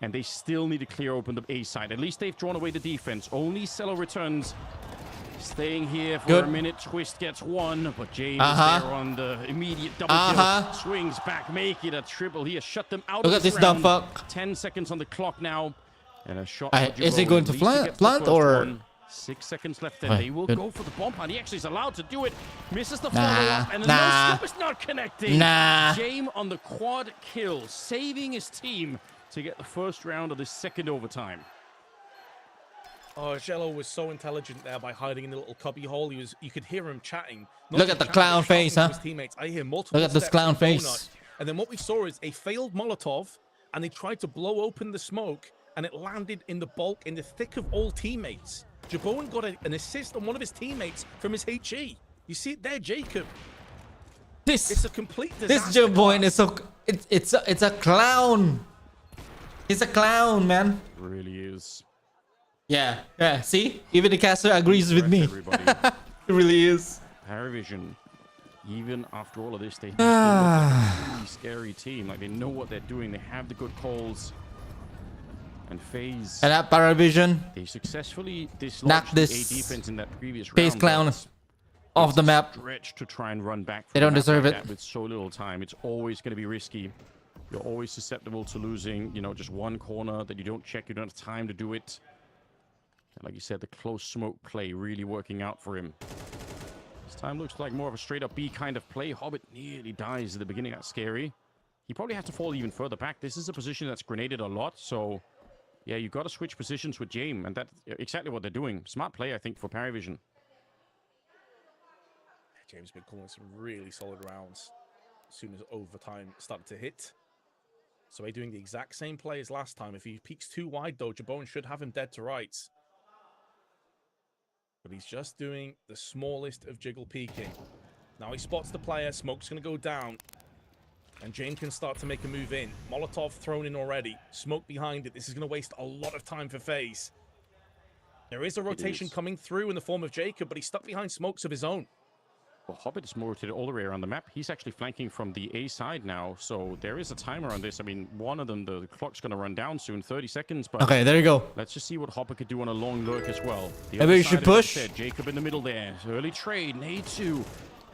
Speaker 1: And they still need to clear open the A side. At least they've drawn away the defense. Only Cello returns. Staying here for a minute. Twist gets one. But James is there on the immediate double kill. Swings back, make it a triple. He has shut them out.
Speaker 3: Look at this dumb fuck.
Speaker 1: 10 seconds on the clock now. And a shot.
Speaker 3: Is he going to plant or...
Speaker 1: 6 seconds left, and they will go for the bomb plant. He actually is allowed to do it. Misses the follow-up, and the no-scope is not connecting. Jame on the quad kill, saving his team to get the first round of the second overtime.
Speaker 2: Oh, Jello was so intelligent there by hiding in the little cubby hole. You could hear him chatting.
Speaker 3: Look at the clown face, huh?
Speaker 2: I hear multiple
Speaker 3: Look at this clown face.
Speaker 2: And then what we saw is a failed Molotov, and they tried to blow open the smoke, and it landed in the bulk, in the thick of all teammates. Jaboen got an assist on one of his teammates from his HE. You see it there, Jacob. It's a complete disaster.
Speaker 3: This Jaboen is so... It's a clown. He's a clown, man.
Speaker 1: It really is.
Speaker 3: Yeah. See? Even the caster agrees with me. It really is.
Speaker 1: Paravision, even after all of this, they have a really scary team. Like, they know what they're doing. They have the good calls. And FaZe.
Speaker 3: And that Paravision.
Speaker 1: They successfully dislodged the A defense in that previous round.
Speaker 3: FaZe Clown. off the map.
Speaker 1: Stretch to try and run back.
Speaker 3: They don't deserve
Speaker 1: like
Speaker 3: it.
Speaker 1: With so little time, it's always going to be risky. You're always susceptible to losing, you know, just one corner that you don't check. You don't have time to do it. And like you said, the close smoke play really working out for him. This time looks like more of a straight-up B kind of play. Hobbit nearly dies at the beginning. That's scary. He probably has to fall even further back. This is a position that's grenaded a lot, so yeah, you've got to switch positions with James, and that's exactly what they're doing. Smart play, I think, for Paravision.
Speaker 2: James has been calling some really solid rounds as soon as overtime started to hit. So they're doing the exact same play as last time. If he peeks too wide, though, Jabone should have him dead to rights. But he's just doing the smallest of jiggle peeking. Now he spots the player. Smoke's going to go down. And James can start to make a move in. Molotov thrown in already. Smoke behind it. This is going to waste a lot of time for FaZe. There is a rotation coming through in the form of Jacob, but he's stuck behind smokes of his own.
Speaker 1: Well, Hobbit is more rotated all the way around the map. He's actually flanking from the A side now, so there is a timer on this. I mean, one of them, the clock's going to run down soon, 30 seconds. But
Speaker 3: okay, there you go.
Speaker 1: Let's just see what Hobbit could do on a long lurk as well.
Speaker 3: Maybe you should push.
Speaker 1: Jacob in the middle there. Early trade. Nade2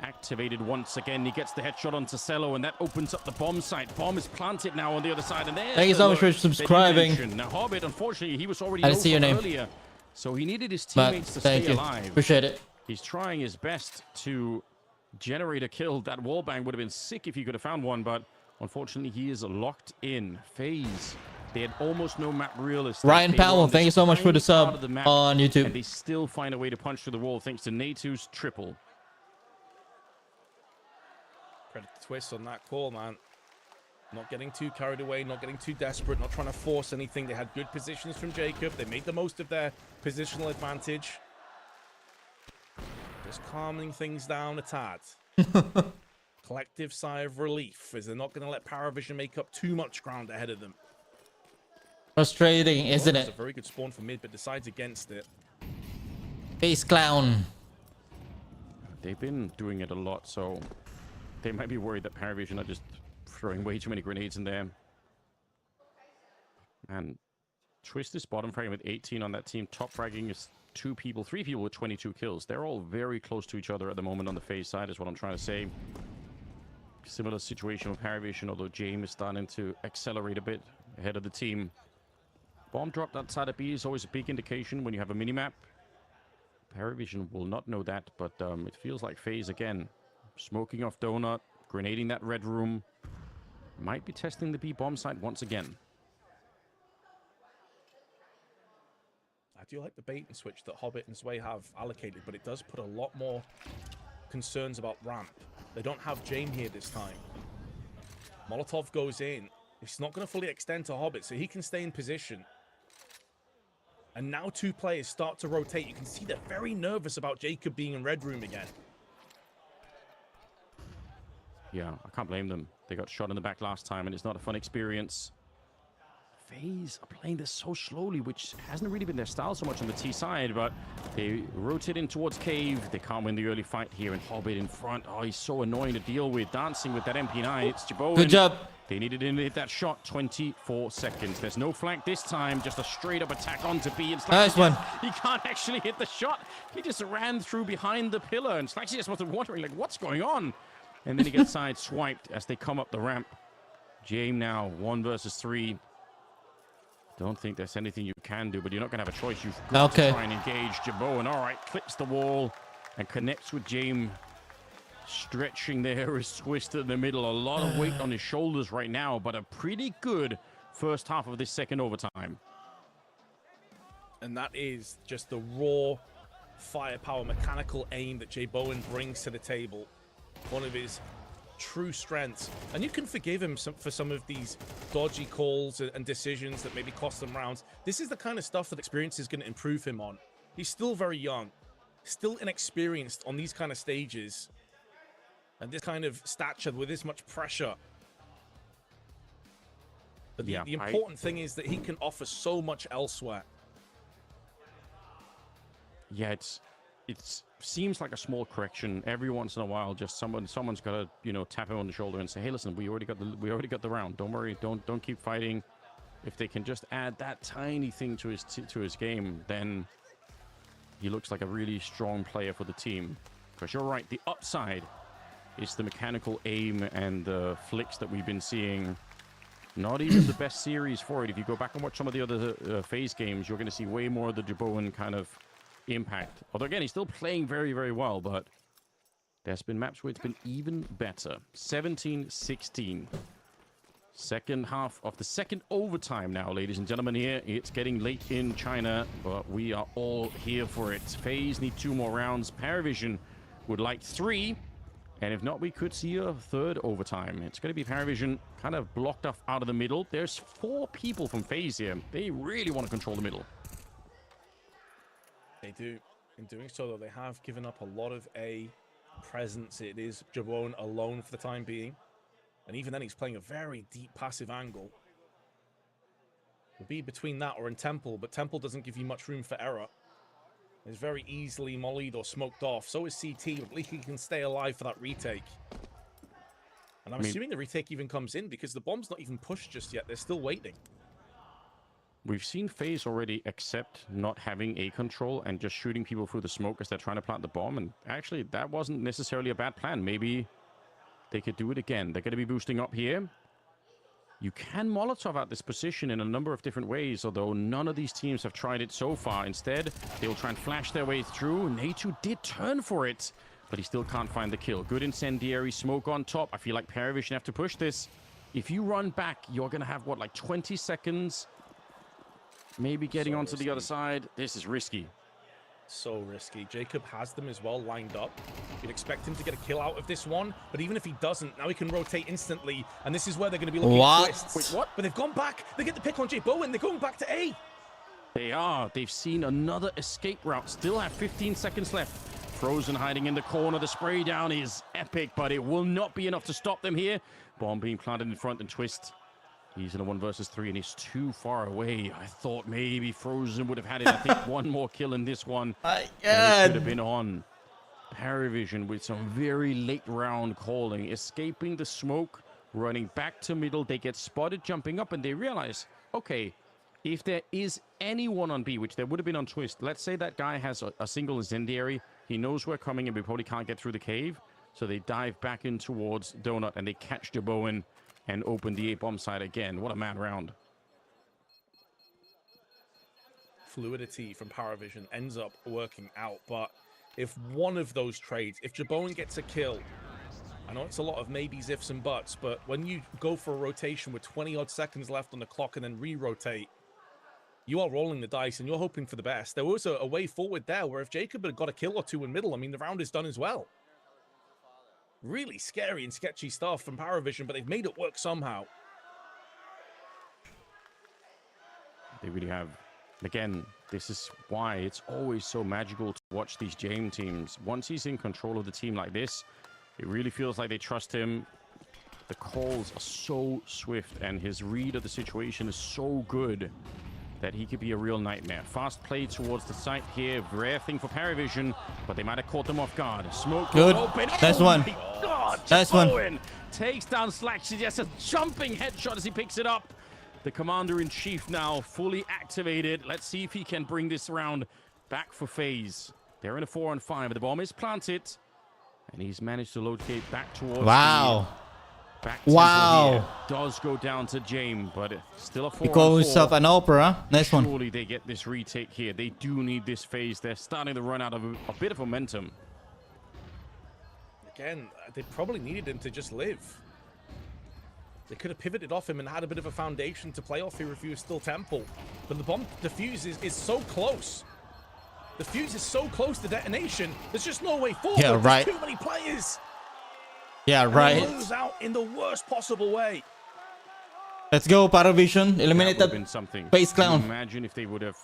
Speaker 1: activated once again. He gets the headshot on Cello, and that opens up the bomb site. Bomb is planted now on the other side, and there's
Speaker 3: thank you so much for subscribing.
Speaker 1: Now, Hobbit, unfortunately, he was already
Speaker 3: I didn't see your name
Speaker 1: earlier, so he needed his teammates to stay alive.
Speaker 3: Appreciate it.
Speaker 1: He's trying his best to generate a kill. That wallbang would have been sick if he could have found one, but unfortunately he is locked in. FaZe, they had almost no map real estate.
Speaker 3: Ryan Powell, thank you so much for the sub on YouTube.
Speaker 1: And they still find a way to punch through the wall thanks to Nade2's triple.
Speaker 2: Credit the twist on that call, man. Not getting too carried away, not getting too desperate, not trying to force anything. They had good positions from Jacob. They made the most of their positional advantage. Just calming things down a tad. Collective sigh of relief, as they're not going to let Paravision make up too much ground ahead of them.
Speaker 3: Frustrating, isn't it?
Speaker 2: It's a very good spawn for mid, but decides against it.
Speaker 3: Face clown.
Speaker 1: They've been doing it a lot, so they might be worried that Paravision are just throwing way too many grenades in there. And Twist is bottom fragging with 18 on that team. Top fragging is 3 people with 22 kills. They're all very close to each other at the moment on the FaZe side, is what I'm trying to say. Similar situation with Paravision, although James is starting to accelerate a bit ahead of the team. Bomb dropped outside of B is always a big indication when you have a minimap. Paravision will not know that, but it feels like FaZe again. Smoking off Donut, grenading that red room. Might be testing the B bomb site once again.
Speaker 2: I do like the bait and switch that Hobbit and Sway have allocated, but it does put a lot more concerns about ramp. They don't have Jane here this time. Molotov goes in. It's not going to fully extend to Hobbit, so he can stay in position. And now 2 players start to rotate. You can see they're very nervous about Jacob being in red room again.
Speaker 1: Yeah, I can't blame them. They got shot in the back last time, and it's not a fun experience. FaZe are playing this so slowly, which hasn't really been their style so much on the T side, but they rotate in towards Cave. They can't win the early fight here, and Hobbit in front. Oh, he's so annoying to deal with, dancing with that MP9. It's Jabone.
Speaker 3: Good job.
Speaker 1: They needed him to hit that shot. 24 seconds. There's no flank this time, just a straight-up attack onto B. And
Speaker 3: Nice one.
Speaker 1: He can't actually hit the shot. He just ran through behind the pillar, and Slaxy just was wondering, like, what's going on? And then he gets side-swiped as they come up the ramp. James now, 1 versus 3. Don't think there's anything you can do, but you're not going to have a choice. You've got to try and engage Jabone. All right, clips the wall and connects with James. Stretching there is twisted in the middle. A lot of weight on his shoulders right now, but a pretty good first half of this second overtime.
Speaker 2: And that is just the raw firepower, mechanical aim that Jay Bowen brings to the table. One of his true strengths. And you can forgive him for some of these dodgy calls and decisions that maybe cost them rounds. This is the kind of stuff that experience is going to improve him on. He's still very young, still inexperienced on these kind of stages. And this kind of stature with this much pressure. But the important thing is that he can offer so much elsewhere.
Speaker 1: Yeah, it seems like a small correction every once in a while. Just someone's got to tap him on the shoulder and say, hey, listen, we already got the round. Don't worry, don't keep fighting. If they can just add that tiny thing to his game, then he looks like a really strong player for the team. Because you're right, the upside is the mechanical aim and the flicks that we've been seeing. Not even the best series for it. If you go back and watch some of the other FaZe games, you're going to see way more of the Jaboan kind of impact. Although, again, he's still playing very, very well, but there's been maps where it's been even better. 17-16. Second half of the second overtime now, ladies and gentlemen, here. It's getting late in China, but we are all here for it. FaZe need 2 more rounds. Paravision would like 3. And if not, we could see a third overtime. It's going to be Paravision kind of blocked off out of the middle. There's 4 people from FaZe here. They really want to control the middle.
Speaker 2: They do. In doing so, though, they have given up a lot of A presence. It is Jabon alone for the time being. And even then, he's playing a very deep passive angle. It'll be between that or in Temple, but Temple doesn't give you much room for error. Is very easily mollied or smoked off. So is CT, but at least he can stay alive for that retake. And I'm assuming the retake even comes in because the bomb's not even pushed just yet. They're still waiting.
Speaker 1: We've seen FaZe already accept not having A control and just shooting people through the smoke as they're trying to plant the bomb. And actually, that wasn't necessarily a bad plan. Maybe they could do it again. They're going to be boosting up here. You can Molotov out this position in a number of different ways, although none of these teams have tried it so far. Instead, they will try and flash their way through. Natu did turn for it, but he still can't find the kill. Good incendiary smoke on top. I feel like Paravision have to push this. If you run back, you're going to have, what, like 20 seconds? Maybe getting onto the other side. This is risky.
Speaker 2: So risky. Jacob has them as well lined up. You'd expect him to get a kill out of this one, but even if he doesn't, now he can rotate instantly, and this is where they're going to be looking at twists.
Speaker 1: Wait, what?
Speaker 2: But they've gone back. They get the pick on J Bowen. They're going back to A.
Speaker 1: They are. They've seen another escape route. Still have 15 seconds left. Frozen hiding in the corner. The spray down is epic, but it will not be enough to stop them here. Bomb being planted in front and Twist. He's in a 1 versus 3 and he's too far away. I thought maybe Frozen would have had it. I think one more kill in this one. It could have been on. Paravision with some very late round calling. Escaping the smoke, running back to middle. They get spotted jumping up and they realize, okay, if there is anyone on B, which there would have been on Twist, let's say that guy has a single incendiary. He knows we're coming and we probably can't get through the cave. So they dive back in towards Donut and they catch Jaboen and open the A-bomb side again. What a mad round.
Speaker 2: Fluidity from Paravision ends up working out, but if one of those trades, if Jaboen gets a kill, I know it's a lot of maybes, ifs, and buts, but when you go for a rotation with 20-odd seconds left on the clock and then re-rotate, you are rolling the dice and you're hoping for the best. There was a way forward there where if Jacob had got a kill or 2 in middle, I mean, the round is done as well. Really scary and sketchy stuff from Paravision, but they've made it work somehow.
Speaker 1: They really have. Again, this is why it's always so magical to watch these Jame teams. Once he's in control of the team like this, it really feels like they trust him. The calls are so swift, and his read of the situation is so good that he could be a real nightmare. Fast play towards the site here. Rare thing for Paravision, but they might have caught them off guard. Smoke
Speaker 3: good.
Speaker 1: Open.
Speaker 3: Nice one. Nice one.
Speaker 1: Takes down Slack. She just a jumping headshot as he picks it up. The commander-in-chief now fully activated. Let's see if he can bring this round back for FaZe. They're in a 4-on-5. The bomb is planted, and he's managed to locate back towards.
Speaker 3: Wow.
Speaker 1: Wow. Does go down to Jame, but still a 4-on-4.
Speaker 3: He calls himself an opera. Nice one.
Speaker 1: Surely they get this retake here. They do need this FaZe. They're starting to run out of a bit of momentum.
Speaker 2: Again, they probably needed him to just live. They could have pivoted off him and had a bit of a foundation to play off here if he was still Temple. But the bomb defuse is so close. The fuse is so close to detonation. There's just no way forward.
Speaker 3: Yeah, right.
Speaker 2: There's too many players.
Speaker 3: Yeah, right.
Speaker 2: And they lose out in the worst possible way.
Speaker 3: Let's go, Paravision. Eliminate that FaZe clown.
Speaker 1: Imagine if they would have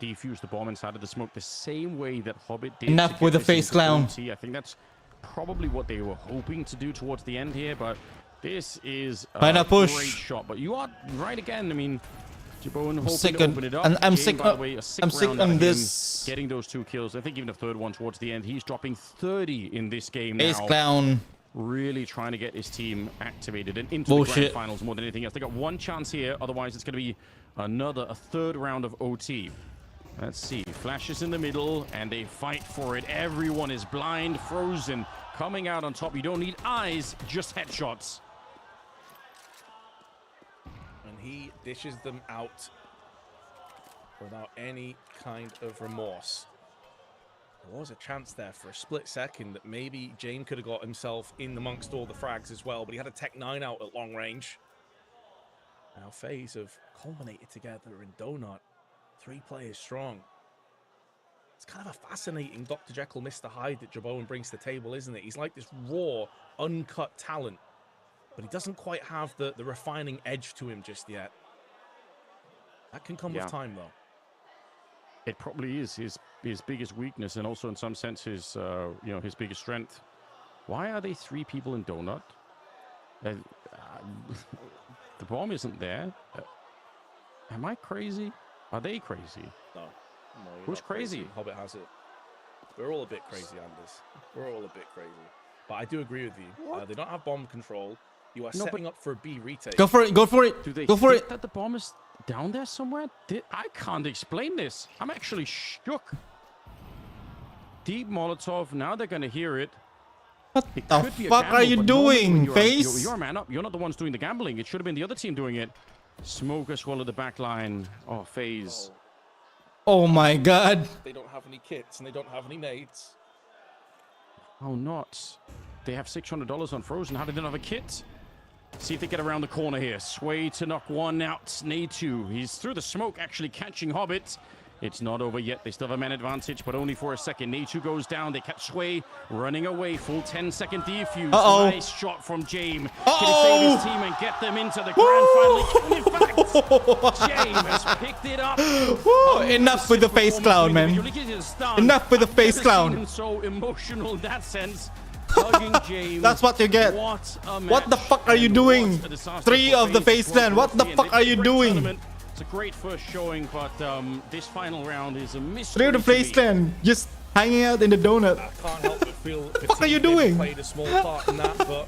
Speaker 1: defused the bomb inside of the smoke the same way that Hobbit did.
Speaker 3: Enough with the FaZe clown.
Speaker 1: I think that's probably what they were hoping to do towards the end here, but this is a great shot. But you are right again. I mean, Jaboen hoping to open it up.
Speaker 3: I'm
Speaker 1: sick.
Speaker 3: By the way, I'm sick on this.
Speaker 1: Getting those 2 kills. I think even a third one towards the end. He's dropping 30 in this game now.
Speaker 3: FaZe clown.
Speaker 1: Really trying to get his team activated and into the grand finals more than anything else. They got one chance here. Otherwise, it's going to be a third round of OT. Let's see. Flashes in the middle, and they fight for it. Everyone is blind, frozen, coming out on top. You don't need eyes, just headshots.
Speaker 2: And he dishes them out without any kind of remorse. There was a chance there for a split second that maybe Jane could have got himself in amongst all the frags as well, but he had a Tech 9 out at long range. Now FaZe have culminated together in Donut. 3 players strong. It's kind of a fascinating Dr. Jekyll, Mr. Hyde that Jabone brings to the table, isn't it? He's like this raw, uncut talent, but he doesn't quite have the refining edge to him just yet. That can come with time, though.
Speaker 1: It probably is his biggest weakness, and also in some sense his his biggest strength. Why are they 3 people in Donut? The bomb isn't there. Am I crazy? Are they crazy?
Speaker 2: No.
Speaker 1: Who's crazy?
Speaker 2: Hobbit has it. We're all a bit crazy, Anders. We're all a bit crazy. But I do agree with you. They don't have bomb control. You are setting up for a B retake.
Speaker 3: Go for it. Go for it.
Speaker 1: Do they
Speaker 3: go for
Speaker 1: think
Speaker 3: it.
Speaker 1: that the bomb is down there somewhere? I can't explain this. I'm actually shook. Deep Molotov. Now they're going to hear it.
Speaker 3: What the fuck are you doing, FaZe?
Speaker 1: You're a man up. You're not the ones doing the gambling. It should have been the other team doing it. Smoke as well at the back line. Oh, FaZe.
Speaker 3: Oh my god.
Speaker 2: They don't have any kits and they don't have any nades.
Speaker 1: Oh, not. They have $600 on Frozen. How did they not have a kit? See if they get around the corner here. Sway to knock 1 out. Nade 2. He's through the smoke, actually catching Hobbit. It's not over yet. They still have a man advantage, but only for a second. Nade 2 goes down. They catch Sway running away. Full 10-second defuse. Nice shot from James. Can he save his team and get them into the grand final? In fact, James has picked it up.
Speaker 3: Enough with the face clown, man. Enough with the face clown.
Speaker 1: So emotional in that sense. Hugging James.
Speaker 3: That's what you get. What the fuck are you doing? 3 of the face clan. What the fuck are you doing?
Speaker 1: It's a great first showing, but this final round is a mystery.
Speaker 3: 3 of the face clan just hanging out in the donut.
Speaker 2: I can't help but feel
Speaker 3: what are you doing?
Speaker 2: Played a small part in that, but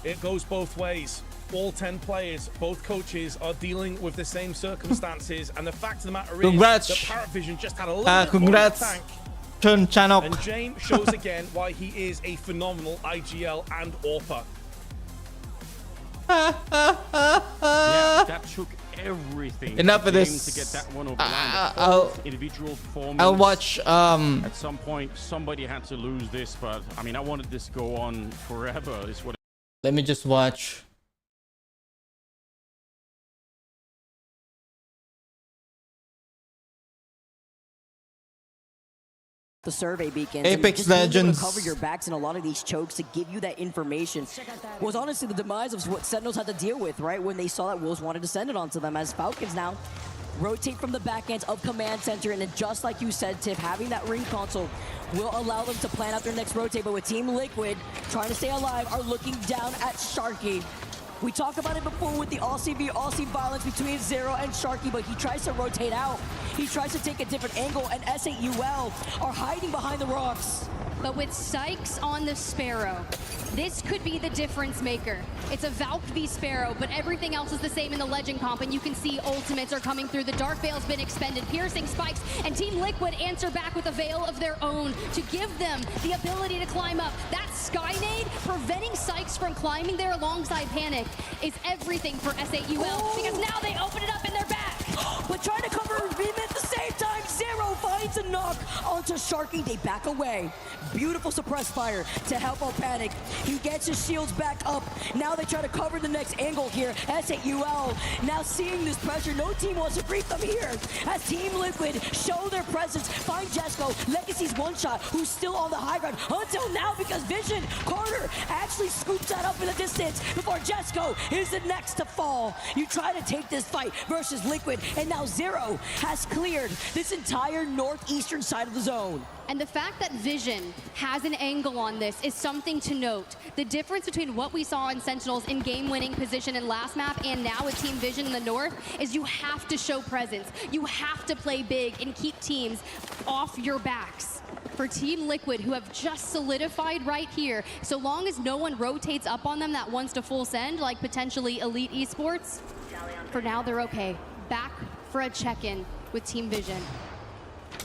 Speaker 2: it goes both ways. All 10 players, both coaches, are dealing with the same circumstances, and the fact of the matter is that Parrot Vision just had a little bit more of a tank.
Speaker 3: Chanok.
Speaker 2: And James shows again why he is a phenomenal IGL and AWPer.
Speaker 1: Yeah, that took everything.
Speaker 3: Enough of this.
Speaker 1: To get that one over individual performance.
Speaker 3: I'll watch.
Speaker 1: At some point, somebody had to lose this, but I mean, I wanted this to go on forever. Is what.
Speaker 3: Let me just watch.
Speaker 7: The survey beacons.
Speaker 3: Apex Legends.
Speaker 7: To cover your backs in a lot of these chokes to give you that information was honestly the demise of what Sentinels had to deal with, right? When they saw that Wolves wanted to send it onto them, as Falcons now rotate from the back ends of Command Center, and then just like you said, Tiff, having that ring console will allow them to plan out their next rotate, but with Team Liquid trying to stay alive are looking down at Sharky. We talked about it before with the Aussie v Aussie violence between Zero and Sharky, but he tries to rotate out. He tries to take a different angle, and SAUL are hiding behind the rocks.
Speaker 8: But with Sykes on the Sparrow, this could be the difference maker. It's a Valk v Sparrow, but everything else is the same in the Legend comp, and you can see ultimates are coming through. The Dark Veil's been expended, piercing spikes, and Team Liquid answer back with a Veil of their own to give them the ability to climb up. That Sky Nade, preventing Sykes from climbing there alongside Panic, is everything for SAUL, because now they open it up in their back.
Speaker 7: But trying to cover Vim at the same time, Zero finds a knock onto Sharky. They back away. Beautiful suppressed fire to help out Panic. He gets his shields back up. Now they try to cover the next angle here. SAUL now seeing this pressure. No team wants to grief them here. As Team Liquid show their presence, find Jesco. Legacy's one shot, who's still on the high ground until now, because Vision Carter actually scoops that up in the distance before Jesco is the next to fall. You try to take this fight versus Liquid, and now Zero has cleared this entire northeastern side of the zone.
Speaker 8: And the fact that Vision has an angle on this is something to note. The difference between what we saw in Sentinels in game-winning position in last map and now with Team Vision in the north is you have to show presence. You have to play big and keep teams off your backs. For Team Liquid, who have just solidified right here, so long as no one rotates up on them that wants to full send, like potentially Elite Esports, for now they're okay. Back for a check-in with Team Vision.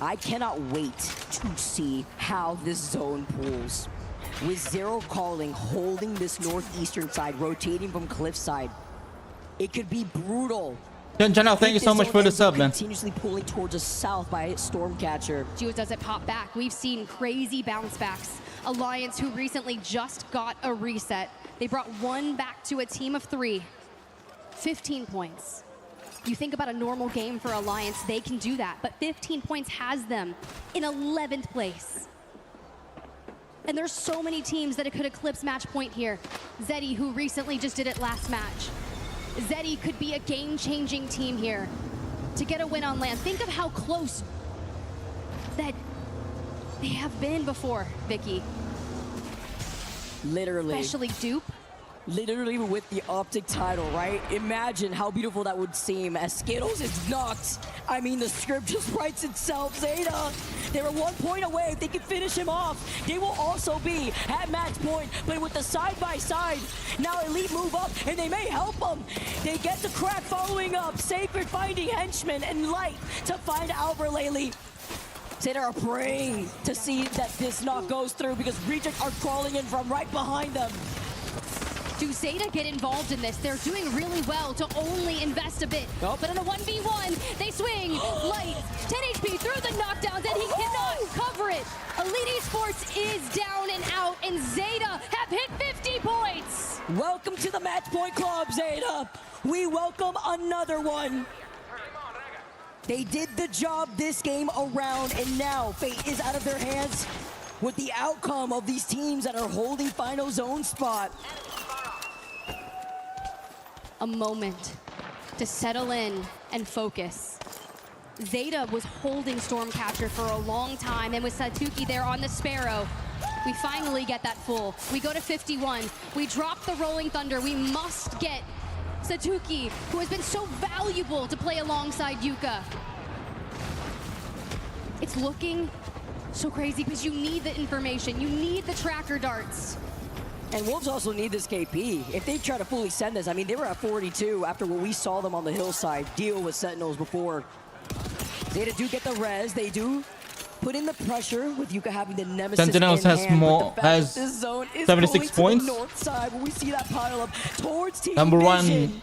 Speaker 7: I cannot wait to see how this zone pulls. With Zero calling, holding this northeastern side, rotating from cliffside, it could be brutal.
Speaker 3: Janelle, thank you so much for the sub, man.
Speaker 7: Continuously pulling towards the south by Stormcatcher.
Speaker 8: Duo does it pop back. We've seen crazy bounce backs. Alliance, who recently just got a reset. They brought one back to a team of 3. 15 points. You think about a normal game for Alliance, they can do that, but 15 points has them in 11th place. And there's so many teams that it could eclipse match point here. Zeddy, who recently just did it last match. Zeddy could be a game-changing team here to get a win on land. Think of how close that they have been before, Vicky.
Speaker 7: Literally.
Speaker 8: Especially Dupe.
Speaker 7: Literally with the Optic title, right? Imagine how beautiful that would seem as Skittles is knocked. I mean, the script just writes itself. Zeta, they were 1 point away. If they can finish him off, they will also be at match point. But with the side-by-side, now Elite move up, and they may help them. They get the crack following up. Sacred finding Henchman and Light to find Alberlele. Zeta are praying to see that this knock goes through because Reject are crawling in from right behind them.
Speaker 8: Do Zeta get involved in this? They're doing really well to only invest a bit.
Speaker 7: Nope.
Speaker 8: But in a 1v1, they swing. Light, 10 HP through the knockdowns, and he cannot cover it. Elite Esports is down and out, and Zeta have hit 50 points.
Speaker 7: Welcome to the Match Point Club, Zeta. We welcome another one. They did the job this game around, and now fate is out of their hands with the outcome of these teams that are holding final zone spot.
Speaker 8: A moment to settle in and focus. Zeta was holding Stormcatcher for a long time, and with Satuki there on the Sparrow, we finally get that full. We go to 51. We drop the Rolling Thunder. We must get Satuki, who has been so valuable to play alongside Yuka. It's looking so crazy because you need the information. You need the tracker darts.
Speaker 7: And Wolves also need this KP. If they try to fully send this, I mean, they were at 42 after what we saw them on the hillside deal with Sentinels before. Zeta do get the res. They do put in the pressure with Yuka having the Nemesis
Speaker 3: Sentinels
Speaker 7: in
Speaker 3: has
Speaker 7: hand,
Speaker 3: more,
Speaker 7: but the fact
Speaker 3: has
Speaker 7: that this zone is
Speaker 3: 76
Speaker 7: going
Speaker 3: points.
Speaker 7: to the north side when we see that pile up towards Team
Speaker 3: Number
Speaker 7: Vision,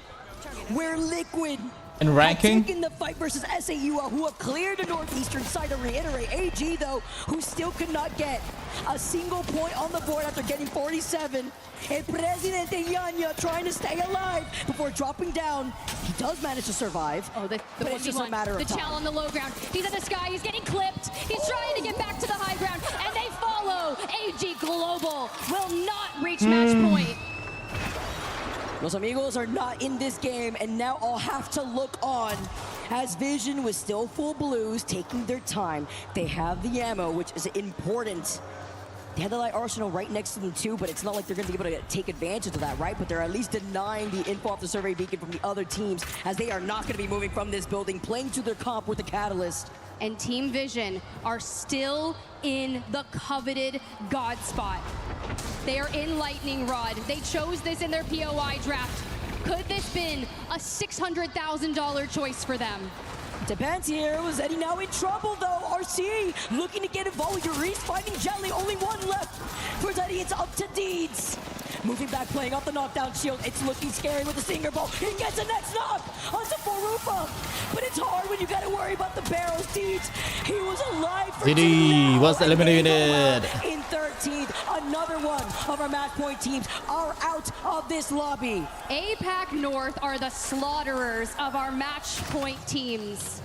Speaker 3: 1
Speaker 7: where Liquid
Speaker 3: in ranking.
Speaker 7: taking the fight versus SAU, who have cleared the northeastern side to reiterate. AG, though, who still could not get a single point on the board after getting 47. And Presidente Yanya trying to stay alive before dropping down. He does manage to survive.
Speaker 8: Oh, but
Speaker 7: it's just a matter of
Speaker 8: the
Speaker 7: time.
Speaker 8: Chal on the low ground. He's in the sky. He's getting clipped. He's trying to get back to the high ground, and they follow. AG Global will not reach match point.
Speaker 7: Los Amigos are not in this game, and now I'll have to look on as Vision was still full blues, taking their time. They have the ammo, which is important. They had the light arsenal right next to them too, but it's not like they're going to be able to take advantage of that, right? But they're at least denying the info off the survey beacon from the other teams, as they are not going to be moving from this building, playing to their comp with the Catalyst.
Speaker 8: And Team Vision are still in the coveted God spot. They are in Lightning Rod. They chose this in their POI draft. Could this been a $600,000 choice for them?
Speaker 7: Depends here. Was Eddie now in trouble though? RC looking to get involved. Yuri's finding Jelly. Only one left for Eddie. It's up to Deeds. Moving back, playing off the knockdown shield. It's looking scary with the Stinger Bow. He gets the next knock onto Forufa. But it's hard when you gotta worry about the barrels. Deeds, he was alive for
Speaker 3: Diddy was eliminated.
Speaker 7: In 13th, another one of our match point teams are out of this lobby.
Speaker 8: APAC North are the slaughterers of our match point teams.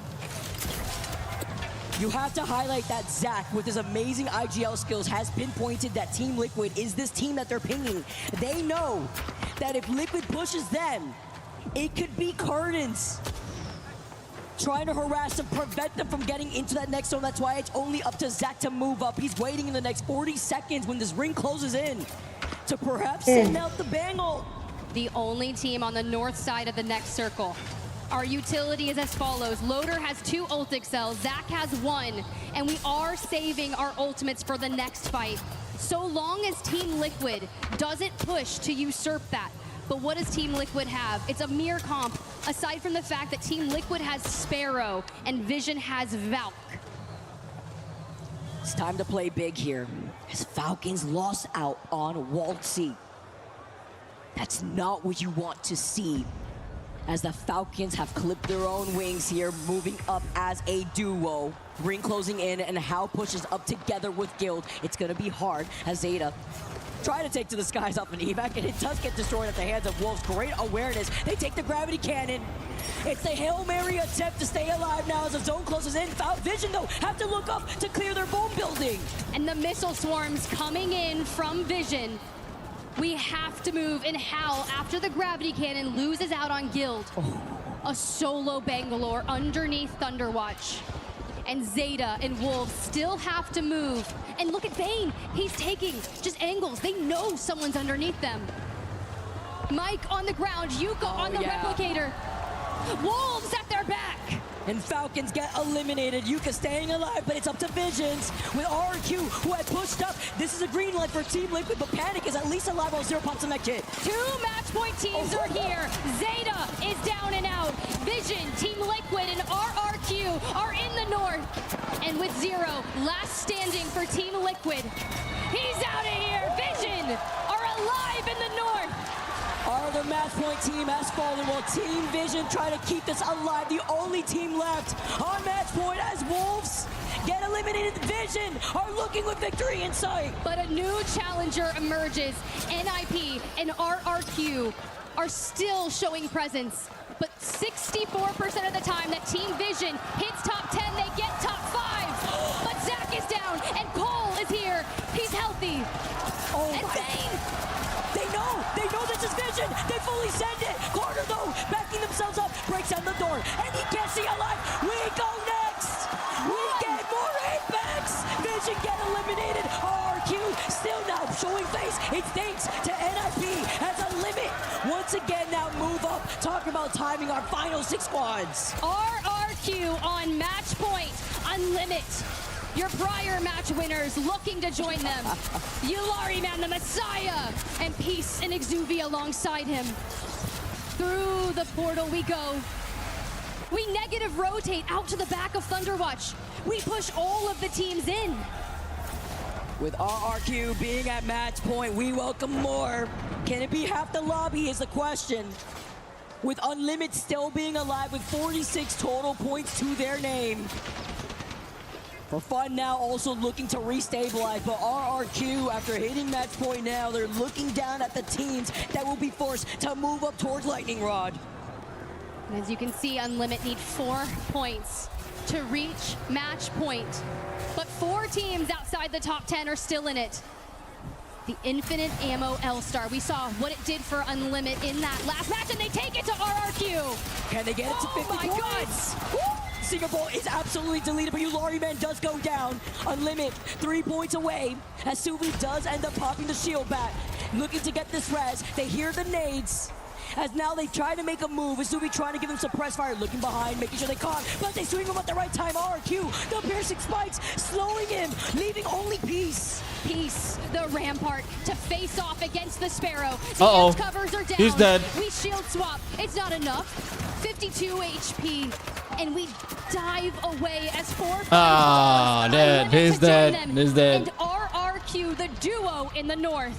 Speaker 7: You have to highlight that Zach, with his amazing IGL skills, has pinpointed that Team Liquid is this team that they're pinging. They know that if Liquid pushes them, it could be Curtains trying to harass them, prevent them from getting into that next zone. That's why it's only up to Zach to move up. He's waiting in the next 40 seconds when this ring closes in to perhaps send out the bangle.
Speaker 8: The only team on the north side of the next circle. Our utility is as follows. Loader has 2 ultic cells, Zach has 1, and we are saving our ultimates for the next fight. So long as Team Liquid doesn't push to usurp that. But what does Team Liquid have? It's a mere comp, aside from the fact that Team Liquid has Sparrow and Vision has Valk.
Speaker 7: It's time to play big here, as Falcons lost out on Walled C. That's not what you want to see, as the Falcons have clipped their own wings here, moving up as a duo. Ring closing in, and Hao pushes up together with Guild. It's gonna be hard as Zeta try to take to the skies off an evac, and it does get destroyed at the hands of Wolves. Great awareness. They take the gravity cannon. It's the Hail Mary attempt to stay alive now as the zone closes in. Vision, though, have to look up to clear their bomb building.
Speaker 8: And the missile swarms coming in from Vision. We have to move, and Hal, after the gravity cannon, loses out on Guild. A solo Bangalore underneath Thunderwatch. And Zeta and Wolves still have to move. And look at Vayne, he's taking just angles. They know someone's underneath them. Mike on the ground, Yuka on the replicator. Wolves at their back.
Speaker 7: And Falcons get eliminated. Yuka staying alive, but it's up to Visions with RQ, who had pushed up. This is a green light for Team Liquid, but Panic is at least alive while Zero pops in that kit.
Speaker 8: 2 match point teams are here. Zeta is down and out. Vision, Team Liquid, and RRQ are in the north. And with Zero, last standing for Team Liquid. He's out of here. Vision are alive in the north.
Speaker 7: Our other match point team has fallen while Team Vision try to keep this alive. The only team left on match point as Wolves get eliminated. Vision are looking with victory in sight.
Speaker 8: But a new challenger emerges. NIP and RRQ are still showing presence. But 64% of the time that Team Vision hits top 10, they get top 5. But Zach is down and Cole is here. He's healthy. And Vayne.
Speaker 7: They know this is Vision. They fully send it. Carter, though, backing themselves up, breaks down the door, and he can't see alive. We go next. We get more Apex. Vision get eliminated. RQ still now showing face. It's thanks to NIP as a limit. Once again, now move up. Talk about timing our final 6 squads.
Speaker 8: RRQ on match point. Unlimit. Your prior match winners looking to join them. Yulari Man, the Messiah, and Peace and Exuvia alongside him. Through the portal we go. We negative rotate out to the back of Thunderwatch. We push all of the teams in.
Speaker 7: With RRQ being at match point, we welcome more. Can it be half the lobby is the question. With Unlimit still being alive with 46 total points to their name. For fun now, also looking to restabilize, but RRQ, after hitting match point now, they're looking down at the teams that will be forced to move up towards Lightning Rod.
Speaker 8: And as you can see, Unlimit need 4 points to reach match point. But 4 teams outside the top 10 are still in it. The Infinite Ammo L-Star. We saw what it did for Unlimit in that last match, and they take it to RRQ.
Speaker 7: Can they get it to 50 points?
Speaker 8: Oh my God!
Speaker 7: Singapore is absolutely deleted, but Yulari Man does go down. Unlimit 3 points away as Suvi does end up popping the shield back. Looking to get this res. They hear the nades. As now they try to make a move. Suvi trying to give them suppress fire. Looking behind, making sure they caught. But they swing him at the right time. RQ, the piercing spikes, slowing him, leaving only Peace.
Speaker 8: Peace, the Rampart, to face off against the Sparrow. The covers are down.
Speaker 3: He's dead.
Speaker 8: We shield swap. It's not enough. 52 HP. And we dive away as 4
Speaker 3: dead. He's dead. He's dead.
Speaker 8: And RRQ, the duo in the north.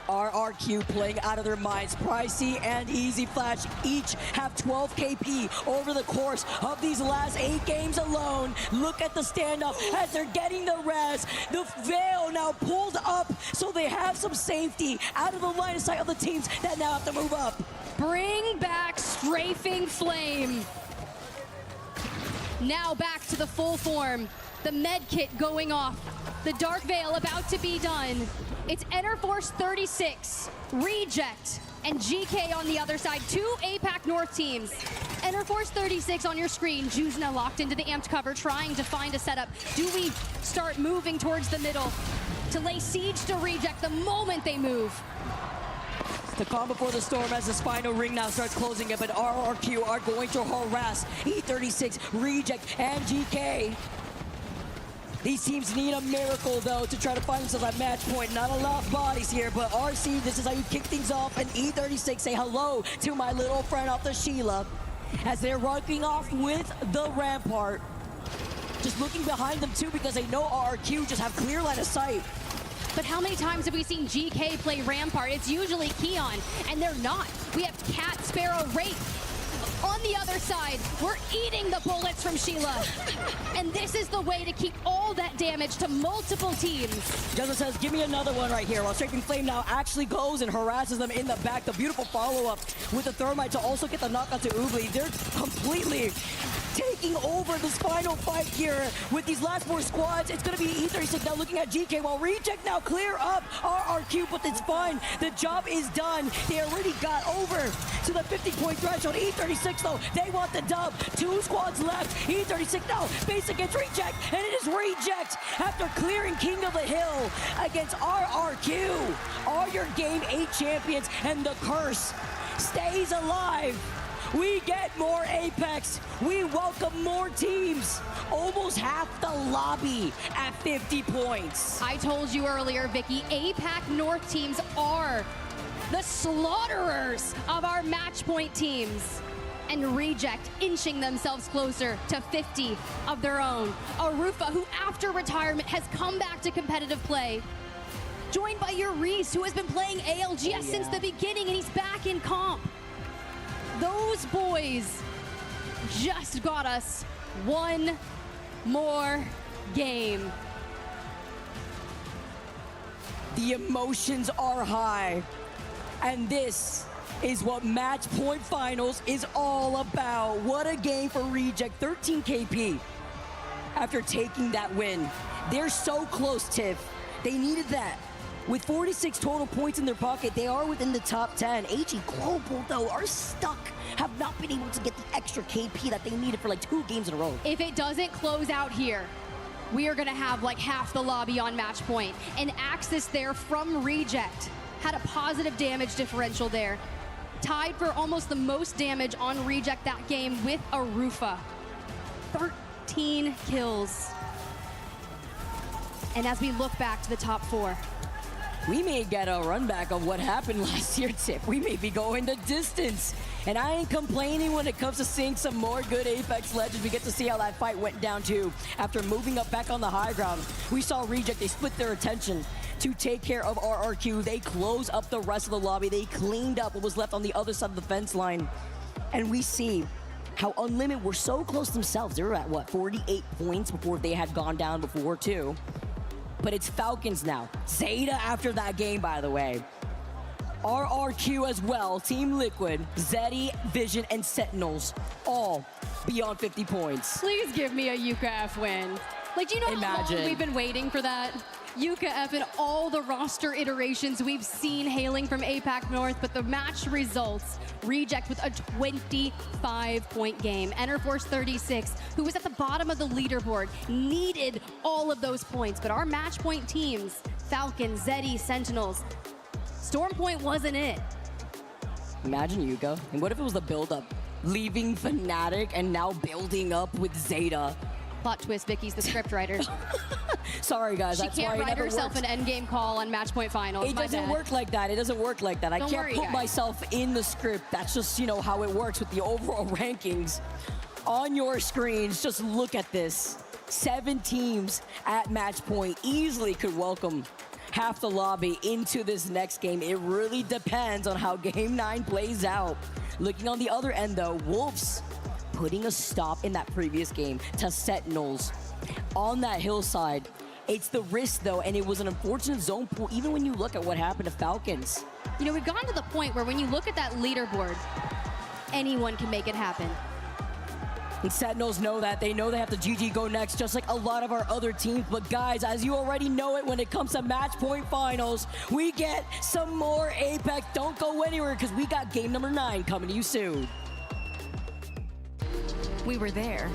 Speaker 7: RRQ playing out of their minds. Pricey and Easy Flash each have 12 KP over the course of these last 8 games alone. Look at the standoff as they're getting the res. The veil now pulled up so they have some safety out of the line of sight of the teams that now have to move up.
Speaker 8: Bring back Strafing Flame. Now back to the full form. The med kit going off. The Dark Veil about to be done. It's Enerforce 36, Reject, and GK on the other side. 2 APAC North teams. Enerforce 36 on your screen. Juzna locked into the amped cover, trying to find a setup. Do we start moving towards the middle to lay siege to Reject the moment they move?
Speaker 7: The calm before the storm as this final ring now starts closing it, but RRQ are going to harass E36, Reject, and GK. These teams need a miracle, though, to try to find themselves at match point. Not a lot of bodies here, but RC, this is how you kick things off. And E36 say hello to my little friend off the Sheila as they're running off with the Rampart. just looking behind them too because they know RRQ just have clear line of sight.
Speaker 8: But how many times have we seen GK play Rampart? It's usually Keon, and they're not. We have Cat, Sparrow, Wraith. On the other side, we're eating the bullets from Sheila. And this is the way to keep all that damage to multiple teams.
Speaker 7: Jezza says, give me another one right here. While Strafing Flame now actually goes and harasses them in the back. The beautiful follow-up with the Thermite to also get the knockout to Oogly. They're completely taking over this final fight here with these last 4 squads. It's going to be E36 now looking at GK while Reject now clear up RRQ, but it's fine. The job is done. They already got over to the 50-point threshold. E36 though, they want the dub. 2 squads left. E36 now face against Reject, and it is Reject after clearing King of the Hill against RRQ. All your Game 8 champions, and the curse stays alive. We get more Apex. We welcome more teams. Almost half the lobby at 50 points.
Speaker 8: I told you earlier, Vicky, APAC North teams are the slaughterers of our match point teams. And Reject inching themselves closer to 50 of their own. Arufa, who after retirement has come back to competitive play. Joined by Urice, who has been playing ALGS since the beginning, and he's back in comp. Those boys just got us one more game.
Speaker 7: The emotions are high, and this is what Match Point Finals is all about. What a game for Reject, 13 KP after taking that win. They're so close, Tiff. They needed that. With 46 total points in their pocket, they are within the top 10. AG Global, though, are stuck, have not been able to get the extra KP that they needed for like 2 games in a row.
Speaker 8: If it doesn't close out here, we are gonna have like half the lobby on match point. And Axis there from Reject had a positive damage differential there. Tied for almost the most damage on Reject that game with Arufa. 13 kills. And as we look back to the top 4,
Speaker 7: we may get a run back of what happened last year, Tip. We may be going the distance. And I ain't complaining when it comes to seeing some more good Apex Legends. We get to see how that fight went down too. After moving up back on the high ground, we saw Reject, they split their attention to take care of RRQ. They close up the rest of the lobby. They cleaned up what was left on the other side of the fence line. And we see how Unlimited were so close themselves. They were at, what, 48 points before they had gone down before too. But it's Falcons now. Zeta after that game, by the way. RRQ as well, Team Liquid, Zeddy, Vision, and Sentinels, all beyond 50 points.
Speaker 8: please give me a Yuka F win. Like, do you know how long we've been waiting for that? Yuka F in all the roster iterations we've seen hailing from APAC North, but the match results, Reject with a 25-point game. Enterforce 36, who was at the bottom of the leaderboard, needed all of those points, but our match point teams, Falcons, Zeddy, Sentinels, Storm Point wasn't it.
Speaker 7: Imagine Yuka, and what if it was the build-up? Leaving Fnatic and now building up with Zeta.
Speaker 8: Plot twist, Vicky's the script writer.
Speaker 7: Sorry, guys.
Speaker 8: She
Speaker 7: that's
Speaker 8: can't
Speaker 7: why
Speaker 8: write herself an endgame call on match point finals.
Speaker 7: It doesn't work like that. It doesn't work like that. I can't
Speaker 8: worry,
Speaker 7: put
Speaker 8: guys.
Speaker 7: myself in the script. That's just, you know, how it works with the overall rankings. On your screens, just look at this. 7 teams at match point easily could welcome half the lobby into this next game. It really depends on how game 9 plays out. Looking on the other end, though, Wolves putting a stop in that previous game to Sentinels on that hillside. It's the risk, though, and it was an unfortunate zone pool, even when you look at what happened to Falcons.
Speaker 8: You know, we've gotten to the point where when you look at that leaderboard, anyone can make it happen.
Speaker 7: And Sentinels know that. They know they have to GG go next, just like a lot of our other teams. But guys, as you already know it, when it comes to match point finals, we get some more Apex. Don't go anywhere, because we got game number 9 coming to you soon.
Speaker 9: We were there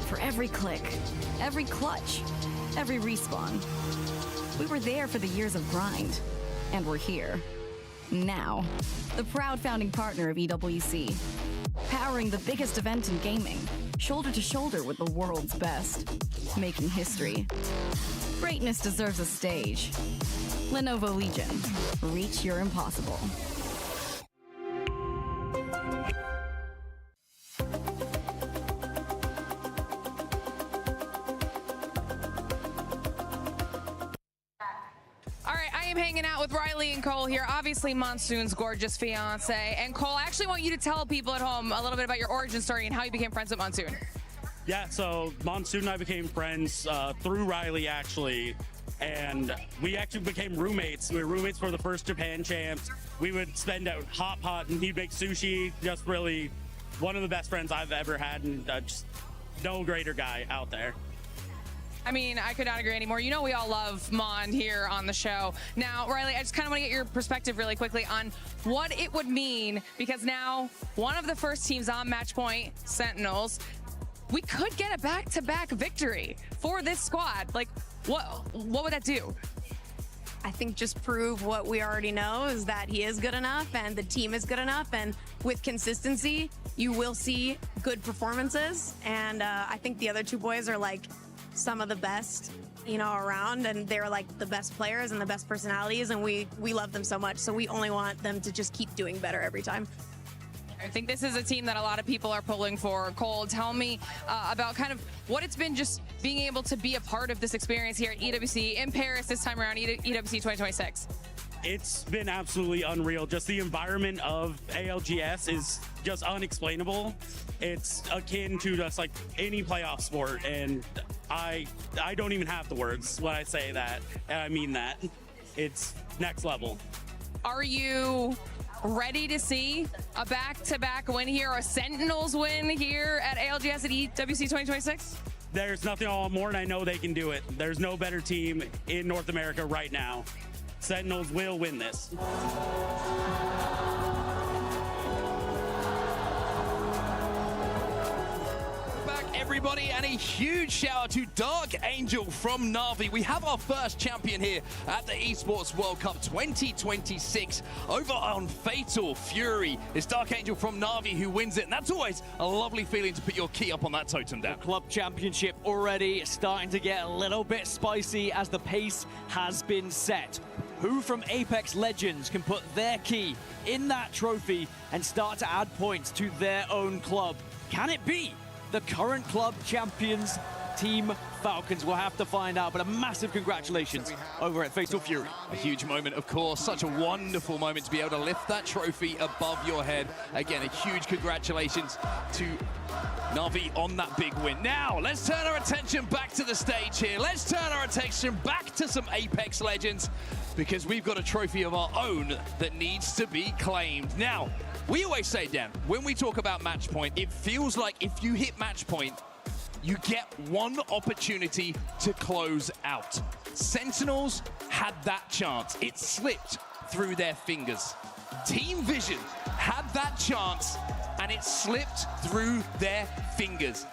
Speaker 9: for every click, every clutch, every respawn. We were there for the years of grind, and we're here now. The proud founding partner of EWC, powering the biggest event in gaming, shoulder to shoulder with the world's best, making history. Greatness deserves a stage. Lenovo Legion, reach your impossible.
Speaker 10: am hanging out with Riley and Cole here. Obviously, Monsoon's gorgeous fiance. And Cole, I actually want you to tell people at home a little bit about your origin story and how you became friends with Monsoon.
Speaker 11: Yeah, so Monsoon and I became friends through Riley, actually. And we actually became roommates. We were roommates for the first Japan champs. We would spend out hot pot, and he'd make sushi. Just really one of the best friends I've ever had, and just no greater guy out there.
Speaker 10: I mean, I could not agree anymore. You know, we all love Mon here on the show. Now, Riley, I just kind of want to get your perspective really quickly on what it would mean, because now one of the first teams on match point, Sentinels, we could get a back-to-back victory for this squad. Like, what would that do?
Speaker 12: I think just prove what we already know, is that he is good enough and the team is good enough, and with consistency, you will see good performances. And I think the other two boys are like some of the best, you know, around, and they're like the best players and the best personalities, and we love them so much. So we only want them to just keep doing better every time.
Speaker 10: I think this is a team that a lot of people are pulling for. Cole, tell me about kind of what it's been just being able to be a part of this experience here at EWC in Paris this time around, EWC 2026.
Speaker 11: It's been absolutely unreal. Just the environment of ALGS is just unexplainable. It's akin to just like any playoff sport, and I don't even have the words when I say that, and I mean that. It's next level.
Speaker 10: Are you ready to see a back-to-back win here, a Sentinels win here at ALGS at EWC 2026?
Speaker 11: There's nothing I want more, and I know they can do it. There's no better team in North America right now. Sentinels will win this.
Speaker 13: Everybody, and a huge shout out to Dark Angel from Na'Vi. We have our first champion here at the Esports World Cup 2026 over on Fatal Fury. It's Dark Angel from Na'Vi who wins it, and that's always a lovely feeling to put your key up on that totem down.
Speaker 14: The club championship already starting to get a little bit spicy as the pace has been set. Who from Apex Legends can put their key in that trophy and start to add points to their own club? Can it be the current club champions, Team Falcons? We'll have to find out, but a massive congratulations over at Fatal Fury.
Speaker 13: A huge moment, of course. Such a wonderful moment to be able to lift that trophy above your head. Again, a huge congratulations to Na'Vi on that big win. Now, let's turn our attention back to the stage here. Let's turn our attention back to some Apex Legends, because we've got a trophy of our own that needs to be claimed. Now, we always say, Dan, when we talk about match point, it feels like if you hit match point, you get one opportunity to close out. Sentinels had that chance. It slipped through their fingers. Team Vision had that chance, and it slipped through their fingers.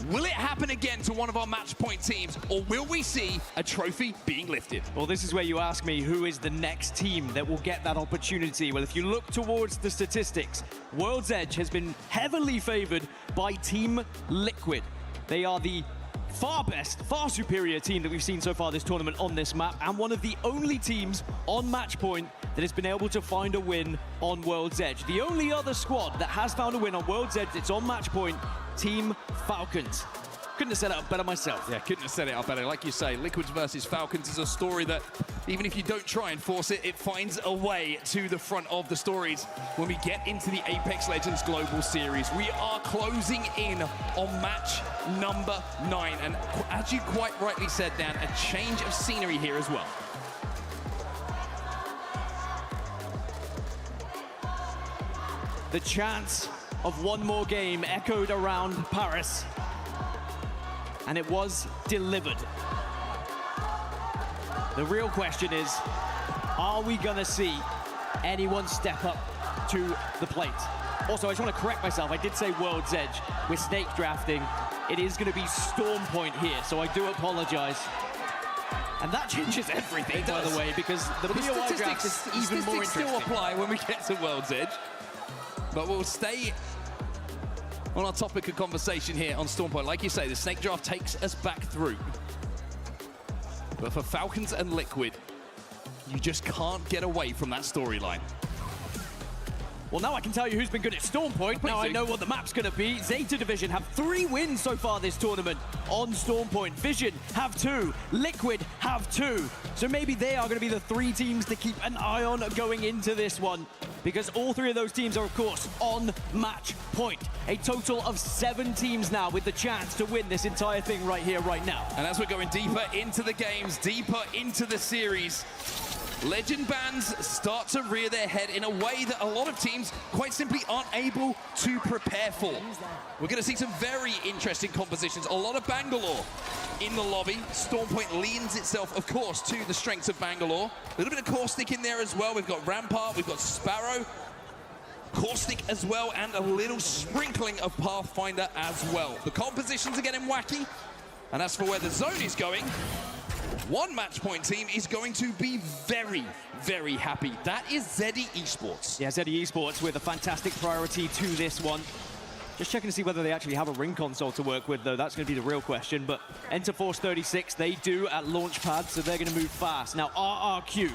Speaker 13: Will it happen again to one of our match point teams, or will we see a trophy being lifted?
Speaker 14: Well, this is where you ask me who is the next team that will get that opportunity. Well, if you look towards the statistics, World's Edge has been heavily favored by Team Liquid. They are the far best, far superior team that we've seen so far this tournament on this map, and one of the only teams on match point that has been able to find a win on World's Edge. The only other squad that has found a win on World's Edge that's on match point, Team Falcons. Couldn't have set it up better myself.
Speaker 13: Yeah, couldn't have set it up better. Like you say, Liquids versus Falcons is a story that, even if you don't try and force it, it finds a way to the front of the stories when we get into the Apex Legends Global Series. We are closing in on match number 9. And as you quite rightly said, Dan, a change of scenery here as well.
Speaker 14: The chance of one more game echoed around Paris, and it was delivered. The real question is, are we gonna see anyone step up to the plate? Also, I just want to correct myself. I did say World's Edge. We're snake drafting. It is gonna be Storm Point here, so I do apologize. And that changes everything, by the way, because the POI draft is even more interesting.
Speaker 13: Still apply when we get to World's Edge, but we'll stay on our topic of conversation here on Storm Point. Like you say, the snake draft takes us back through. But for Falcons and Liquid, you just can't get away from that storyline.
Speaker 14: Well, now I can tell you who's been good at Storm Point. Now I know what the map's going to be. Zeta Division have 3 wins so far this tournament on Storm Point. Vision have 2. Liquid have 2. So maybe they are going to be the 3 teams to keep an eye on going into this one, because all 3 of those teams are, of course, on match point. A total of 7 teams now with the chance to win this entire thing right here, right now.
Speaker 13: And as we're going deeper into the games, deeper into the series, Legend bands start to rear their head in a way that a lot of teams quite simply aren't able to prepare for. We're going to see some very interesting compositions. A lot of Bangalore in the lobby. Storm Point leans itself, of course, to the strengths of Bangalore. A little bit of Caustic in there as well. We've got Rampart, we've got Sparrow, Caustic as well, and a little sprinkling of Pathfinder as well. The compositions are getting wacky. And as for where the zone is going, one match point team is going to be very, very happy. That is Zeddy Esports.
Speaker 14: Yeah, Zeddy Esports with a fantastic priority to this one. Just checking to see whether they actually have a ring console to work with, though. That's going to be the real question. But Enter Force 36, they do at Launchpad, so they're going to move fast. Now, RRQ,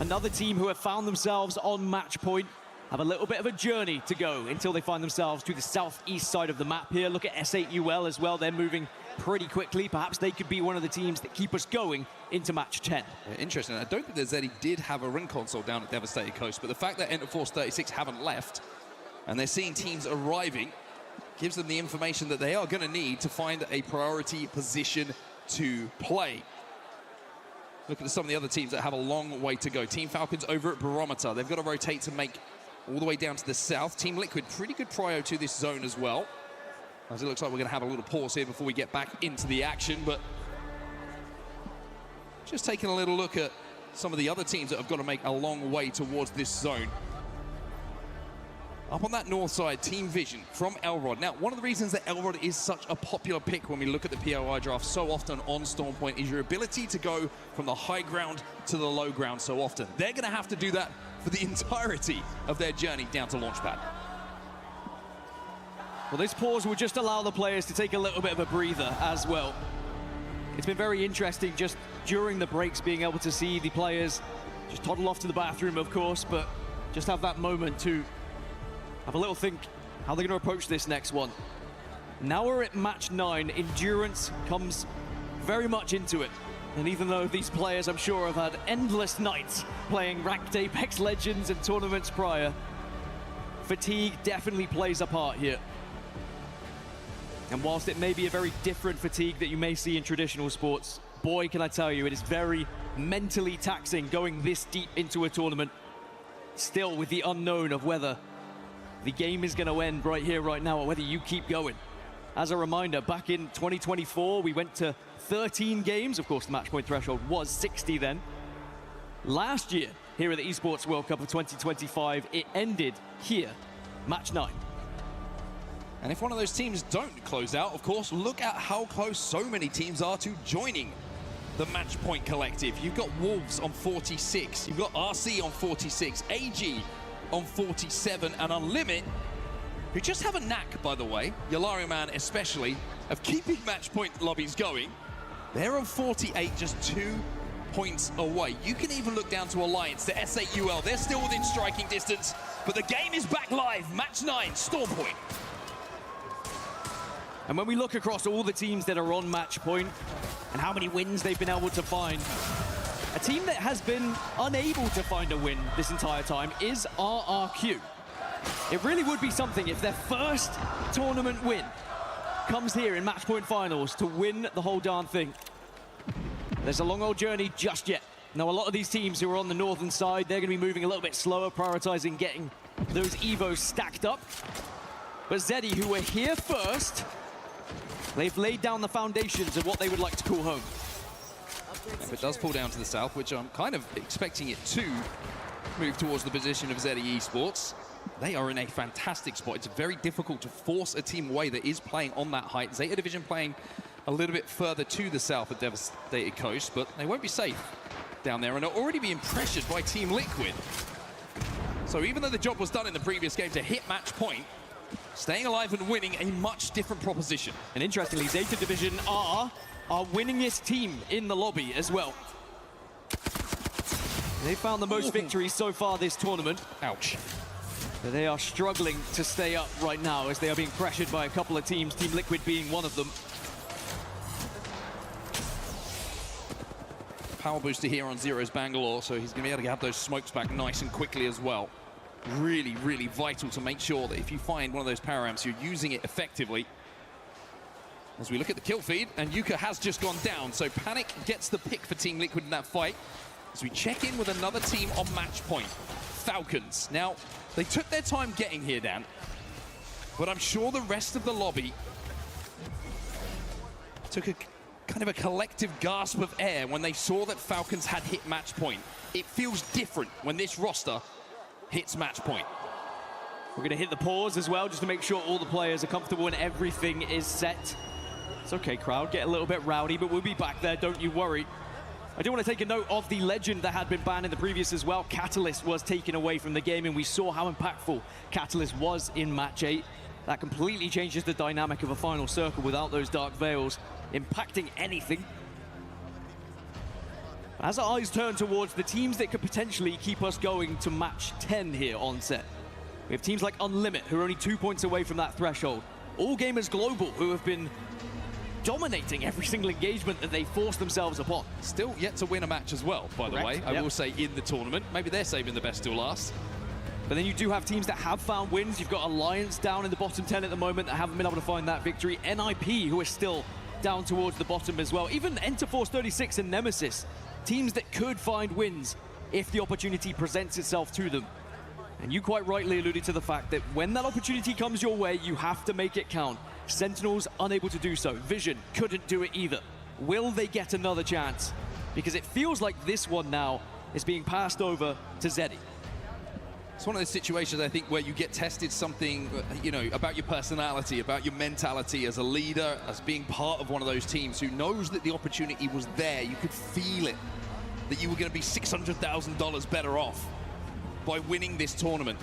Speaker 14: another team who have found themselves on match point, have a little bit of a journey to go until they find themselves to the southeast side of the map here. Look at S8UL as well. They're moving pretty quickly. Perhaps they could be one of the teams that keep us going into match 10.
Speaker 13: Yeah, interesting. I don't think that Zeddy did have a ring console down at Devastated Coast, but the fact that Enter Force 36 haven't left and they're seeing teams arriving gives them the information that they are going to need to find a priority position to play. Look at some of the other teams that have a long way to go. Team Falcons over at Barometer. They've got to rotate to make all the way down to the south. Team Liquid, pretty good prio to this zone as well. As it looks like we're going to have a little pause here before we get back into the action, but just taking a little look at some of the other teams that have got to make a long way towards this zone. Up on that north side, Team Vision from Elrod. Now, one of the reasons that Elrod is such a popular pick when we look at the POI draft so often on Storm Point is your ability to go from the high ground to the low ground so often. They're going to have to do that for the entirety of their journey down to Launchpad.
Speaker 14: Well, this pause will just allow the players to take a little bit of a breather as well. It's been very interesting just during the breaks being able to see the players just toddle off to the bathroom, of course, but just have that moment to have a little think how they're going to approach this next one. Now we're at match 9. Endurance comes very much into it. And even though these players, I'm sure, have had endless nights playing ranked Apex Legends and tournaments prior, fatigue definitely plays a part here. And whilst it may be a very different fatigue that you may see in traditional sports, boy, can I tell you, it is very mentally taxing going this deep into a tournament, still with the unknown of whether the game is going to end right here, right now, or whether you keep going. As a reminder, back in 2024, we went to 13 games. Of course, the match point threshold was 60 then. Last year, here at the Esports World Cup of 2025, it ended here, match 9.
Speaker 13: And if one of those teams don't close out, of course, look at how close so many teams are to joining the Match Point Collective. You've got Wolves on 46, you've got RC on 46, AG on 47, and Unlimit, who just have a knack, by the way, Yalario Man especially, of keeping Match Point lobbies going. They're on 48, just 2 points away. You can even look down to Alliance, to S8UL. They're still within striking distance, but the game is back live. Match 9, Storm Point.
Speaker 14: And when we look across all the teams that are on match point and how many wins they've been able to find, a team that has been unable to find a win this entire time is RRQ. It really would be something if their first tournament win comes here in match point finals to win the whole darn thing. There's a long old journey just yet. Now, a lot of these teams who are on the northern side, they're going to be moving a little bit slower, prioritizing getting those Evos stacked up. But Zeddy, who were here first, they've laid down the foundations of what they would like to call home.
Speaker 13: If it does pull down to the south, which I'm kind of expecting it to move towards the position of Zeddy Esports, they are in a fantastic spot. It's very difficult to force a team away that is playing on that height. Zeta Division playing a little bit further to the south of Devastated Coast, but they won't be safe down there and are already being pressured by Team Liquid. So even though the job was done in the previous game to hit match point, staying alive and winning a much different proposition.
Speaker 14: And interestingly, Zeta Division are winningest team in the lobby as well. They found the most victories so far this tournament.
Speaker 13: Ouch.
Speaker 14: But they are struggling to stay up right now as they are being pressured by a couple of teams, Team Liquid being one of them.
Speaker 13: Power booster here on Zero's Bangalore, so he's going to be able to have those smokes back nice and quickly as well. Really, really vital to make sure that if you find one of those power amps, you're using it effectively. As we look at the kill feed, and Yuka has just gone down, so Panic gets the pick for Team Liquid in that fight. As we check in with another team on match point, Falcons. Now, they took their time getting here, Dan, but I'm sure the rest of the lobby took a kind of a collective gasp of air when they saw that Falcons had hit match point. It feels different when this roster hits match point.
Speaker 14: We're going to hit the pause as well, just to make sure all the players are comfortable and everything is set. It's okay, crowd, get a little bit rowdy, but we'll be back there, don't you worry. I do want to take a note of the legend that had been banned in the previous as well. Catalyst was taken away from the game, and we saw how impactful Catalyst was in match 8. That completely changes the dynamic of a final circle without those dark veils impacting anything. As our eyes turn towards the teams that could potentially keep us going to match 10 here on set. We have teams like Unlimit, who are only 2 points away from that threshold. All Gamers Global, who have been dominating every single engagement that they force themselves upon.
Speaker 13: Still yet to win a match as well, by the way. I will say in the tournament. Maybe they're saving the best till last.
Speaker 14: But then you do have teams that have found wins. You've got Alliance down in the bottom 10 at the moment that haven't been able to find that victory. NIP, who are still down towards the bottom as well. Even Enter Force 36 and Nemesis, teams that could find wins if the opportunity presents itself to them. And you quite rightly alluded to the fact that when that opportunity comes your way, you have to make it count. Sentinels unable to do so. Vision couldn't do it either. Will they get another chance? Because it feels like this one now is being passed over to Zeddy.
Speaker 13: It's one of those situations, I think, where you get tested something, you know, about your personality, about your mentality as a leader, as being part of one of those teams who knows that the opportunity was there. You could feel it, that you were going to be $600,000 better off by winning this tournament.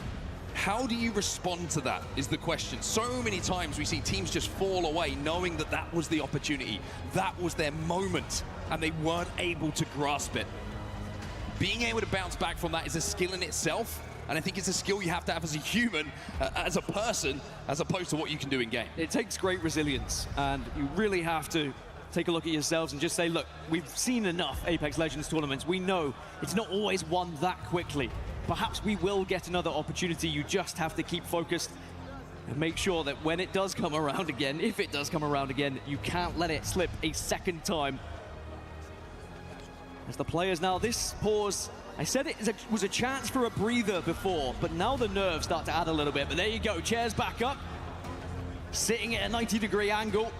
Speaker 13: How do you respond to that is the question. So many times we see teams just fall away knowing that that was the opportunity, that was their moment, and they weren't able to grasp it. Being able to bounce back from that is a skill in itself. And I think it's a skill you have to have as a human, as a person, as opposed to what you can do in game.
Speaker 14: It takes great resilience, and you really have to take a look at yourselves and just say, look, we've seen enough Apex Legends tournaments. We know it's not always won that quickly. Perhaps we will get another opportunity. You just have to keep focused and make sure that when it does come around again, if it does come around again, you can't let it slip a second time. As the players now, this pause, I said it was a chance for a breather before, but now the nerves start to add a little bit. But there you go, chairs back up, sitting at a 90-degree angle,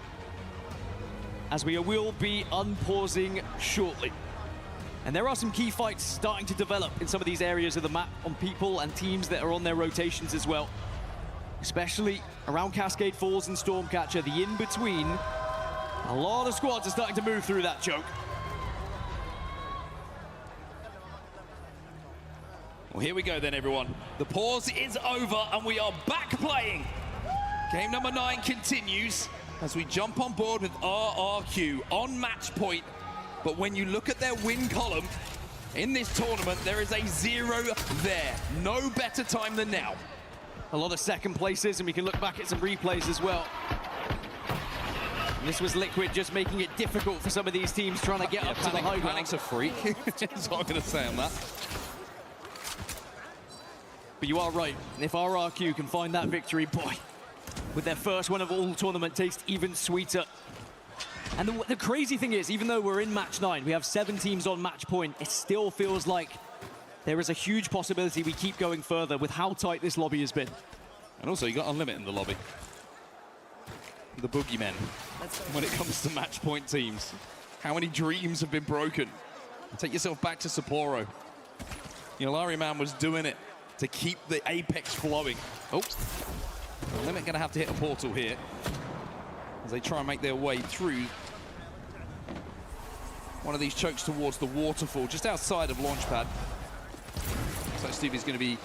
Speaker 14: as we will be unpausing shortly. And there are some key fights starting to develop in some of these areas of the map on people and teams that are on their rotations as well. Especially around Cascade Falls and Stormcatcher, the in-between. A lot of squads are starting to move through that choke.
Speaker 13: Well, here we go then, everyone. The pause is over, and we are back playing. Game number 9 continues as we jump on board with RRQ on match point. But when you look at their win column in this tournament, there is a 0 there. No better time than now.
Speaker 14: A lot of second places, and we can look back at some replays as well. And this was Liquid just making it difficult for some of these teams trying to get up to the high ground.
Speaker 13: Panic's a freak. That's what I'm going to say on that.
Speaker 14: But you are right. If RRQ can find that victory, boy, with their first one of all tournament, taste even sweeter. And the crazy thing is, even though we're in match 9, we have 7 teams on match point, it still feels like there is a huge possibility we keep going further with how tight this lobby has been.
Speaker 13: And also, you got Unlimit in the lobby. The boogeymen. When it comes to match point teams, how many dreams have been broken? Take yourself back to Sapporo. Yolari Man was doing it to keep the Apex flowing. Oh, Limit gonna have to hit a portal here as they try and make their way through one of these chokes towards the waterfall, just outside of Launchpad. So Stevie's gonna be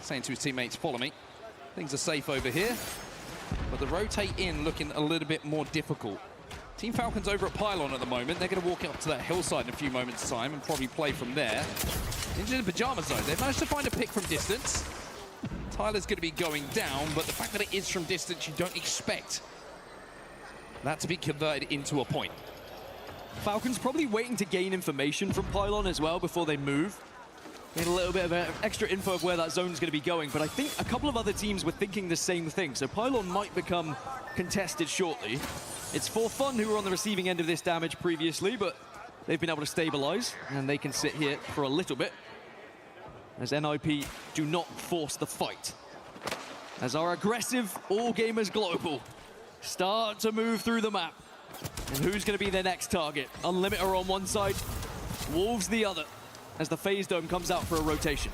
Speaker 13: saying to his teammates, follow me. Things are safe over here, but the rotate in looking a little bit more difficult. Team Falcons over at Pylon at the moment. They're going to walk up to that hillside in a few moments' time and probably play from there. Into the Pajama Zone. They've managed to find a pick from distance. Tyler's going to be going down, but the fact that it is from distance, you don't expect that to be converted into a point.
Speaker 14: Falcons probably waiting to gain information from Pylon as well before they move. Get a little bit of extra info of where that zone's going to be going, but I think a couple of other teams were thinking the same thing, so Pylon might become contested shortly. It's For Fun who were on the receiving end of this damage previously, but they've been able to stabilize, and they can sit here for a little bit, as NIP do not force the fight. As our aggressive All Gamers Global start to move through the map. And who's going to be their next target? Unlimiter on one side, Wolves the other, as the Phase Dome comes out for a rotation.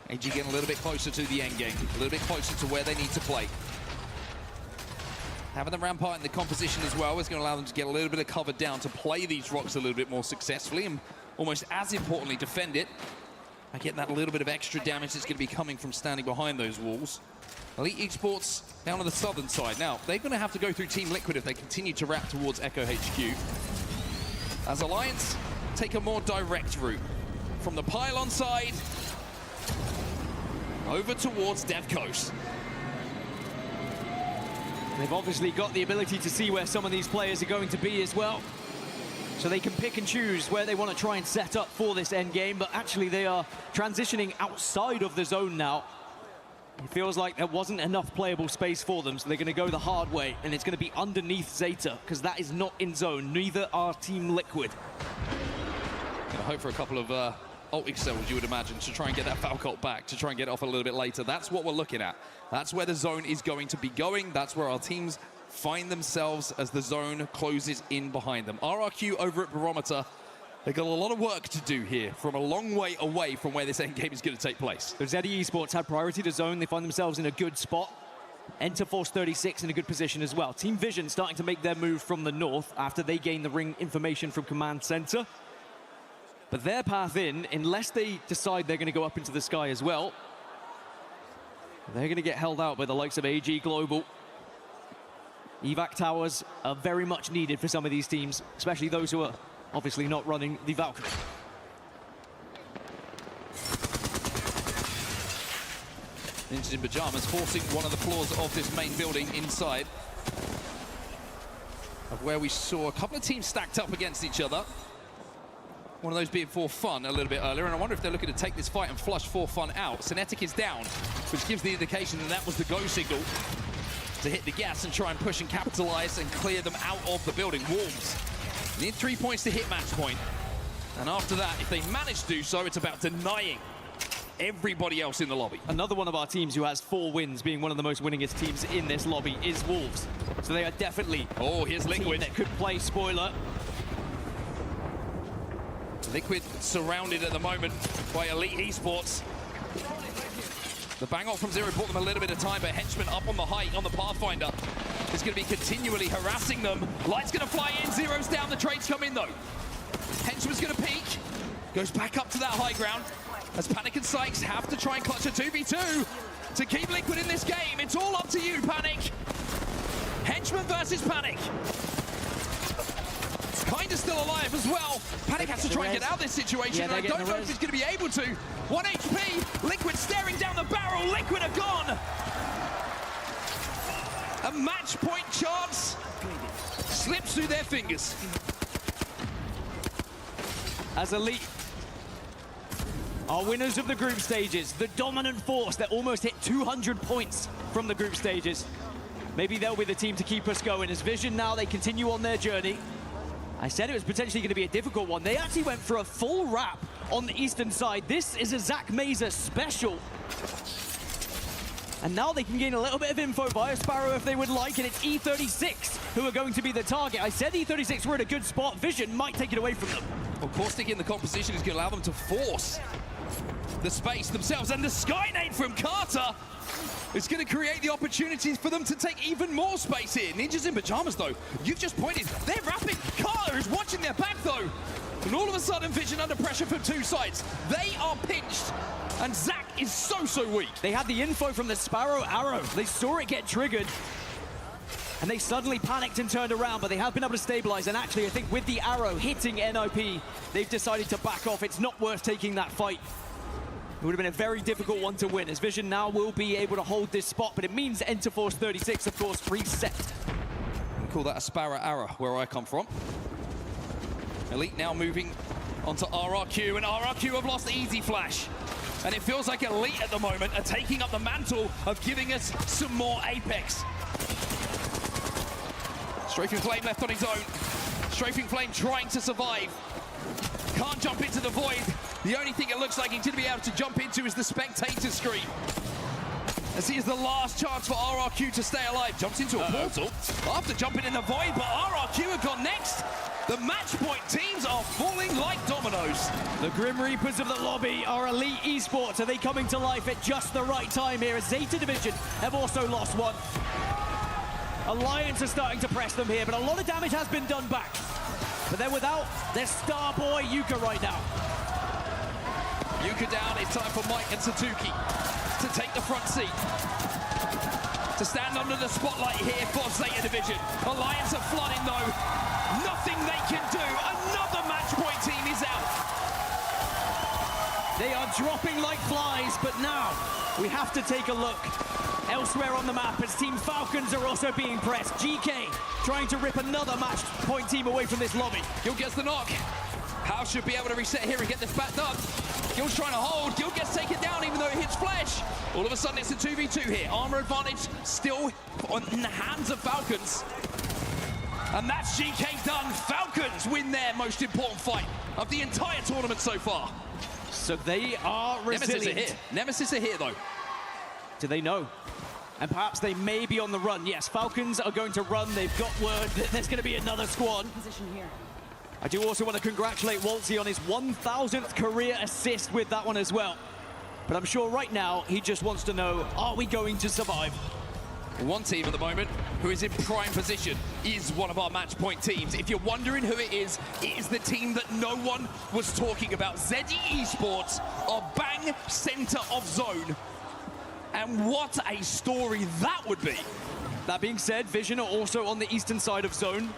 Speaker 13: AG getting a little bit closer to the end game, a little bit closer to where they need to play. Having the Rampart in the composition as well is going to allow them to get a little bit of cover down to play these rocks a little bit more successfully, and almost as importantly, defend it by getting that little bit of extra damage that's going to be coming from standing behind those walls. Elite Esports down on the southern side. Now, they're going to have to go through Team Liquid if they continue to wrap towards Echo HQ. As Alliance take a more direct route from the Pylon side over towards Dev Coast.
Speaker 14: They've obviously got the ability to see where some of these players are going to be as well. So they can pick and choose where they want to try and set up for this end game, but actually they are transitioning outside of the zone now. It feels like there wasn't enough playable space for them, so they're going to go the hard way, and it's going to be underneath Zeta, because that is not in zone. Neither are Team Liquid.
Speaker 13: I hope for a couple of ult excels, you would imagine, to try and get that Falcon back, to try and get it off a little bit later. That's what we're looking at. That's where the zone is going to be going. That's where our teams find themselves as the zone closes in behind them. RRQ over at Barometer, they've got a lot of work to do here from a long way away from where this end game is going to take place.
Speaker 14: So Zeddy Esports had priority to zone. They find themselves in a good spot. Enter Force 36 in a good position as well. Team Vision starting to make their move from the north after they gain the ring information from Command Center. But their path in, unless they decide they're going to go up into the sky as well, they're going to get held out by the likes of AG Global. Evac towers are very much needed for some of these teams, especially those who are obviously not running the Valkyrie.
Speaker 13: Ninjas in pajamas forcing one of the floors of this main building inside of where we saw a couple of teams stacked up against each other. One of those being For Fun a little bit earlier, and I wonder if they're looking to take this fight and flush For Fun out. Cinetic is down, which gives the indication that that was the go signal to hit the gas and try and push and capitalize and clear them out of the building. Wolves need 3 points to hit match point, and after that, if they manage to do so, it's about denying everybody else in the lobby.
Speaker 14: Another one of our teams who has 4 wins, being one of the most winningest teams in this lobby, is Wolves. So they are definitely
Speaker 13: here's Liquid
Speaker 14: that could play spoiler.
Speaker 13: Liquid surrounded at the moment by Elite Esports. The bang-off from Zero bought them a little bit of time, but Henchman up on the height on the Pathfinder is going to be continually harassing them. Light's going to fly in, Zero's down, the trades come in though. Henchman's going to peek, goes back up to that high ground, as Panic and Sykes have to try and clutch a 2v2 to keep Liquid in this game. It's all up to you, Panic. Henchman versus Panic. Kind of still alive as well. Panic has to try and get out of this situation, and I don't know if he's going to be able to. 1 HP, Liquid staring down the barrel. Liquid are gone. A match point chance slips through their fingers.
Speaker 14: As Elite are winners of the group stages, the dominant force that almost hit 200 points from the group stages. Maybe they'll be the team to keep us going. As Vision now, they continue on their journey. I said it was potentially going to be a difficult one. They actually went for a full wrap on the eastern side. This is a Zach Mazer special. And now they can gain a little bit of info via Sparrow if they would like, and it's E36 who are going to be the target. I said E36 were in a good spot. Vision might take it away from them.
Speaker 13: Well, Caustic in the composition is going to allow them to force the space themselves, and the Skynade from Carter is going to create the opportunities for them to take even more space here. Ninjas in pajamas, though, you've just pointed, they're wrapping. Carter is watching their back, though. And all of a sudden, Vision under pressure from 2 sides. They are pinched, and Zach is so weak.
Speaker 14: They had the info from the Sparrow arrow. They saw it get triggered. and they suddenly panicked and turned around, but they have been able to stabilize. And actually, I think with the arrow hitting NIP, they've decided to back off. It's not worth taking that fight. It would have been a very difficult one to win, as Vision now will be able to hold this spot, but it means Enter Force 36, of course, reset.
Speaker 13: We call that a Sparrow arrow, where I come from. Elite now moving onto RRQ, and RRQ have lost Easy Flash. And it feels like Elite at the moment are taking up the mantle of giving us some more Apex. Strafing Flame left on his own. Strafing Flame trying to survive. Can't jump into the void. The only thing it looks like he's going to be able to jump into is the spectator screen. As he is the last chance for RRQ to stay alive. Jumps into a portal after jumping in the void, but RRQ have gone next. The match point teams are falling like dominoes.
Speaker 14: The Grim Reapers of the lobby are Elite Esports. Are they coming to life at just the right time here? As Zeta Division have also lost one. Alliance are starting to press them here, but a lot of damage has been done back. But they're without their star boy, Yuka, right now.
Speaker 13: Yuka down, it's time for Mike and Satuki to take the front seat. To stand under the spotlight here for Zeta Division. Alliance are flooding though. Nothing they can do. Another match point team is out.
Speaker 14: They are dropping like flies, but now we have to take a look elsewhere on the map as Team Falcons are also being pressed. GK trying to rip another match point team away from this lobby.
Speaker 13: Gil gets the knock. House should be able to reset here and get this backed up. Gil's trying to hold. Gil gets taken down even though it hits Flesh. All of a sudden it's a 2v2 here. Armor advantage still in the hands of Falcons. And that's GK done. Falcons win their most important fight of the entire tournament so far.
Speaker 14: So they are resilient.
Speaker 13: Nemesis are here. Nemesis are here though.
Speaker 14: Do they know? And perhaps they may be on the run. Yes, Falcons are going to run. They've got word that there's going to be another squad.
Speaker 7: Position here.
Speaker 14: I do also want to congratulate Waltzy on his 1,000th career assist with that one as well. But I'm sure right now he just wants to know, are we going to survive?
Speaker 13: One team at the moment who is in prime position is one of our match point teams. If you're wondering who it is the team that no one was talking about. ZE Esports are bang center of zone. And what a story that would be.
Speaker 14: That being said, Vision are also on the eastern side of zone.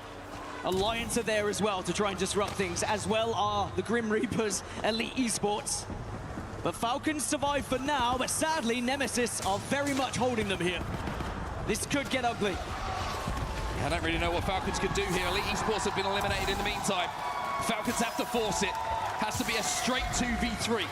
Speaker 14: Alliance are there as well to try and disrupt things, as well are the Grim Reapers, Elite Esports. But Falcons survive for now, but sadly, Nemesis are very much holding them here. This could get ugly.
Speaker 13: I don't really know what Falcons can do here. Elite Esports have been eliminated in the meantime. Falcons have to force it. Has to be a straight 2v3.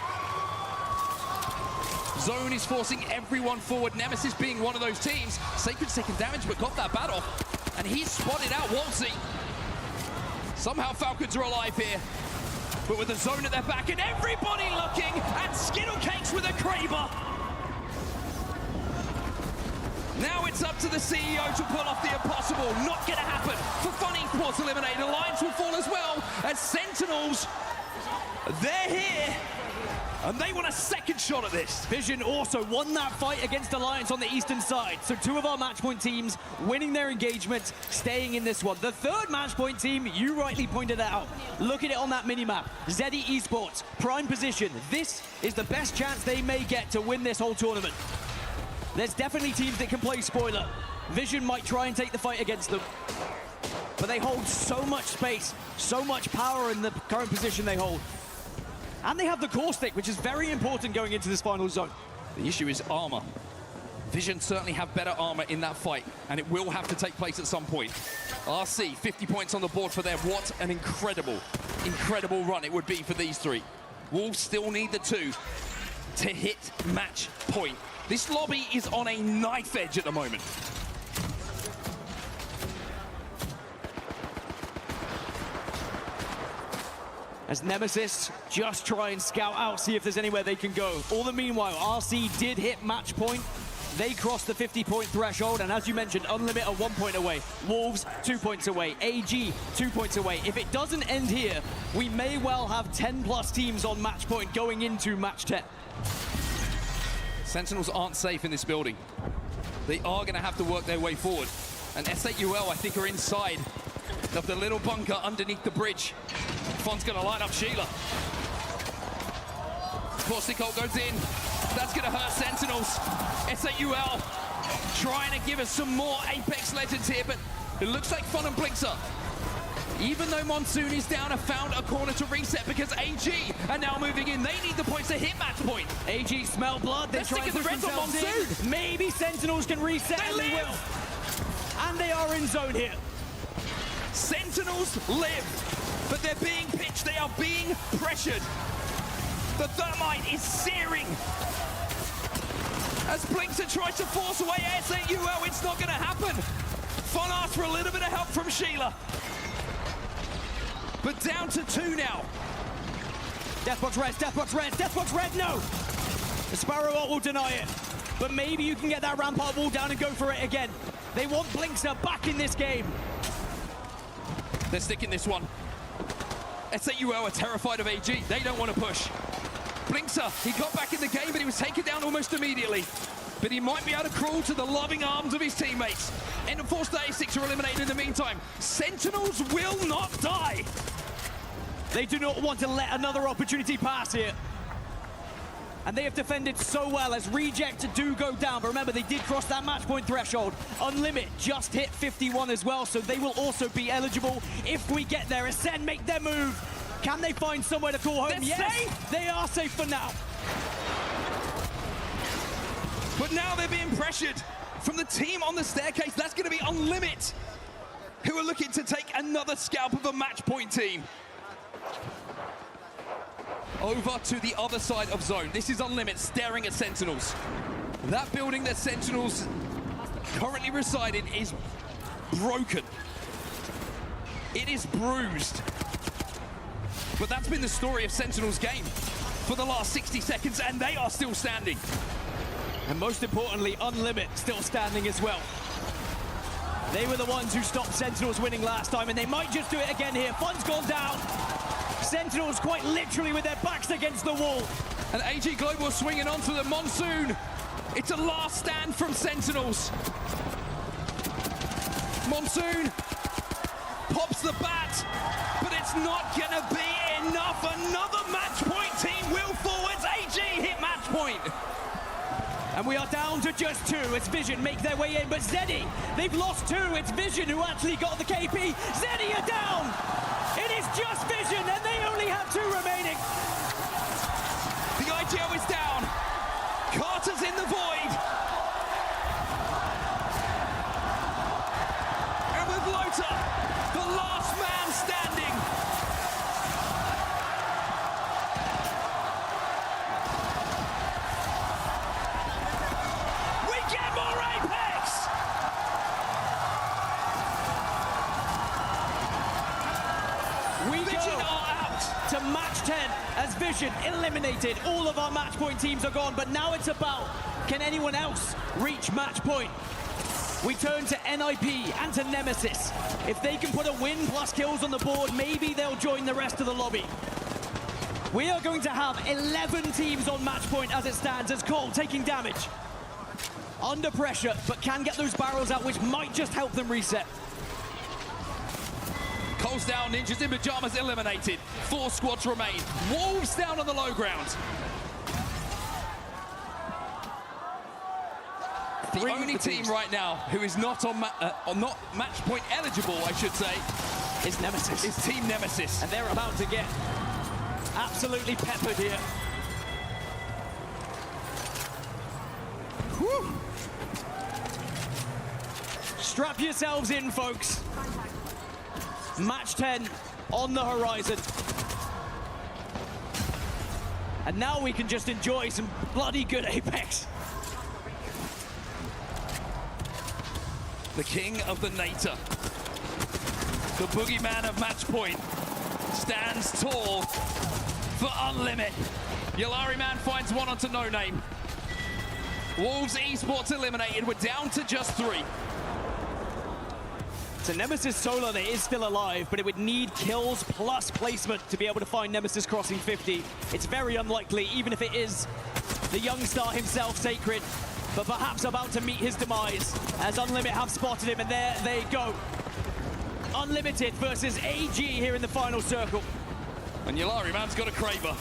Speaker 13: Zone is forcing everyone forward. Nemesis being one of those teams. Sacred's taking damage, but got that bat off. And he's spotted out Waltzy. Somehow Falcons are alive here. But with the zone at their back and everybody looking, and Skittle Cakes with a Kraber. Now it's up to the CEO to pull off the impossible. Not gonna happen. For Fun Esports eliminated, Alliance will fall as well. As Sentinels, they're here. And they want a second shot at this.
Speaker 14: Vision also won that fight against Alliance on the eastern side. So two of our match point teams winning their engagement, staying in this one. The third match point team, you rightly pointed out. Look at it on that minimap. ZE Esports, prime position. This is the best chance they may get to win this whole tournament. There's definitely teams that can play spoiler. Vision might try and take the fight against them. But they hold so much space, so much power in the current position they hold. And they have the core stick, which is very important going into this final zone.
Speaker 13: The issue is armor. Vision certainly have better armor in that fight, and it will have to take place at some point. RC, 50 points on the board for them. What an incredible, incredible run it would be for these three. Wolves still need the 2 to hit match point. This lobby is on a knife edge at the moment.
Speaker 14: As Nemesis just try and scout out, see if there's anywhere they can go. All the meanwhile, RC did hit match point. They crossed the 50-point threshold, and as you mentioned, Unlimit are 1 point away. Wolves, 2 points away. AG, 2 points away. If it doesn't end here, we may well have 10+ teams on match point going into match 10.
Speaker 13: Sentinels aren't safe in this building. They are going to have to work their way forward. And S8UL, I think, are inside of the little bunker underneath the bridge. Fon's going to line up Sheila. Caustic Ult goes in. That's going to hurt Sentinels. S8UL trying to give us some more Apex Legends here, but it looks like Fun and Blixer, even though Monsoon is down, have found a corner to reset because AG are now moving in. They need the points to hit match point.
Speaker 14: AG smell blood. They're trying to push
Speaker 13: red on
Speaker 14: Monsoon.
Speaker 13: Monsoon.
Speaker 14: Maybe Sentinels can reset. They will. And they are in zone here.
Speaker 13: Sentinels live, but they're being pitched. They are being pressured. The Thermite is searing. As Blixer tries to force away SAUL, it's not going to happen. Fun asks for a little bit of help from Sheila. But down to 2 now.
Speaker 14: Deathbox res, Deathbox res, Deathbox red, no! The Sparrow ult will deny it. But maybe you can get that Rampart wall down and go for it again. They want Blixer back in this game.
Speaker 13: They're sticking this one. SAUL are terrified of AG. They don't want to push. Blixer, he got back in the game, but he was taken down almost immediately. But he might be able to crawl to the loving arms of his teammates. And Force 36 are eliminated in the meantime. Sentinels will not die.
Speaker 14: They do not want to let another opportunity pass here. And they have defended so well as Reject do go down. But remember, they did cross that match point threshold. Unlimit just hit 51 as well, so they will also be eligible if we get there. Ascend make their move. Can they find somewhere to call home?
Speaker 13: They're
Speaker 14: yes,
Speaker 13: safe.
Speaker 14: They are safe for now.
Speaker 13: But now they're being pressured from the team on the staircase. That's going to be Unlimit, who are looking to take another scalp of a match point team. Over to the other side of zone. This is Unlimit staring at Sentinels. That building that Sentinels currently reside in is broken. It is bruised. But that's been the story of Sentinels' game for the last 60 seconds, and they are still standing.
Speaker 14: And most importantly, Unlimit still standing as well. They were the ones who stopped Sentinels winning last time, and they might just do it again here. Fun's gone down. Sentinels quite literally with their backs against the wall.
Speaker 13: And AG Global swinging onto the Monsoon. It's a last stand from Sentinels. Monsoon pops the bat, but it's not gonna be enough. Another match point team will forwards. AG hit match point.
Speaker 14: And we are down to just 2. It's Vision make their way in, but Zeddy, they've lost 2. It's Vision who actually got the KP. Zeddy are down. It is just Vision, and they only have 2 remaining.
Speaker 13: The IGO is down. Carter's in the void. And with Lota, the last man standing. We get more Apex!
Speaker 14: We Vision are out to match 10 as Vision eliminated. All of our match point teams are gone, but now it's about, can anyone else reach match point? We turn to NIP and to Nemesis. If they can put a win plus kills on the board, maybe they'll join the rest of the lobby. We are going to have 11 teams on match point as it stands, as Cole taking damage. Under pressure, but can get those barrels out, which might just help them reset.
Speaker 13: Cole's down, Ninjas in Pajamas eliminated. 4 squads remain. Wolves down on the low ground. The only team right now who is not on not match point eligible, I should say,
Speaker 14: is Nemesis.
Speaker 13: Is Team Nemesis.
Speaker 14: And they're about to get absolutely peppered here. Whew. Strap yourselves in, folks. Match 10 on the horizon. And now we can just enjoy some bloody good Apex.
Speaker 13: The king of the Nater, the boogeyman of match point, stands tall for Unlimit. Yalari Man finds one onto No Name. Wolves Esports eliminated. We're down to just 3.
Speaker 14: So Nemesis solo there is still alive, but it would need kills plus placement to be able to find Nemesis crossing 50. It's very unlikely, even if it is the young star himself, Sacred, but perhaps about to meet his demise, as Unlimit have spotted him, and there they go. Unlimited versus AG here in the final circle.
Speaker 13: And Yalari Man's got a Kraber.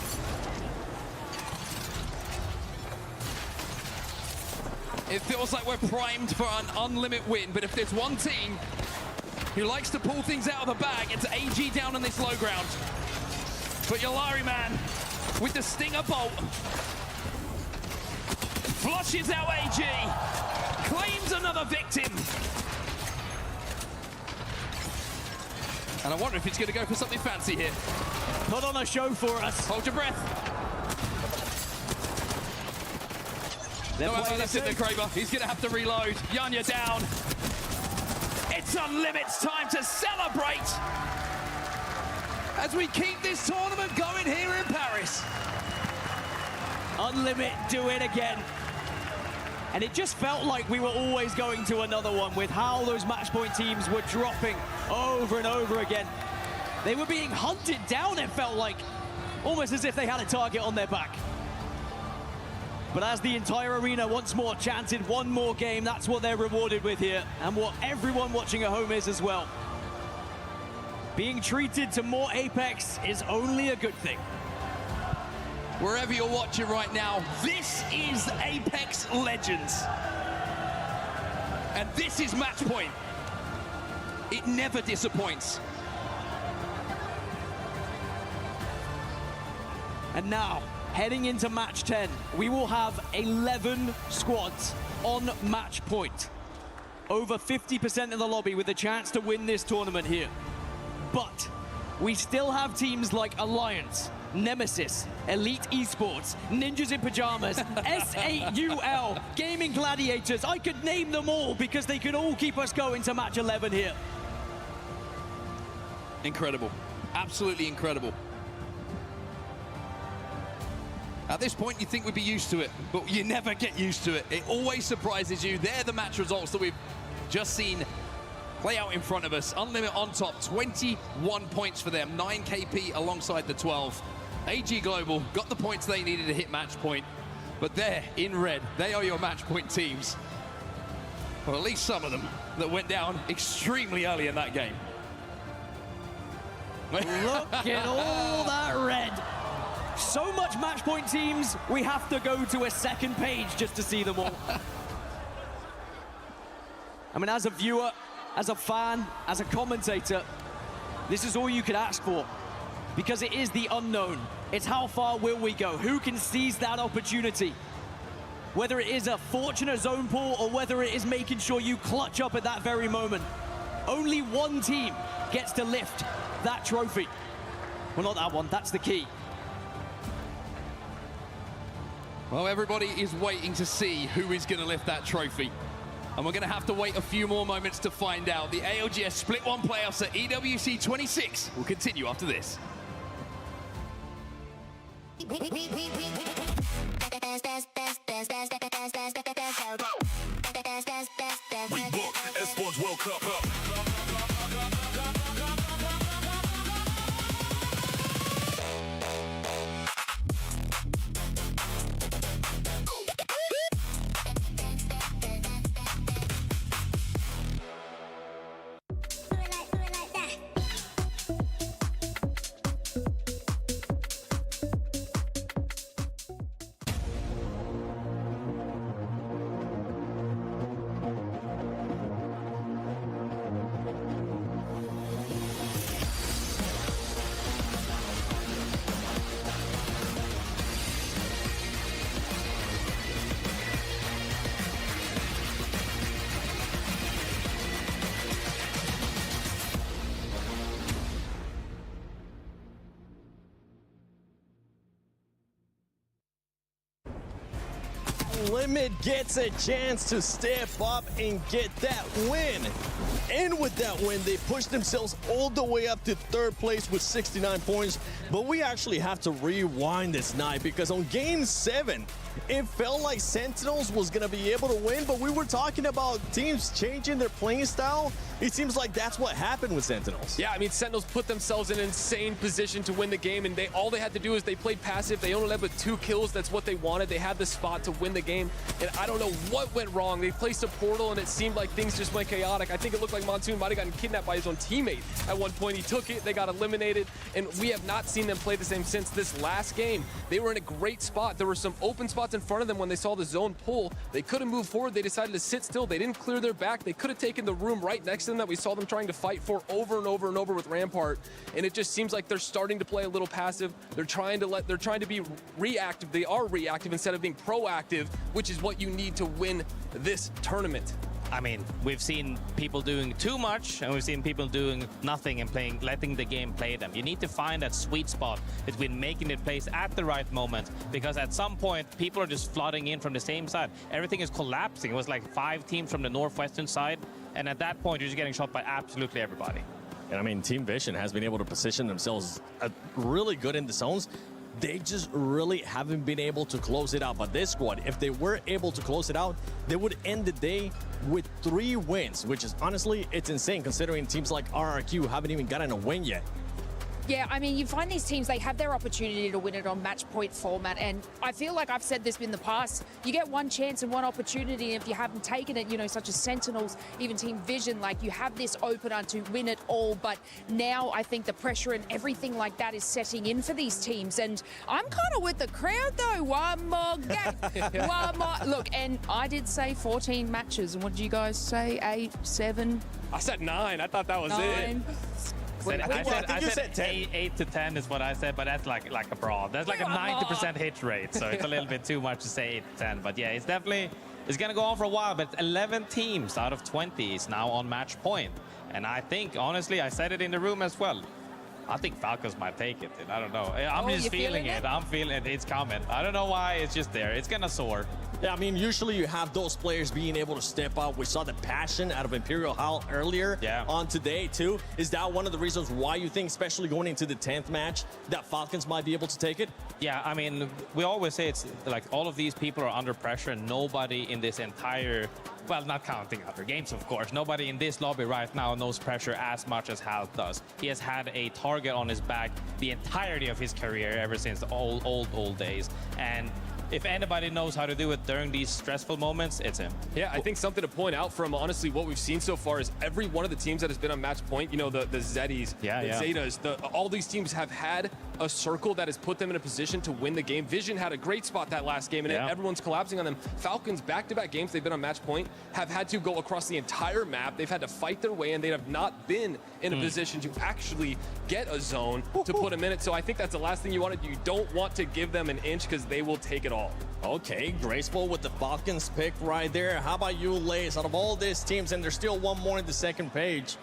Speaker 13: It feels like we're primed for an unlimited win, but if there's one team who likes to pull things out of the bag, it's AG down on this low ground. But Yolari, man, with the Stinger bolt, flushes out AG, claims another victim. And I wonder if he's going to go for something fancy here.
Speaker 14: Put on a show for us.
Speaker 13: Hold your breath. No access in the Kraber. He's going to have to reload. Yanya down. It's Unlimited's time to celebrate as we keep this tournament going here in Paris.
Speaker 14: Unlimited do it again. And it just felt like we were always going to another one with how those match point teams were dropping over and over again. They were being hunted down, it felt like, almost as if they had a target on their back. But as the entire arena once more chanted one more game, that's what they're rewarded with here, and what everyone watching at home is as well. Being treated to more Apex is only a good thing.
Speaker 13: Wherever you're watching right now, this is Apex Legends. And this is match point. It never disappoints.
Speaker 14: And now, heading into match 10, we will have 11 squads on match point. Over 50% of the lobby with a chance to win this tournament here. But we still have teams like Alliance, Nemesis, Elite Esports, Ninjas in Pajamas, S8UL, Gaming Gladiators. I could name them all because they could all keep us going to match 11 here.
Speaker 13: Incredible. Absolutely incredible. At this point, you think we'd be used to it, but you never get used to it. It always surprises you. They're the match results that we've just seen play out in front of us. Unlimited on top, 21 points for them, 9 KP alongside the 12. AG Global got the points they needed to hit match point, but they're in red. They are your match point teams. Or at least some of them that went down extremely early in that game.
Speaker 14: Look at all that red. So much match point teams, we have to go to a second page just to see them all. I mean, as a viewer, as a fan, as a commentator, this is all you could ask for. Because it is the unknown. It's how far will we go? Who can seize that opportunity? Whether it is a fortunate zone pull or whether it is making sure you clutch up at that very moment. Only one team gets to lift that trophy. Well, not that one, that's the key.
Speaker 13: Well, everybody is waiting to see who is going to lift that trophy. And we're going to have to wait a few more moments to find out. The ALGS Split 1 playoffs at EWC 26 will continue after this.
Speaker 15: We book Esports World Cup up.
Speaker 16: Limit gets a chance to step up and get that win. And with that win, they pushed themselves all the way up to third place with 69 points. But we actually have to rewind this night because on game 7, it felt like Sentinels was going to be able to win, but we were talking about teams changing their playing style. It seems like that's what happened with Sentinels.
Speaker 17: Yeah, I mean, Sentinels put themselves in an insane position to win the game, and all they had to do is they played passive. They only led with 2 kills. That's what they wanted. They had the spot to win the game. game, and I don't know what went wrong. They placed a portal, and it seemed like things just went chaotic. I think it looked like Monsoon might have gotten kidnapped by his own teammate. At one point, he took it, they got eliminated, and we have not seen them play the same since this last game. They were in a great spot. There were some open spots in front of them when they saw the zone pull. They couldn't move forward. They decided to sit still. They didn't clear their back. They could have taken the room right next to them that we saw them trying to fight for over and over and over with Rampart, and it just seems like they're starting to play a little passive. They're trying to be reactive. They are reactive instead of being proactive, which is what you need to win this tournament.
Speaker 18: I mean, we've seen people doing too much, and we've seen people doing nothing and letting the game play them. You need to find that sweet spot between making it place at the right moment, because at some point, people are just flooding in from the same side. Everything is collapsing. It was like 5 teams from the northwestern side, and at that point, you're just getting shot by absolutely everybody.
Speaker 16: And I mean, Team Vision has been able to position themselves really good in the zones. They just really haven't been able to close it out. But this squad, if they were able to close it out, they would end the day with 3 wins, which is honestly, it's insane considering teams like RRQ haven't even gotten a win yet.
Speaker 19: Yeah, I mean, you find these teams, they have their opportunity to win it on match point format, and I feel like I've said this in the past, you get one chance and one opportunity, and if you haven't taken it, you know, such as Sentinels, even Team Vision, like you have this opener to win it all, but now I think the pressure and everything like that is setting in for these teams, and I'm kind of with the crowd though. One more game, one more. Look, and I did say 14 matches, and what did you guys say, 8, 7?
Speaker 17: I said 9, I thought that was
Speaker 19: 9.
Speaker 18: I said 8 to 10 is what I said, but that's like a broad. That's like a 90% hit rate, so it's a little bit too much to say 8 to 10. But yeah, it's definitely, it's going to go on for a while, but 11 teams out of 20 is now on match point. And I think, honestly, I said it in the room as well, I think Falcons might take it. I don't know. I'm just feeling it. I'm feeling it. It's coming. I don't know why. It's just there. It's going to soar.
Speaker 16: Yeah, I mean, usually you have those players being able to step up. We saw the passion out of Imperial Hall earlier on today, too. Is that one of the reasons why you think, especially going into the 10th match, that Falcons might be able to take it?
Speaker 18: Yeah, I mean, we always say it's like all of these people are under pressure, and nobody in this entire, well, not counting other games, of course, nobody in this lobby right now knows pressure as much as Hal does. He has had a target on his back the entirety of his career ever since the old days. And if anybody knows how to do it during these stressful moments, it's him.
Speaker 17: Yeah, I think something to point out from, honestly, what we've seen so far is every one of the teams that has been on match point, you know, the Zeddies, the Zetas, all these teams have had a circle that has put them in a position to win the game. Vision had a great spot that last game, and everyone's collapsing on them. Falcons, back-to-back games they've been on match point, have had to go across the entire map. They've had to fight their way, and they have not been in a position to actually get a zone to put them in it. So I think that's the last thing you want to do. You don't want to give them an inch because they will take it all.
Speaker 16: Okay, graceful with the Falcons pick right there. How about you, Lace? Out of all these teams, and there's still one more in the second page,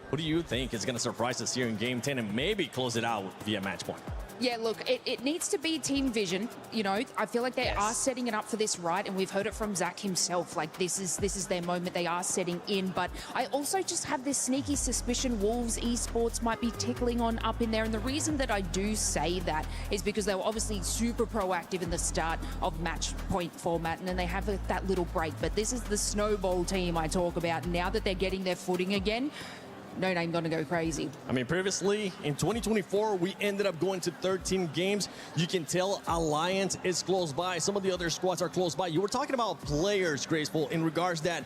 Speaker 16: what do you think is going to surprise us here in Game 10 and maybe close it out via match point?
Speaker 19: Yeah, look, it needs to be Team Vision. You know, I feel like they are setting it up for this right, and we've heard it from Zach himself. Like, this is their moment. They are setting in. But I also just have this sneaky suspicion Wolves Esports might be tickling on up in there. And the reason that I do say that is because they were obviously super proactive in the start of match point format, and then they have that little break. But this is the snowball team I talk about. Now that they're getting their footing again, no name gonna go crazy.
Speaker 16: I mean, previously in 2024, we ended up going to 13 games. You can tell Alliance is close by. Some of the other squads are close by. You were talking about players, Graceful, in regards that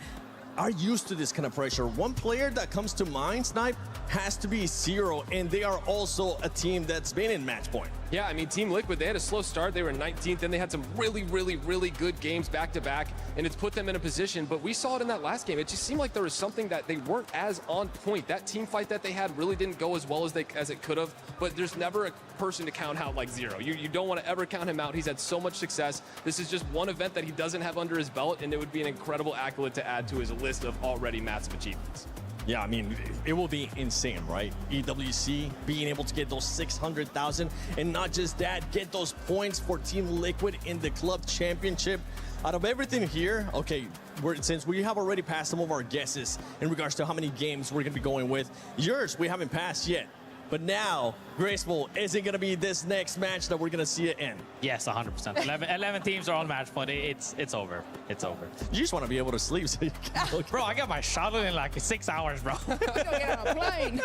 Speaker 16: are used to this kind of pressure. One player that comes to mind, Snipe, has to be Zero, and they are also a team that's been in match point.
Speaker 17: Yeah, I mean, Team Liquid, they had a slow start. They were 19th, and they had some really, really, really good games back-to-back, and it's put them in a position. But we saw it in that last game. It just seemed like there was something that they weren't as on point. That team fight that they had really didn't go as well as it could have, but there's never a person to count out like Zero. You don't want to ever count him out. He's had so much success. This is just one event that he doesn't have under his belt, and it would be an incredible accolade to add to his list of already massive achievements.
Speaker 16: Yeah, I mean, it will be insane, right? EWC being able to get those 600,000, and not just that, get those points for Team Liquid in the club championship. Out of everything here, okay, since we have already passed some of our guesses in regards to how many games we're going to be going with, yours we haven't passed yet. But now, Graceful, is it going to be this next match that we're going to see it in?
Speaker 18: Yes, 100%. 11 teams are on match point. It's over. It's over.
Speaker 16: You just want to be able to sleep so you can look.
Speaker 18: Bro, I got my shuttle in like 6 hours, bro.
Speaker 19: I gotta get on a plane.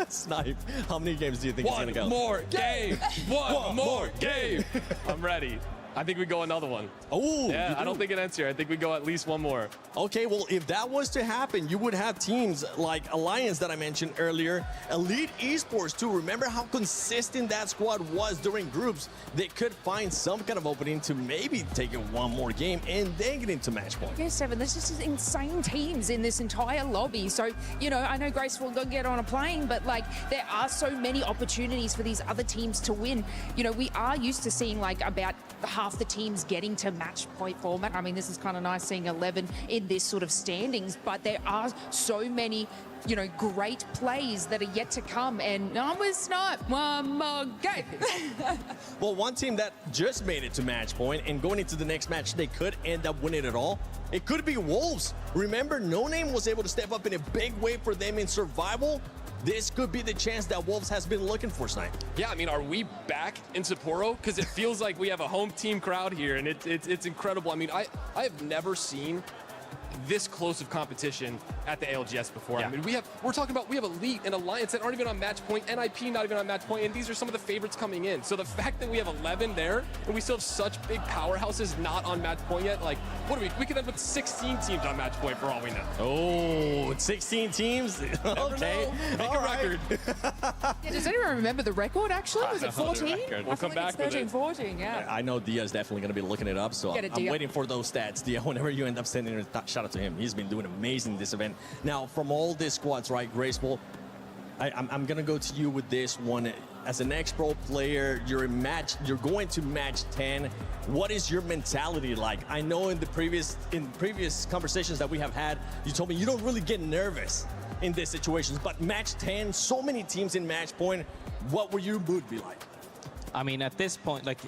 Speaker 16: Snipe, how many games do you think it's going to go?
Speaker 17: One more game. One more game. I'm ready. I think we go another one.
Speaker 16: Oh,
Speaker 17: yeah. I don't think it ends here. I think we go at least one more.
Speaker 16: Okay, well, if that was to happen, you would have teams like Alliance that I mentioned earlier, Elite Esports too. Remember how consistent that squad was during groups? They could find some kind of opening to maybe take it one more game and then get into match point.
Speaker 19: Yeah, Seven, there's just insane teams in this entire lobby. So, you know, I know Graceful will get on a plane, but like there are so many opportunities for these other teams to win. You know, we are used to seeing like about half the teams getting to match point format. I mean, this is kind of nice seeing 11 in this sort of standings, but there are so many, you know, great plays that are yet to come, and numbers not one more game.
Speaker 16: Well, one team that just made it to match point and going into the next match, they could end up winning it all. It could be Wolves. Remember, No Name was able to step up in a big way for them in survival. This could be the chance that Wolves has been looking for, Snipe.
Speaker 17: Yeah, I mean, are we back in Sapporo? Because it feels like we have a home team crowd here, and it's incredible. I mean, I have never seen this close of competition at the ALGS before.
Speaker 18: Yeah.
Speaker 17: I mean, we're talking about we have Elite and Alliance that aren't even on match point, NIP not even on match point, and these are some of the favorites coming in. So the fact that we have 11 there and we still have such big powerhouses not on match point yet, like, what are we could end with 16 teams on match point for all we know.
Speaker 16: Oh, 16 teams? Okay.
Speaker 17: Make a record.
Speaker 19: Yeah, does anyone remember the record actually? Was it 14?
Speaker 17: We'll come back with
Speaker 19: 13,
Speaker 17: it.
Speaker 19: 14, yeah.
Speaker 16: I know Dia's definitely going to be looking it up, so
Speaker 19: Get it,
Speaker 16: I'm
Speaker 19: Dia.
Speaker 16: waiting for those stats. Dia, whenever you end up sending it, shout out to him. He's been doing amazing this event. Now, from all these squads, right, Graceful, I'm going to go to you with this one. As an ex-pro player, you're going to match 10. What is your mentality like? I know in previous conversations that we have had, you told me you don't really get nervous in these situations, but match 10, so many teams in match point, what would your mood be like?
Speaker 18: I mean, at this point, like,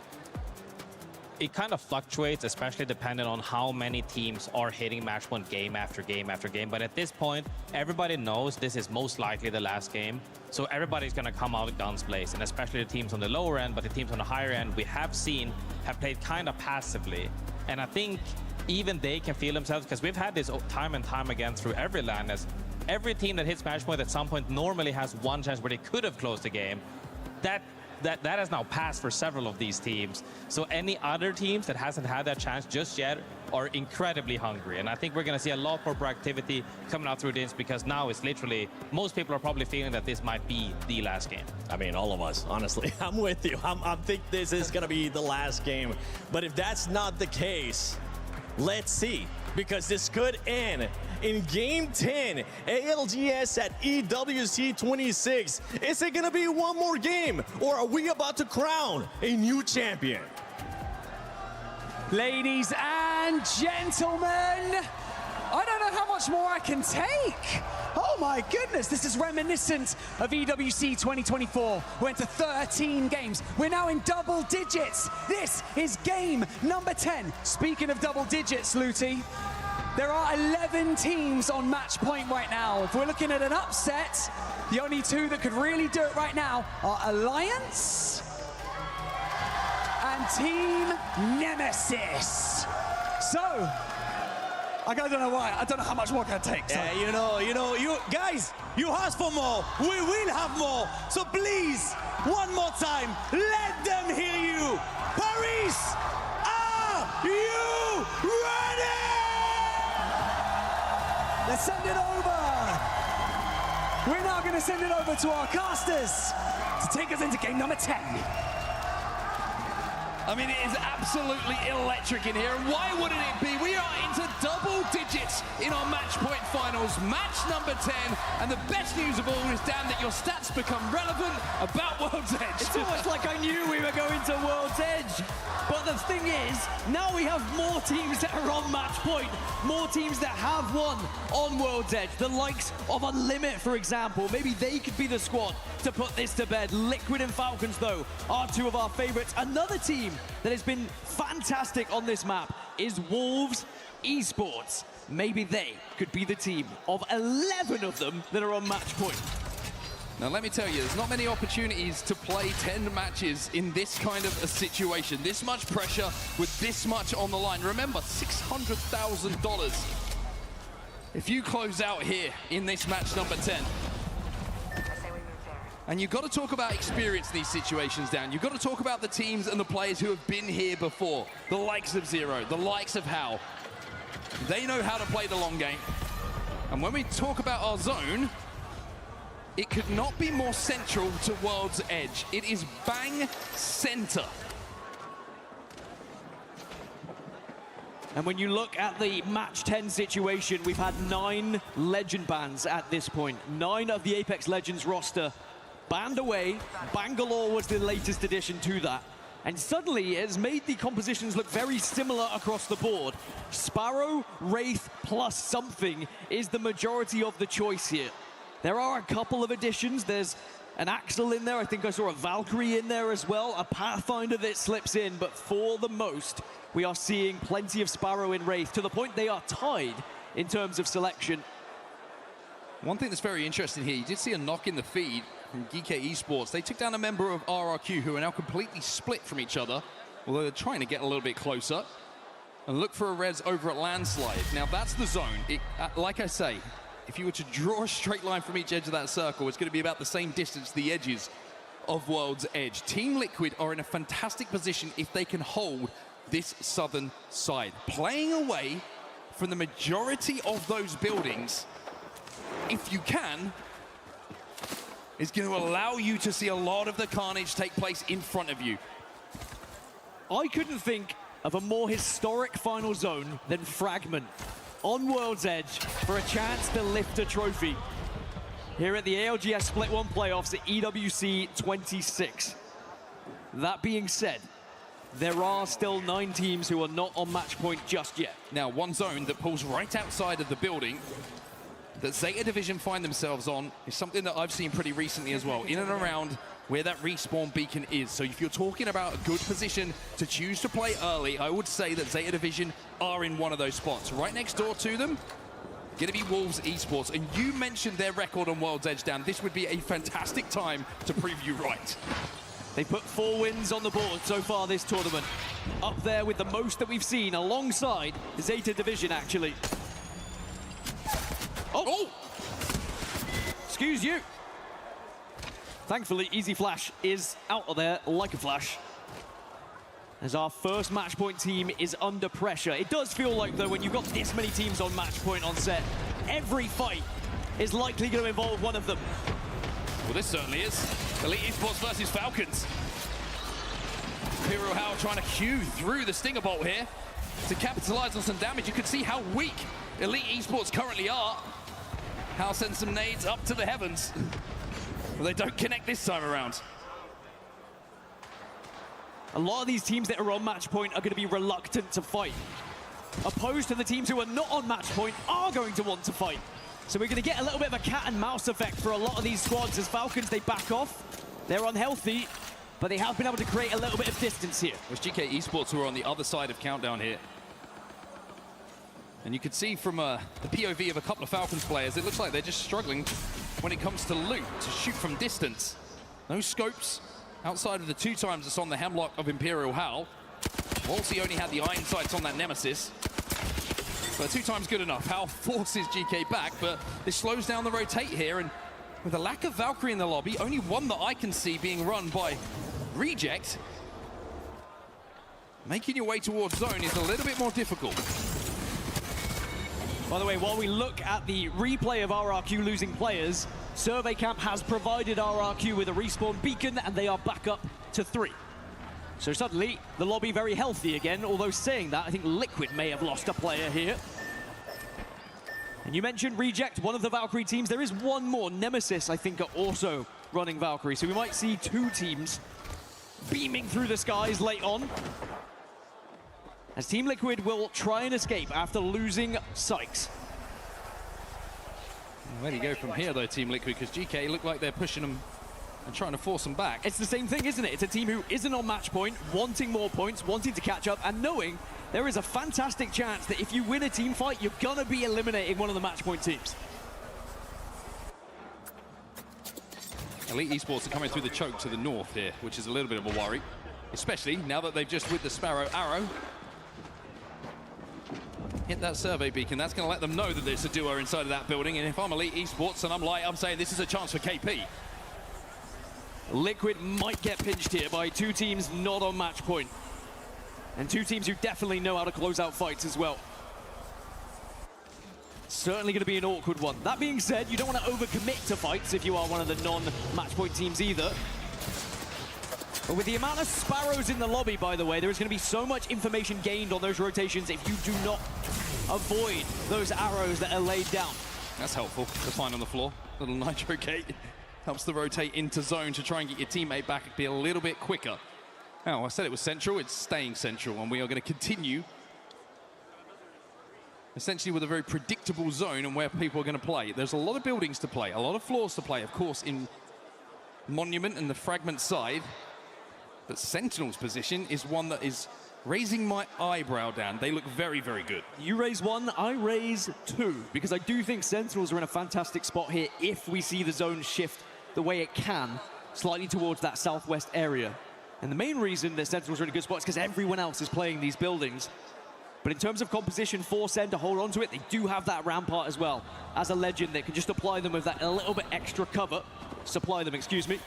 Speaker 18: it kind of fluctuates, especially depending on how many teams are hitting match point game after game after game. But at this point, everybody knows this is most likely the last game. So everybody's going to come out with guns blazing, especially the teams on the lower end. But the teams on the higher end, we have played kind of passively. And I think even they can feel themselves, because we've had this time and time again through every LAN, as every team that hits match point at some point normally has one chance where they could have closed the game. That has now passed for several of these teams. So any other teams that hasn't had that chance just yet are incredibly hungry. And I think we're going to see a lot more proactivity coming out through this, because now it's literally, most people are probably feeling that this might be the last game.
Speaker 16: I mean, all of us, honestly. I'm with you. I think this is going to be the last game. But if that's not the case, let's see. Because this could end in Game 10, ALGS at EWC 26. Is it going to be one more game, or are we about to crown a new champion?
Speaker 20: Ladies and gentlemen, I don't know how much more I can take. Oh my goodness, this is reminiscent of EWC 2024. Went to 13 games. We're now in double digits. This is game number 10. Speaking of double digits, Luti, there are 11 teams on match point right now. If we're looking at an upset, the only two that could really do it right now are Alliance and Team Nemesis. So, I don't know why. I don't know how much more I can take. So.
Speaker 16: Yeah, you guys, you asked for more. We will have more. So please, one more time, let them hear you. Paris, are you ready?
Speaker 20: Let's send it over. We're now going to send it over to our casters to take us into game number 10.
Speaker 13: I mean, it is absolutely electric in here. And why wouldn't it be? We are into double digits in our match point finals. Match number 10. And the best news of all is, Dan, that your stats become relevant about World's Edge.
Speaker 14: It's almost like I knew we were going to World's Edge. But the thing is, now we have more teams that are on match point. More teams that have won on World's Edge. The likes of Unlimit, for example. Maybe they could be the squad to put this to bed. Liquid and Falcons, though, are two of our favorites. Another team that has been fantastic on this map is Wolves Esports. Maybe they could be the team of 11 of them that are on match point.
Speaker 13: Now, let me tell you, there's not many opportunities to play 10 matches in this kind of a situation. This much pressure with this much on the line. Remember, $600,000 if you close out here in this match number 10. And you've got to talk about experience in these situations, Dan. You've got to talk about the teams and the players who have been here before. The likes of Zero, the likes of Hal. They know how to play the long game. And when we talk about our zone, it could not be more central to World's Edge. It is bang center.
Speaker 14: And when you look at the match 10 situation, we've had 9 legend bans at this point. 9 of the Apex Legends roster banned away. Bangalore was the latest addition to that. And suddenly it has made the compositions look very similar across the board. Sparrow, Wraith plus something is the majority of the choice here. There are a couple of additions. There's an Axel in there. I think I saw a Valkyrie in there as well. A Pathfinder that slips in, but for the most, we are seeing plenty of Sparrow in Wraith, to the point they are tied in terms of selection.
Speaker 13: One thing that's very interesting here, you did see a knock in the feed from GK Esports. They took down a member of RRQ who are now completely split from each other, although they're trying to get a little bit closer. And look for a res over at Landslide. Now that's the zone. Like I say, if you were to draw a straight line from each edge of that circle, it's going to be about the same distance to the edges of World's Edge. Team Liquid are in a fantastic position if they can hold this southern side. Playing away from the majority of those buildings, if you can, is going to allow you to see a lot of the carnage take place in front of you.
Speaker 14: I couldn't think of a more historic final zone than Fragment on World's Edge for a chance to lift a trophy here at the ALGS Split 1 playoffs at EWC 26. That being said, there are still 9 teams who are not on match point just yet.
Speaker 13: Now, one zone that pulls right outside of the building that Zeta Division find themselves on is something that I've seen pretty recently as well, in and around where that respawn beacon is. So if you're talking about a good position to choose to play early, I would say that Zeta Division are in one of those spots. Right next door to them, going to be Wolves Esports. And you mentioned their record on World's Edge, Dan. This would be a fantastic time to prove you right.
Speaker 14: They put 4 wins on the board so far this tournament. Up there with the most that we've seen alongside Zeta Division, actually. Oh! Excuse you. Thankfully, Easy Flash is out of there like a flash, as our first match point team is under pressure. It does feel like, though, when you've got this many teams on match point on set, every fight is likely going to involve one of them.
Speaker 13: Well, this certainly is. Elite Esports versus Falcons. Imperial Hal trying to queue through the Stinger Bolt here to capitalize on some damage. You can see how weak Elite Esports currently are. Hal sends some nades up to the heavens. Well, they don't connect this time around.
Speaker 14: A lot of these teams that are on match point are going to be reluctant to fight, opposed to the teams who are not on match point are going to want to fight. So we're going to get a little bit of a cat and mouse effect for a lot of these squads as Falcons, they back off. They're unhealthy, but they have been able to create a little bit of distance here.
Speaker 13: There's GK Esports who are on the other side of Countdown here. And you can see from the POV of a couple of Falcons players, it looks like they're just struggling when it comes to loot, to shoot from distance. No scopes outside of the 2 times it's on the Hemlock of Imperial Hal. Walsey only had the iron sights on that Nemesis. But 2 times good enough. Hal forces GK back, but this slows down the rotate here. And with a lack of Valkyrie in the lobby, only one that I can see being run by Reject, making your way towards zone is a little bit more difficult.
Speaker 14: By the way, while we look at the replay of RRQ losing players, Survey Camp has provided RRQ with a respawn beacon, and they are back up to 3. So suddenly, the lobby very healthy again, although saying that, I think Liquid may have lost a player here. And you mentioned Reject, one of the Valkyrie teams. There is one more. Nemesis, I think, are also running Valkyrie. So we might see 2 teams beaming through the skies late on, as Team Liquid will try and escape after losing Sykes.
Speaker 13: Where do you go from here, though, Team Liquid? Because GK look like they're pushing them and trying to force them back.
Speaker 14: It's the same thing, isn't it? It's a team who isn't on match point, wanting more points, wanting to catch up, and knowing there is a fantastic chance that if you win a team fight, you're going to be eliminating one of the match point teams.
Speaker 13: Elite Esports are coming through the choke to the north here, which is a little bit of a worry, especially now that they've just, with the Sparrow arrow, hit that survey beacon. That's going to let them know that there's a duo inside of that building. And if I'm Elite Esports and I'm light, I'm saying this is a chance for KP.
Speaker 14: Liquid might get pinched here by two teams not on match point. And two teams who definitely know how to close out fights as well. Certainly going to be an awkward one. That being said, you don't want to overcommit to fights if you are one of the non-match point teams either. But with the amount of sparrows in the lobby, by the way, there is going to be so much information gained on those rotations if you do not avoid those arrows that are laid down.
Speaker 13: That's helpful to find on the floor. Little nitro gate helps to rotate into zone to try and get your teammate back and be a little bit quicker. Now, I said it was central, it's staying central, and we are going to continue essentially with a very predictable zone and where people are going to play. There's a lot of buildings to play, a lot of floors to play, of course, in Monument and the Fragment side. But Sentinel's position is one that is raising my eyebrow down. They look very, very good.
Speaker 14: You raise one, I raise two, because I do think Sentinels are in a fantastic spot here if we see the zone shift the way it can, slightly towards that southwest area. And the main reason that Sentinels are in a good spot is because everyone else is playing these buildings. But in terms of composition for Sen to hold on to it, they do have that Rampart as well. As a Legend, they can just apply them with that a little bit extra cover. Supply them, excuse me.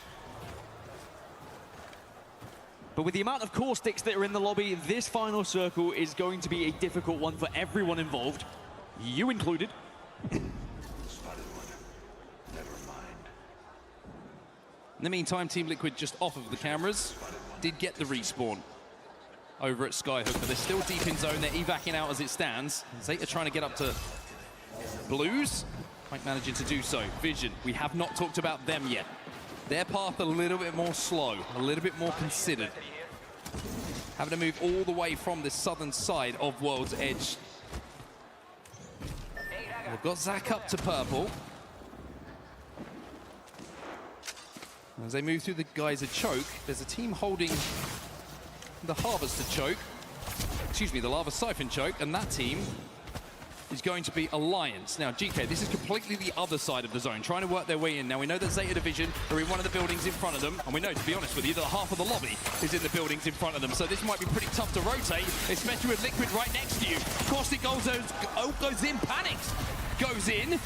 Speaker 14: But with the amount of core sticks that are in the lobby, this final circle is going to be a difficult one for everyone involved, you included.
Speaker 13: In the meantime, Team Liquid just off of the cameras did get the respawn over at Skyhook, but they're still deep in zone. They're evacing out as it stands. Zeta trying to get up to Blues. Mike managing to do so. Vision, we have not talked about them yet. Their path a little bit more slow, a little bit more considered. Having to move all the way from the southern side of World's Edge. They've got Zach up to purple. As they move through the Geyser choke, there's a team holding the Harvester choke. Excuse me, the Lava Siphon choke, and that team is going to be Alliance. Now, GK, this is completely the other side of the zone, trying to work their way in. Now, we know that Zeta Division are in one of the buildings in front of them, and we know, to be honest with you, that half of the lobby is in the buildings in front of them, so this might be pretty tough to rotate, especially with Liquid right next to you. Caustic goes in, panics, goes in,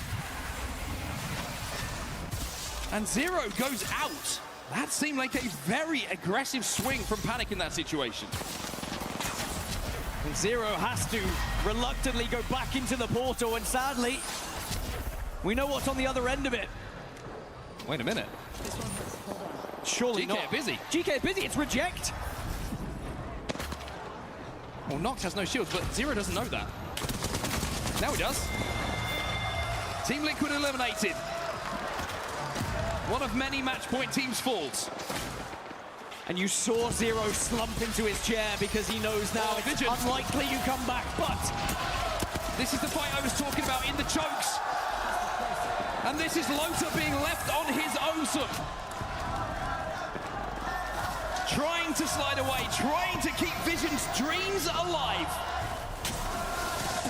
Speaker 13: and Zero goes out. That seemed like a very aggressive swing from Panic in that situation.
Speaker 14: And Zero has to reluctantly go back into the portal, and sadly, we know what's on the other end of it.
Speaker 13: Wait a minute.
Speaker 14: Surely
Speaker 13: GK
Speaker 14: not.
Speaker 13: busy.
Speaker 14: GK busy, it's reject.
Speaker 13: Well, Nox has no shields, but Zero doesn't know that. Now he does. Team Liquid eliminated. One of many match point teams' faults.
Speaker 14: And you saw Zero slump into his chair because he knows now it's unlikely you come back, but
Speaker 13: this is the fight I was talking about in the chokes. And this is Lota being left on his own. Trying to slide away, trying to keep Vision's dreams alive.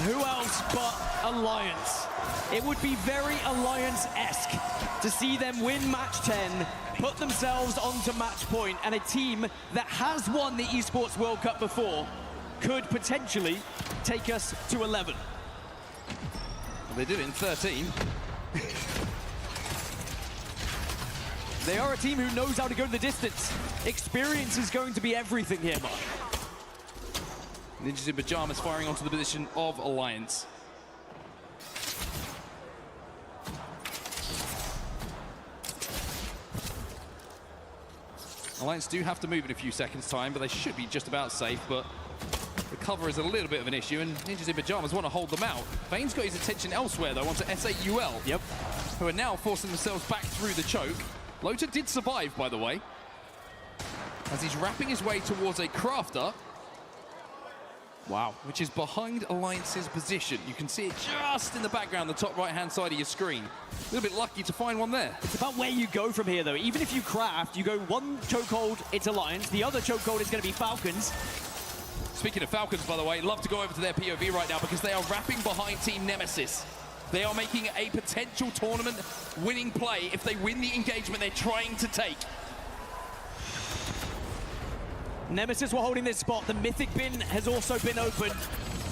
Speaker 14: Who else but Alliance? It would be very Alliance-esque to see them win match 10, put themselves onto match point, and a team that has won the Esports World Cup before could potentially take us to 11.
Speaker 13: Well, they did it in 13.
Speaker 14: They are a team who knows how to go the distance. Experience is going to be everything here, Mark.
Speaker 13: Ninjas in Pajamas firing onto the position of Alliance. Alliance do have to move in a few seconds' time, but they should be just about safe, but the cover is a little bit of an issue, and Ninjas in Pajamas want to hold them out. Vane's got his attention elsewhere, though, onto SAUL.
Speaker 14: Yep.
Speaker 13: Who are now forcing themselves back through the choke. Lota did survive, by the way, as he's wrapping his way towards a crafter. Wow. Which is behind Alliance's position. You can see it just in the background, the top right-hand side of your screen. A little bit lucky to find one there.
Speaker 14: It's about where you go from here, though. Even if you craft, you go one chokehold, it's Alliance. The other chokehold is going to be Falcons.
Speaker 13: Speaking of Falcons, by the way, love to go over to their POV right now because they are wrapping behind Team Nemesis. They are making a potential tournament winning play if they win the engagement they're trying to take.
Speaker 14: Nemesis were holding this spot. The Mythic bin has also been opened.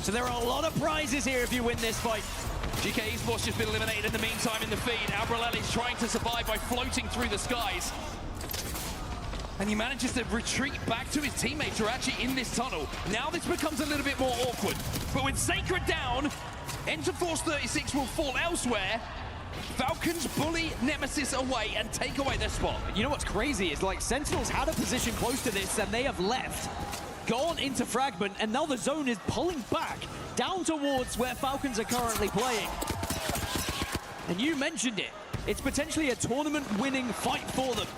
Speaker 14: So there are a lot of prizes here if you win this fight.
Speaker 13: GK Esports just been eliminated in the meantime in the feed. Albrelel is trying to survive by floating through the skies. And he manages to retreat back to his teammates who are actually in this tunnel. Now this becomes a little bit more awkward. But with Sacred down, Enter Force 36 will fall elsewhere. Falcons bully Nemesis away and take away their spot.
Speaker 14: You know what's crazy is like Sentinels had a position close to this and they have left, gone into Fragment, and now the zone is pulling back down towards where Falcons are currently playing. And you mentioned it. It's potentially a tournament-winning fight for them.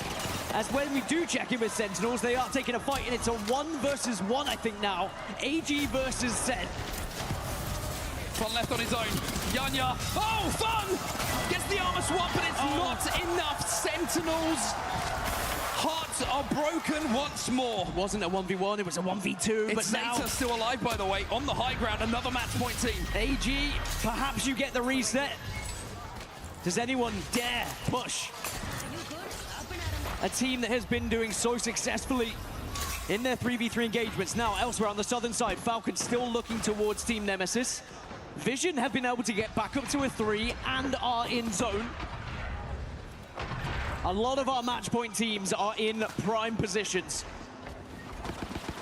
Speaker 14: As when we do check in with Sentinels, they are taking a fight, and it's a 1 versus 1, I think now. AG versus Sen.
Speaker 13: Fun left on his own. Yanya. Oh, Fun! Gets the armor swap, but it's not enough. Sentinels' hearts are broken once more.
Speaker 14: It wasn't a 1v1, it was a 1v2, but now...
Speaker 13: It's still alive, by the way, on the high ground. Another match point team.
Speaker 14: AG, perhaps you get the reset. Does anyone dare push? A team that has been doing so successfully in their 3v3 engagements. Now, elsewhere on the southern side, Falcons still looking towards Team Nemesis. Vision have been able to get back up to a 3 and are in zone. A lot of our match point teams are in prime positions.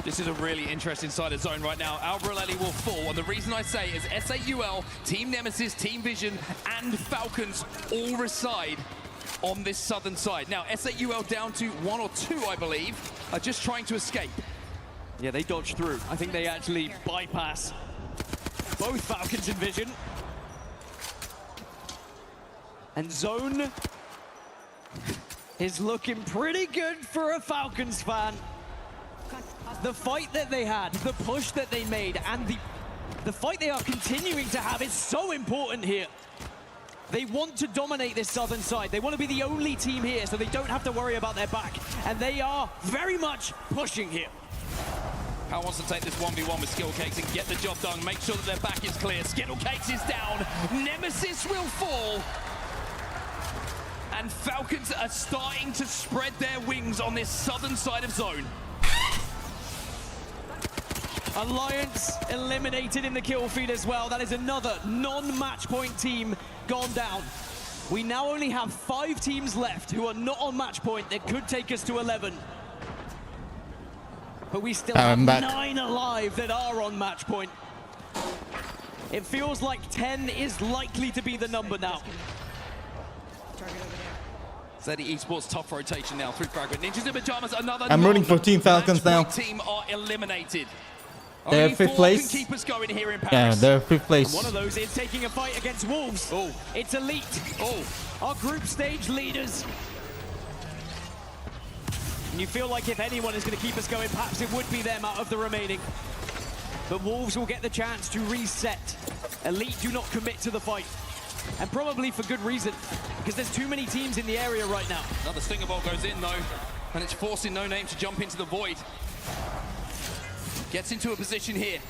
Speaker 13: This is a really interesting side of zone right now. Albrelelli will fall, and the reason I say is SAUL, Team Nemesis, Team Vision, and Falcons all reside on this southern side. Now, SAUL down to 1 or 2, I believe, are just trying to escape.
Speaker 14: Yeah, they dodge through. I think they actually bypass both Falcons and Vision. And zone is looking pretty good for a Falcons fan. The fight that they had, the push that they made, and the fight they are continuing to have is so important here. They want to dominate this southern side. They want to be the only team here, so they don't have to worry about their back. And they are very much pushing here.
Speaker 13: Power wants to take this 1v1 with Skittle Cakes and get the job done. Make sure that their back is clear. Skittle Cakes is down. Nemesis will fall. And Falcons are starting to spread their wings on this southern side of zone.
Speaker 14: Alliance eliminated in the kill feed as well. That is another non-match point team gone down. We now only have 5 teams left who are not on match point that could take us to 11. But we still have 9 alive that are on match point. It feels like 10 is likely to be the number now.
Speaker 13: Zeddy Esports tough rotation now through Fragment. Ninjas in Pajamas, another
Speaker 3: I'm rooting for Team Falcons now.
Speaker 13: Team are eliminated.
Speaker 3: They're 5th place.
Speaker 13: Keep us going here in Paris.
Speaker 3: Yeah, they're 5th place.
Speaker 14: And one of those is taking a fight against Wolves.
Speaker 13: Oh.
Speaker 14: It's Elite.
Speaker 13: Oh.
Speaker 14: Our group stage leaders. And you feel like if anyone is going to keep us going, perhaps it would be them out of the remaining. But Wolves will get the chance to reset. Elite do not commit to the fight. And probably for good reason, because there's too many teams in the area right now.
Speaker 13: Another Stinger Ball goes in though, and it's forcing No Name to jump into the void. Gets into a position here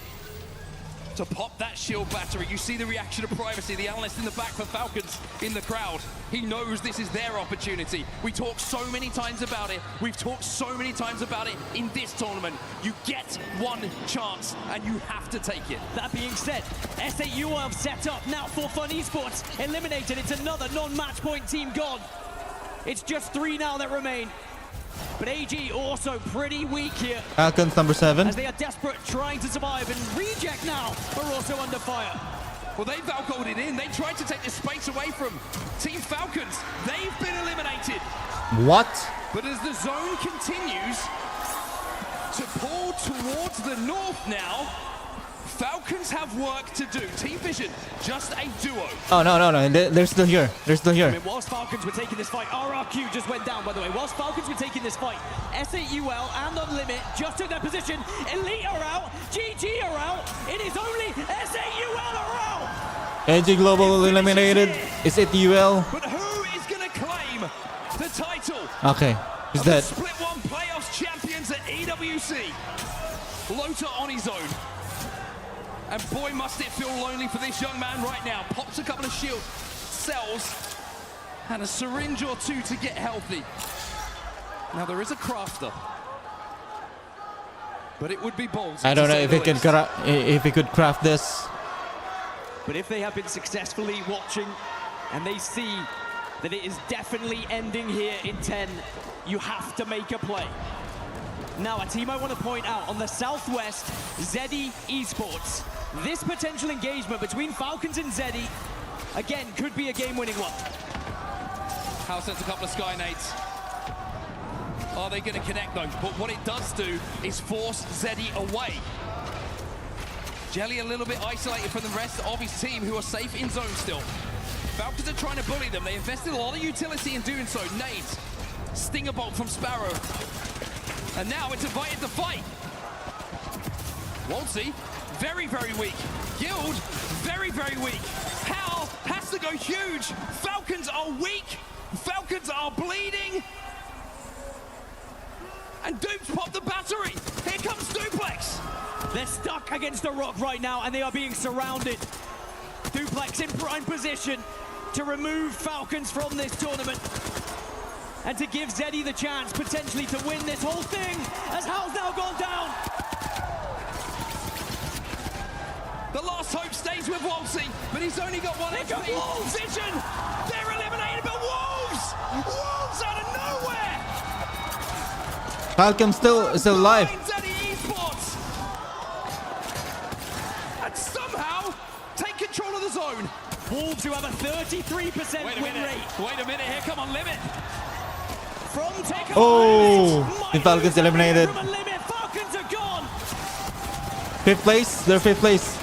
Speaker 13: to pop that shield battery. You see the reaction of Privacy, the analyst in the back for Falcons in the crowd. He knows this is their opportunity. We talk so many times about it. We've talked so many times about it in this tournament. You get one chance and you have to take it.
Speaker 14: That being said, SAUL have set up now for Fun Esports. Eliminated, it's another non-match point team gone. It's just 3 now that remain. But AG also pretty weak here.
Speaker 3: Falcons number 7.
Speaker 14: As they are desperate, trying to survive, and Reject now are also under fire.
Speaker 13: Well, they Valcoed it in. They tried to take this space away from Team Falcons. They've been eliminated.
Speaker 3: What?
Speaker 13: But as the zone continues to pull towards the north now, Falcons have work to do. Team Vision, just a duo.
Speaker 3: Oh, no. They're still here. They're still here.
Speaker 14: I mean, whilst Falcons were taking this fight, RRQ just went down, by the way. Whilst Falcons were taking this fight, SAUL and Unlimit just took their position. Elite are out. GG are out. It is only SAUL are out.
Speaker 3: AG Global eliminated. Is it UL?
Speaker 13: But who is going to claim the title?
Speaker 3: Okay, he's dead.
Speaker 13: Split 1 playoffs champions at EWC. Lota on his own. And boy, must it feel lonely for this young man right now. Pops a couple of shield cells and a syringe or 2 to get healthy. Now there is a crafter, but it would be balls.
Speaker 3: I don't know if he could craft this.
Speaker 14: But if they have been successfully watching and they see that it is definitely ending here in 10. You have to make a play. Now, a team I want to point out on the Southwest, Zeddy Esports. This potential engagement between Falcons and Zeddy, again, could be a game-winning one.
Speaker 13: House sends a couple of Sky Nades. Are they going to connect though? But what it does do is force Zeddy away. Jelly a little bit isolated from the rest of his team, who are safe in zone still. Falcons are trying to bully them. They invested a lot of utility in doing so. Nades, Stinger Bolt from Sparrow. And now it's invited to fight. Waltzy, very, very weak. Guild, very, very weak. Hal has to go huge. Falcons are weak. Falcons are bleeding. And Dupes popped the battery. Here comes Duplex.
Speaker 14: They're stuck against a rock right now, and they are being surrounded. Duplex in prime position to remove Falcons from this tournament and to give Zeddy the chance potentially to win this whole thing, as Hal's now gone down.
Speaker 13: The last hope stays with Waltzy, but he's only got one HP. Vision, they're eliminated, but Wolves out of nowhere.
Speaker 3: Falcon still alive.
Speaker 13: Esports. And somehow take control of the zone.
Speaker 14: Wolves, who have a 33% win rate.
Speaker 13: Wait a minute, here come Unlimit.
Speaker 14: From Tech.
Speaker 3: Oh, the Falcons eliminated.
Speaker 14: Falcons are gone.
Speaker 3: 5th place, they're 5th place.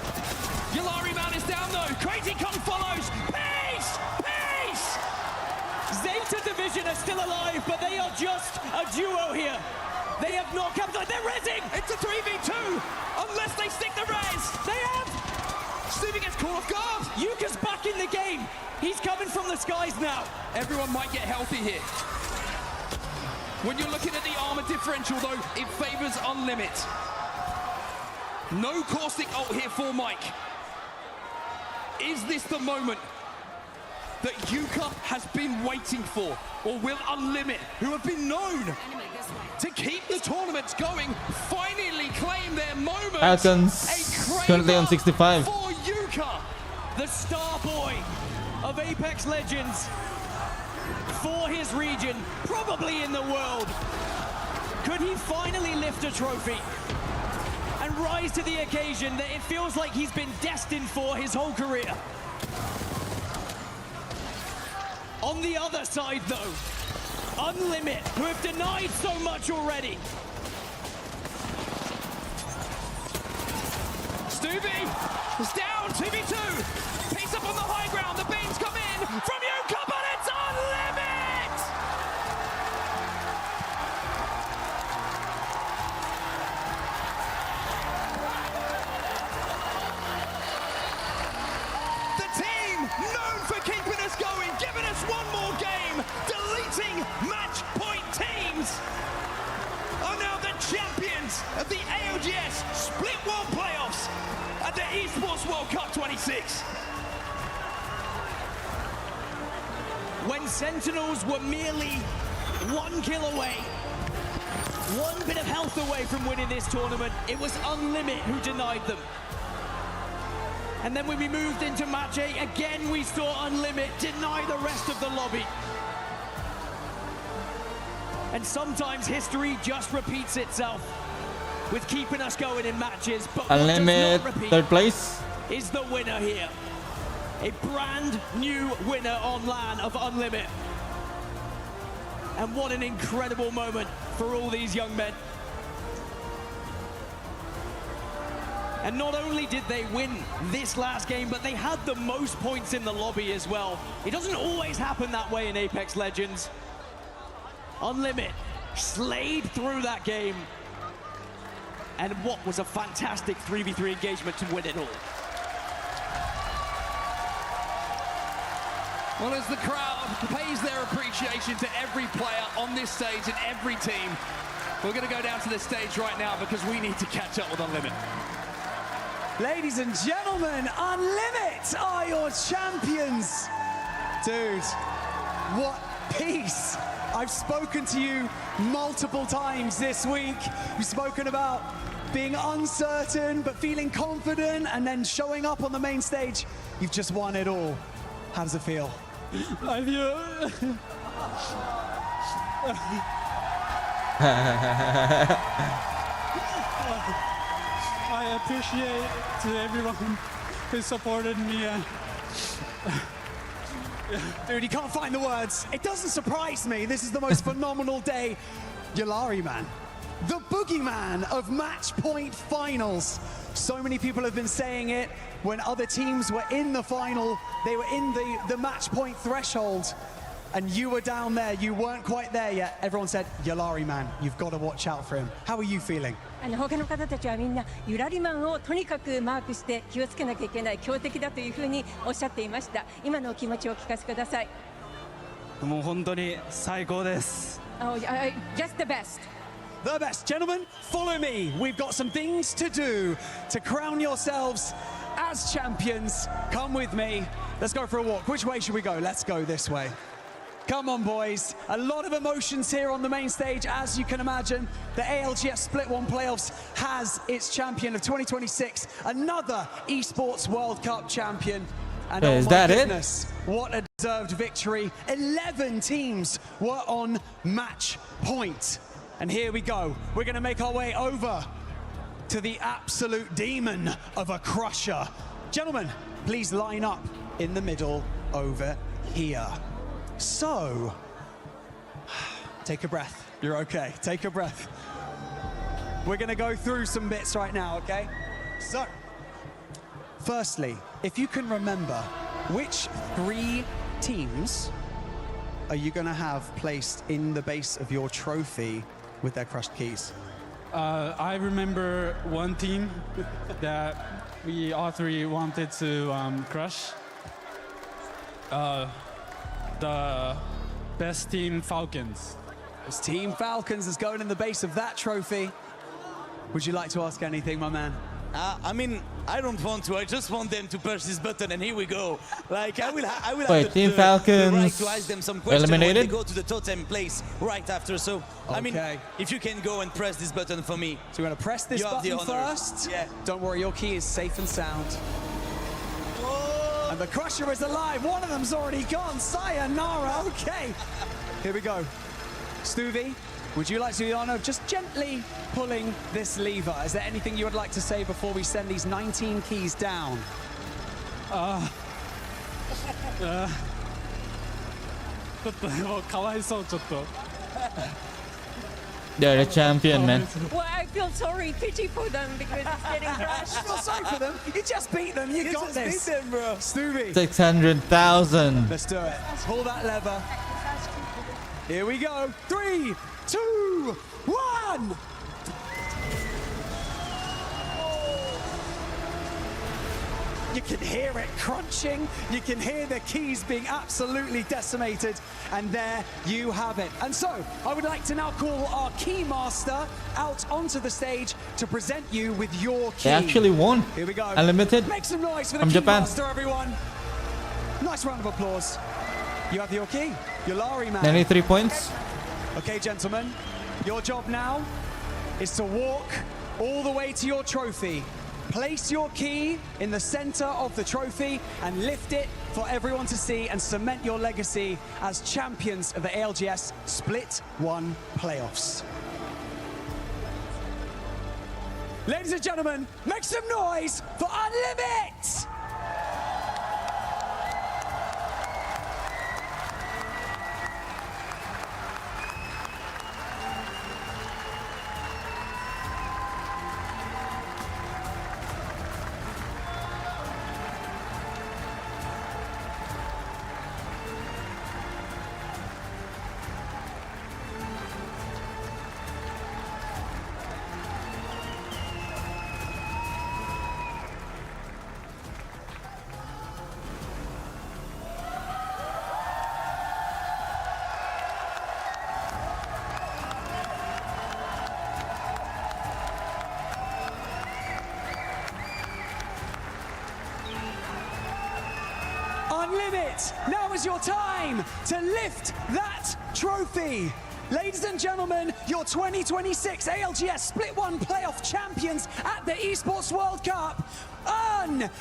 Speaker 13: Yulari Man is down though. Crazy Kong follows. Peace! Peace!
Speaker 14: Zeta Division are still alive, but they are just a duo here. They have not capitalized. They're rezzing.
Speaker 13: It's a 3v2, unless they stick the res.
Speaker 14: They have.
Speaker 13: Stevie gets caught off guard.
Speaker 14: Yuka's back in the game. He's coming from the skies now.
Speaker 13: Everyone might get healthy here. When you're looking at the armor differential, though, it favors Unlimit. No caustic ult here for Mike. Is this the moment that Yuka has been waiting for? Or will Unlimit, who have been known to keep the tournaments going, finally claim their moment?
Speaker 3: Falcons currently on 65.
Speaker 13: For Yuka,
Speaker 14: the star boy of Apex Legends, for his region, probably in the world. Could he finally lift a trophy and rise to the occasion that it feels like he's been destined for his whole career? On the other side though, Unlimit, who have denied so much already.
Speaker 13: Stuvie is down, 2v2. Piece up on the high ground, the beams come in from Yuka, but it's Unlimit! The team known for keeping us going, giving us one more game, deleting match point teams, are now the champions of the AOGS Split World Playoffs at the Esports World Cup 26.
Speaker 14: When Sentinels were merely 1 kill away, 1 bit of health away from winning this tournament, it was Unlimit who denied them. And then when we moved into match 8, again we saw Unlimit deny the rest of the lobby. And sometimes history just repeats itself with keeping us going in matches, but what does
Speaker 3: Unlimit,
Speaker 14: not repeat
Speaker 3: 3rd place.
Speaker 14: is the winner here. A brand new winner on LAN of Unlimit. And what an incredible moment for all these young men. And not only did they win this last game, but they had the most points in the lobby as well. It doesn't always happen that way in Apex Legends. Unlimit slayed through that game. And what was a fantastic 3v3 engagement to win it all.
Speaker 13: Well, as the crowd pays their appreciation to every player on this stage and every team, we're going to go down to the stage right now because we need to catch up with Unlimit.
Speaker 20: Ladies and gentlemen, Unlimit are your champions. Dude, what peace. I've spoken to you multiple times this week. You've spoken about being uncertain, but feeling confident, and then showing up on the main stage. You've just won it all. How does it feel?
Speaker 11: I feel. I appreciate to everyone who supported me.
Speaker 20: Dude, you can't find the words. It doesn't surprise me. This is the most phenomenal day. Yllari, man. The boogeyman of match point finals. So many people have been saying it when other teams were in the final. They were in the match point threshold. And you were down there. You weren't quite there yet. Everyone said, Yllari, man, you've got to watch out for him. How are you feeling?
Speaker 21: 他の方たちはみんなユラリマンをとにかくマークして気をつけなきゃいけない強敵だというふうにおっしゃっていました。今のお気持ちをお聞かせください。
Speaker 11: もう本当に最高です。
Speaker 21: Just the best.
Speaker 20: The best. Gentlemen, follow me. We've got some things to do to crown yourselves as champions. Come with me. Let's go for a walk. Which way should we go? Let's go this way. Come on, boys. A lot of emotions here on the main stage, as you can imagine. The ALGS Split 1 Playoffs has its champion of 2026, another Esports World Cup champion. And oh
Speaker 3: is
Speaker 20: my
Speaker 3: that
Speaker 20: goodness, what a deserved victory. 11 teams were on match point. And here we go. We're going to make our way over to the absolute demon of a crusher. Gentlemen, please line up in the middle over here. So, take a breath. You're okay. Take a breath. We're going to go through some bits right now, okay? So, firstly, if you can remember, which 3 teams are you going to have placed in the base of your trophy with their crushed keys?
Speaker 11: I remember one team that we all 3 wanted to crush. The best team, Falcons.
Speaker 20: It's Team Falcons is going in the base of that trophy. Would you like to ask anything, my man?
Speaker 22: I mean, I don't want to. I just want them to push this button, and here we go. Like I will
Speaker 3: Wait,
Speaker 22: have
Speaker 3: Team
Speaker 22: the
Speaker 3: Falcons
Speaker 22: right to ask them some questions
Speaker 3: eliminated?
Speaker 22: when they go to the totem place right after. So, I mean, if you can go and press this button for me.
Speaker 20: So we're going to press this button first.
Speaker 22: Yeah.
Speaker 20: Don't worry, your key is safe and sound. And the Crusher is alive. One of them's already gone. Sayonara. Okay. Here we go. Stuvie, would you like to do the honor of just gently pulling this lever? Is there anything you would like to say before we send these 19 keys down?
Speaker 3: They're the champion, man.
Speaker 21: Well, I feel sorry, pity for them because it's getting crushed.
Speaker 20: I feel sorry for them. You just beat them. You got this.
Speaker 22: Beat them, bro.
Speaker 20: Stuvie.
Speaker 3: 600,000.
Speaker 20: Let's do it. Pull that lever. Here we go. 3, 2, 1. You can hear it crunching. You can hear the keys being absolutely decimated. And there you have it. And so I would like to now call our key master out onto the stage to present you with your key.
Speaker 3: They actually won.
Speaker 20: Here we go.
Speaker 3: Unlimited.
Speaker 20: Make some noise for the
Speaker 3: from
Speaker 20: key
Speaker 3: Japan.
Speaker 20: master, everyone. Nice round of applause. You have your key. Yllari, man.
Speaker 3: 93 points.
Speaker 20: Okay, gentlemen. Your job now is to walk all the way to your trophy. Place your key in the center of the trophy and lift it for everyone to see and cement your legacy as champions of the ALGS Split 1 Playoffs. Ladies and gentlemen, make some noise for Unlimit! Unlimit, now is your time to lift that trophy. Ladies and gentlemen, your 2026 ALGS Split 1 Playoff champions at the Esports World Cup, Unlimit!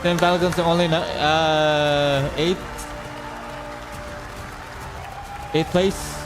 Speaker 3: Then Falcons are only eighth place.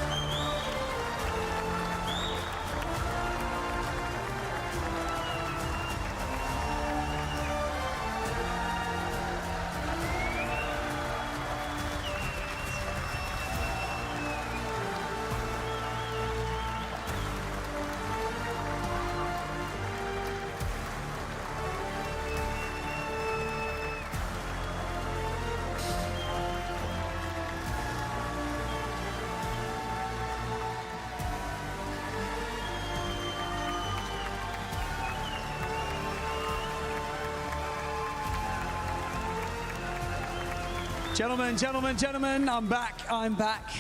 Speaker 20: Gentlemen, I'm back.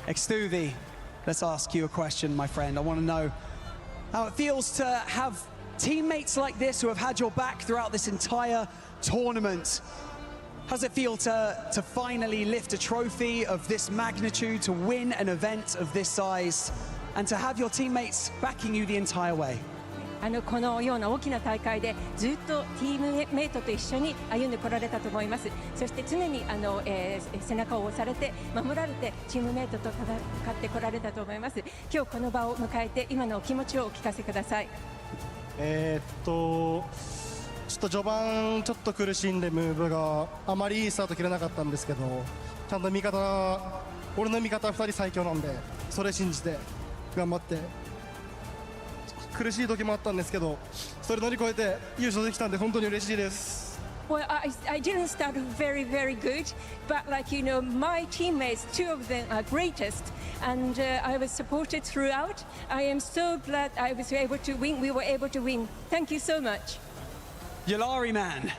Speaker 20: Extuvi, let's ask you a question, my friend. I want to know how it feels to have teammates like this who have had your back throughout this entire tournament. How does it feel to finally lift a trophy of this magnitude, to win an event of this size, and to have your teammates backing you the entire way?
Speaker 21: このような大きな大会でずっとチームメイトと一緒に歩んでこられたと思います。そして常に背中を押されて守られてチームメイトと戦ってこられたと思います。今日この場を迎えて今のお気持ちをお聞かせください。
Speaker 4: ちょっと序盤ちょっと苦しんでムーブがあまりいいスタート切れなかったんですけど、ちゃんと俺の味方2人最強なんで、それ信じて頑張って。苦しい時もあったんですけど、それ乗り越えて優勝できたんで本当に嬉しいです。
Speaker 21: Well, I didn't start very good, but my teammates, two of them are greatest, and I was supported throughout. I am so glad I was able to win. We were able to win. Thank you so much.
Speaker 20: Yulari man,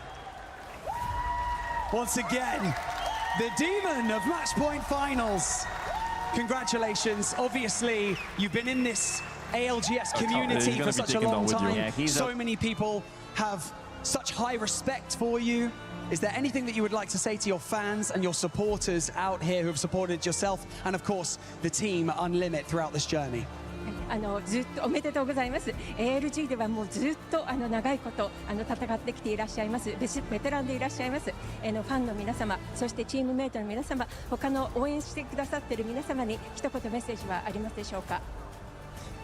Speaker 20: once again, the demon of Match Point Finals. Congratulations. Obviously, you've been in this ALGS community for such a long time. So many people have such high respect for you. Is there anything that you would like to say to your fans and your supporters out here who have supported yourself and of course the team Unlimit throughout this journey?
Speaker 21: ずっとおめでとうございます。ALG ではもうずっと長いこと戦ってきていらっしゃいます。ベテランでいらっしゃいます。ファンの皆様、そしてチームメイトの皆様、他の応援してくださっている皆様に一言メッセージはありますでしょうか。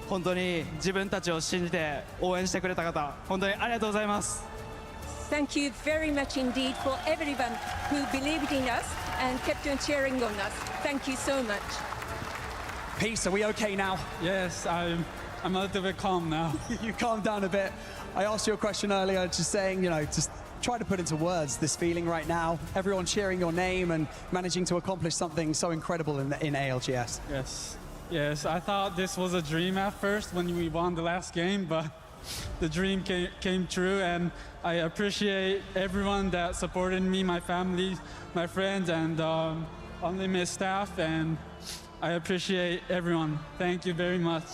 Speaker 5: 本当に自分たちを信じて応援してくれた方、本当にありがとうございます。
Speaker 21: Thank you very much indeed for everyone who believed in us and kept on cheering on us. Thank you so much.
Speaker 20: Peace, are we okay now?
Speaker 23: Yes, I'm a little bit calm now.
Speaker 20: You calmed down a bit. I asked you a question earlier, just saying, just try to put into words this feeling right now. Everyone cheering your name and managing to accomplish something so incredible in ALGS.
Speaker 23: Yes, I thought this was a dream at first when we won the last game, but the dream came true, and I appreciate everyone that supported me, my family, my friends, and Unlimited staff, and I appreciate everyone. Thank you very much.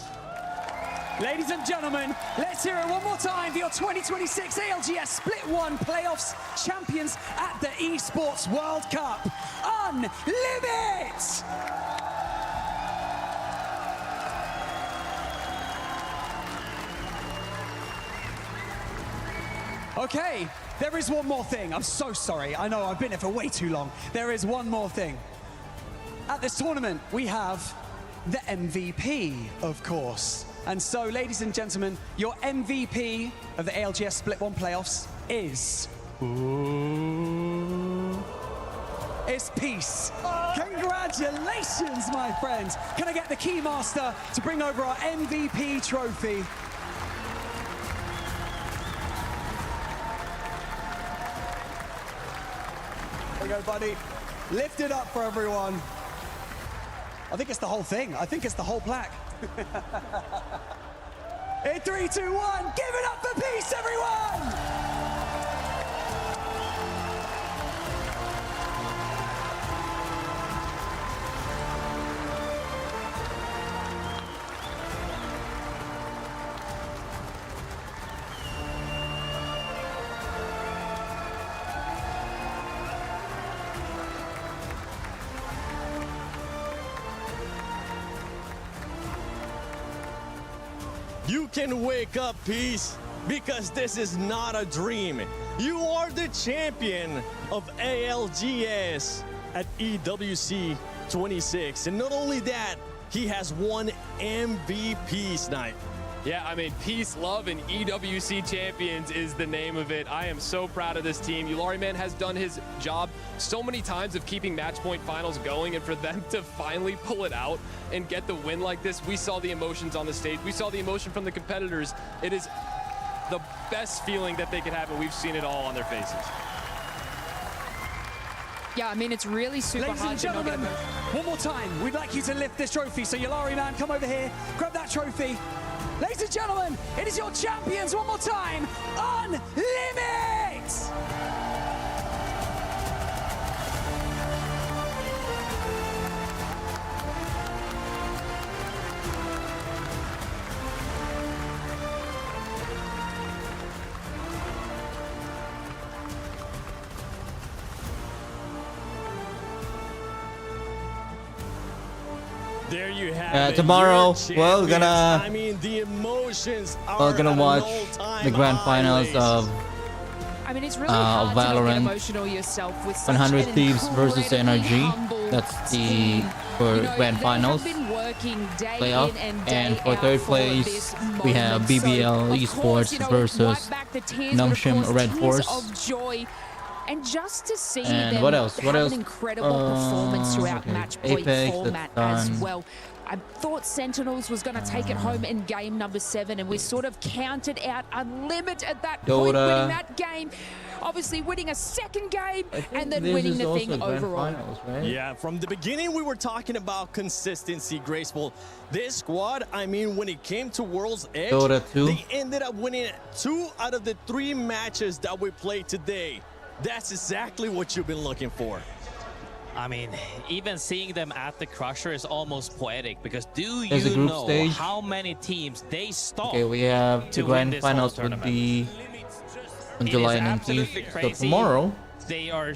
Speaker 20: Ladies and gentlemen, let's hear it one more time for your 2026 ALGS Split 1 Playoffs champions at the Esports World Cup, Unlimit! Okay, there is one more thing. I'm so sorry. I know I've been here for way too long. There is one more thing. At this tournament, we have the MVP, of course. And so, ladies and gentlemen, your MVP of the ALGS Split 1 Playoffs is... It's Peace. Congratulations, my friends. Can I get the Keymaster to bring over our MVP trophy? There you go, buddy. Lift it up for everyone. I think it's the whole thing. I think it's the whole plaque. In 3, 2, 1, give it up for Peace, everyone!
Speaker 16: You can wake up, Peace. because this is not a dream. You are the champion of ALGS at EWC 26. And not only that, he has won MVP, Snipe.
Speaker 17: Yeah, I mean, peace, love, and EWC champions is the name of it. I am so proud of this team. Yulari Man has done his job so many times of keeping match point finals going, and for them to finally pull it out and get the win like this, we saw the emotions on the stage. We saw the emotion from the competitors. It is the best feeling that they could have, and we've seen it all on their faces.
Speaker 19: Yeah, I mean, it's really super
Speaker 20: Ladies
Speaker 19: hard
Speaker 20: and
Speaker 19: to not
Speaker 20: gentlemen,
Speaker 19: get
Speaker 20: one more time, we'd like you to lift this trophy. So Yulari Man, come over here, grab that trophy. Ladies and gentlemen, it is your champions one more time, Unlimit!
Speaker 16: There you have it.
Speaker 3: Tomorrow
Speaker 16: your
Speaker 3: we're gonna
Speaker 16: champions. I mean, the emotions are
Speaker 3: we're gonna watch the grand finals of
Speaker 19: I mean, it's really hard to not get
Speaker 3: Valorant.
Speaker 19: emotional yourself with such
Speaker 3: 100
Speaker 19: an
Speaker 3: Thieves versus
Speaker 19: incredibly
Speaker 3: NRG.
Speaker 19: humble
Speaker 3: That's the
Speaker 19: team.
Speaker 3: for
Speaker 19: You know,
Speaker 3: grand
Speaker 19: they
Speaker 3: finals
Speaker 19: have been working day
Speaker 3: playoff.
Speaker 19: in and day
Speaker 3: And for
Speaker 19: out
Speaker 3: third
Speaker 19: for
Speaker 3: place,
Speaker 19: this
Speaker 3: we have
Speaker 19: moment. So,
Speaker 3: BBL
Speaker 19: of
Speaker 3: Esports
Speaker 19: course, you know,
Speaker 3: versus
Speaker 19: wipe back the tears, but of
Speaker 3: Numshim
Speaker 19: course,
Speaker 3: Red
Speaker 19: tears
Speaker 3: Force.
Speaker 19: of joy. And just to see
Speaker 3: And
Speaker 19: them
Speaker 3: what else? What
Speaker 19: have
Speaker 3: else?
Speaker 19: an incredible performance throughout
Speaker 3: Okay.
Speaker 19: match point
Speaker 3: Apex,
Speaker 19: format
Speaker 3: that's
Speaker 19: as
Speaker 3: done.
Speaker 19: well. I thought Sentinels was going to take it home in game number 7, and we sort of counted out Unlimit at that point,
Speaker 3: Dota.
Speaker 19: winning that game. Obviously winning a second game and then
Speaker 3: this
Speaker 19: winning
Speaker 3: is
Speaker 19: the
Speaker 3: also
Speaker 19: thing
Speaker 3: grand
Speaker 19: overall.
Speaker 3: finals, right?
Speaker 16: Yeah, from the beginning we were talking about consistency, Graceful. This squad, I mean, when it came to World's Edge,
Speaker 3: Dota 2.
Speaker 16: they ended up winning 2 out of the 3 matches that we played today. That's exactly what you've been looking for.
Speaker 18: I mean, even seeing them at the Crusher is almost poetic, because do
Speaker 3: There's a
Speaker 18: you
Speaker 3: group
Speaker 18: know
Speaker 3: stage.
Speaker 18: how many teams they stopped?
Speaker 3: Okay, we have
Speaker 18: to
Speaker 3: the
Speaker 18: win
Speaker 3: grand
Speaker 18: this whole
Speaker 3: finals would
Speaker 18: tournament?
Speaker 3: be on
Speaker 18: It
Speaker 3: July
Speaker 18: is
Speaker 3: 19th.
Speaker 18: absolutely
Speaker 3: So
Speaker 18: crazy.
Speaker 3: tomorrow
Speaker 18: They are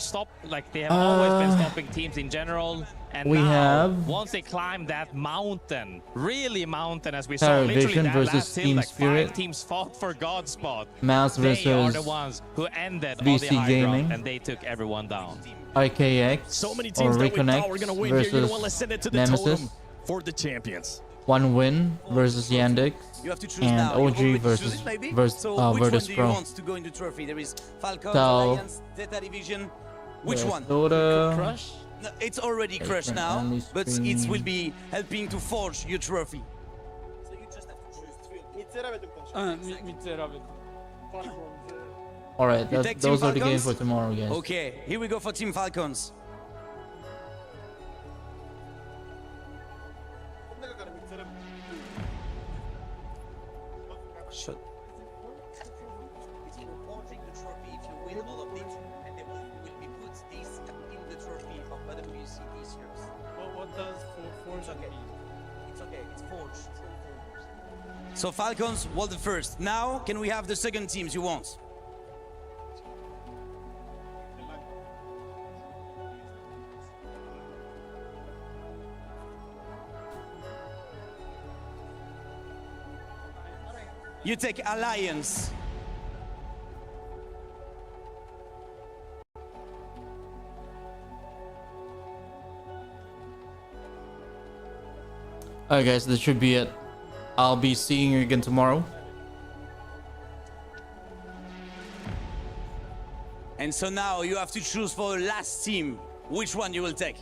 Speaker 18: they have always been stopping teams in general, and
Speaker 3: we
Speaker 18: now,
Speaker 3: have
Speaker 18: once they climb that mountain, really mountain, as we saw,
Speaker 3: Terror
Speaker 18: literally
Speaker 3: Vision
Speaker 18: that
Speaker 3: versus
Speaker 18: last team,
Speaker 3: Team
Speaker 18: like
Speaker 3: Spirit.
Speaker 18: 5 teams fought for God's spot.
Speaker 3: Mouse
Speaker 18: They are
Speaker 3: versus
Speaker 18: the ones who ended on
Speaker 3: VC
Speaker 18: the high
Speaker 3: Gaming.
Speaker 18: ground, and they took everyone down.
Speaker 3: RKX
Speaker 16: So many
Speaker 3: or
Speaker 16: teams that we thought were
Speaker 3: Reconnect
Speaker 16: going to win here. You know
Speaker 3: versus
Speaker 16: what? Let's send it to the
Speaker 3: Nemesis.
Speaker 16: totem for the champions.
Speaker 3: One Win versus Yandex.
Speaker 1: You have to choose
Speaker 3: and
Speaker 1: now. You
Speaker 3: OG
Speaker 1: already
Speaker 3: versus
Speaker 1: choose it, maybe?
Speaker 3: Virtus
Speaker 1: So which one
Speaker 3: Virtus
Speaker 1: do you
Speaker 3: Pro.
Speaker 1: want to go into trophy? There is Falcon,
Speaker 3: So,
Speaker 1: Alliance, Theta Division. Which one?
Speaker 3: Dota.
Speaker 1: Crush? No, it's already crushed
Speaker 3: Different
Speaker 1: now,
Speaker 3: only
Speaker 1: but it
Speaker 3: screen.
Speaker 1: will be helping to forge your trophy.
Speaker 3: All right,
Speaker 1: You take Team
Speaker 3: those are the games
Speaker 1: Falcons?
Speaker 3: for tomorrow, guys.
Speaker 1: Okay, here we go for Team Falcons. Shut.
Speaker 23: What does Forge mean?
Speaker 1: It's okay, it's forged. So Falcons won the first. Now, can we have the second teams you want? You take Alliance.
Speaker 3: Alright, guys, this should be it. I'll be seeing you again tomorrow.
Speaker 1: And so now you have to choose for the last team which one you will take.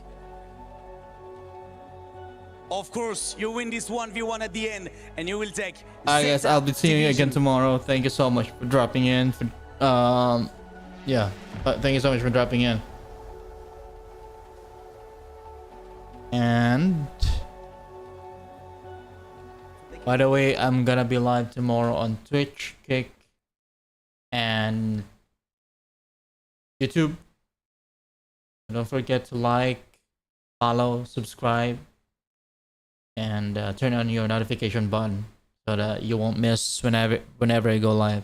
Speaker 1: Of course, you win this 1v1 at the end, and you will take.
Speaker 3: Alright, guys, I'll be seeing you again tomorrow. Thank you so much for dropping in. Yeah, thank you so much for dropping in. And by the way, I'm gonna be live tomorrow on Twitch, Kick, and YouTube. Don't forget to like, follow, subscribe, and turn on your notification button so that you won't miss whenever I go live.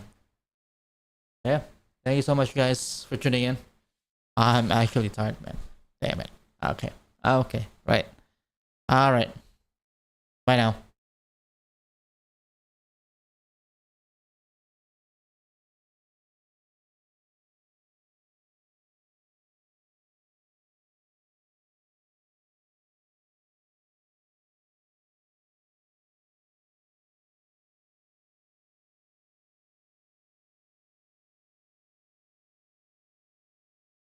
Speaker 3: Yeah, thank you so much, guys, for tuning in. I'm actually tired, man. Damn it. Okay, right. All right. Bye now.